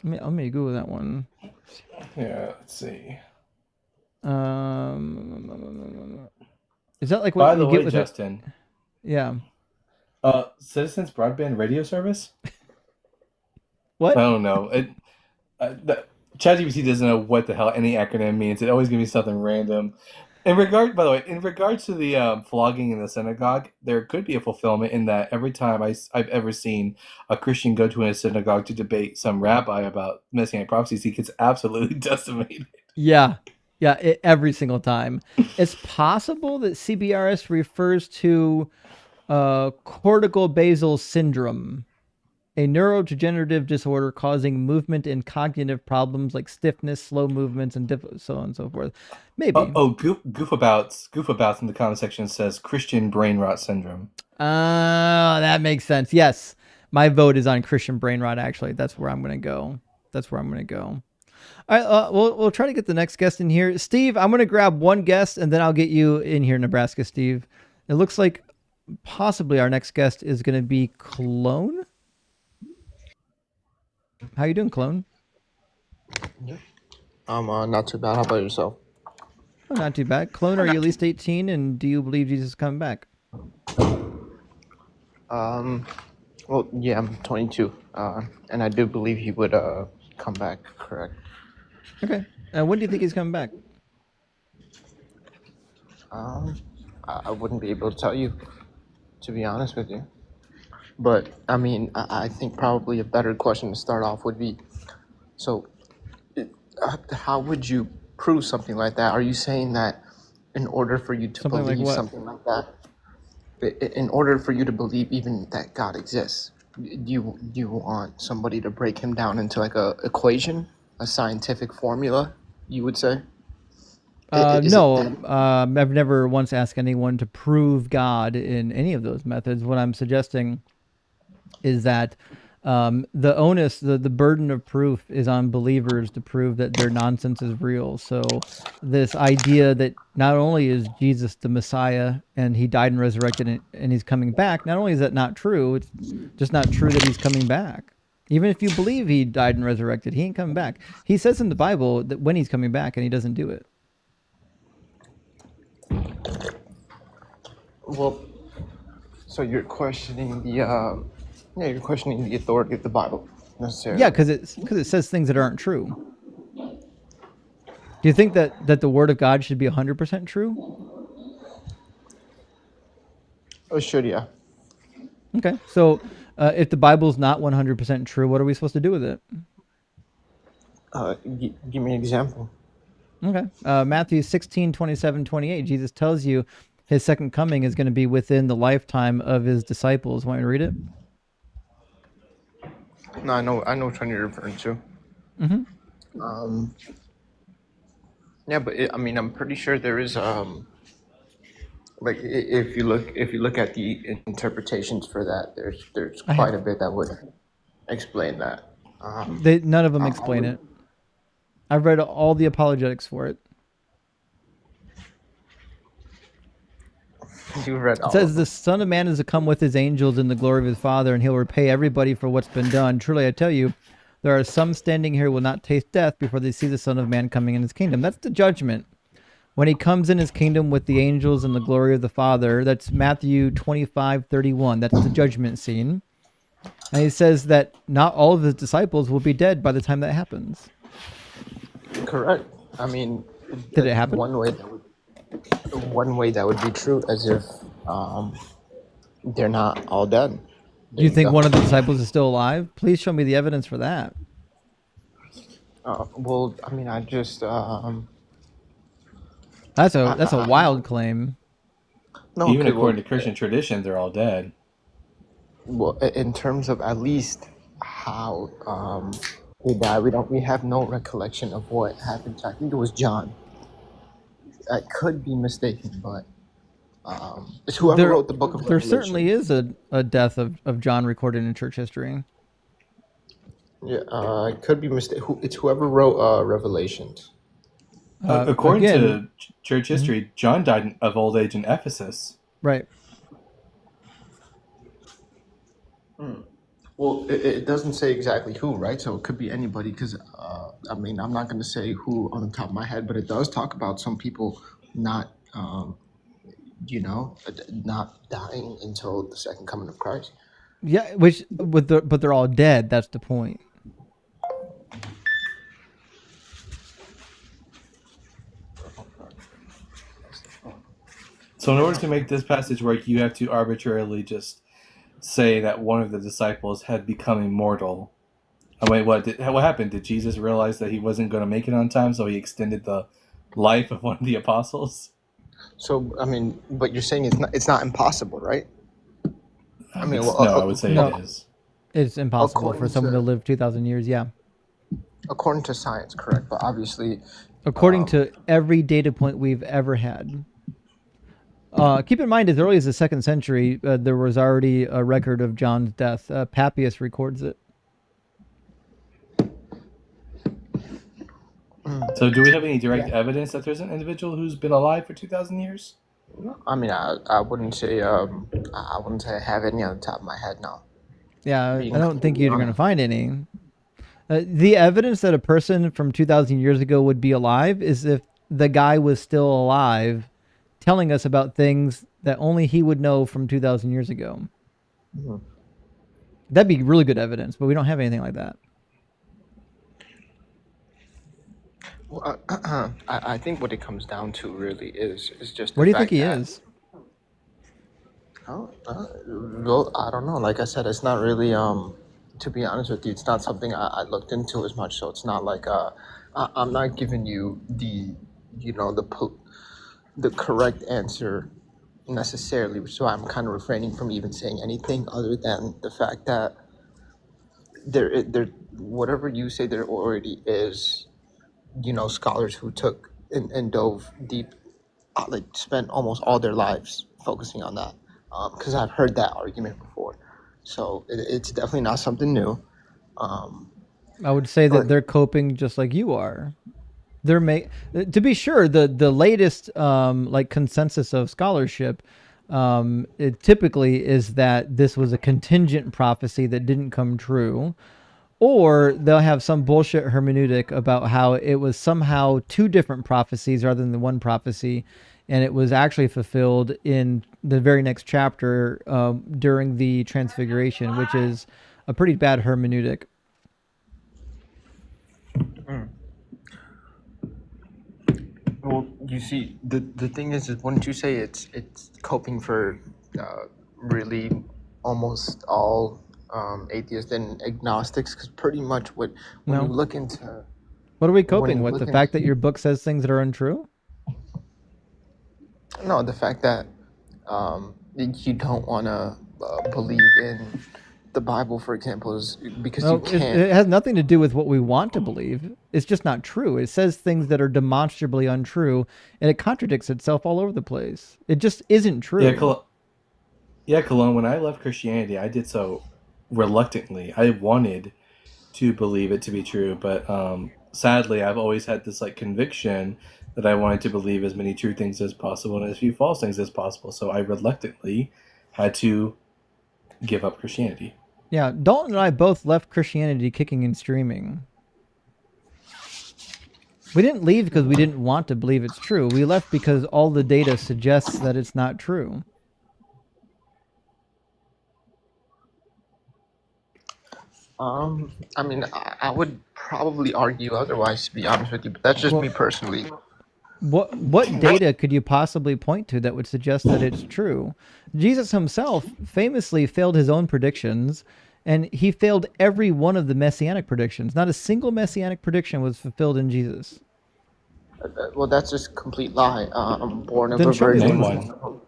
Let me Google that one. Yeah, let's see. Is that like what By you the get way, with Justin? Yeah. Citizens Broadband Radio Service? What? I don't know. ChatGPT doesn't know what the hell any acronym means. It always gives me something random. By the way, in regards to the flogging in the synagogue, there could be a fulfillment in that every time I've ever seen a Christian go to a synagogue to debate some rabbi about messianic prophecies, he gets absolutely decimated. Yeah. Yeah, every single time. It's possible that CBRS refers to cortical basal syndrome, a neurodegenerative disorder causing movement and cognitive problems like stiffness, slow movements, and so on and so forth. Maybe. Goofabouts in the comment section says Christian brain rot syndrome. That makes sense. Yes, my vote is on Christian brain rot. Actually, that's where I'm going to go. All right, we'll try to get the next guest in here. Steve, I'm going to grab one guest and then I'll get you in here, Nebraska. Steve, it looks like possibly our next guest is going to be Clone. How you doing, Clone? I'm not too bad. How about yourself? Oh, not too bad. Clone, are you at least 18, and do you believe Jesus is coming back? Well, yeah, I'm 22, and I do believe he would come back. Correct. Okay. When do you think he's coming back? I I wouldn't be able to tell you, to be honest with you. But I mean, I think probably a better question to start off would be, so how would you prove something like that? Are you saying that in order for you to Something like believe what? something like that, in order for you to believe even that God exists, do you want somebody to break him down into like a equation, a scientific formula, you would say? Is it No, that? I've never once asked anyone to prove God in any of those methods. What I'm suggesting is that the onus, the burden of proof is on believers to prove that their nonsense is real. So this idea that not only is Jesus the Messiah and he died and resurrected and he's coming back, not only is that not true, it's just not true that he's coming back. Even if you believe he died and resurrected, he ain't coming back. He says in the Bible that when he's coming back, and he doesn't do it. Well, so you're questioning you're questioning the authority of the Bible necessarily. Yeah, because it says things that aren't true. Do you think that the Word of God should be 100% true? Oh, should, yeah. Okay, so if the Bible's not 100% true, what are we supposed to do with it? Give me an example. Okay, Matthew 16, 27, 28, Jesus tells you his second coming is going to be within the lifetime of his disciples. Want me to read it? No, I know which one you're referring to. Mm-hmm. Yeah, but I mean, I'm pretty sure there is like if you look at the interpretations for that, there's quite a bit that would explain that. None of them explain it. I've read all the apologetics for it. You read all It says of the Son of Man is to come with his angels in the glory of his Father, and he'll repay everybody for what's been done. Truly, I tell you, there are some standing here who will not taste death before they see the Son of Man coming in his kingdom. That's the judgment. When he comes in his kingdom with the angels and the glory of the Father, that's Matthew 25:31. That's the judgment scene. And he says that not all of his disciples will be dead by the time that happens. Correct. I mean, did it happen? One way that would be true, as if they're not all dead. Do you think one of the disciples is still alive? Please show me the evidence for that. Well, I mean, I just that's a wild claim. No, even okay, according to Christian tradition, they're all dead. Well, in terms of at least how he died, we have no recollection of what happened. I think it was John. I could be mistaken, but it's whoever wrote the book of There Revelation. certainly is a death of John recorded in church history. Yeah, I could be mistaken. It's whoever wrote Revelations. According to church history, John died of old age in Ephesus. Right. Well, it doesn't say exactly who, right? So it could be anybody, because, I mean, I'm not going to say who on the top of my head, but it does talk about some people not, not dying until the second coming of Christ. Yeah, but they're all dead. That's the point. So in order to make this passage work, you have to arbitrarily just say that one of the disciples had become immortal. Oh, wait, what happened? Did Jesus realize that he wasn't going to make it on time, so he extended the life of one of the apostles? So, I mean, but you're saying it's not impossible, right? I mean, I would say it is. It's impossible for someone to live 2,000 years, yeah. According to science, correct, but obviously... According to every data point we've ever had. Keep in mind, as early as the 2nd century, there was already a record of John's death. Papias records it. So do we have any direct evidence that there's an individual who's been alive for 2,000 years? I mean, I wouldn't say I have any on the top of my head now. Yeah, I don't think you're going to find any. The evidence that a person from 2,000 years ago would be alive is if the guy was still alive, telling us about things that only he would know from 2,000 years ago. Mm-hmm. That'd be really good evidence, but we don't have anything like that. Well, I think what it comes down to really is just. Where do you think he is? Well, I don't know. Like I said, it's not really. To be honest with you, it's not something I looked into as much. So it's not like I'm not giving you the, the correct answer necessarily. So I'm kind of refraining from even saying anything other than the fact that there, whatever you say, there already is, scholars who took and dove deep, like spent almost all their lives focusing on that. Because I've heard that argument before, so it's definitely not something new. I would say that they're coping just like you are. To be sure, the latest like consensus of scholarship, it typically is that this was a contingent prophecy that didn't come true, or they'll have some bullshit hermeneutic about how it was somehow two different prophecies rather than the one prophecy, and it was actually fulfilled in the very next chapter during the Transfiguration, which is a pretty bad hermeneutic. Well, you see, the thing is wouldn't you say it's coping for really almost all atheists and agnostics? Because pretty much when No. you look into What are we coping with? The fact that your book says things that are untrue? No, the fact that you don't want to believe in the Bible, for example, is because you can't. It has nothing to do with what we want to believe. It's just not true. It says things that are demonstrably untrue, and it contradicts itself all over the place. It just isn't true. Yeah, Cologne, when I left Christianity, I did so reluctantly. I wanted to believe it to be true, but sadly, I've always had this like conviction that I wanted to believe as many true things as possible and as few false things as possible. So I reluctantly had to give up Christianity. Yeah, Dalton and I both left Christianity kicking and streaming. We didn't leave because we didn't want to believe it's true. We left because all the data suggests that it's not true. I mean, I would probably argue otherwise, to be honest with you, but that's just me personally. What data could you possibly point to that would suggest that it's true? Jesus himself famously failed his own predictions, and he failed every one of the messianic predictions. Not a single messianic prediction was fulfilled in Jesus. Well, that's just a complete lie. I'm born of Then a virgin. Name one.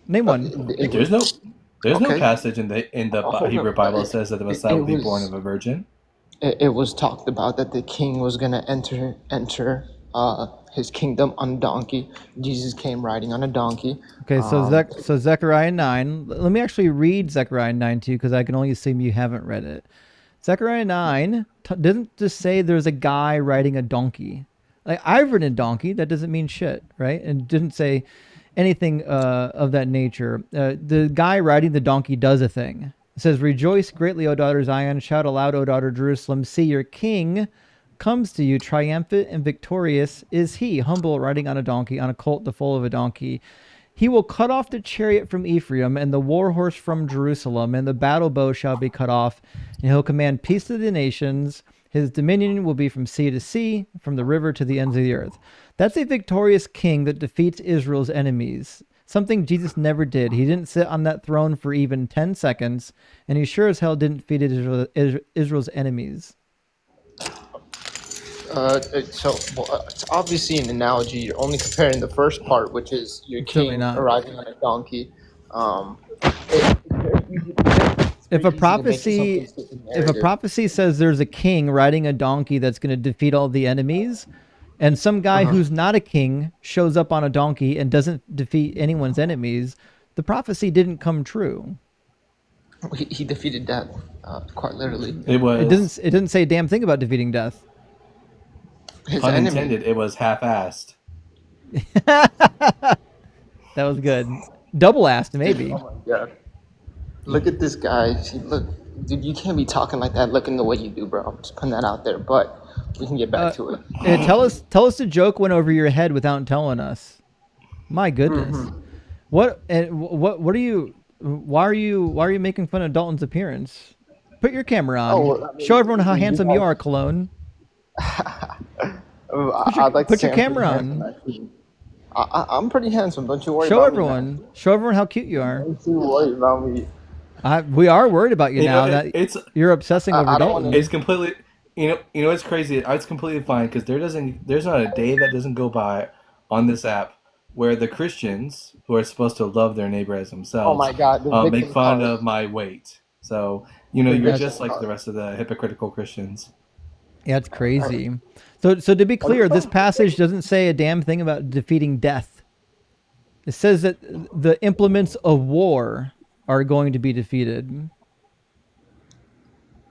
Name one. There's no passage in the Hebrew Bible that says that the Messiah would be born of a virgin. It was talked about that the king was going to enter his kingdom on a donkey. Jesus came riding on a donkey. Okay, so Zechariah 9. Let me actually read Zechariah 9 to you because I can only assume you haven't read it. Zechariah 9 doesn't just say there's a guy riding a donkey. Like, I've ridden a donkey. That doesn't mean shit, right? And didn't say anything of that nature. The guy riding the donkey does a thing. It says, "Rejoice greatly, O daughter Zion. Shout aloud, O daughter Jerusalem. See, your king comes to you, triumphant and victorious is he, humble, riding on a donkey, on a colt, the foal of a donkey. He will cut off the chariot from Ephraim and the war horse from Jerusalem, and the battle bow shall be cut off, and he'll command peace to the nations. His dominion will be from sea to sea, from the river to the ends of the earth." That's a victorious king that defeats Israel's enemies. Something Jesus never did. He didn't sit on that throne for even 10 seconds, and he sure as hell didn't defeat Israel's enemies. It's obviously an analogy. You're only comparing the first part, which is your king arriving on a donkey. If a prophecy says there's a king riding a donkey that's going to defeat all the enemies, and some guy who's not a king shows up on a donkey and doesn't defeat anyone's enemies, the prophecy didn't come true. He defeated death, quite literally. It didn't say a damn thing about defeating death. Pun intended. It was half-assed. That was good. Double-assed, maybe. Oh my god! Look at this guy. Look, dude, you can't be talking like that, looking the way you do, bro. I'm just putting that out there, but we can get back to it. Tell us the joke went over your head without telling us. My goodness. What are you? Why are you making fun of Dalton's appearance? Put your camera on. Show everyone how handsome you are, Cologne. I'd like to put say your I'm camera pretty on. handsome, actually. I'm pretty handsome. Don't you worry Show about everyone. me, Show everyone how cute you are. man. Don't you worry about me. We are worried about you, You know, now that it's you're obsessing over I don't want Dalton. to. it's completely. You know, it's crazy. It's completely fine because there's not a day that doesn't go by on this app where the Christians who are supposed to love their neighbor as Oh themselves my God, the make victim fun card. of my weight. So The you're victim just like the card. rest of the hypocritical Christians. Yeah, it's crazy. So to be clear, this passage doesn't say a damn thing about defeating death. It says that the implements of war are going to be defeated.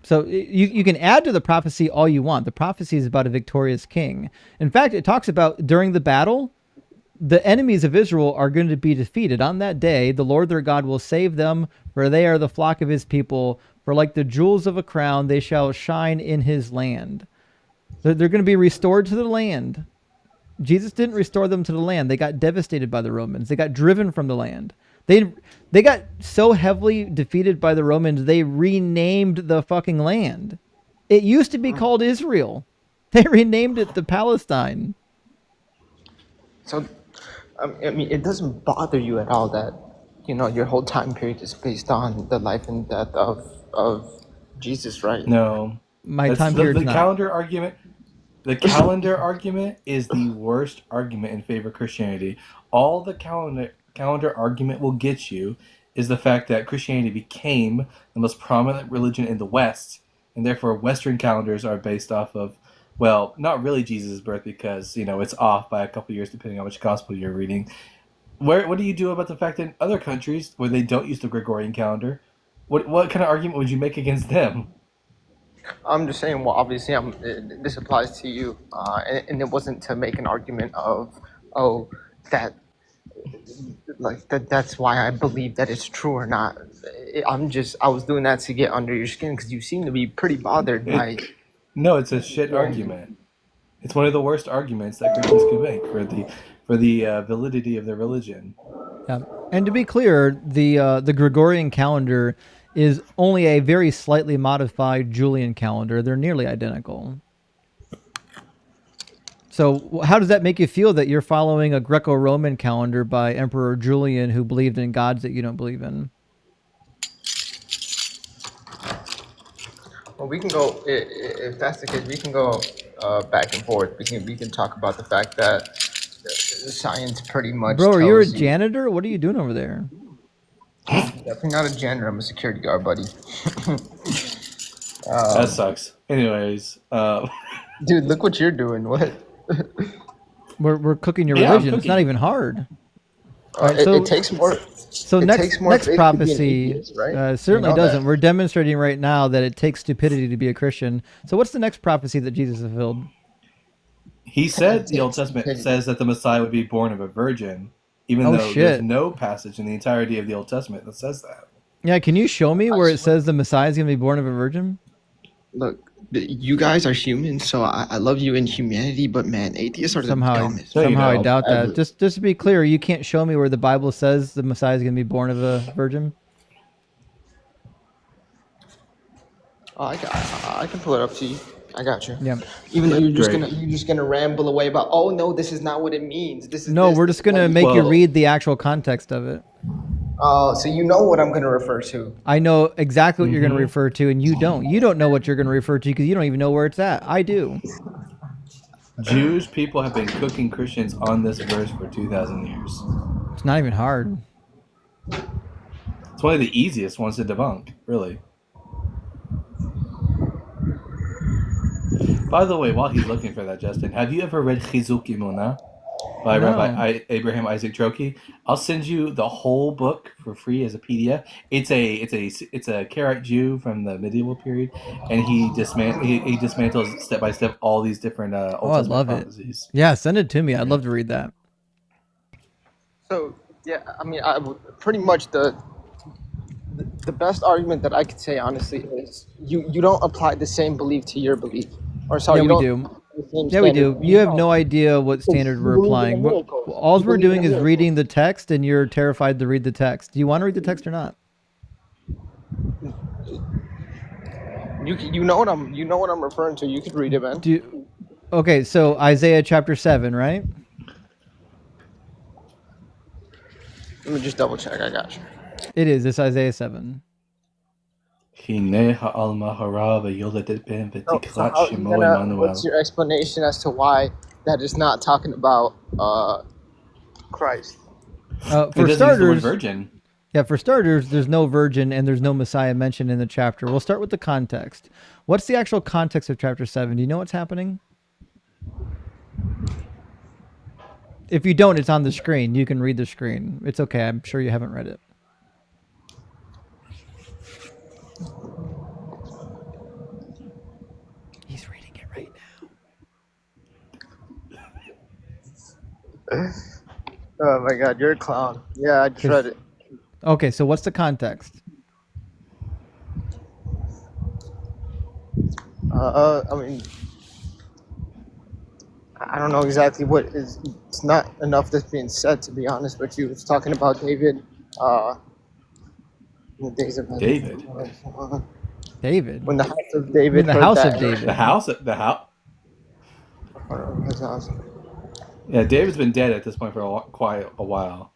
So you can add to the prophecy all you want. The prophecy is about a victorious king. In fact, it talks about during the battle, the enemies of Israel are going to be defeated. On that day, the Lord their God will save them, for they are the flock of his people. For like the jewels of a crown, they shall shine in his land. They're going to be restored to the land. Jesus didn't restore them to the land. They got devastated by the Romans. They got driven from the land. They got so heavily defeated by the Romans, they renamed the fucking land. It used to be called Israel. They renamed it to Palestine. So, I mean, it doesn't bother you at all that, your whole time period is based on the life and death of Jesus, right? No, My that's time period's the not. calendar argument. The calendar argument is the worst argument in favor of Christianity. All the calendar argument will get you is the fact that Christianity became the most prominent religion in the West, and therefore Western calendars are based off of, well, not really Jesus' birth because it's off by a couple years depending on which gospel you're reading. What do you do about the fact that in other countries where they don't use the Gregorian calendar, what kind of argument would you make against them? I'm just saying, well, obviously, this applies to you, and it wasn't to make an argument of, that, that's why I believe that it's true or not. I was doing that to get under your skin because you seem to be pretty bothered by. No, it's a shit argument. It's one of the worst arguments that Christians can make for the validity of their religion. Yeah. And to be clear, the Gregorian calendar is only a very slightly modified Julian calendar. They're nearly identical. So how does that make you feel that you're following a Greco-Roman calendar by Emperor Julian who believed in gods that you don't believe in? Well, we can go if that's the case. We can go back and forth. We can talk about the fact that science pretty much. Bro, are you a tells janitor? What are you doing over there? Definitely not a janitor. I'm a security guard, buddy. That sucks. Anyways, dude, look what you're doing. What? We're cooking your religion. It's not even hard. It takes more. So next prophecy atheist, right? certainly doesn't. We're demonstrating right now that it takes stupidity to be a Christian. So what's the next prophecy that Jesus fulfilled? He said the Old Testament says that the Messiah would be born of a virgin, even though there's no passage in the entirety of the Old Testament that says that. Yeah, can you show me where it says the Messiah is going to be born of a virgin? Look, you guys are humans, so I love you in humanity, but man, atheists are the dumbest. Somehow I doubt that. Just to be clear, you can't show me where the Bible says the Messiah is going to be born of a virgin? Oh, I can pull it up to you. I got you. Yeah. Even though you're just gonna ramble away about, oh no, this is not what it means. We're just gonna make you read the actual context of it. Oh, so you know what I'm gonna refer to. I know exactly what you're gonna refer to, and you don't. You don't know what you're gonna refer to because you don't even know where it's at. I do. Jewish people have been cooking Christians on this verse for 2,000 years. It's not even hard. It's one of the easiest ones to debunk, really. By the way, while he's looking for that, Justin, have you ever read Chizuk Imunah by Rabbi Abraham Isaac Troki? I'll send you the whole book for free as a PDF. It's a Karaite Jew from the medieval period, and he dismantles step by step all these different Old Testament prophecies. Yeah, send it to me. I'd love to read that. So yeah, I mean, pretty much the best argument that I could say honestly is you don't apply the same belief to your belief. Or sorry, yeah, we do. Yeah, we do. You have no idea what standard we're applying. All we're doing is reading the text, and you're terrified to read the text. Do you want to read the text or not? You know what I'm referring to. You could read it, man. Okay, so Isaiah chapter 7, right? Let me just double check. I got you. It is. It's Isaiah 7. So how you gonna? What's your explanation as to why that is not talking about Christ? For starters, virgin. Yeah, for starters, there's no virgin and there's no Messiah mentioned in the chapter. We'll start with the context. What's the actual context of chapter 7? Do you know what's happening? If you don't, it's on the screen. You can read the screen. It's okay. I'm sure you haven't read it. He's reading it right now. Oh my God, you're a clown. Yeah, I just read it. Okay, so what's the context? I mean, I don't know exactly what is. It's not enough that's being said, to be honest with you. It's talking about David. In the days of David. David. When the house of David. The house of David. The house. His house. Yeah, David's been dead at this point for quite a while.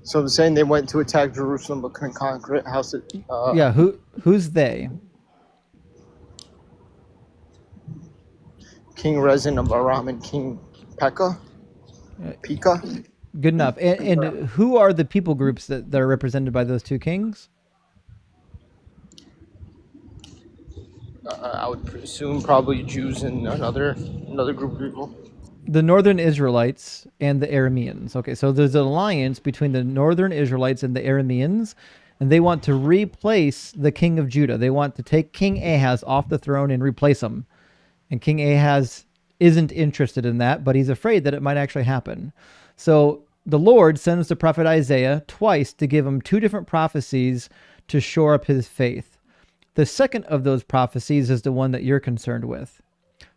So they're saying they went to attack Jerusalem but couldn't conquer it. House of, yeah, who's they? King Rezin of Aram and King Pekah. Good enough. And who are the people groups that are represented by those two kings? I would assume probably Jews and another group of people. The northern Israelites and the Arameans. Okay, so there's an alliance between the northern Israelites and the Arameans, and they want to replace the king of Judah. They want to take King Ahaz off the throne and replace him. And King Ahaz isn't interested in that, but he's afraid that it might actually happen. So the Lord sends the prophet Isaiah twice to give him two different prophecies to shore up his faith. The second of those prophecies is the one that you're concerned with.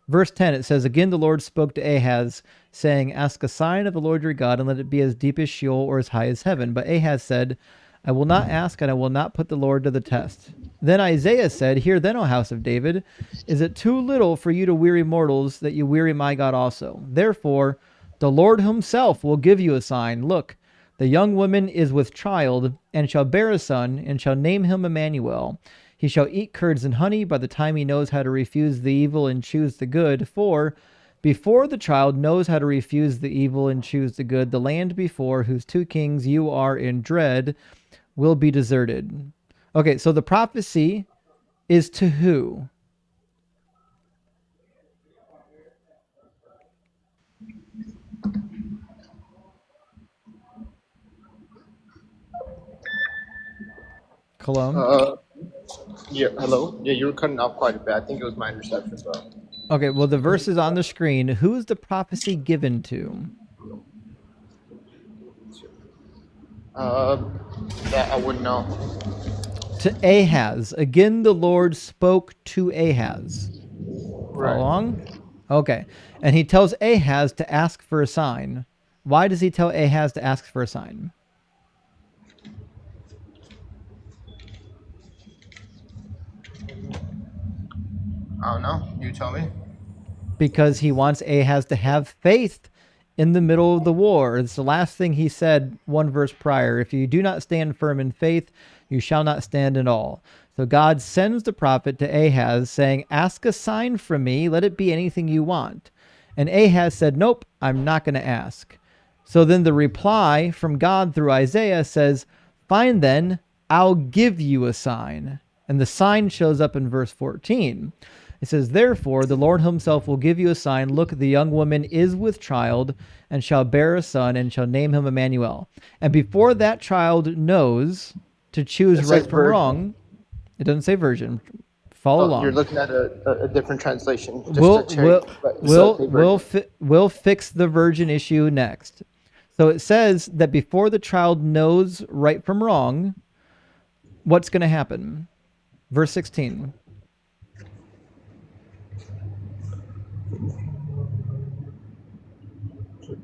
Verse 10, it says, "Again the Lord spoke to Ahaz, saying, Ask a sign of the Lord your God, and let it be as deep as Sheol or as high as heaven. But Ahaz said, I will not ask, and I will not put the Lord to the test. Then Isaiah said, Hear then, O house of David, is it too little for you to weary mortals, that you weary my God also? Therefore, the Lord himself will give you a sign. Look, the young woman is with child, and shall bear a son, and shall name him Emmanuel. He shall eat curds and honey by the time he knows how to refuse the evil and choose the good. For before the child knows how to refuse the evil and choose the good, the land before whose two kings you are in dread will be deserted." Okay, so the prophecy is to who? Cologne? Yeah, hello? Yeah, you were cutting off quite a bit. I think it was my interception, bro. Okay, well, the verse is on the screen. Who is the prophecy given to? That I wouldn't know. To Ahaz. Again, the Lord spoke to Ahaz. Right. Follow along? Okay. And he tells Ahaz to ask for a sign. Why does he tell Ahaz to ask for a sign? I don't know. You tell me. Because he wants Ahaz to have faith in the middle of the war. It's the last thing he said one verse prior. If you do not stand firm in faith, you shall not stand at all. So God sends the prophet to Ahaz saying, Ask a sign from me. Let it be anything you want. And Ahaz said, Nope, I'm not going to ask. So then the reply from God through Isaiah says, Fine then, I'll give you a sign. And the sign shows up in verse 14. It says, Therefore, the Lord himself will give you a sign. Look, the young woman is with child and shall bear a son and shall name him Emmanuel. And before that child knows to choose right from wrong, it doesn't say virgin. Follow along. You're looking at a different translation. We'll fix the virgin issue next. So it says that before the child knows right from wrong, what's going to happen? Verse 16.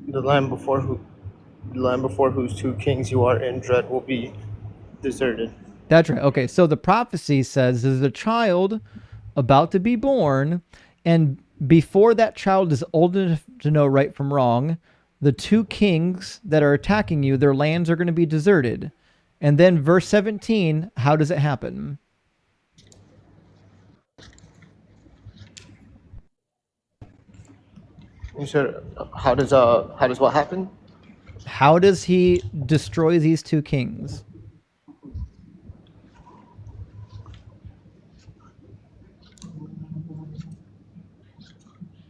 The land before whose two kings you are in dread will be deserted. That's right. Okay, so the prophecy says there's a child about to be born, and before that child is old enough to know right from wrong, the two kings that are attacking you, their lands are going to be deserted. And then verse 17, how does it happen? You said, how does what happen? How does he destroy these two kings?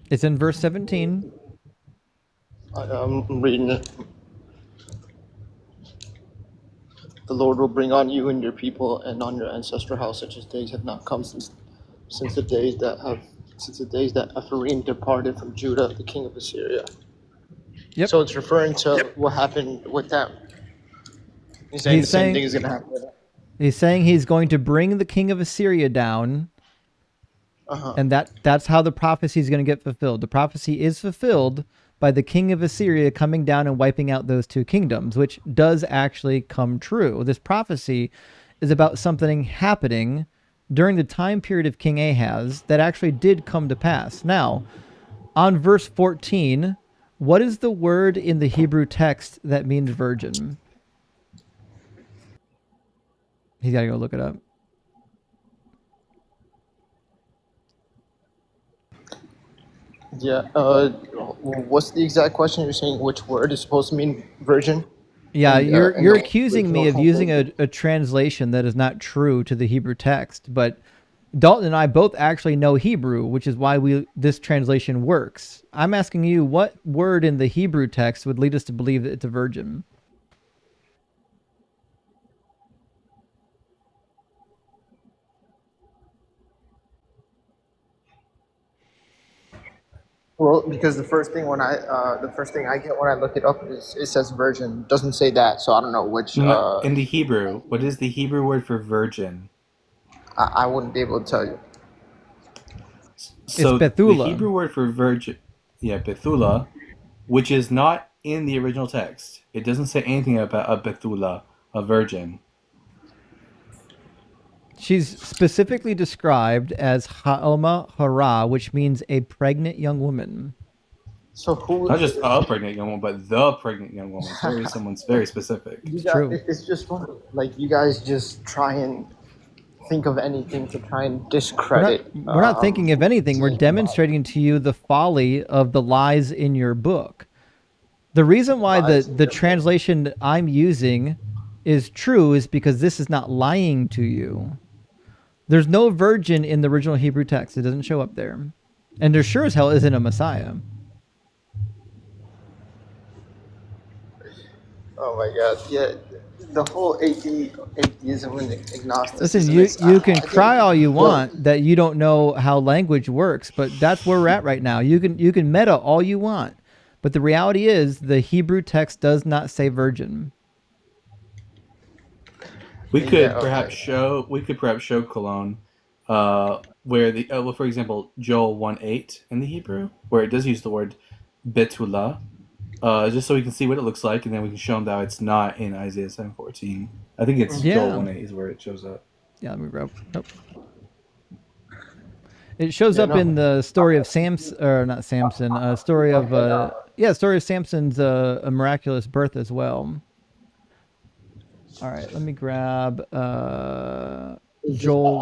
It's in verse 17. I'm reading it. The Lord will bring on you and your people and on your ancestral house such as days have not come since the days that Ephraim departed from Judah, the king of Assyria. Yep. So it's referring to what happened with them. He's saying the same thing is going to happen with them. He's saying he's going to bring the king of Assyria down. And that's how the prophecy is going to get fulfilled. The prophecy is fulfilled by the king of Assyria coming down and wiping out those two kingdoms, which does actually come true. This prophecy is about something happening during the time period of King Ahaz that actually did come to pass. Now, on verse 14, what is the word in the Hebrew text that means virgin? He's got to go look it up. Yeah. What's the exact question? You're saying which word is supposed to mean virgin? Yeah, you're accusing me of using a translation that is not true to the Hebrew text, but Dalton and I both actually know Hebrew, which is why this translation works. I'm asking you, what word in the Hebrew text would lead us to believe that it's a virgin? Well, because the first thing I get when I look it up is it says virgin. It doesn't say that, so I don't know which. In the Hebrew, what is the Hebrew word for virgin? I wouldn't be able to tell you. So it's Bethula. The Hebrew word for virgin, Bethula, which is not in the original text. It doesn't say anything about a Bethula, a virgin. She's specifically described as Ha'oma Hara, which means a pregnant young woman. So who? Not just a pregnant young woman, but the pregnant young woman. Someone's very specific. It's true. It's just funny. Like, you guys just try and think of anything to try and discredit. We're not thinking of anything. We're demonstrating to you the folly of the lies in your book. The reason why the translation I'm using is true is because this is not lying to you. There's no virgin in the original Hebrew text. It doesn't show up there. And there sure as hell isn't a Messiah. Oh my God! Yeah, the whole atheism and agnosticism. Listen, you can cry all you want that you don't know how language works, but that's where we're at right now. You can meta all you want, but the reality is the Hebrew text does not say virgin. We could perhaps show Cologne, where for example, Joel 1:8 in the Hebrew, where it does use the word betula, just so we can see what it looks like, and then we can show them that it's not in Isaiah 7:14. I think it's Joel 1:8 is where it shows up. Yeah, let me grab. Nope. It shows up in the story of Samson, or not Samson. Story of story of Samson's miraculous birth as well. All right, let me grab Joel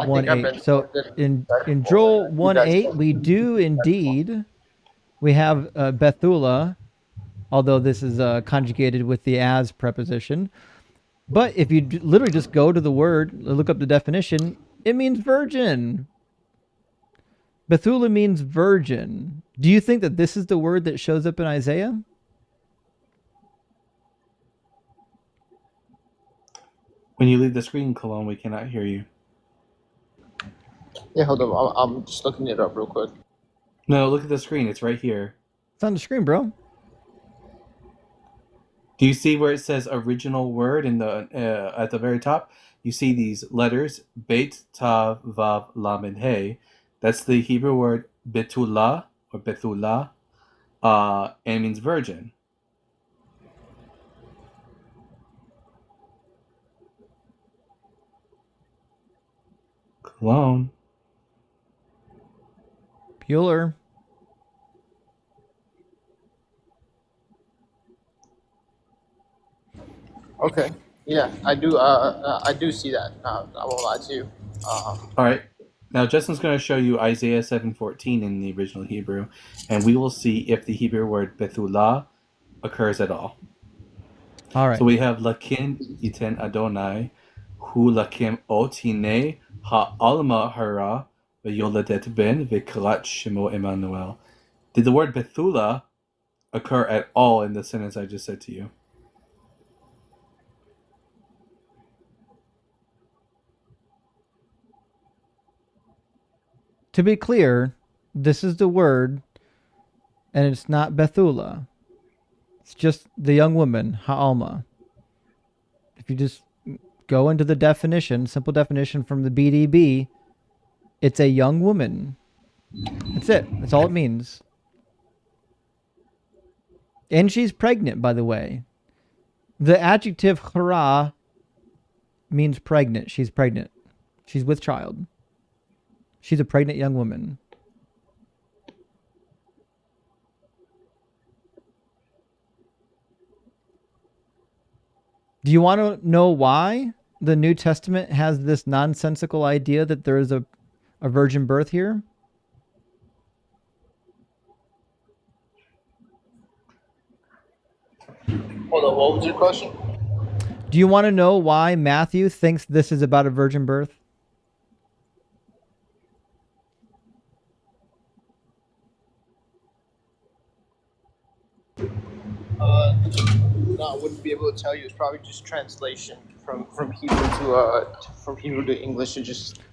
1:8. So in Joel 1:8, we do indeed we have Bethula, although this is conjugated with the as preposition. But if you literally just go to the word, look up the definition, it means virgin. Bethula means virgin. Do you think that this is the word that shows up in Isaiah? When you leave the screen, Cologne, we cannot hear you. Yeah, hold on. I'm just looking it up real quick. No, look at the screen. It's right here. It's on the screen, bro. Do you see where it says original word in the at the very top? You see these letters, Bet, Tav, Vav, Lamed, Hey. That's the Hebrew word Betula or Bethula, and it means virgin. Cologne. Bueller. Okay. Yeah, I do see that. I won't lie to you. All right. Now Justin's going to show you Isaiah 7:14 in the original Hebrew, and we will see if the Hebrew word Bethulah occurs at all. All right. So we have Lakin iten Adonai, hu lakim otine ha'alma hara v'yoladet ben v'kalat shemo Emmanuel. Did the word Bethulah occur at all in the sentence I just said to you? To be clear, this is the word, and it's not Bethulah. It's just the young woman, Ha'alma. If you just go into the definition, simple definition from the BDB, it's a young woman. That's it. That's all it means. And she's pregnant, by the way. The adjective hara means pregnant. She's pregnant. She's with child. She's a pregnant young woman. Do you want to know why the New Testament has this nonsensical idea that there is a virgin birth here? Hold on, what was your question? Do you want to know why Matthew thinks this is about a virgin birth? No, I wouldn't be able to tell you. It's probably just translation from Hebrew to English.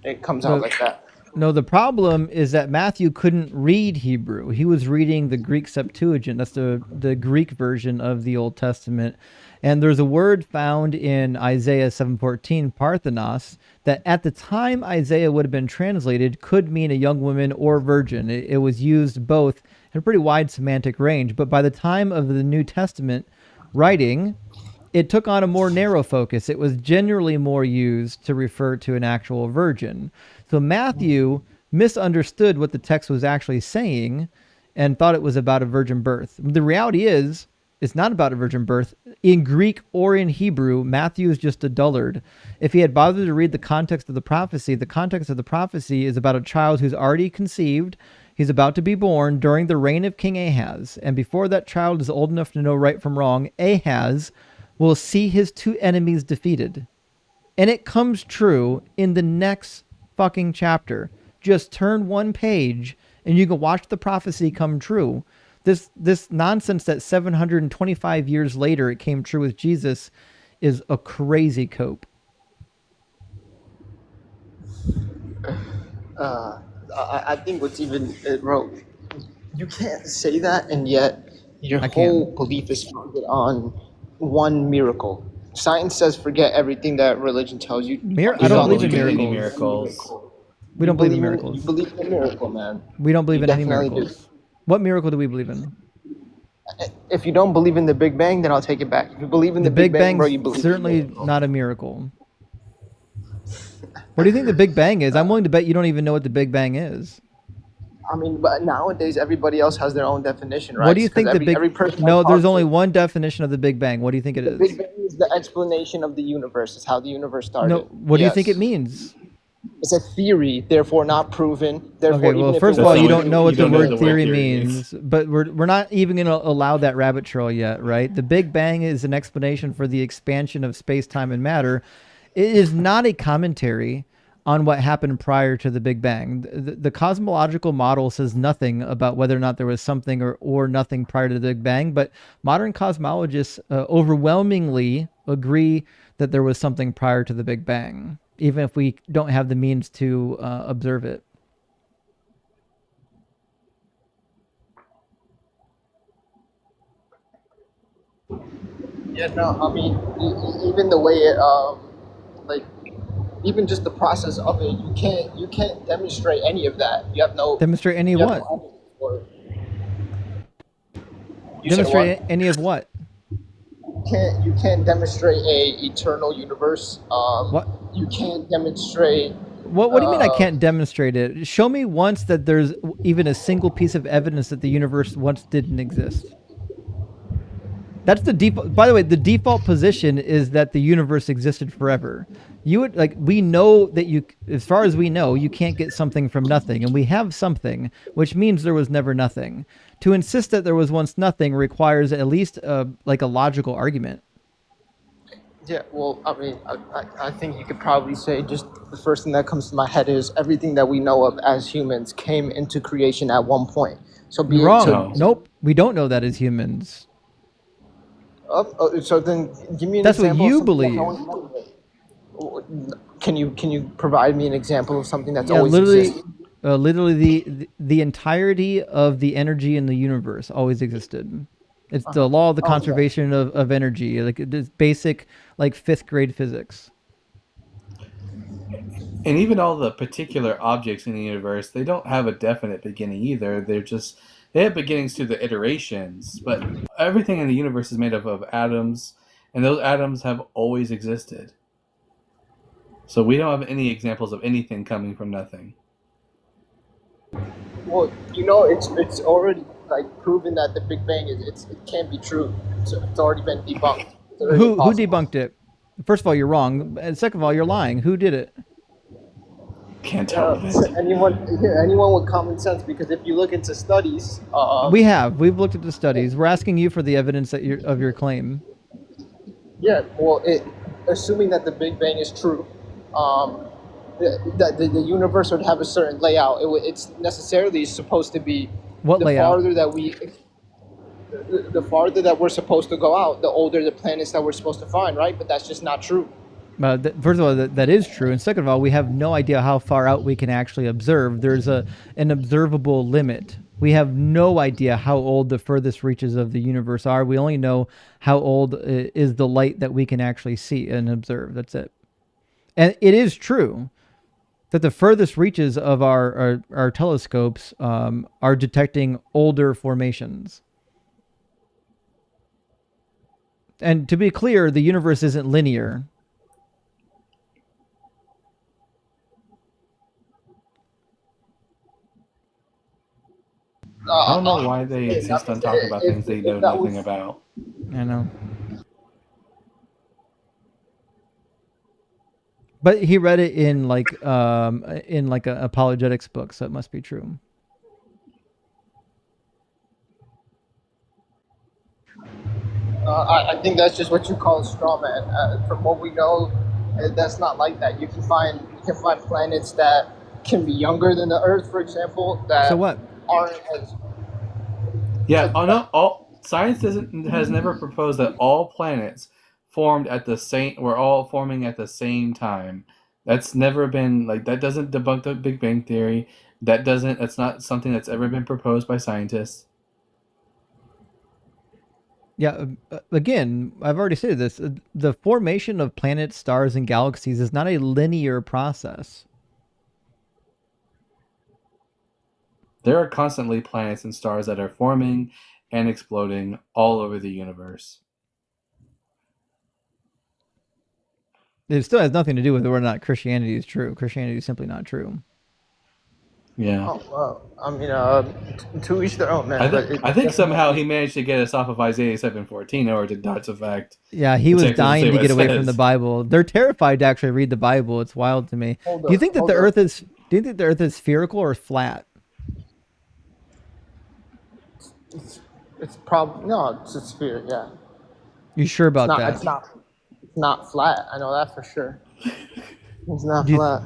It comes out like that. No, the problem is that Matthew couldn't read Hebrew. He was reading the Greek Septuagint. That's the Greek version of the Old Testament. And there's a word found in Isaiah 7:14, Parthenos, that at the time Isaiah would have been translated could mean a young woman or virgin. It was used both in a pretty wide semantic range. But by the time of the New Testament writing, it took on a more narrow focus. It was generally more used to refer to an actual virgin. So Matthew misunderstood what the text was actually saying and thought it was about a virgin birth. The reality is, it's not about a virgin birth. In Greek or in Hebrew, Matthew is just a dullard. If he had bothered to read the context of the prophecy is about a child who's already conceived. He's about to be born during the reign of King Ahaz. And before that child is old enough to know right from wrong, Ahaz will see his two enemies defeated. And it comes true in the next fucking chapter. Just turn one page and you can watch the prophecy come true. This nonsense that 725 years later it came true with Jesus is a crazy cope. I think what's even, bro, you can't say that, and yet your whole belief is founded on one miracle. Science says forget everything that religion tells you. I don't believe in miracles. We don't believe in miracles. You believe in a miracle, man. We don't believe in any definitely miracles. What miracle do we believe in? If you don't believe in the Big Bang, then I'll take it back. If you believe in the Big Bang, bro, you believe. Certainly not a miracle. What do you think the Big Bang is? I'm willing to bet you don't even know what the Big Bang is. I mean, but nowadays everybody else has their own definition, right? What do you think every person? No, there's only one definition of the Big Bang. What do you think it is? The Big Bang is the explanation of the universe. It's how the universe started. No, what do you think it means? It's a theory, therefore not proven. Therefore, okay, well, first of all, you don't know what the word theory means, but we're not even going to allow that rabbit trail yet, right? The Big Bang is an explanation for the expansion of space, time, and matter. It is not a commentary on what happened prior to the Big Bang. The cosmological model says nothing about whether or not there was something or nothing prior to the Big Bang, but modern cosmologists overwhelmingly agree that there was something prior to the Big Bang, even if we don't have the means to observe it. Yeah, no, I mean, even the way it, even just the process of it, you can't demonstrate any of that. You have no demonstrate any of what? Demonstrate any of what? You can't demonstrate a eternal universe. What? You can't demonstrate. What do you mean I can't demonstrate it? Show me once that there's even a single piece of evidence that the universe once didn't exist. That's the default. By the way, the default position is that the universe existed forever. You would like, we know that you, as far as we know, you can't get something from nothing, and we have something, which means there was never nothing. To insist that there was once nothing requires at least like a logical argument. Yeah, well, I mean, I think you could probably say just the first thing that comes to my head is everything that we know of as humans came into creation at one point. So You're wrong. Nope, we don't know that as humans. So then, give me an That's example. what you of something believe. Can you provide me an example of something that's Yeah, always literally, existed? literally the entirety of the energy in the universe always existed. It's the law of the conservation of energy, like this basic, like 5th grade physics. And even all the particular objects in the universe, they don't have a definite beginning either. They have beginnings to the iterations, but everything in the universe is made up of atoms, and those atoms have always existed. So we don't have any examples of anything coming from nothing. Well, you know, it's already like proven that the Big Bang it can't be true. It's already been debunked. Who debunked it? First of all, you're wrong, and second of all, you're lying. Who did it? Can't tell anyone with common sense, because if you look into studies, we've looked at the studies. We're asking you for the evidence that of your claim. Yeah, well, assuming that the Big Bang is true, that the universe would have a certain layout. It's necessarily supposed to be what the layout? The farther that we're supposed to go out, the older the planets that we're supposed to find, right? But that's just not true. First of all, that is true, and second of all, we have no idea how far out we can actually observe. There's an observable limit. We have no idea how old the furthest reaches of the universe are. We only know how old is the light that we can actually see and observe. That's it. And it is true that the furthest reaches of our telescopes are detecting older formations. And to be clear, the universe isn't linear. I don't know why they insist on talking about things they know nothing about. I know. But he read it in like an apologetics book, so it must be true. I think that's just what you call a straw man. From what we know, that's not like that. You can find planets that can be younger than the Earth, for example. That so what? Aren't as science has never proposed that all planets were all forming at the same time. That's never been that doesn't debunk the Big Bang Theory. That's not something that's ever been proposed by scientists. Yeah, again, I've already said this. The formation of planets, stars, and galaxies is not a linear process. There are constantly planets and stars that are forming and exploding all over the universe. It still has nothing to do with whether or not Christianity is true. Christianity is simply not true. Yeah. Oh, well, I mean, to each their own, man. I think somehow he managed to get us off of Isaiah 7:14 in order to dodge the fact. Yeah, he was dying to get away from the Bible. They're terrified to actually read the Bible. It's wild to me. Do you think that the Earth is spherical or flat? It's probably it's a sphere. Yeah. You sure about that? It's not flat. I know that for sure. It's not flat.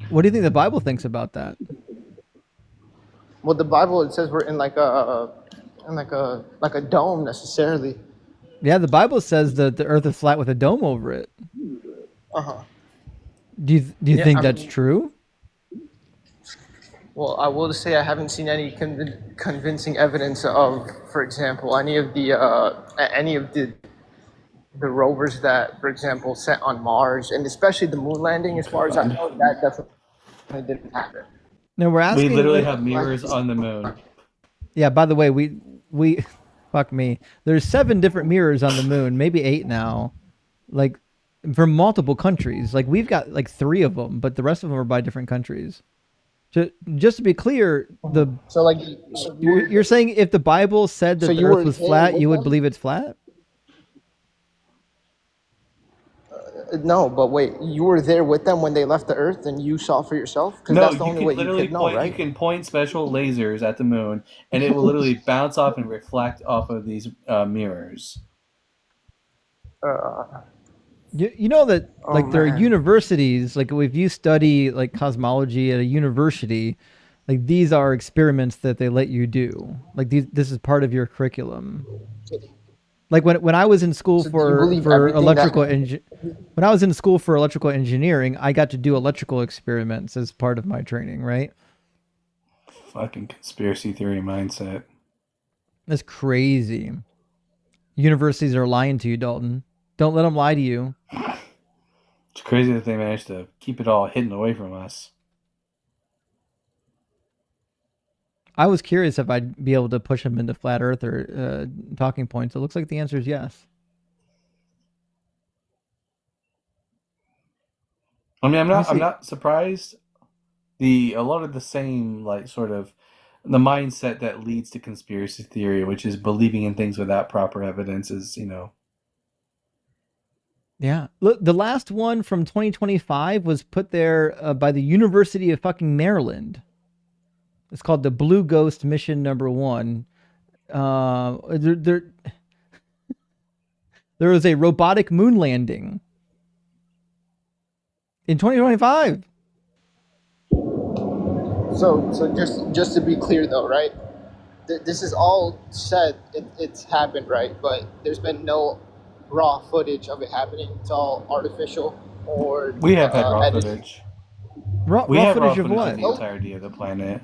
What do you think the Bible thinks about that? Well, the Bible, it says we're in like a dome necessarily. Yeah, the Bible says that the Earth is flat with a dome over it. Do you think that's true? Well, I will say I haven't seen any convincing evidence of, for example, any of the rovers that, for example, sent on Mars, and especially the moon landing. As far as I know, that definitely didn't happen. No, we're asking. We literally have mirrors on the moon. Yeah. By the way, we fuck me. There's 7 different mirrors on the moon, maybe 8 now, like from multiple countries. Like we've got like 3 of them, but the rest of them are by different countries. Just to be clear, you're saying if the Bible said that the Earth was flat, you would believe it's flat? No, but wait, you were there with them when they left the Earth, and you saw for yourself? Because No, that's the you only can way you literally could know, point. You right? can point special lasers at the moon, and it will literally bounce off and reflect off of these mirrors. You know that like there are man. universities, like if you study like cosmology at a university, like these are experiments that they let you do. Like this is part of your curriculum. Like when I was in school So do you believe for everything that? when I was in school for electrical engineering, I got to do electrical experiments as part of my training, right? Fucking conspiracy theory mindset. That's crazy. Universities are lying to you, Dalton. Don't let them lie to you. It's crazy that they managed to keep it all hidden away from us. I was curious if I'd be able to push them into flat Earth or talking points. It looks like the answer is yes. I mean, I'm not surprised. A lot of the same, like, sort of the mindset that leads to conspiracy theory, which is believing in things without proper evidence, is, you know. Yeah. Look, the last one from 2025 was put there by the University of fucking Maryland. It's called the Blue Ghost Mission Number 1. There was a robotic moon landing in 2025. So just to be clear though, right? This is all said. It's happened, right? But there's been no raw footage of it happening. It's all artificial or We have had raw edited. footage. Raw footage of what? Of the entirety of the planet.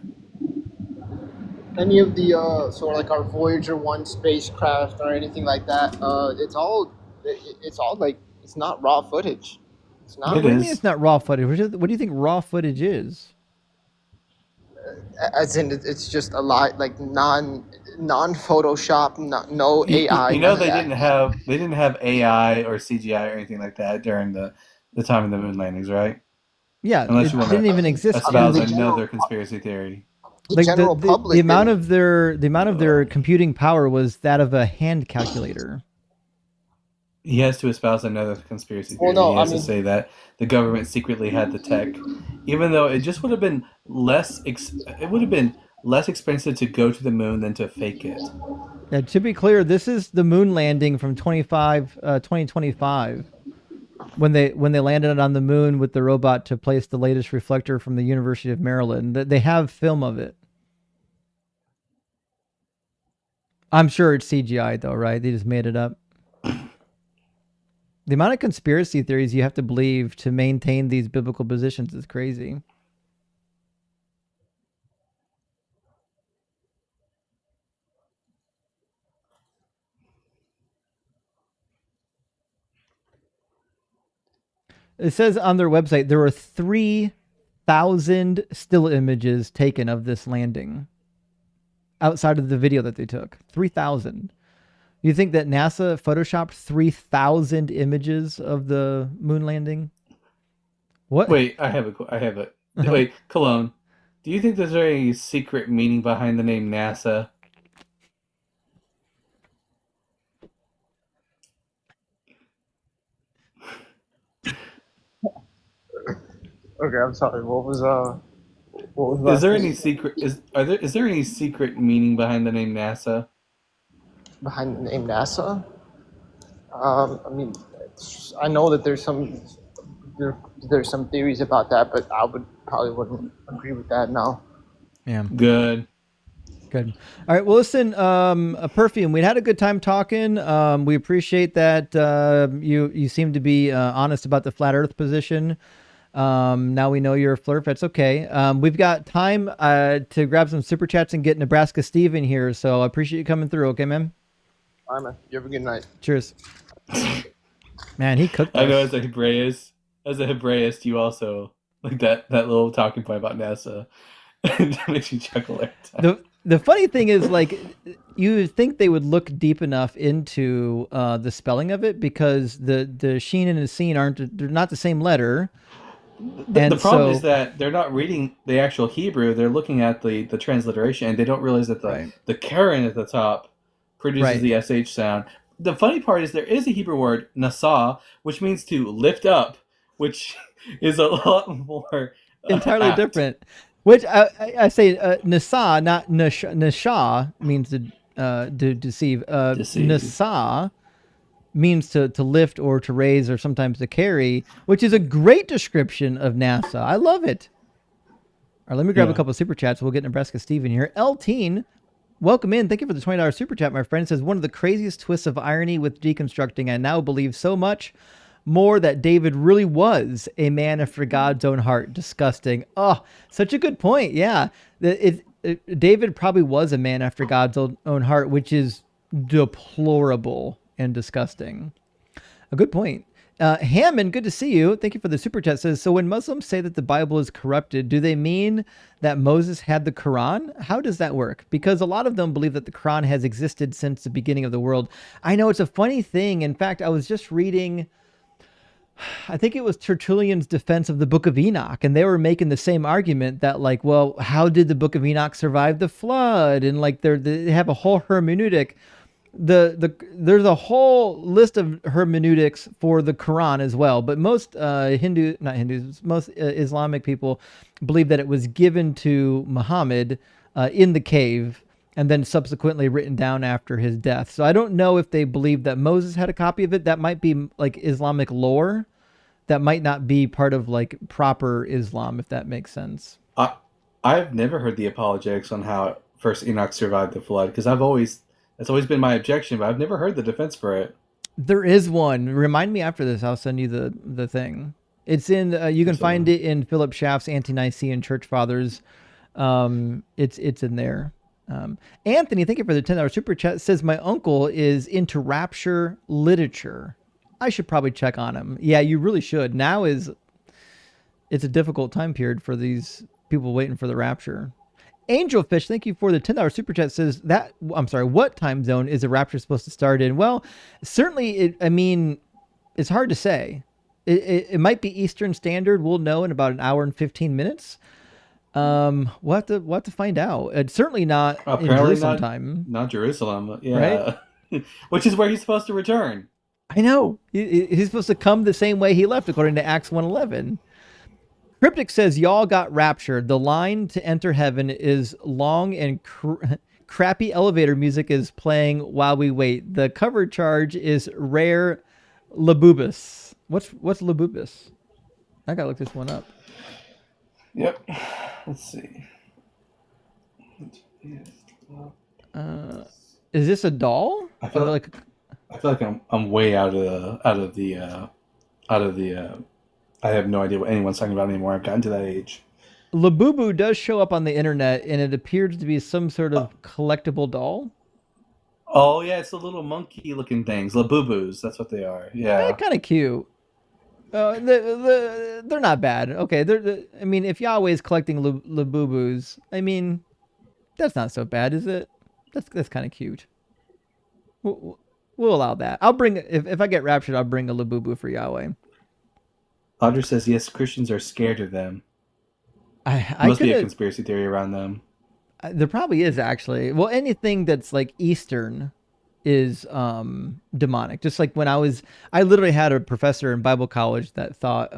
Any of the sort of like our Voyager 1 spacecraft or anything like that, it's all like, it's not raw footage. It's not. What do you mean it's not raw footage? What do you think raw footage is? As in, it's just a lot like non Photoshop, no AI. You know, they didn't have AI or CGI or anything like that during the time of the moon landings, right? Yeah, Unless you want didn't even exist. espouse another conspiracy theory. Like the amount of their computing power was that of a hand calculator. He has to espouse another conspiracy theory. Well, no, he has to say that the government secretly had the tech, even though it just would have been less. It would have been less expensive to go to the moon than to fake it. Yeah, to be clear, this is the moon landing from 2025, when they landed on the moon with the robot to place the latest reflector from the University of Maryland. They have film of it. I'm sure it's CGI though, right? They just made it up. The amount of conspiracy theories you have to believe to maintain these biblical positions is crazy. It says on their website there were 3,000 still images taken of this landing outside of the video that they took. 3,000. You think that NASA photoshopped 3,000 images of the moon landing? What? Wait, I have a. Wait, Cologne. Do you think there's any secret meaning behind the name NASA? Okay, I'm sorry. What was Is there any secret? Is there any secret meaning behind the name NASA? Behind the name NASA? I mean, I know that there's some theories about that, but I wouldn't agree with that now. Yeah. Good. All right. Well, listen, Perfume, we had a good time talking. We appreciate that you seem to be honest about the flat Earth position. Now we know you're a flirt. That's okay. We've got time to grab some super chats and get Nebraska Steve in here. So I appreciate you coming through. Okay, man. All right, man. You have a good night. Cheers. Man, he cooked us. I know as a Hebraist, you also like that little talking point about NASA. It makes you chuckle every time. The funny thing is, like, you think they would look deep enough into the spelling of it, because the sheen and the scene they're not the same letter. The problem is that they're not reading the actual Hebrew; they're looking at the transliteration, and they don't realize that the Karen at the top produces the sh sound. the funny part is there is a Hebrew word nasa, which means to lift up, which is a lot more entirely apt. different. Which I say nasa, not nasha means to deceive. Nasa means to lift or to raise or sometimes to carry, which is a great description of NASA. I love it. All right, let me grab a couple of super chats. We'll get Nebraska Steven here. L-Teen, welcome in. Thank you for the $20 super chat, my friend. It says, one of the craziest twists of irony with deconstructing. I now believe so much more that David really was a man after God's own heart. Disgusting. Oh, such a good point. Yeah. David probably was a man after God's own heart, which is deplorable and disgusting. A good point. Hammond, good to see you. Thank you for the super chat. Says, so when Muslims say that the Bible is corrupted, do they mean that Moses had the Quran? How does that work? Because a lot of them believe that the Quran has existed since the beginning of the world. I know it's a funny thing. In fact, I was just reading, I think it was Tertullian's defense of the Book of Enoch, and they were making the same argument that, like, well, how did the Book of Enoch survive the flood? And like they have a whole hermeneutic. There's a whole list of hermeneutics for the Quran as well, but most most Islamic people believe that it was given to Muhammad in the cave and then subsequently written down after his death. So I don't know if they believe that Moses had a copy of it. That might be like Islamic lore. That might not be part of like proper Islam, if that makes sense. I've never heard the apologetics on how first Enoch survived the flood, because that's always been my objection, but I've never heard the defense for it. There is one. Remind me after this. I'll send you the thing. It's in. You can find it in Philip Schaff's Ante-Nicene Church Fathers. It's in there. Anthony, thank you for the $10 super chat. Says my uncle is into Rapture literature. I should probably check on him. Yeah, you really should. Now it's a difficult time period for these people waiting for the rapture. Angelfish, thank you for the $10 super chat. Says that, I'm sorry, what time zone is the rapture supposed to start in? Well, certainly, it's hard to say. It might be Eastern Standard. We'll know in about an hour and 15 minutes. We'll have to find out. It's certainly not in Jerusalem time. Not Jerusalem, yeah. Right? Which is where he's supposed to return. I know. He's supposed to come the same way he left, according to Acts 1:11. Cryptic says, y'all got raptured. The line to enter heaven is long and crappy elevator music is playing while we wait. The cover charge is rare labubus. What's labubus? I gotta look this one up. Yep. Let's see. Is this a doll? I feel like I'm way out of the I have no idea what anyone's talking about anymore. I've gotten to that age. Labubu does show up on the internet, and it appears to be some sort of collectible doll. Oh yeah, it's the little monkey-looking things, Labubus. That's what they are. Yeah, they're kind of cute. They're not bad. Okay, if Yahweh's collecting Labubus, that's not so bad, is it? That's kind of cute. We'll allow that. I'll bring if I get raptured, I'll bring a Labubu for Yahweh. Audrey says, yes, Christians are scared of them. Must be a conspiracy theory around them. There probably is, actually. Well, anything that's like Eastern is demonic. Just like when I literally had a professor in Bible college that thought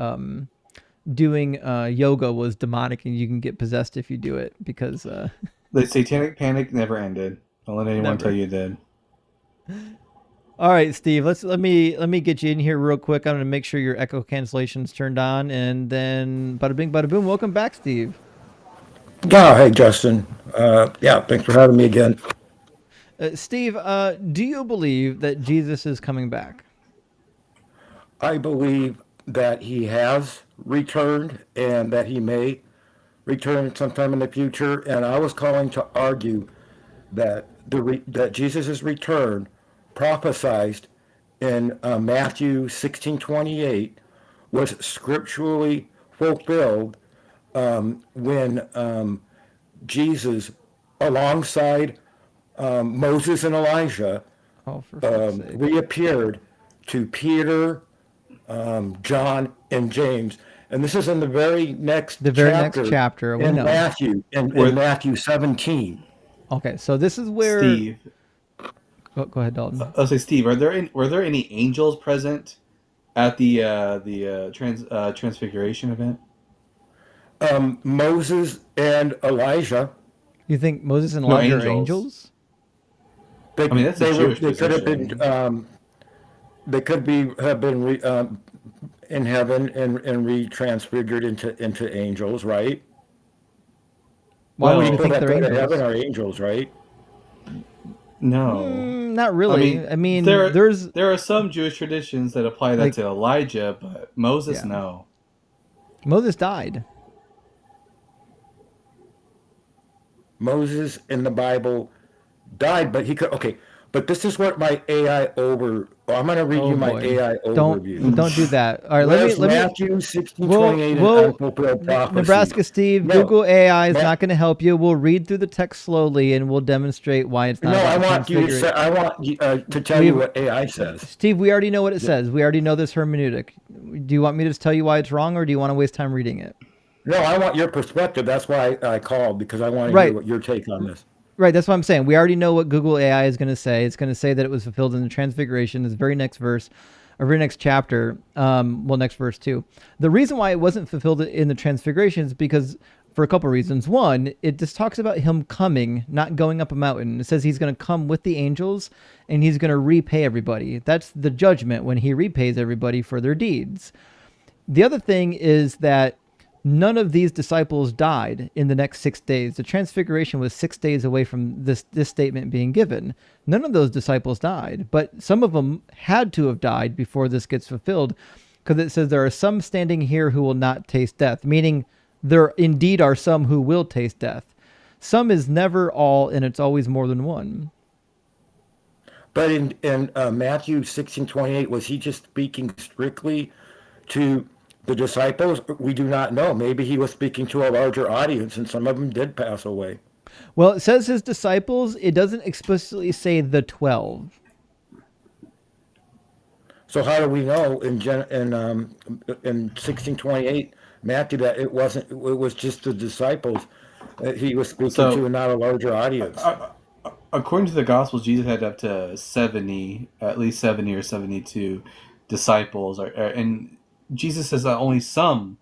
doing yoga was demonic and you can get possessed if you do it because... The satanic panic never ended. Don't let anyone tell you it did. All right, Steve, let me get you in here real quick. I'm going to make sure your echo cancellation's turned on, and then bada bing, bada boom. Welcome back, Steve. Oh, hey, Justin. Thanks for having me again. Steve, do you believe that Jesus is coming back? I believe that he has returned and that he may return sometime in the future. And I was calling to argue that that Jesus' return prophesied in Matthew 16:28 was scripturally fulfilled when Jesus, alongside Moses and Elijah, reappeared to Peter, John, and James. And this is in the very next chapter we know. Matthew, in Matthew 17. Okay, so this is where... Steve, Go ahead, Dalton. I'll say, Steve, were there any angels present at the transfiguration event? Moses and Elijah. You think Moses and Elijah are angels? They, I mean, that's a Jewish they could have position. been. They could have been in heaven and retransfigured into angels, right? Why would you People think that they're go to angels? heaven are angels, right? No, not really. I mean, there there's are some Jewish traditions that apply that like- to Elijah, but Moses, Yeah. no. Moses died. Moses in the Bible died, but he could. Okay, but this is what my AI over. I'm going to read you my AI overview. Don't do that. All right, Whereas let me. Matthew 16:28 and unfulfilled prophecy. Nebraska Steve, No, Google AI is not going to help you. We'll read through the text slowly and we'll demonstrate why it's not. No, I about want you to transfiguration. say, I want you, to tell you what AI says. Steve, we already know what it says. We already know this hermeneutic. Do you want me to just tell you why it's wrong, or do you want to waste time reading it? No, I want your perspective. That's why I called, because I want to Right. hear what your take on this. Right, that's what I'm saying. We already know what Google AI is going to say. It's going to say that it was fulfilled in the Transfiguration, this very next verse, or very next chapter. Next verse too. The reason why it wasn't fulfilled in the Transfiguration is because, for a couple of reasons. One, it just talks about him coming, not going up a mountain. It says he's going to come with the angels, and he's going to repay everybody. That's the judgment, when he repays everybody for their deeds. The other thing is that none of these disciples died in the next 6 days. The transfiguration was 6 days away from this statement being given. None of those disciples died, but some of them had to have died before this gets fulfilled, because it says there are some standing here who will not taste death, meaning there indeed are some who will taste death. Some is never all, and it's always more than one. But in Matthew 16:28, was he just speaking strictly to the disciples? We do not know. Maybe he was speaking to a larger audience, and some of them did pass away. Well, it says his disciples. It doesn't explicitly say the 12. So how do we know in 16:28 Matthew that it wasn't? It was just the disciples that he was speaking to, and not a larger audience. According to the Gospels, Jesus had up to 70, at least 70 or 72 disciples, and Jesus says that only some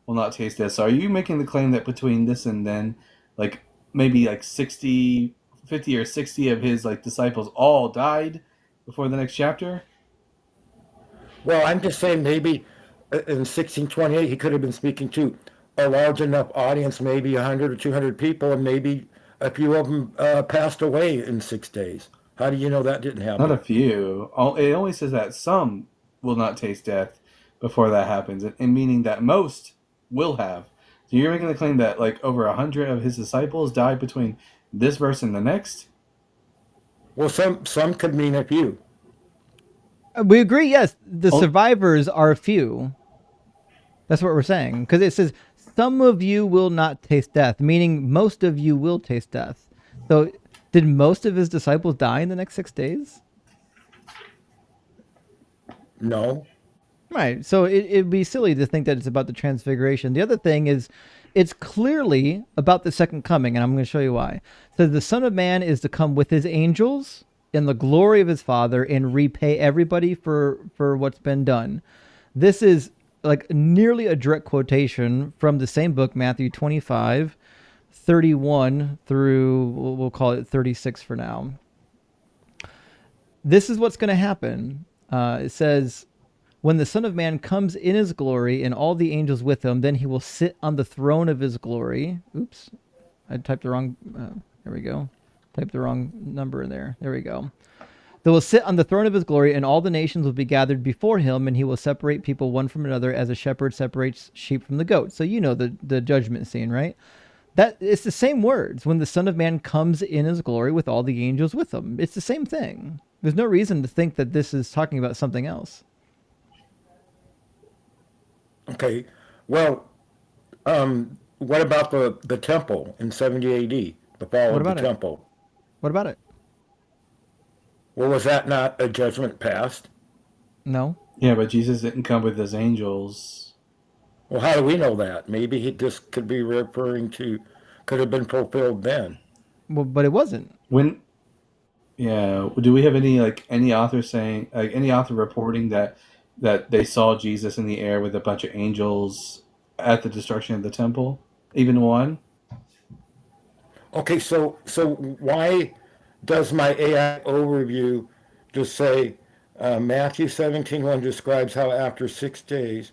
will not taste death. So are you making the claim that between this and then, like maybe like 50 or 60 of his like disciples all died before the next chapter? Well, I'm just saying maybe in 16:28 he could have been speaking to a large enough audience, maybe 100 or 200 people, and maybe a few of them passed away in 6 days. How do you know that didn't happen? Not a few. It only says that some will not taste death before that happens, and meaning that most will have. So you're making the claim that like over 100 of his disciples died between this verse and the next? Well, some could mean a few. We agree, yes, the survivors are few. That's what we're saying. Because it says, some of you will not taste death, meaning most of you will taste death. So did most of his disciples die in the next 6 days? No. Right. So it'd be silly to think that it's about the transfiguration. The other thing is, it's clearly about the second coming, and I'm going to show you why. So the Son of Man is to come with his angels in the glory of his Father and repay everybody for what's been done. This is like nearly a direct quotation from the same book, Matthew 25, 31 through, we'll call it 36 for now. This is what's going to happen. It says, when the Son of Man comes in his glory and all the angels with him, then he will sit on the throne of his glory. Oops, I typed the wrong, there we go. Typed the wrong number in there. There we go. They will sit on the throne of his glory, and all the nations will be gathered before him, and he will separate people one from another as a shepherd separates sheep from the goats. So you know the judgment scene, right? That it's the same words. When the Son of Man comes in his glory with all the angels with him. It's the same thing. There's no reason to think that this is talking about something else. Okay. Well, what about the temple in 70 AD? The fall of the temple. What about it? Well, was that not a judgment passed? No. Yeah, but Jesus didn't come with his angels. Well, how do we know that? Maybe he just could be referring to, could have been fulfilled then. Well, but it wasn't. When Yeah. Do we have any author saying, like, any author reporting that they saw Jesus in the air with a bunch of angels at the destruction of the temple? Even one? Okay, so why does my AI overview just say Matthew 17:1 describes how after 6 days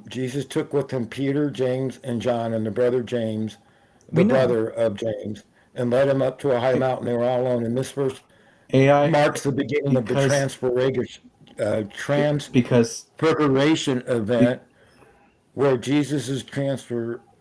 Jesus took with him Peter, James, and John, and the brother James, We the know. brother of James, and led him up to a high mountain. They were all alone. And this verse AI marks the beginning of the because because transfiguration be, event where Jesus is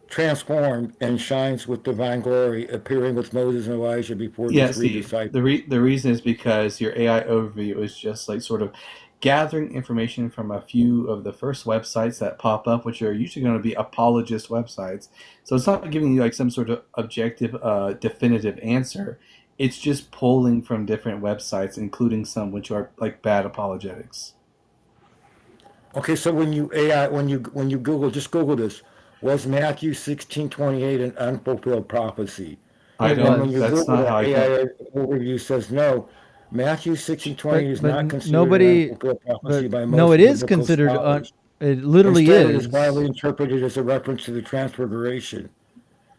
transformed and shines with divine glory, appearing with Moses and Elijah before the yeah, three Steve. disciples. The reason is because your AI overview is just like sort of gathering information from a few of the first websites that pop up, which are usually going to be apologist websites. So it's not giving you like some sort of objective, definitive answer. It's just pulling from different websites, including some which are like bad apologetics. Okay, so when you Google, just Google this, was Matthew 16:28 an unfulfilled prophecy? I It And don't. when you was. That's Google not how that, I came. AI overview says no. Matthew 16:28 is not considered an Nobody. unfulfilled prophecy But by no, most it is biblical considered. scholars. It literally Instead, it is widely is. interpreted as a reference to the Transfiguration,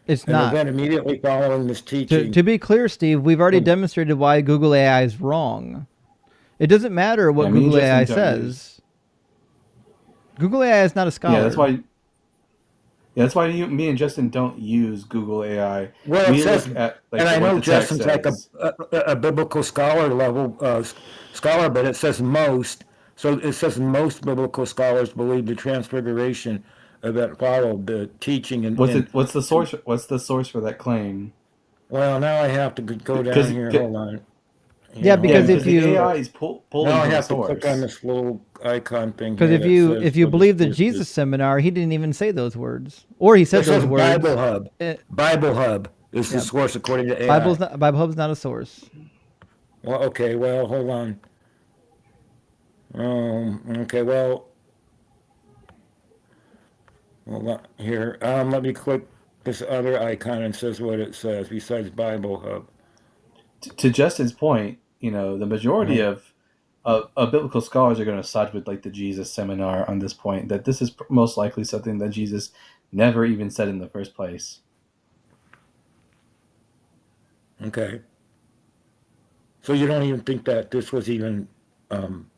It's an not. event immediately following this teaching. To be clear, Steve, we've already When, demonstrated why Google AI is wrong. It doesn't matter Yeah, what me and Google Justin AI don't use. says. Google AI is not a Yeah, that's scholar. why. Yeah, that's why me and Justin don't use Google AI. well, it We says, look at and like I what know the text Justin's like says. a biblical scholar level scholar, but it says most. So it says most biblical scholars believe the Transfiguration event followed the teaching, and What's the source? What's the source for that claim? well, now I have to go down Because here. Hold on. Yeah, Here, hold yeah, because on. if because the you AI is Now pulling I from a have to click on source. this little icon thing because here that says, if you so just, believe the Jesus seminar, he didn't even say those words, or he it said says those Bible words. Hub. Eh, Bible Hub is the yeah, source according to AI. Bible Hub's not a source. Well, okay, well, hold on. Okay, well, hold on here. Let me click this other icon and says what it says besides Bible Hub. To Justin's point, the majority Uh-huh. of biblical scholars are going to side with like the Jesus seminar on this point. That this is most likely something that Jesus never even said in the first place. Okay. So you don't even think that this was even um,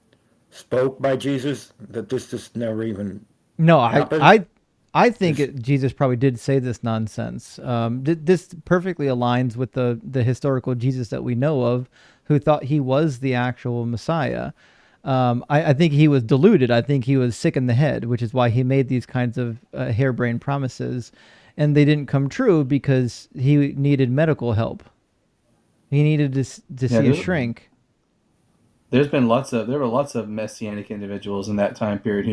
spoke by Jesus? That this just never even No, happened? I think This, Jesus probably did say this nonsense. This perfectly aligns with the historical Jesus that we know of, who thought he was the actual Messiah. I think he was deluded. I think he was sick in the head, which is why he made these kinds of harebrained promises, and they didn't come true because he needed medical help. He needed to Yeah, see a shrink. there were lots of messianic individuals in that time period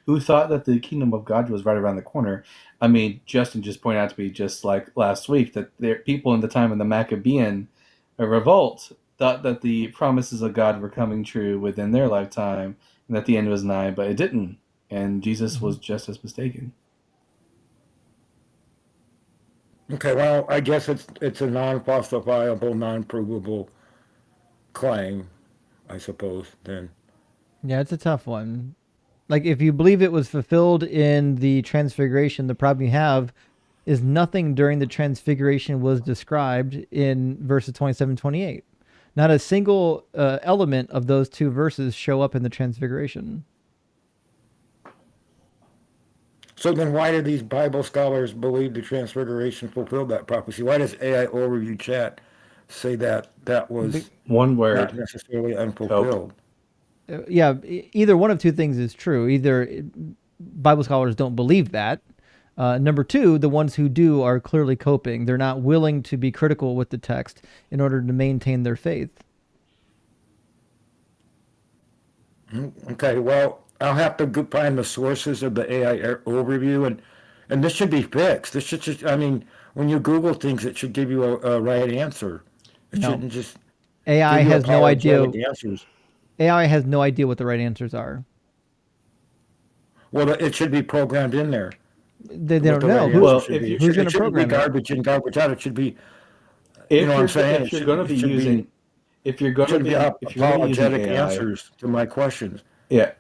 who thought that the kingdom of God was right around the corner. I mean, Justin just pointed out to me just like last week that there people in the time of the Maccabean revolt thought that the promises of God were coming true within their lifetime and that the end was nigh, but it didn't. And Jesus Mhm. was just as mistaken. okay, well, I guess it's a non-falsifiable, non-provable claim, I suppose, then. Yeah, it's a tough one. Like if you believe it was fulfilled in the transfiguration, the problem you have is nothing during the transfiguration was described in verses 27, 28. Not a single element of those two verses show up in the transfiguration. So then why do these Bible scholars believe the Transfiguration fulfilled that prophecy? Why does AI Overview Chat say that that Be- was One not word, necessarily cope. unfulfilled? yeah, either one of two things is true. Either Bible scholars don't believe that. Number two, the ones who do are clearly coping. They're not willing to be critical with the text in order to maintain their faith. Okay, well, I'll have to find the sources of the AI overview, and this should be fixed. This should just, I mean, when you Google things, it should give you a right answer. It No, shouldn't just AI give you has no idea. apologetic answers. AI has no idea what the right answers are. Well, it should be programmed in there. They What don't the right know answer Well, should be. who's going It to shouldn't be program it. garbage in, garbage out. It should be, you know what I'm saying? if you're going to It be should using be if you're going to Shouldn't be be if you're going to be using apologetic AI, answers to my questions. yeah,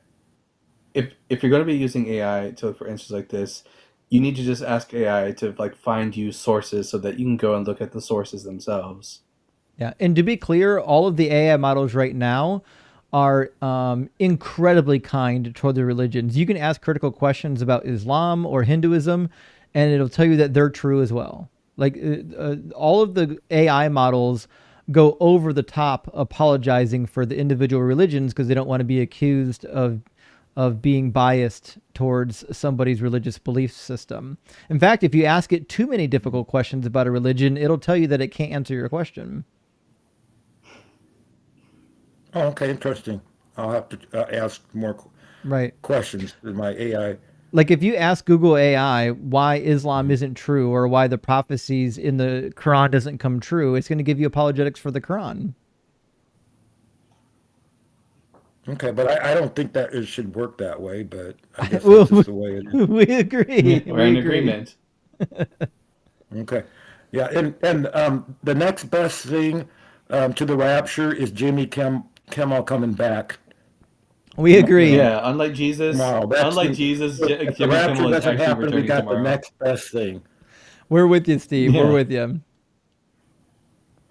if you're going to be using AI to look for answers like this, you need to just ask AI to like find you sources so that you can go and look at the sources themselves. Yeah, and to be clear, all of the AI models right now are incredibly kind toward the religions. You can ask critical questions about Islam or Hinduism, and it'll tell you that they're true as well. Like all of the AI models go over the top apologizing for the individual religions because they don't want to be accused of being biased towards somebody's religious belief system. In fact, if you ask it too many difficult questions about a religion, it'll tell you that it can't answer your question. Oh, okay, interesting. I'll have to ask more questions to my AI. Like if you ask Google AI why Islam isn't true or why the prophecies in the Quran doesn't come true, it's going to give you apologetics for the Quran. Okay, but I don't think that it should work that way, but I guess that's just the way it is. We agree. We're in agreement. Okay. Yeah, and the next best thing to the rapture is Jimmy Kimmel coming back. We agree. Yeah, unlike Jesus, if the Jimmy rapture Kimmel is doesn't actually happen, we returning got tomorrow. the next best thing. We're with you, Steve. Yeah. We're with you.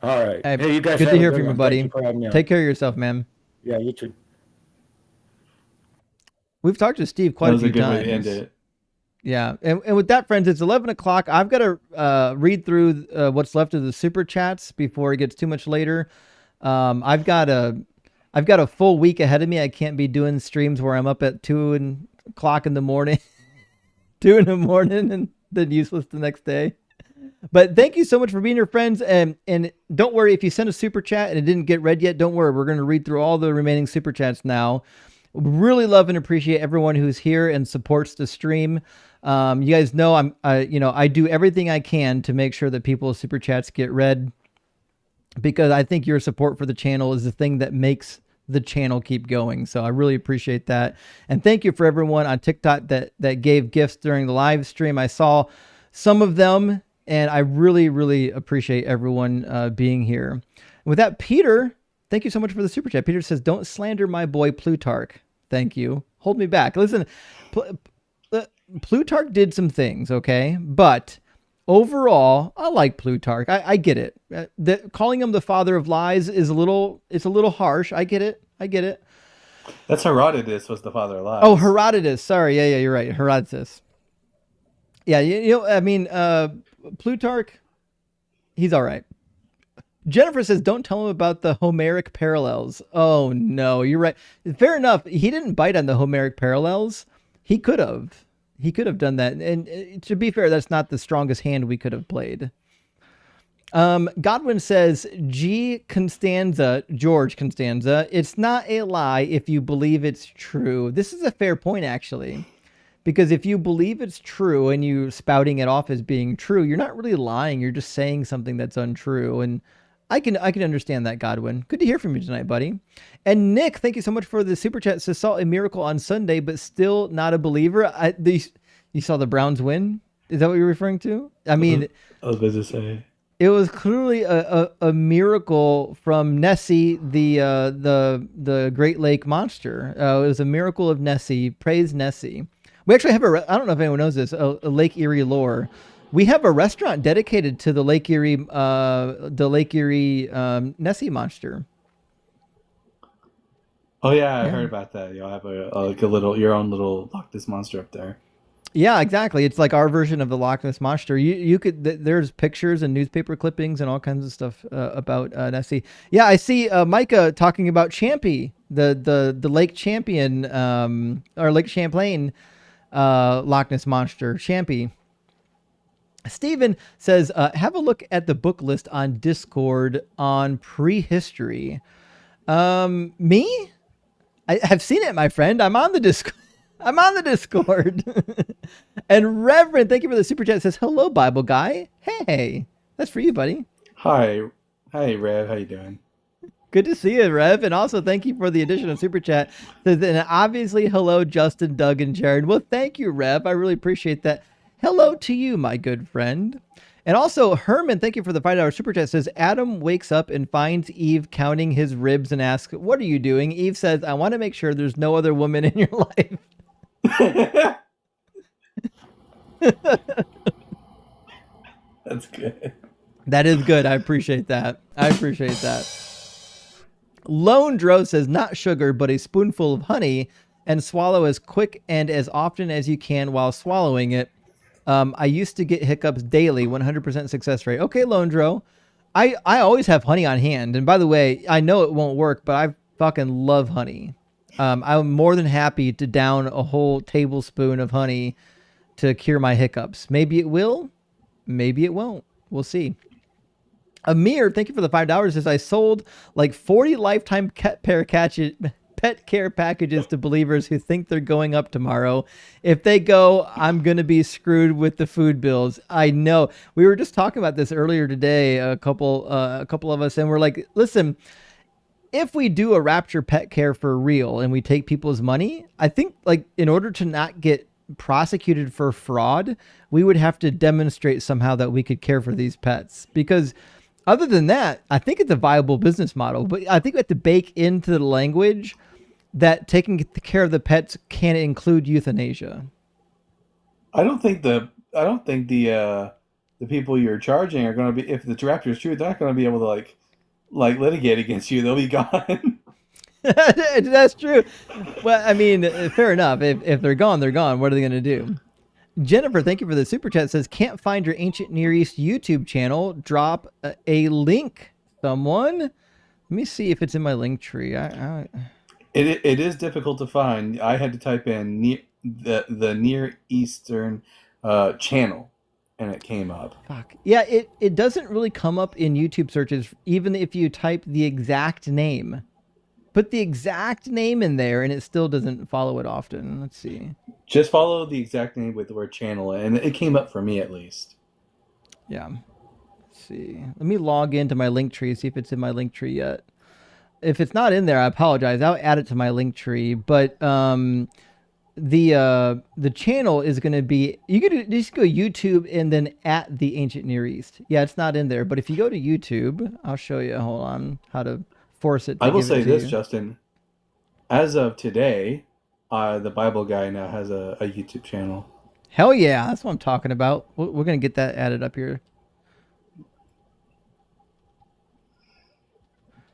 All right. Hey, Hey, you guys good have to a hear good from you, one. buddy. Thank you for having me on. Take care of yourself, man. Yeah, you too. We've talked to Steve quite That a was few a good times. way to end it. Yeah, and with that, friends, it's 11 o'clock. I've got to read through what's left of the super chats before it gets too much later. I've got a full week ahead of me. I can't be doing streams where I'm up at 2 o'clock in the morning, 2 in the morning, and then useless the next day. But thank you so much for being here, friends. And don't worry if you sent a super chat and it didn't get read yet. Don't worry, we're going to read through all the remaining super chats now. Really love and appreciate everyone who's here and supports the stream. You guys know I do everything I can to make sure that people's super chats get read, because I think your support for the channel is the thing that makes the channel keep going. So I really appreciate that. And thank you for everyone on TikTok that gave gifts during the live stream. I saw some of them, and I really, really appreciate everyone being here. With that, Peter, thank you so much for the super chat. Peter says, "Don't slander my boy Plutarch." Thank you. Hold me back. Listen, Plutarch did some things, okay? But overall, I like Plutarch. I get it. Calling him the father of lies is a little harsh. I get it. That's Herodotus was the father of lies. Oh, Herodotus. Sorry. Yeah, you're right. Herodotus. Yeah, I mean, Plutarch, he's all right. Jennifer says, "Don't tell him about the Homeric parallels." Oh, no, you're right. Fair enough. He didn't bite on the Homeric parallels. He could have. Done that. And to be fair, that's not the strongest hand we could have played. Godwin says, George Constanza, "It's not a lie if you believe it's true." This is a fair point, actually. Because if you believe it's true and you spouting it off as being true, you're not really lying. You're just saying something that's untrue. And I can understand that, Godwin. Good to hear from you tonight, buddy. And Nick, thank you so much for the super chat. Says, "Saw a miracle on Sunday, but still not a believer." You saw the Browns win? Is that what you're referring to? I mean, I was about to say. It was clearly a miracle from Nessie, the Great Lake monster. It was a miracle of Nessie. Praise Nessie. We actually have I don't know if anyone knows this, a Lake Erie lore. We have a restaurant dedicated to the Lake Erie Nessie monster. Oh yeah, I heard about that. You'll have your own little Loch Ness monster up there. Yeah, exactly. It's like our version of the Loch Ness monster. You could there's pictures and newspaper clippings and all kinds of stuff about Nessie. Yeah, I see Micah talking about Champy, the Lake Champion or Lake Champlain Loch Ness monster, Champy. Steven says, "Have a look at the book list on Discord on prehistory." Me? I have seen it, my friend. I'm on the Discord. And Reverend, thank you for the super chat. Says, "Hello, Bible guy." Hey, that's for you, buddy. Hi, Rev. How you doing? Good to see you, Rev. And also thank you for the additional super chat. And obviously, hello, Justin, Doug, and Jared. Well, thank you, Rev. I really appreciate that. Hello to you, my good friend. And also, Herman, thank you for the $5 super chat. Says Adam wakes up and finds Eve counting his ribs and asks, "What are you doing?" Eve says, "I want to make sure there's no other woman in your life." That's good. That is good. I appreciate that. I appreciate that. Lone Dro says, not sugar, but a spoonful of honey, and swallow as quick and as often as you can while swallowing it. I used to get hiccups daily, 100% success rate. Okay, Lone Dro. I always have honey on hand. And by the way, I know it won't work, but I fucking love honey. I'm more than happy to down a whole tablespoon of honey to cure my hiccups. Maybe it will. Maybe it won't. We'll see. Amir, thank you for the $5. Says I sold like 40 lifetime pet care packages to believers who think they're going up tomorrow. If they go, I'm going to be screwed with the food bills. I know. We were just talking about this earlier today, a couple of us, and we're like, listen, if we do a Rapture pet care for real and we take people's money, I think like in order to not get prosecuted for fraud, we would have to demonstrate somehow that we could care for these pets, because other than that, I think it's a viable business model. But I think we have to bake into the language that taking care of the pets can include euthanasia. I don't think the people you're charging are going to be, if the Rapture is true, they're not going to be able to like litigate against you. They'll be gone. That's true. Well, I mean, fair enough. If they're gone, they're gone. What are they going to do? Jennifer, thank you for the super chat. Says, can't find your Ancient Near East YouTube channel. Drop a link, someone. Let me see if it's in my link tree. It is difficult to find. I had to type in the Near Eastern channel, and it came up. Fuck. Yeah, it doesn't really come up in YouTube searches, even if you type the exact name. Put the exact name in there, and it still doesn't follow it often. Let's see. Just follow the exact name with the word channel, and it came up for me at least. Yeah. Let's see. Let me log into my link tree, see if it's in my link tree yet. If it's not in there, I apologize. I'll add it to my link tree. But the channel is going to be, you could just go YouTube and then at the Ancient Near East. Yeah, it's not in there. But if you go to YouTube, I'll show you. Hold on, how to force it to I will give say it to this, you. Justin. As of today, the Bible guy now has a YouTube channel. Hell yeah, that's what I'm talking about. We're going to get that added up here.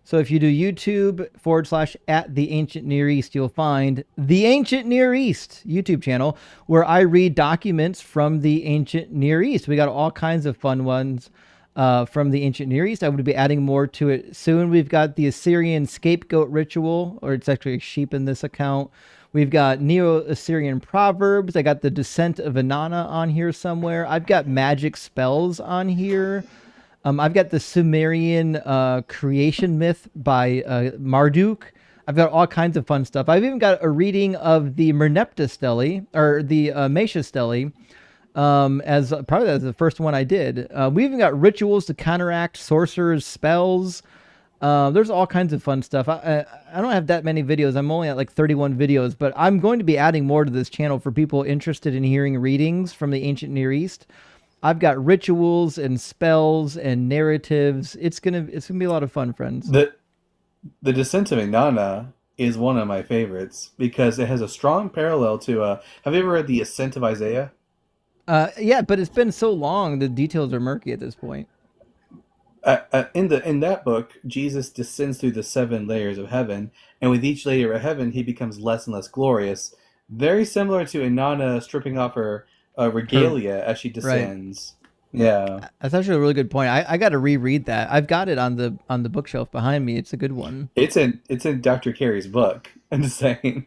So if you do YouTube / at the Ancient Near East, you'll find the Ancient Near East YouTube channel where I read documents from the Ancient Near East. We got all kinds of fun ones from the Ancient Near East. I would be adding more to it soon. We've got the Assyrian scapegoat ritual, or it's actually a sheep in this account. We've got Neo-Assyrian proverbs. I got the descent of Inanna on here somewhere. I've got magic spells on here. I've got the Sumerian creation myth by Marduk. I've got all kinds of fun stuff. I've even got a reading of the Merneptah stele, or the Mesha stele, as probably that's the first one I did. We even got rituals to counteract sorcerers' spells. There's all kinds of fun stuff. I don't have that many videos. I'm only at like 31 videos, but I'm going to be adding more to this channel for people interested in hearing readings from the Ancient Near East. I've got rituals and spells and narratives. It's gonna be a lot of fun, friends. The Descent of Inanna is one of my favorites because it has a strong parallel to. Have you ever read the Ascent of Isaiah? Yeah, but it's been so long, the details are murky at this point. In that book, Jesus descends through the 7 layers of heaven, and with each layer of heaven, he becomes less and less glorious. Very similar to Inanna stripping off her regalia as she descends. Right. Yeah, that's actually a really good point. I got to reread that. I've got it on the bookshelf behind me. It's a good one. It's in Dr. Carey's book. I'm just saying.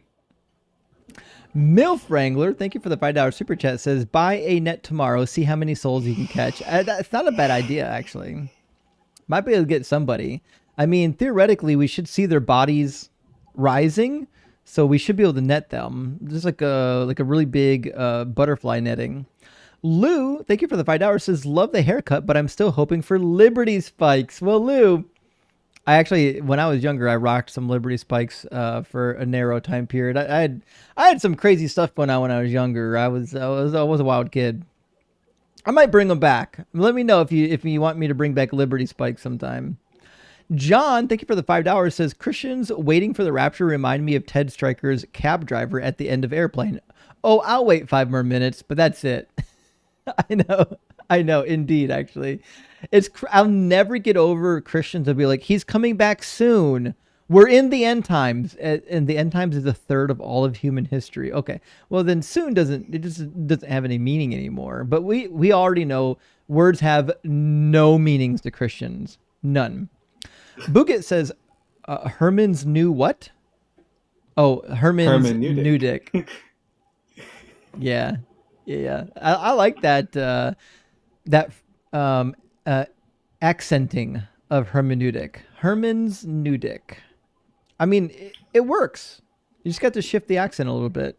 MILF Wrangler, thank you for the $5 super chat. Says, buy a net tomorrow. See how many souls you can catch. That's not a bad idea, actually. Might be able to get somebody. I mean, theoretically, we should see their bodies rising, so we should be able to net them. Just like a really big butterfly netting. Lou, thank you for the $5. Says, love the haircut, but I'm still hoping for Liberty spikes. Well, Lou, I actually, when I was younger, I rocked some Liberty spikes for a narrow time period. I had some crazy stuff going on when I was younger. I was a wild kid. I might bring them back. Let me know if you want me to bring back Liberty Spike sometime. John, thank you for the $5, says, Christians waiting for the rapture remind me of Ted Stryker's cab driver at the end of Airplane. Oh, I'll wait 5 more minutes, but that's it. I know, indeed, actually. I'll never get over Christians will be like, he's coming back soon. We're in the end times, and the end times is a third of all of human history. Okay, well then soon doesn't have any meaning anymore. But we already know words have no meanings to Christians, none. Bugit says, Herman's new what? Oh, Herman new dick. Yeah. I like that accenting of hermeneutic. Herman's new dick. I mean, it works. You just got to shift the accent a little bit.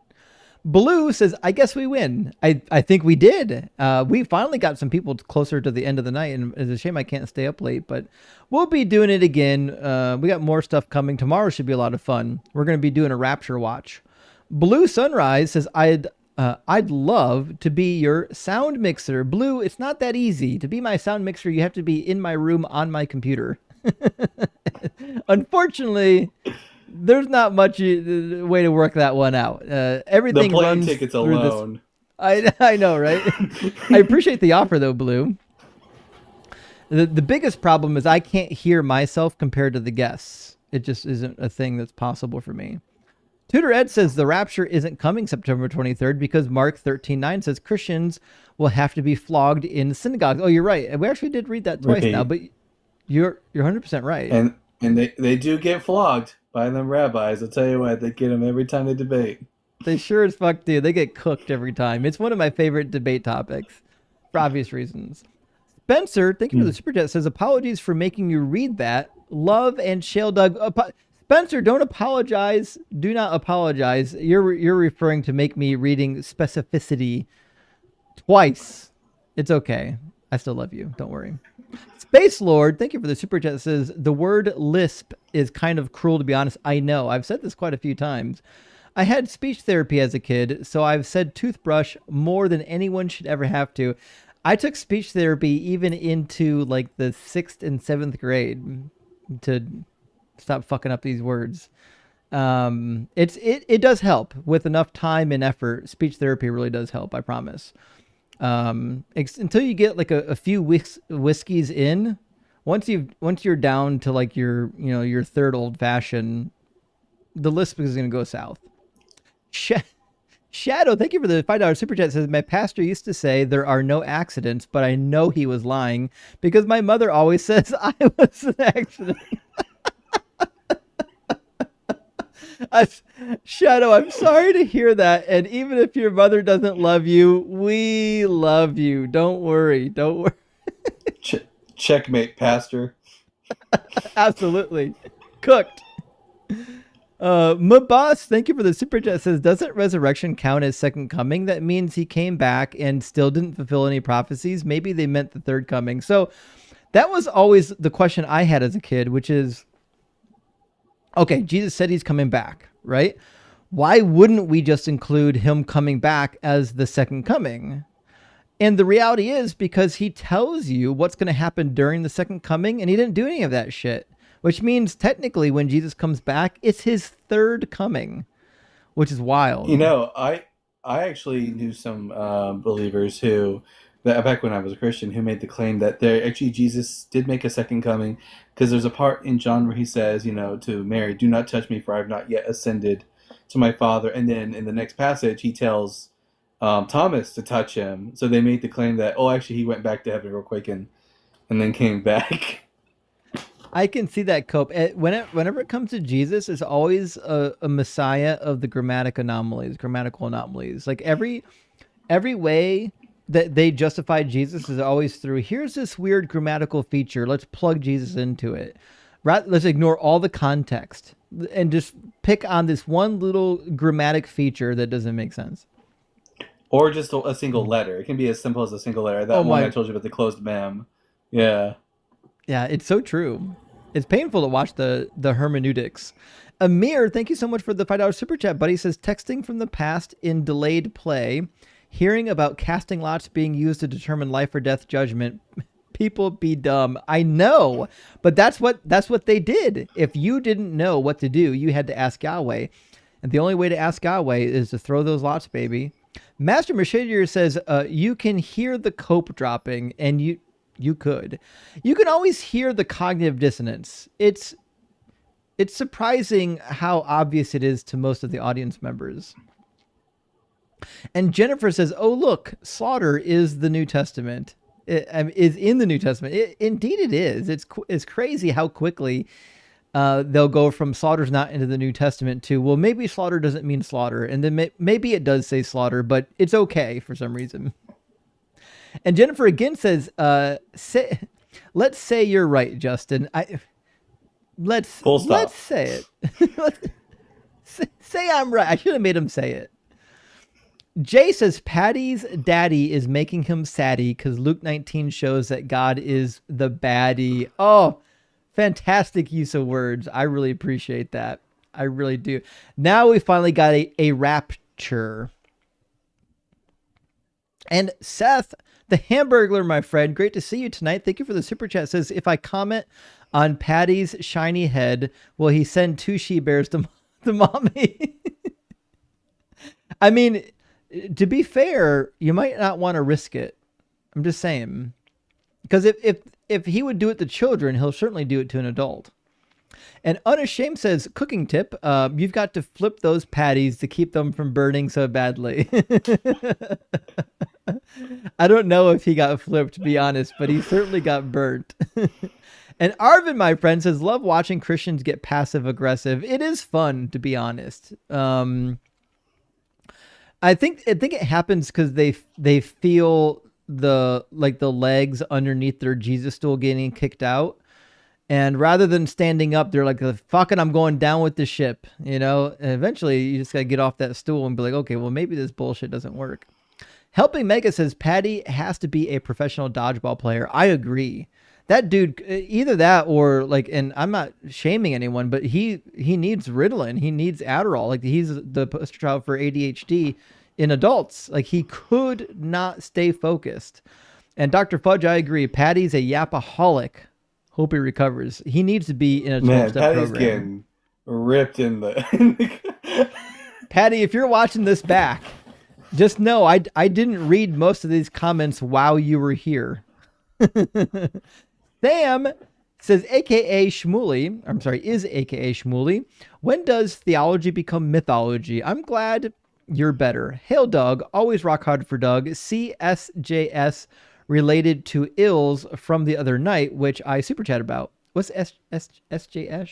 Blue says, I guess we win. I think we did. We finally got some people closer to the end of the night, and it's a shame I can't stay up late, but we'll be doing it again. We got more stuff coming. Tomorrow should be a lot of fun. We're going to be doing a Rapture watch. Blue Sunrise says, I'd love to be your sound mixer. Blue, it's not that easy. To be my sound mixer, you have to be in my room on my computer. Unfortunately, there's not much way to work that one out. Everything the plane runs tickets through alone. I know, right? I appreciate the offer though, Blue. The biggest problem is I can't hear myself compared to the guests. It just isn't a thing that's possible for me. Tutor Ed says the rapture isn't coming September 23rd because Mark 13:9 says Christians will have to be flogged in synagogues. Oh, you're right. We actually did read that twice now, but you're 100% right. And they do get flogged by them rabbis. I'll tell you what, they get them every time they debate. They sure as fuck do. They get cooked every time. It's one of my favorite debate topics for obvious reasons. Spencer, thank you for the super chat, says apologies for making you read that. Love and Shale Doug. Spencer, don't apologize. Do not apologize. You're referring to make me reading specificity twice. It's okay. I still love you. Don't worry. Space Lord, thank you for the super chat. Says the word lisp is kind of cruel, to be honest. I know. I've said this quite a few times. I had speech therapy as a kid, so I've said toothbrush more than anyone should ever have to. I took speech therapy even into like the 6th and 7th grade to stop fucking up these words. It does help with enough time and effort. Speech therapy really does help. I promise. Until you get like a few whiskeys in, once you're down to like your third old fashioned, the lisp is going to go south. Shadow, thank you for the $5 super chat. Says my pastor used to say there are no accidents, but I know he was lying because my mother always says I was an accident. Shadow, I'm sorry to hear that. And even if your mother doesn't love you, we love you. Don't worry. Checkmate, Pastor. Absolutely. Cooked. My boss, thank you for the super chat. Says, doesn't resurrection count as second coming? That means he came back and still didn't fulfill any prophecies. Maybe they meant the third coming. So that was always the question I had as a kid, which is, okay, Jesus said he's coming back, right? Why wouldn't we just include him coming back as the second coming? And the reality is because he tells you what's going to happen during the second coming, and he didn't do any of that shit, which means technically when Jesus comes back, it's his third coming, which is wild. You know, I actually knew some believers who, back when I was a Christian, who made the claim that Jesus did make a second coming, because there's a part in John where he says, to Mary, do not touch me, for I have not yet ascended to my Father. And then in the next passage, he tells Thomas to touch him. So they made the claim that, actually, he went back to heaven real quick and then came back. I can see that, Cope. Whenever it comes to Jesus, it's always a messiah of the grammatical anomalies. Like every way that they justify Jesus is always through, here's this weird grammatical feature. Let's plug Jesus into it. Let's ignore all the context and just pick on this one little grammatic feature that doesn't make sense. Or just a single letter. It can be as simple as a single letter. That one I told you about, the closed mem. Yeah. Yeah, it's so true. It's painful to watch the hermeneutics. Amir, thank you so much for the $5 super chat, buddy. Says, texting from the past in delayed play. Hearing about casting lots being used to determine life or death judgment, people be dumb. I know, but that's what they did. If you didn't know what to do, you had to ask Yahweh. And the only way to ask Yahweh is to throw those lots, baby. Master Mashadier says, you can hear the cope dropping, and you could. You can always hear the cognitive dissonance. It's surprising how obvious it is to most of the audience members. And Jennifer says, oh, look, slaughter is the New Testament. Is in the New Testament. Indeed it is. It's crazy how quickly they'll go from slaughter's not into the New Testament to, well, maybe slaughter doesn't mean slaughter. And then maybe it does say slaughter, but it's okay for some reason. And Jennifer again says, let's say you're right, Justin. Let's say it. Say I'm right. I should have made him say it. Jay says Patty's daddy is making him saddy because Luke 19 shows that God is the baddie. Oh, fantastic use of words. I really appreciate that. I really do. Now we finally got a rapture. And Seth, the Hamburglar, my friend, great to see you tonight. Thank you for the super chat. Says, if I comment on Patty's shiny head, will he send 2 she-bears to mommy? I mean, to be fair, you might not want to risk it. I'm just saying. Because if he would do it to children, he'll certainly do it to an adult. And Unashamed says, cooking tip, you've got to flip those patties to keep them from burning so badly. I don't know if he got flipped, to be honest, but he certainly got burnt. And Arvin, my friend, says, love watching Christians get passive aggressive. It is fun, to be honest. I think it happens because they feel the legs underneath their Jesus stool getting kicked out, and rather than standing up, they're like, "Fuck it, I'm going down with the ship," And eventually, you just gotta get off that stool and be like, "Okay, well maybe this bullshit doesn't work." Helping Mega says Patty has to be a professional dodgeball player. I agree. That dude, either that or and I'm not shaming anyone, but he needs Ritalin. He needs Adderall. He's the poster child for ADHD in adults. He could not stay focused. And Dr. Fudge, I agree. Patty's a yapaholic. Hope he recovers. He needs to be in a 12-step program. Getting ripped in the... Patty, if you're watching this back, just know I didn't read most of these comments while you were here. Sam says, AKA Shmuley, I'm sorry, is AKA Shmuley. When does theology become mythology? I'm glad you're better. Hail Doug, always rock hard for Doug. CSJS related to ills from the other night, which I super chat about. What's SJS?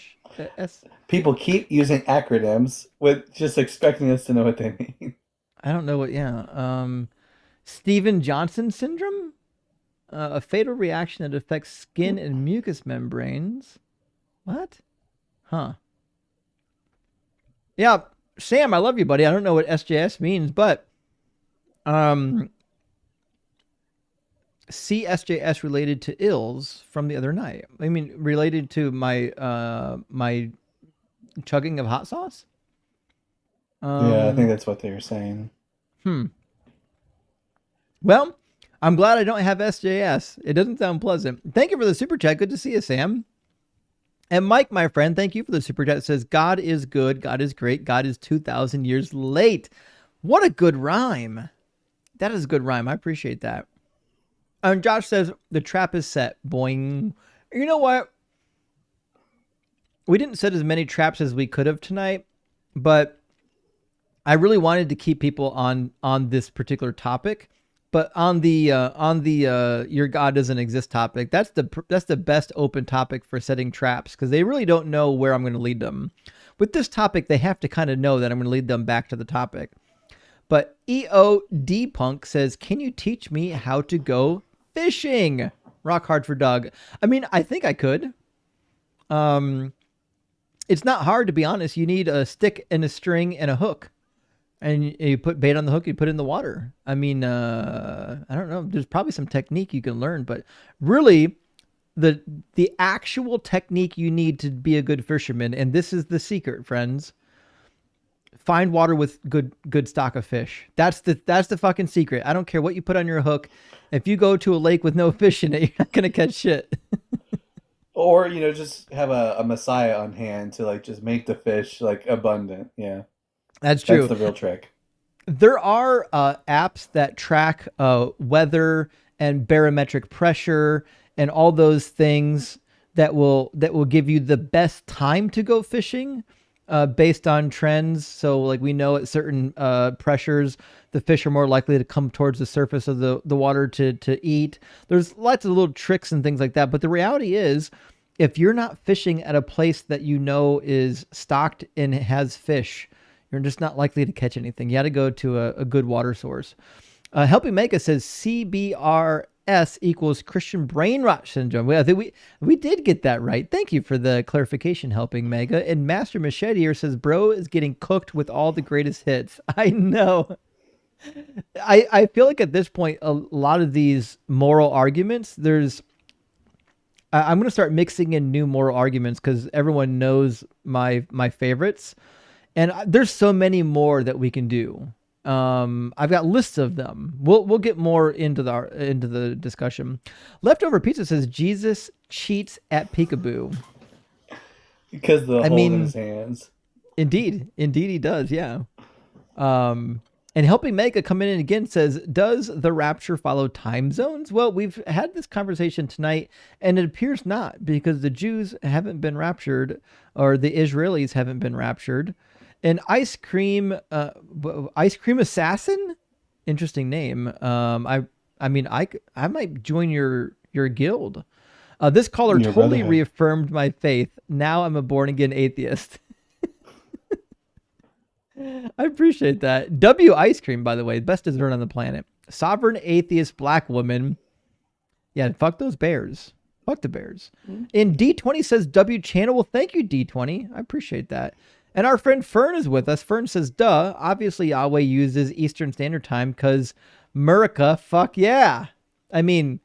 People keep using acronyms with just expecting us to know what they mean. I don't know what, Steven Johnson syndrome? A fatal reaction that affects skin and mucous membranes. What? Huh. Yeah, Sam, I love you, buddy. I don't know what SJS means, but CSJS related to ills from the other night. I mean, related to my my chugging of hot sauce? Yeah, I think that's what they were saying. Well, I'm glad I don't have SJS. It doesn't sound pleasant. Thank you for the super chat. Good to see you, Sam. And Mike, my friend, thank you for the super chat. It says, God is good. God is great. God is 2,000 years late. What a good rhyme. That is a good rhyme. I appreciate that. And Josh says, the trap is set. Boing. You know what? We didn't set as many traps as we could have tonight, but I really wanted to keep people on this particular topic. But on the your God doesn't exist topic, that's the best open topic for setting traps, because they really don't know where I'm going to lead them. With this topic, they have to kind of know that I'm going to lead them back to the topic. But EOD Punk says, "Can you teach me how to go fishing?" Rock hard for Doug. I mean, I think I could. It's not hard, to be honest. You need a stick and a string and a hook. And you put bait on the hook, you put it in the water. I mean, I don't know. There's probably some technique you can learn, but really the actual technique you need to be a good fisherman, and this is the secret, friends, find water with good stock of fish. That's the fucking secret. I don't care what you put on your hook. If you go to a lake with no fish in it, you're not gonna catch shit. Or just have a messiah on hand to like just make the fish like abundant. Yeah, That's true. That's the real trick. There are apps that track weather and barometric pressure and all those things that will give you the best time to go fishing based on trends. So like we know at certain pressures, the fish are more likely to come towards the surface of the water to eat. There's lots of little tricks and things like that. But the reality is, if you're not fishing at a place that you know is stocked and has fish, you're just not likely to catch anything. You got to go to a good water source. Helping Mega says CBRS equals Christian brain rot syndrome. Well, I think we did get that right. Thank you for the clarification, Helping Mega. And Master Machete here says, bro is getting cooked with all the greatest hits. I know. I feel like at this point, a lot of these moral arguments, I'm going to start mixing in new moral arguments because everyone knows my favorites. And there's so many more that we can do. I've got lists of them. We'll get more into the discussion. Leftover Pizza says Jesus cheats at peekaboo because of the hole in his hands. Indeed he does. Yeah. And Helping Mega come in and again says, does the rapture follow time zones? Well, we've had this conversation tonight, and it appears not, because the Jews haven't been raptured, or the Israelis haven't been raptured. An ice cream assassin, interesting name. I might join your guild. This caller totally reaffirmed my faith. Now I'm a born again atheist. I appreciate that. W ice cream, by the way, best dessert on the planet. Sovereign atheist black woman. Yeah, fuck those bears. Fuck the bears. And D20 says W channel. Well, thank you, D20. I appreciate that. And our friend Fern is with us. Fern says, duh, obviously Yahweh uses Eastern Standard Time because America, fuck yeah. I mean,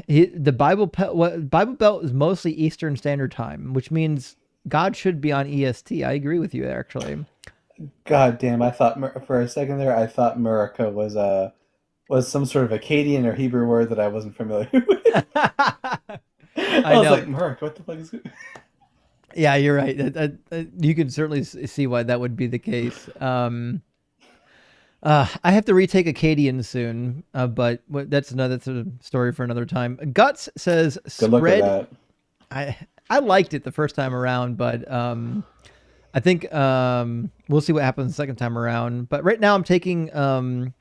the Bible Belt is mostly Eastern Standard Time, which means God should be on EST. I agree with you, actually. God damn, I thought for a second there, I thought America was some sort of Akkadian or Hebrew word that I wasn't familiar with. I was like, America, what the fuck is it? Yeah, you're right. You can certainly see why that would be the case. I have to retake Akkadian soon, but that's a story for another time. Guts says, Good luck with that. I liked it the first time around, but I think we'll see what happens the second time around. But right now I'm taking, and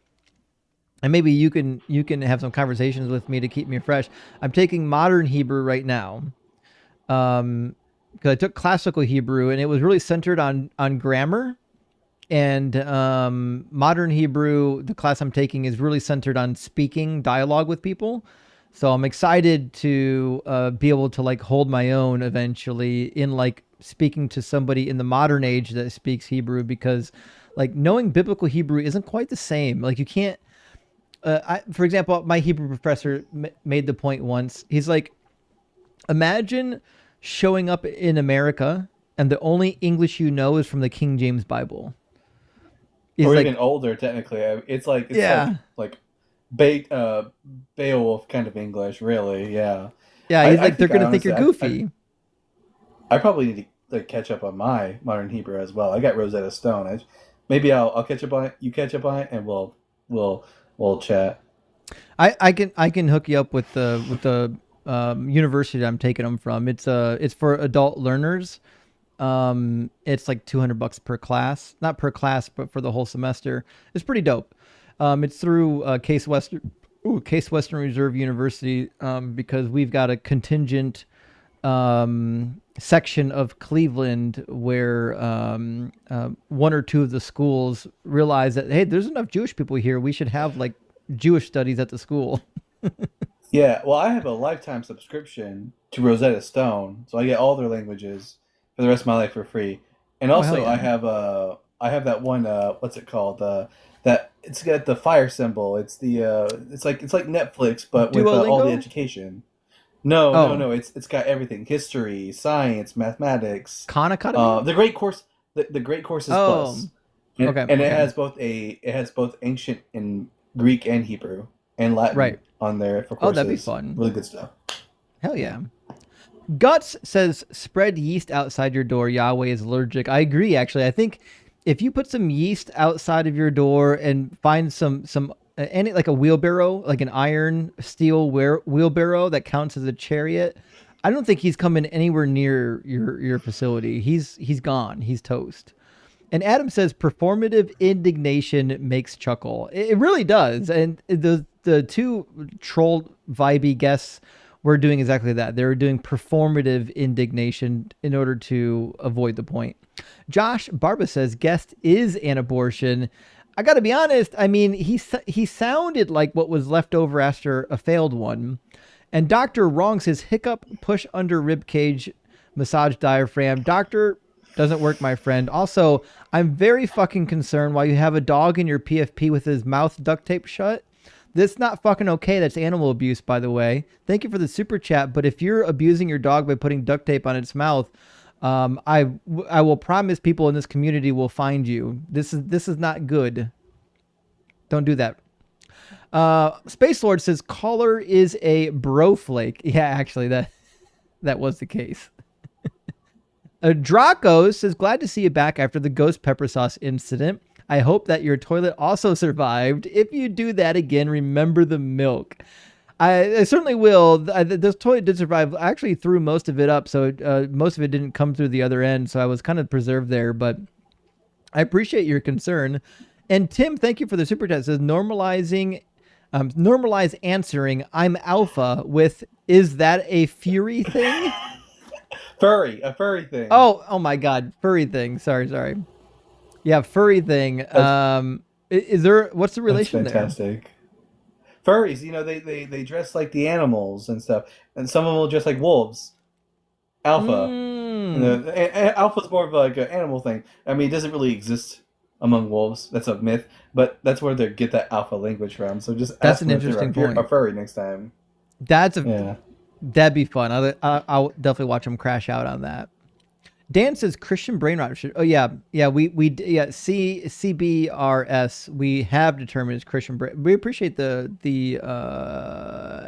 maybe you can have some conversations with me to keep me fresh. I'm taking modern Hebrew right now, because I took classical Hebrew and it was really centered on grammar. And modern Hebrew, the class I'm taking, is really centered on speaking dialogue with people. So I'm excited to be able to like hold my own eventually in like speaking to somebody in the modern age that speaks Hebrew, because like knowing biblical Hebrew isn't quite the same. Like you can't, for example, my Hebrew professor made the point once. He's like, imagine showing up in America and the only English you know is from the King James Bible. Or even older, technically. It's like Beowulf kind of English, really. Yeah. Yeah, he's like, they're going to think you're goofy. I probably need to like catch up on my modern Hebrew as well. I got Rosetta Stone. Maybe I'll catch up on it. You catch up on it, and we'll chat. I can hook you up with the university that I'm taking them from. It's for adult learners. It's like $200 per class, not per class, but for the whole semester. It's pretty dope. It's through Case Western Reserve University, because we've got a contingent section of Cleveland where one or two of the schools realize that, hey, there's enough Jewish people here. We should have like Jewish studies at the school. Yeah, well, I have a lifetime subscription to Rosetta Stone, so I get all their languages for the rest of my life for free. And also, I have that one. What's it called? That it's got the fire symbol. It's it's like Netflix, but with all the education. No. It's got everything: history, science, mathematics. Khan Academy. The Great Course. The Great Course is Oh, plus. And, okay, and okay. it has both ancient and Greek and Hebrew and Latin Right. on there for Oh, courses. that'd be fun. Really good stuff. Hell yeah. Guts says, spread yeast outside your door. Yahweh is allergic. I agree, actually. I think if you put some yeast outside of your door and find some any like a wheelbarrow, like an iron steel wheelbarrow that counts as a chariot, I don't think he's coming anywhere near your facility. He's gone. He's toast. And Adam says, performative indignation makes chuckle. It really does. And the two troll vibey guests were doing exactly that. They were doing performative indignation in order to avoid the point. Josh Barba says, guest is an abortion. I got to be honest. I mean, he sounded like what was left over after a failed one. And Dr. Wrong says, hiccup, push under rib cage, massage diaphragm. Doctor, doesn't work, my friend. Also, I'm very fucking concerned while you have a dog in your PFP with his mouth duct tape shut. That's not fucking okay. That's animal abuse, by the way. Thank you for the super chat. But if you're abusing your dog by putting duct tape on its mouth, I will promise people in this community will find you. This is not good. Don't do that. Space Lord says caller is a bro flake. Yeah, actually that was the case. Draco says, glad to see you back after the ghost pepper sauce incident. I hope that your toilet also survived. If you do that again, remember the milk. I certainly will. This toilet did survive. I actually threw most of it up, so most of it didn't come through the other end, so I was kind of preserved there, but I appreciate your concern. And Tim, thank you for the super chat. It says, normalize answering, I'm alpha with, is that a fury thing? A furry thing. Oh my God, furry thing. Sorry. Yeah, furry thing. Is there? What's the relation That's fantastic. Furries, they dress like the animals and stuff, and some of them will dress like wolves. Alpha. Alpha's more of like an animal thing. I mean, it doesn't really exist among wolves. That's a myth, but that's where they get that alpha language from. So just that's ask an them interesting if you're point. a furry next time. That'd be fun. I'll definitely watch them crash out on that. Dan says Christian brain rot should. Oh yeah. CBRS. We have determined it's Christian brain. We appreciate the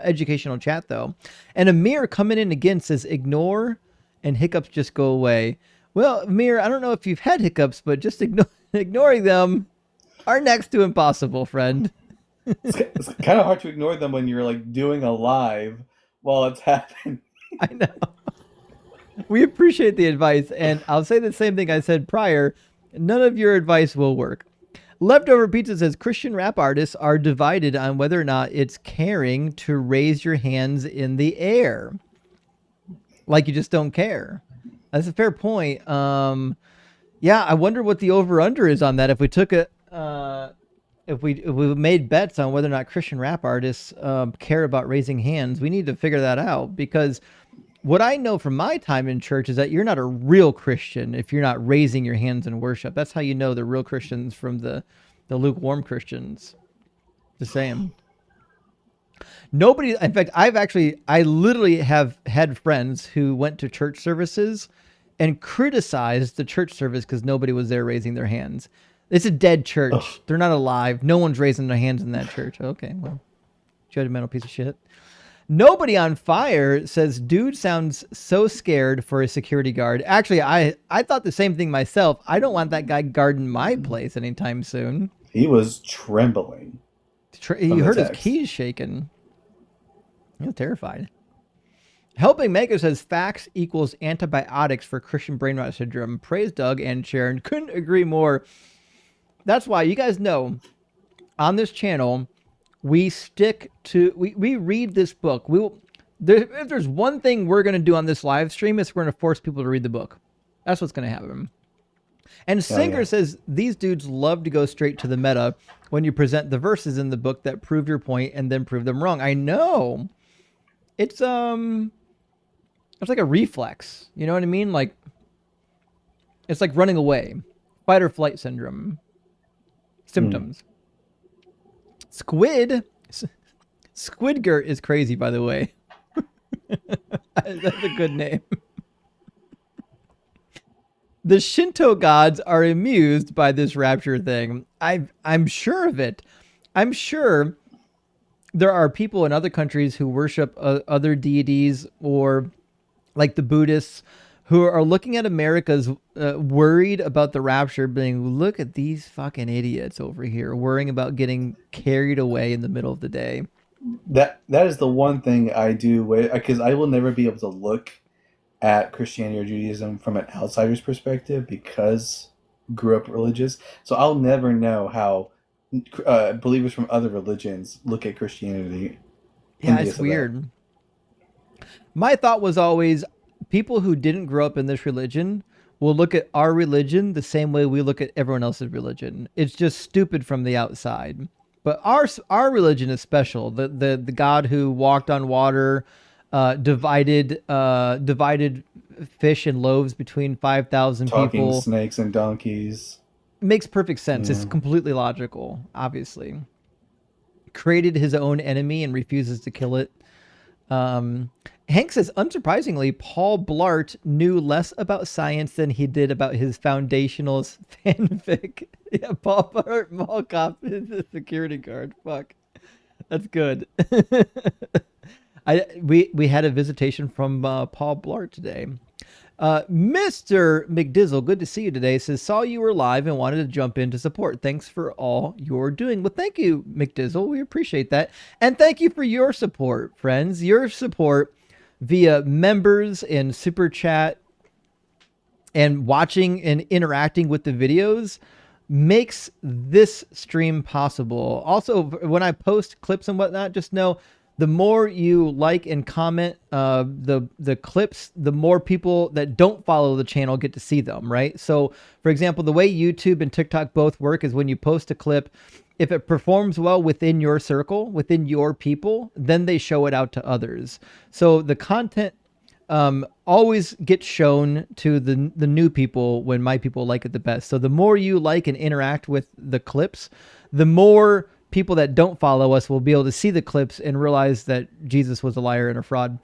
educational chat though. And Amir coming in again says ignore and hiccups just go away. Well, Amir, I don't know if you've had hiccups, but just ignoring them are next to impossible, friend. It's kind of hard to ignore them when you're like doing a live while it's happening. I know. We appreciate the advice, and I'll say the same thing I said prior. None of your advice will work. Leftover Pizza says Christian rap artists are divided on whether or not it's caring to raise your hands in the air. Like you just don't care. That's a fair point. Yeah, I wonder what the over-under is on that. If we took a... If we made bets on whether or not Christian rap artists care about raising hands, we need to figure that out, because what I know from my time in church is that you're not a real Christian if you're not raising your hands in worship. That's how you know the real Christians from the lukewarm Christians. Just saying. Nobody, in fact, I literally have had friends who went to church services and criticized the church service because nobody was there raising their hands. It's a dead church. Ugh. They're not alive. No one's raising their hands in that church. Okay, well, judgmental piece of shit. Nobody on Fire says, dude sounds so scared for a security guard. Actually, I thought the same thing myself. I don't want that guy guarding my place anytime soon. He was trembling. He heard his keys shaking. He was terrified. Helping Maker says facts equals antibiotics for Christian brain rot syndrome. Praise Doug and Sharon. Couldn't agree more. That's why you guys know on this channel, we stick to, we read this book. If there's one thing we're going to do on this live stream, is we're going to force people to read the book. That's what's going to happen. And Singer says these dudes love to go straight to the meta when you present the verses in the book that prove your point and then prove them wrong. I know. It's like a reflex. You know what I mean? Like, it's like running away. Fight or flight syndrome. Symptoms. Squidgert is crazy, by the way. That's a good name. The Shinto gods are amused by this rapture thing. I'm sure of it. I'm sure there are people in other countries who worship other deities, or like the Buddhists, who are looking at America's worried about the rapture, being, look at these fucking idiots over here worrying about getting carried away in the middle of the day. That is the one thing I do, because I will never be able to look at Christianity or Judaism from an outsider's perspective, because grew up religious. So I'll never know how believers from other religions look at Christianity. Yeah, it's weird. My thought was always, people who didn't grow up in this religion will look at our religion the same way we look at everyone else's religion. It's just stupid from the outside. But our religion is special. The God who walked on water, divided fish and loaves between 5,000 people. Talking snakes and donkeys. Makes perfect sense. It's completely logical, obviously. Created his own enemy and refuses to kill it. Hank says, unsurprisingly, Paul Blart knew less about science than he did about his foundationalist fanfic. Yeah, Paul Blart, mall cop, is a security guard. Fuck. That's good. We had a visitation from Paul Blart today. Mr. McDizzle, good to see you today, says, saw you were live and wanted to jump in to support. Thanks for all you're doing. Well, thank you, McDizzle. We appreciate that. And thank you for your support, friends. Your support via members and super chat and watching and interacting with the videos makes this stream possible. Also, when I post clips and whatnot, just know the more you like and comment the clips, the more people that don't follow the channel get to see them, right? So, for example, the way YouTube and TikTok both work is when you post a clip, if it performs well within your circle, within your people, then they show it out to others. So the content always gets shown to the new people when my people like it the best. So the more you like and interact with the clips, the more people that don't follow us will be able to see the clips and realize that Jesus was a liar and a fraud.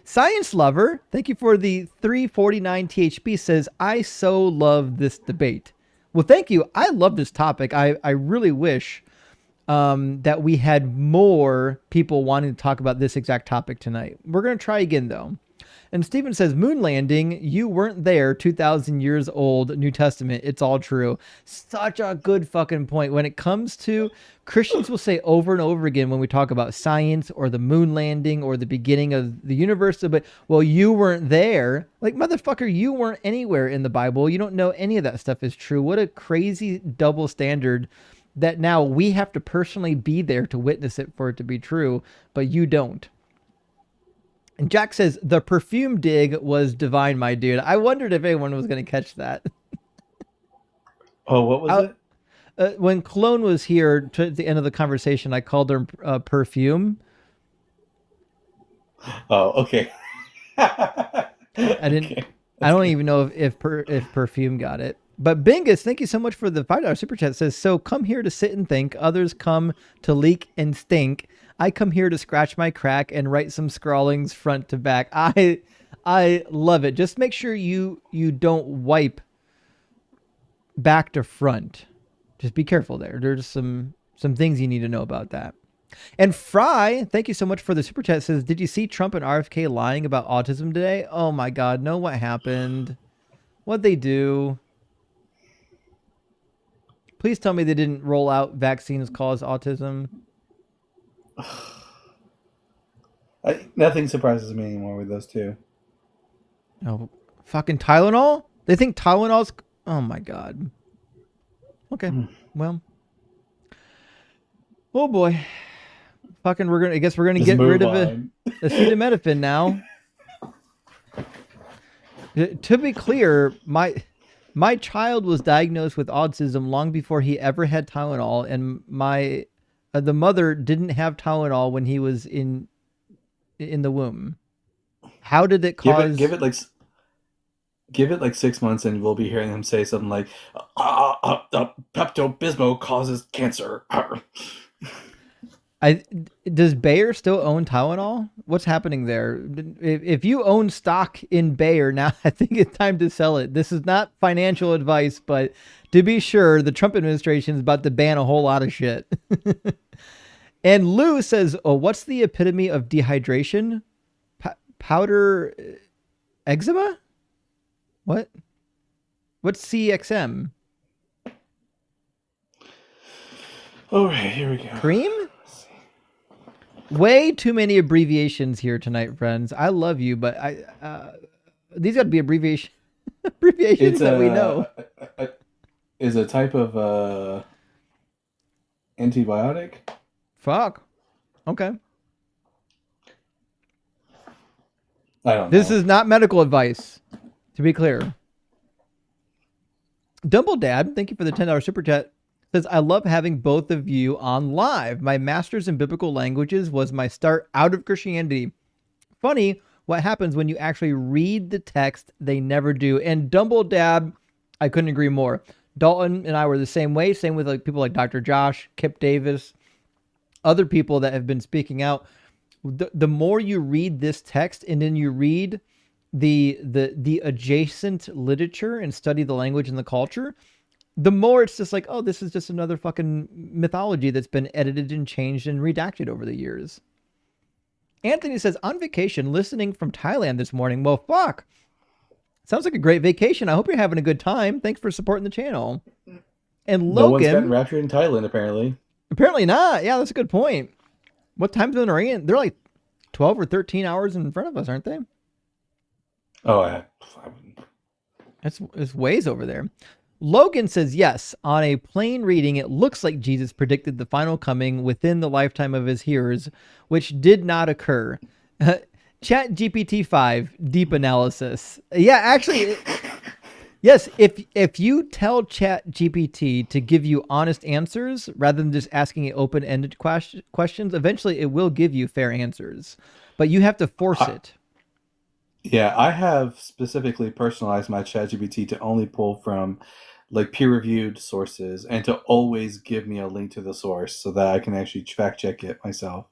Science Lover, thank you for the 349 THP, says, I so love this debate. Well, thank you. I love this topic. I really wish that we had more people wanting to talk about this exact topic tonight. We're going to try again, though. And Stephen says, moon landing, you weren't there, 2,000 years old, New Testament. It's all true. Such a good fucking point. When it comes to, Christians will say over and over again when we talk about science or the moon landing or the beginning of the universe, but, well, you weren't there. Like, motherfucker, you weren't anywhere in the Bible. You don't know any of that stuff is true. What a crazy double standard that now we have to personally be there to witness it for it to be true, but you don't. And Jack says, the perfume dig was divine, my dude. I wondered if anyone was going to catch that. Oh, what was it? When Cologne was here at the end of the conversation, I called her perfume. Oh, okay. I didn't. Okay. I don't even know if perfume got it. But Bingus, thank you so much for the $5 super chat. It says, so come here to sit and think. Others come to leak and stink. I come here to scratch my crack and write some scrawlings front to back. I love it. Just make sure you don't wipe back to front. Just be careful there. There's some things you need to know about that. And Fry, thank you so much for the super chat. Says, did you see Trump and RFK lying about autism today? Oh my God, no, what happened? What'd they do? Please tell me they didn't roll out vaccines cause autism. Nothing surprises me anymore with those two. Oh, fucking Tylenol? They think Tylenol's... Oh my God. Okay, well. Oh boy. Fucking, I guess we're gonna get rid of acetaminophen now. To be clear, my child was diagnosed with autism long before he ever had Tylenol, and the mother didn't have Tylenol when he was in the womb. How did it cause? Give it like 6 months, and we'll be hearing him say something like, "Pepto-Bismol causes cancer." Does Bayer still own Tylenol? What's happening there? If you own stock in Bayer now, I think it's time to sell it. This is not financial advice, but to be sure, the Trump administration is about to ban a whole lot of shit. And Lou says, "Oh, what's the epitome of dehydration? Powder eczema? What? What's CXM? All right, here we go. Cream? Way too many abbreviations here tonight, friends. I love you, but these got to be abbreviations that we know. Is a type of antibiotic. Fuck. Okay. I don't know. This is not medical advice, to be clear. Dumble Dad, thank you for the $10 super chat. Says, I love having both of you on live. My master's in biblical languages was my start out of Christianity. Funny what happens when you actually read the text they never do. And Dumble Dad, I couldn't agree more. Dalton and I were the same way. Same with people like Dr. Josh, Kip Davis, other people that have been speaking out. The more you read this text and then you read the adjacent literature and study the language and the culture, the more it's just like, oh, this is just another fucking mythology that's been edited and changed and redacted over the years. Anthony says, on vacation, listening from Thailand this morning. Well, fuck. Sounds like a great vacation. I hope you're having a good time. Thanks for supporting the channel. And Logan... No one's gotten Rapture in Thailand, apparently. Apparently not. Yeah, that's a good point. What time zone are they in? They're like 12 or 13 hours in front of us, aren't they? Oh, it's ways over there. Logan says, yes, on a plain reading, it looks like Jesus predicted the final coming within the lifetime of his hearers, which did not occur. Chat GPT-5, deep analysis. Yeah, actually, yes, if you tell Chat GPT to give you honest answers, rather than just asking it open-ended questions, eventually it will give you fair answers. But you have to force it. Yeah, I have specifically personalized my ChatGPT to only pull from like peer-reviewed sources and to always give me a link to the source so that I can actually fact check it myself.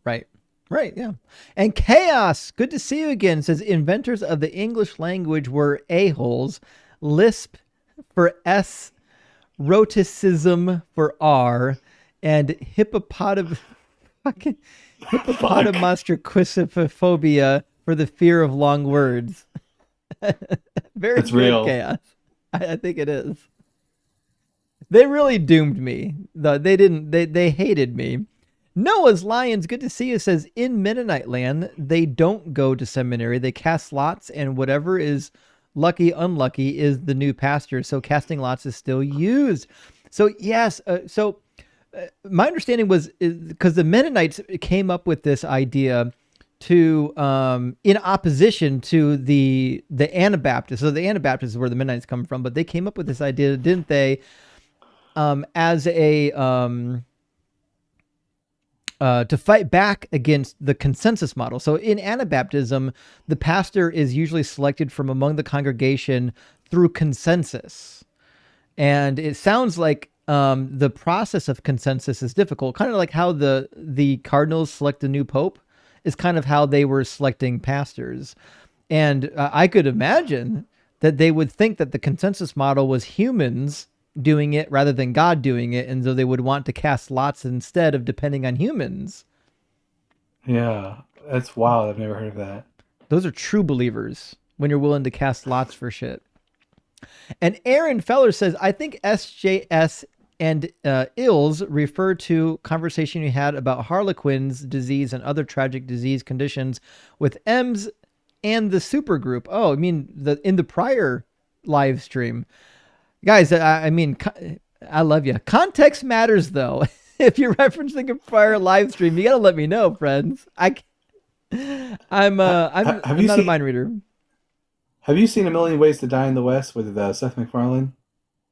Right. Right, yeah. And Chaos, good to see you again, says inventors of the English language were a-holes, Lisp for S, Roticism for R, and hippopotamonstrosquistophobia for the fear of long words. Very It's good, real. Chaos. I think it is. They really doomed me. They hated me. Noah's Lions, good to see you, says, in Mennonite land, they don't go to seminary. They cast lots, and whatever is lucky, unlucky is the new pastor. So casting lots is still used. So, yes. My understanding was because the Mennonites came up with this idea to in opposition to the Anabaptists. So the Anabaptists is where the Mennonites come from, but they came up with this idea, didn't they, as a to fight back against the consensus model. So in Anabaptism, the pastor is usually selected from among the congregation through consensus. And it sounds like the process of consensus is difficult, kind of like how the cardinals select a new pope is kind of how they were selecting pastors. And I could imagine that they would think that the consensus model was humans doing it rather than God doing it, and so they would want to cast lots instead of depending on humans. Yeah, that's wild. I've never heard of that. Those are true believers when you're willing to cast lots for shit. And Aaron Feller says, I think SJS and ills refer to conversation you had about Harlequin's disease and other tragic disease conditions with M's and the supergroup. Oh, I mean, in the prior live stream. Guys, I mean, I love you. Context matters, though. If you're referencing a prior live stream, you gotta let me know, friends. I'm not a mind reader. Have you seen A Million Ways to Die in the West with Seth MacFarlane?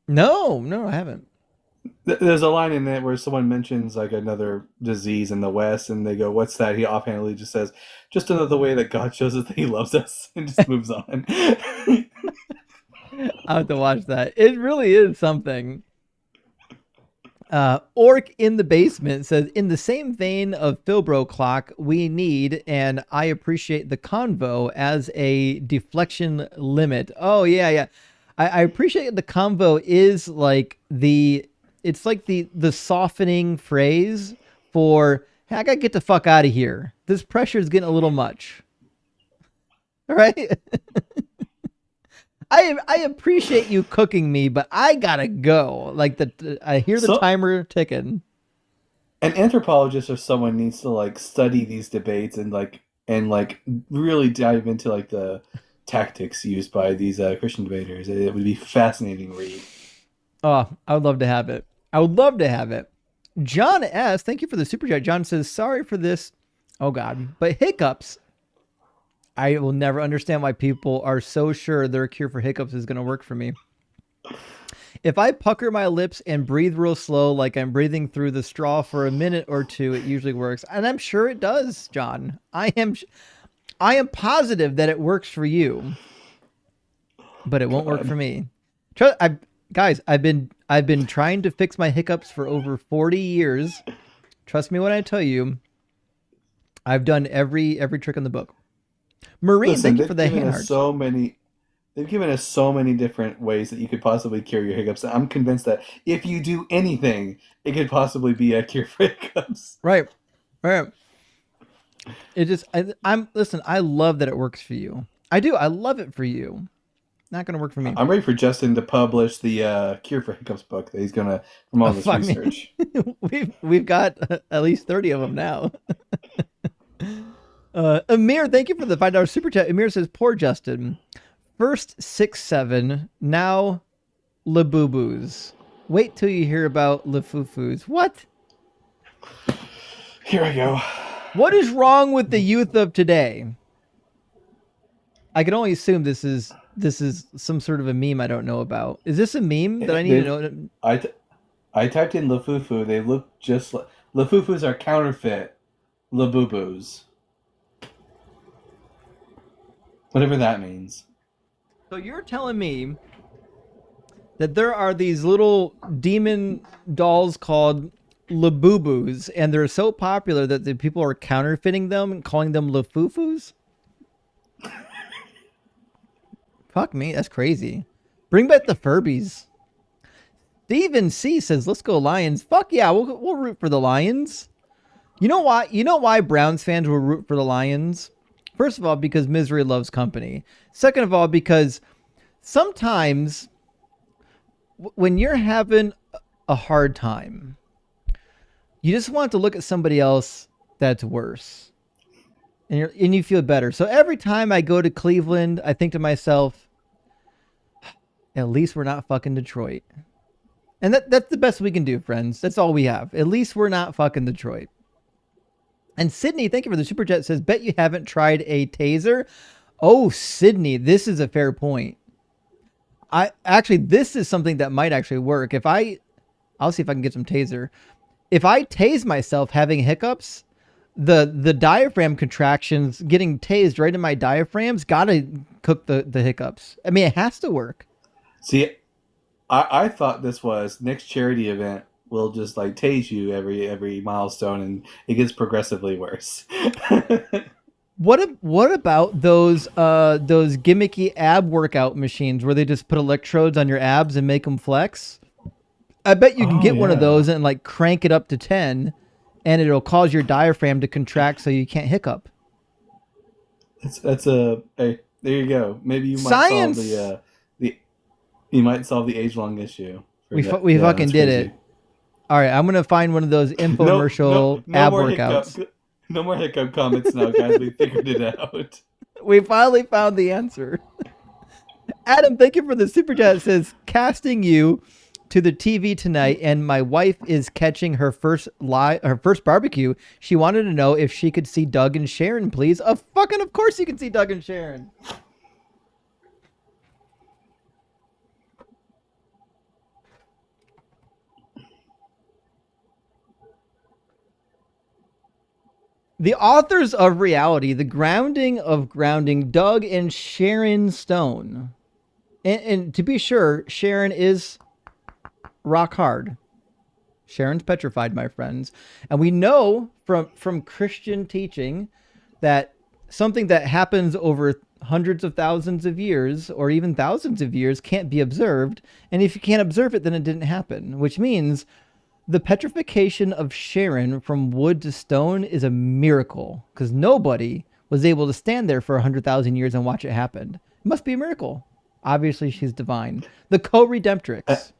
No, I haven't. There's a line in it where someone mentions like another disease in the West, and they go, "What's that?" He offhandedly just says, "Just another way that God shows us that He loves us," and just moves on. I have to watch that. It really is something. Orc in the basement says, in the same vein of Philbro clock, we need, and I appreciate the convo as a deflection limit. Oh yeah. I appreciate the convo is like it's like the softening phrase for, hey, I gotta get the fuck out of here. This pressure is getting a little much. All right. I appreciate you cooking me, but I gotta go. Like I hear the timer ticking. An anthropologist or someone needs to like study these debates and really dive into like the tactics used by these Christian debaters. It would be fascinating read. Oh, I would love to have it. I would love to have it. John S., thank you for the super chat. John says, sorry for this. Oh God, but hiccups. I will never understand why people are so sure their cure for hiccups is going to work for me. If I pucker my lips and breathe real slow, like I'm breathing through the straw for a minute or two, it usually works. And I'm sure it does, John. I am positive that it works for you, but it won't work for me. Guys, I've been trying to fix my hiccups for over 40 years. Trust me when I tell you, I've done every trick in the book. Marine, thank you for the hand hearts. They've given us so many different ways that you could possibly cure your hiccups. I'm convinced that if you do anything, it could possibly be a cure for hiccups. Right. It just, listen, I love that it works for you. I do. I love it for you. Not going to work for me. I'm ready for Justin to publish the Cure for Hiccups book that he's going to, from all this research. We've got at least 30 of them now. Amir, thank you for the $5 super chat. Amir says, poor Justin. First 6-7, now Labubu's. Wait till you hear about Lafufus. What? Here I go. What is wrong with the youth of today? I can only assume this is some sort of a meme I don't know about. Is this a meme that I need to know? I typed in Lafufu. They look just like Lafufus are counterfeit Labubus. Whatever that means. So you're telling me that there are these little demon dolls called Labubus, and they're so popular that the people are counterfeiting them and calling them Lafufus? Fuck me, that's crazy. Bring back the Furbies. Steven C says, let's go Lions. Fuck yeah, we'll root for the Lions. You know why? You know why Browns fans will root for the Lions? First of all, because misery loves company. Second of all, because sometimes when you're having a hard time, you just want to look at somebody else that's worse. And you feel better. So every time I go to Cleveland, I think to myself, at least we're not fucking Detroit. And that's the best we can do, friends. That's all we have. At least we're not fucking Detroit. And Sydney, thank you for the super chat, says, bet you haven't tried a taser. Oh, Sydney, this is a fair point. This is something that might actually work. I'll see if I can get some taser. If I tase myself having hiccups, the diaphragm contractions getting tased right in my diaphragms gotta cook the hiccups. I mean, it has to work. See, I thought this was next charity event. Will just like tase you every milestone, and it gets progressively worse. What about those gimmicky ab workout machines where they just put electrodes on your abs and make them flex? I bet you can get one of those and like crank it up to 10, and it'll cause your diaphragm to contract so you can't hiccup. Hey, there you go. Maybe you might solve you might solve the age-long issue. We fucking did it. All right, I'm gonna find one of those infomercial ab workouts. No more hiccup comments now, guys. We figured it out. We finally found the answer. Adam, thank you for the super chat. It says, casting you to the TV tonight, and my wife is catching her first barbecue. She wanted to know if she could see Doug and Sharon, please. Of course you can see Doug and Sharon. The authors of Reality, The Grounding of Grounding, Doug and Sharon Stone. And to be sure, Sharon is rock hard. Sharon's petrified, my friends. And we know from Christian teaching that something that happens over hundreds of thousands of years or even thousands of years can't be observed. And if you can't observe it, then it didn't happen, which means the petrification of Sharon from wood to stone is a miracle because nobody was able to stand there for 100,000 years and watch it happen. It must be a miracle. Obviously, she's divine. The co-redemptrix.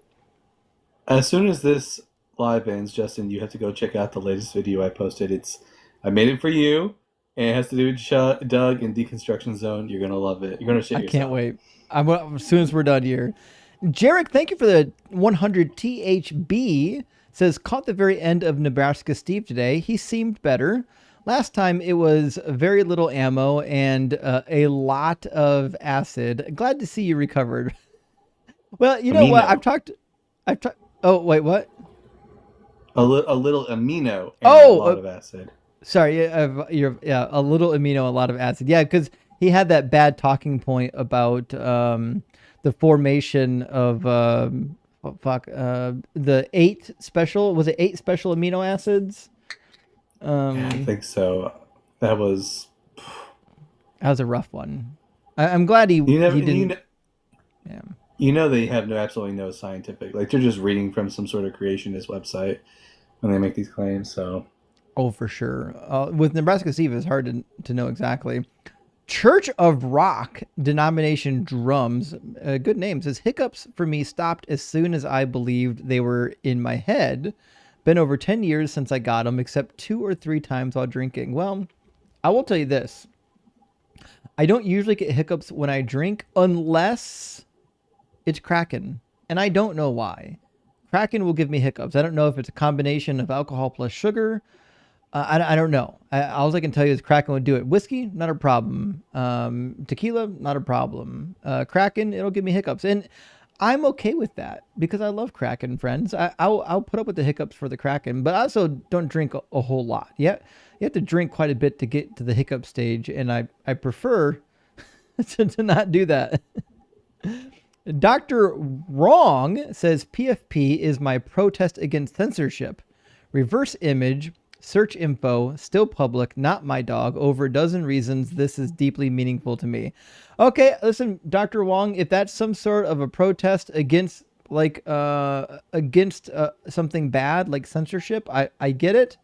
As soon as this live ends, Justin, you have to go check out the latest video I posted. I made it for you, and it has to do with Doug and Deconstruction Zone. You're gonna love it. You're gonna shit yourself. I can't wait. As soon as we're done here. Jarek, thank you for the 100 THB. Says, caught the very end of Nebraska Steve today. He seemed better. Last time it was very little ammo and a lot of acid. Glad to see you recovered. Well, you know what? I've talked. Oh, wait, what? A little amino and a lot of acid. Sorry, a little amino, a lot of acid. Yeah, because he had that bad talking point about the formation of the 8 special amino acids. Yeah, I think so. That was a rough one. I'm glad he didn't. Yeah. They have absolutely no scientific, like they're just reading from some sort of creationist website when they make these claims. So, oh, for sure. With Nebraska Steve, it's hard to know exactly. Church of Rock denomination drums, good name, says hiccups for me stopped as soon as I believed they were in my head. Been over 10 years since I got them, except 2 or 3 times while drinking. Well, I will tell you this. I don't usually get hiccups when I drink unless it's Kraken. And I don't know why. Kraken will give me hiccups. I don't know if it's a combination of alcohol plus sugar. I don't know. All I can tell you is Kraken would do it. Whiskey, not a problem. Tequila, not a problem. Kraken, it'll give me hiccups. And I'm okay with that because I love Kraken, friends. I'll put up with the hiccups for the Kraken, but I also don't drink a whole lot. Yeah, you have to drink quite a bit to get to the hiccup stage, and I prefer to not do that. Dr. Wrong says PFP is my protest against censorship. Reverse image, search info, still public, not my dog. Over a dozen reasons this is deeply meaningful to me. Okay, listen, Dr. Wong, if that's some sort of a protest against something bad like censorship, I get it.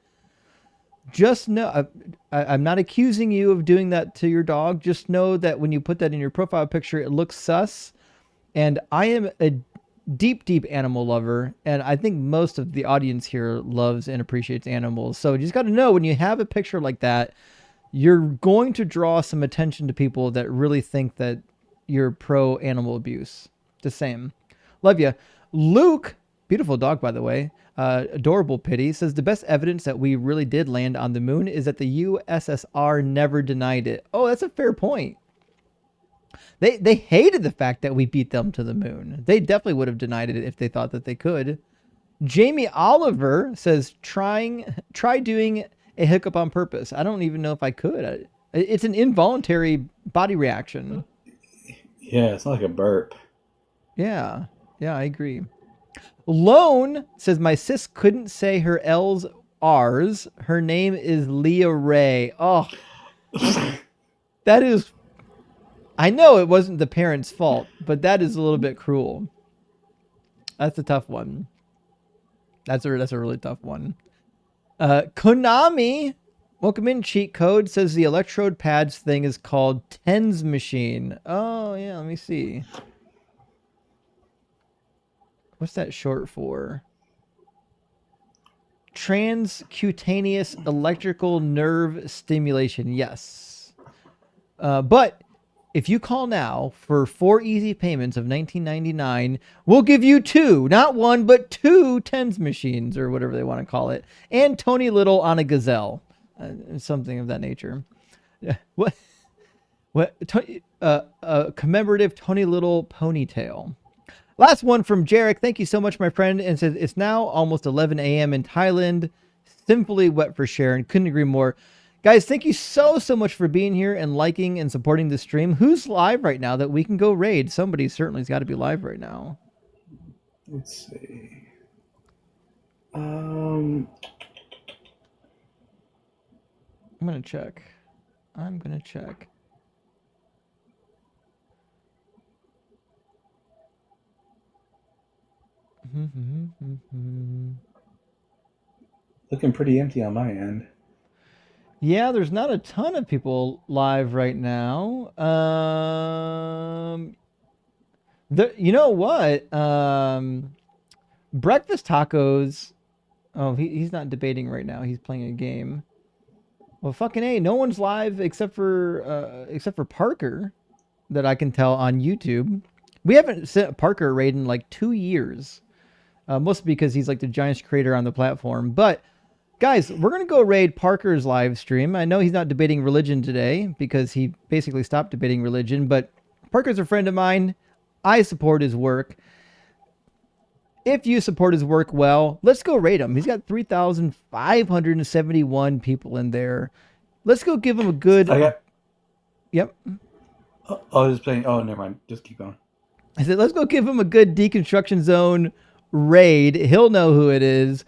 Just know, I'm not accusing you of doing that to your dog. Just know that when you put that in your profile picture, it looks sus. And I am a deep, deep animal lover. And I think most of the audience here loves and appreciates animals. So you just got to know when you have a picture like that, you're going to draw some attention to people that really think that you're pro animal abuse. The same. Love you. Luke, beautiful dog, by the way. Adorable Pity says the best evidence that we really did land on the moon is that the USSR never denied it. Oh, that's a fair point. They hated the fact that we beat them to the moon. They definitely would have denied it if they thought that they could. Jamie Oliver says try doing a hiccup on purpose. I don't even know if I could. It's an involuntary body reaction. Yeah, it's not like a burp. Yeah, I agree. Lone says my sis couldn't say her L's R's. Her name is Leah Ray. Oh, that is. I know it wasn't the parents' fault, but that is a little bit cruel. That's a tough one. That's a really tough one. Konami, welcome in. Cheat code says the electrode pads thing is called TENS machine. Oh yeah, let me see. What's that short for? Transcutaneous electrical nerve stimulation. Yes. But if you call now for 4 easy payments of $19.99, we'll give you 2, not 1, but 2 TENS machines or whatever they want to call it. And Tony Little on a gazelle. Something of that nature. What? A commemorative Tony Little ponytail. Last one from Jarek. Thank you so much, my friend. And says, it's now almost 11 a.m. in Thailand. Sinfully wet for Sharon. Couldn't agree more. Guys, thank you so much for being here and liking and supporting the stream. Who's live right now that we can go raid? Somebody certainly's got to be live right now. Let's see. I'm gonna check. Looking pretty empty on my end. Yeah, there's not a ton of people live right now. You know what? Breakfast Tacos. Oh, he's not debating right now. He's playing a game. Well, fucking A, no one's live except for Parker that I can tell on YouTube. We haven't sent Parker a raid in like 2 years. Mostly because he's like the giantest creator on the platform. But guys, we're going to go raid Parker's live stream. I know he's not debating religion today because he basically stopped debating religion, but Parker's a friend of mine. I support his work. If you support his work well, let's go raid him. He's got 3,571 people in there. Let's go give him a good... Yep. Oh, I was playing... Oh, never mind. Just keep going. I said, let's go give him a good Deconstruction Zone raid. He'll know who it is.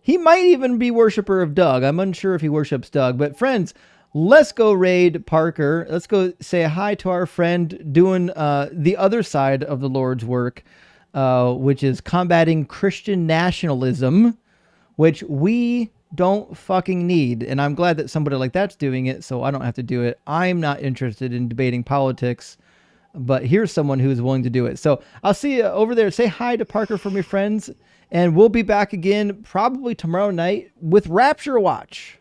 He might even be worshiper of Doug. I'm unsure if he worships Doug. But friends, let's go raid Parker. Let's go say hi to our friend doing the other side of the Lord's work, which is combating Christian nationalism, which we don't fucking need. And I'm glad that somebody like that's doing it, so I don't have to do it. I'm not interested in debating politics, but here's someone who's willing to do it. So I'll see you over there. Say hi to Parker for me, friends. And we'll be back again probably tomorrow night with Rapture Watch.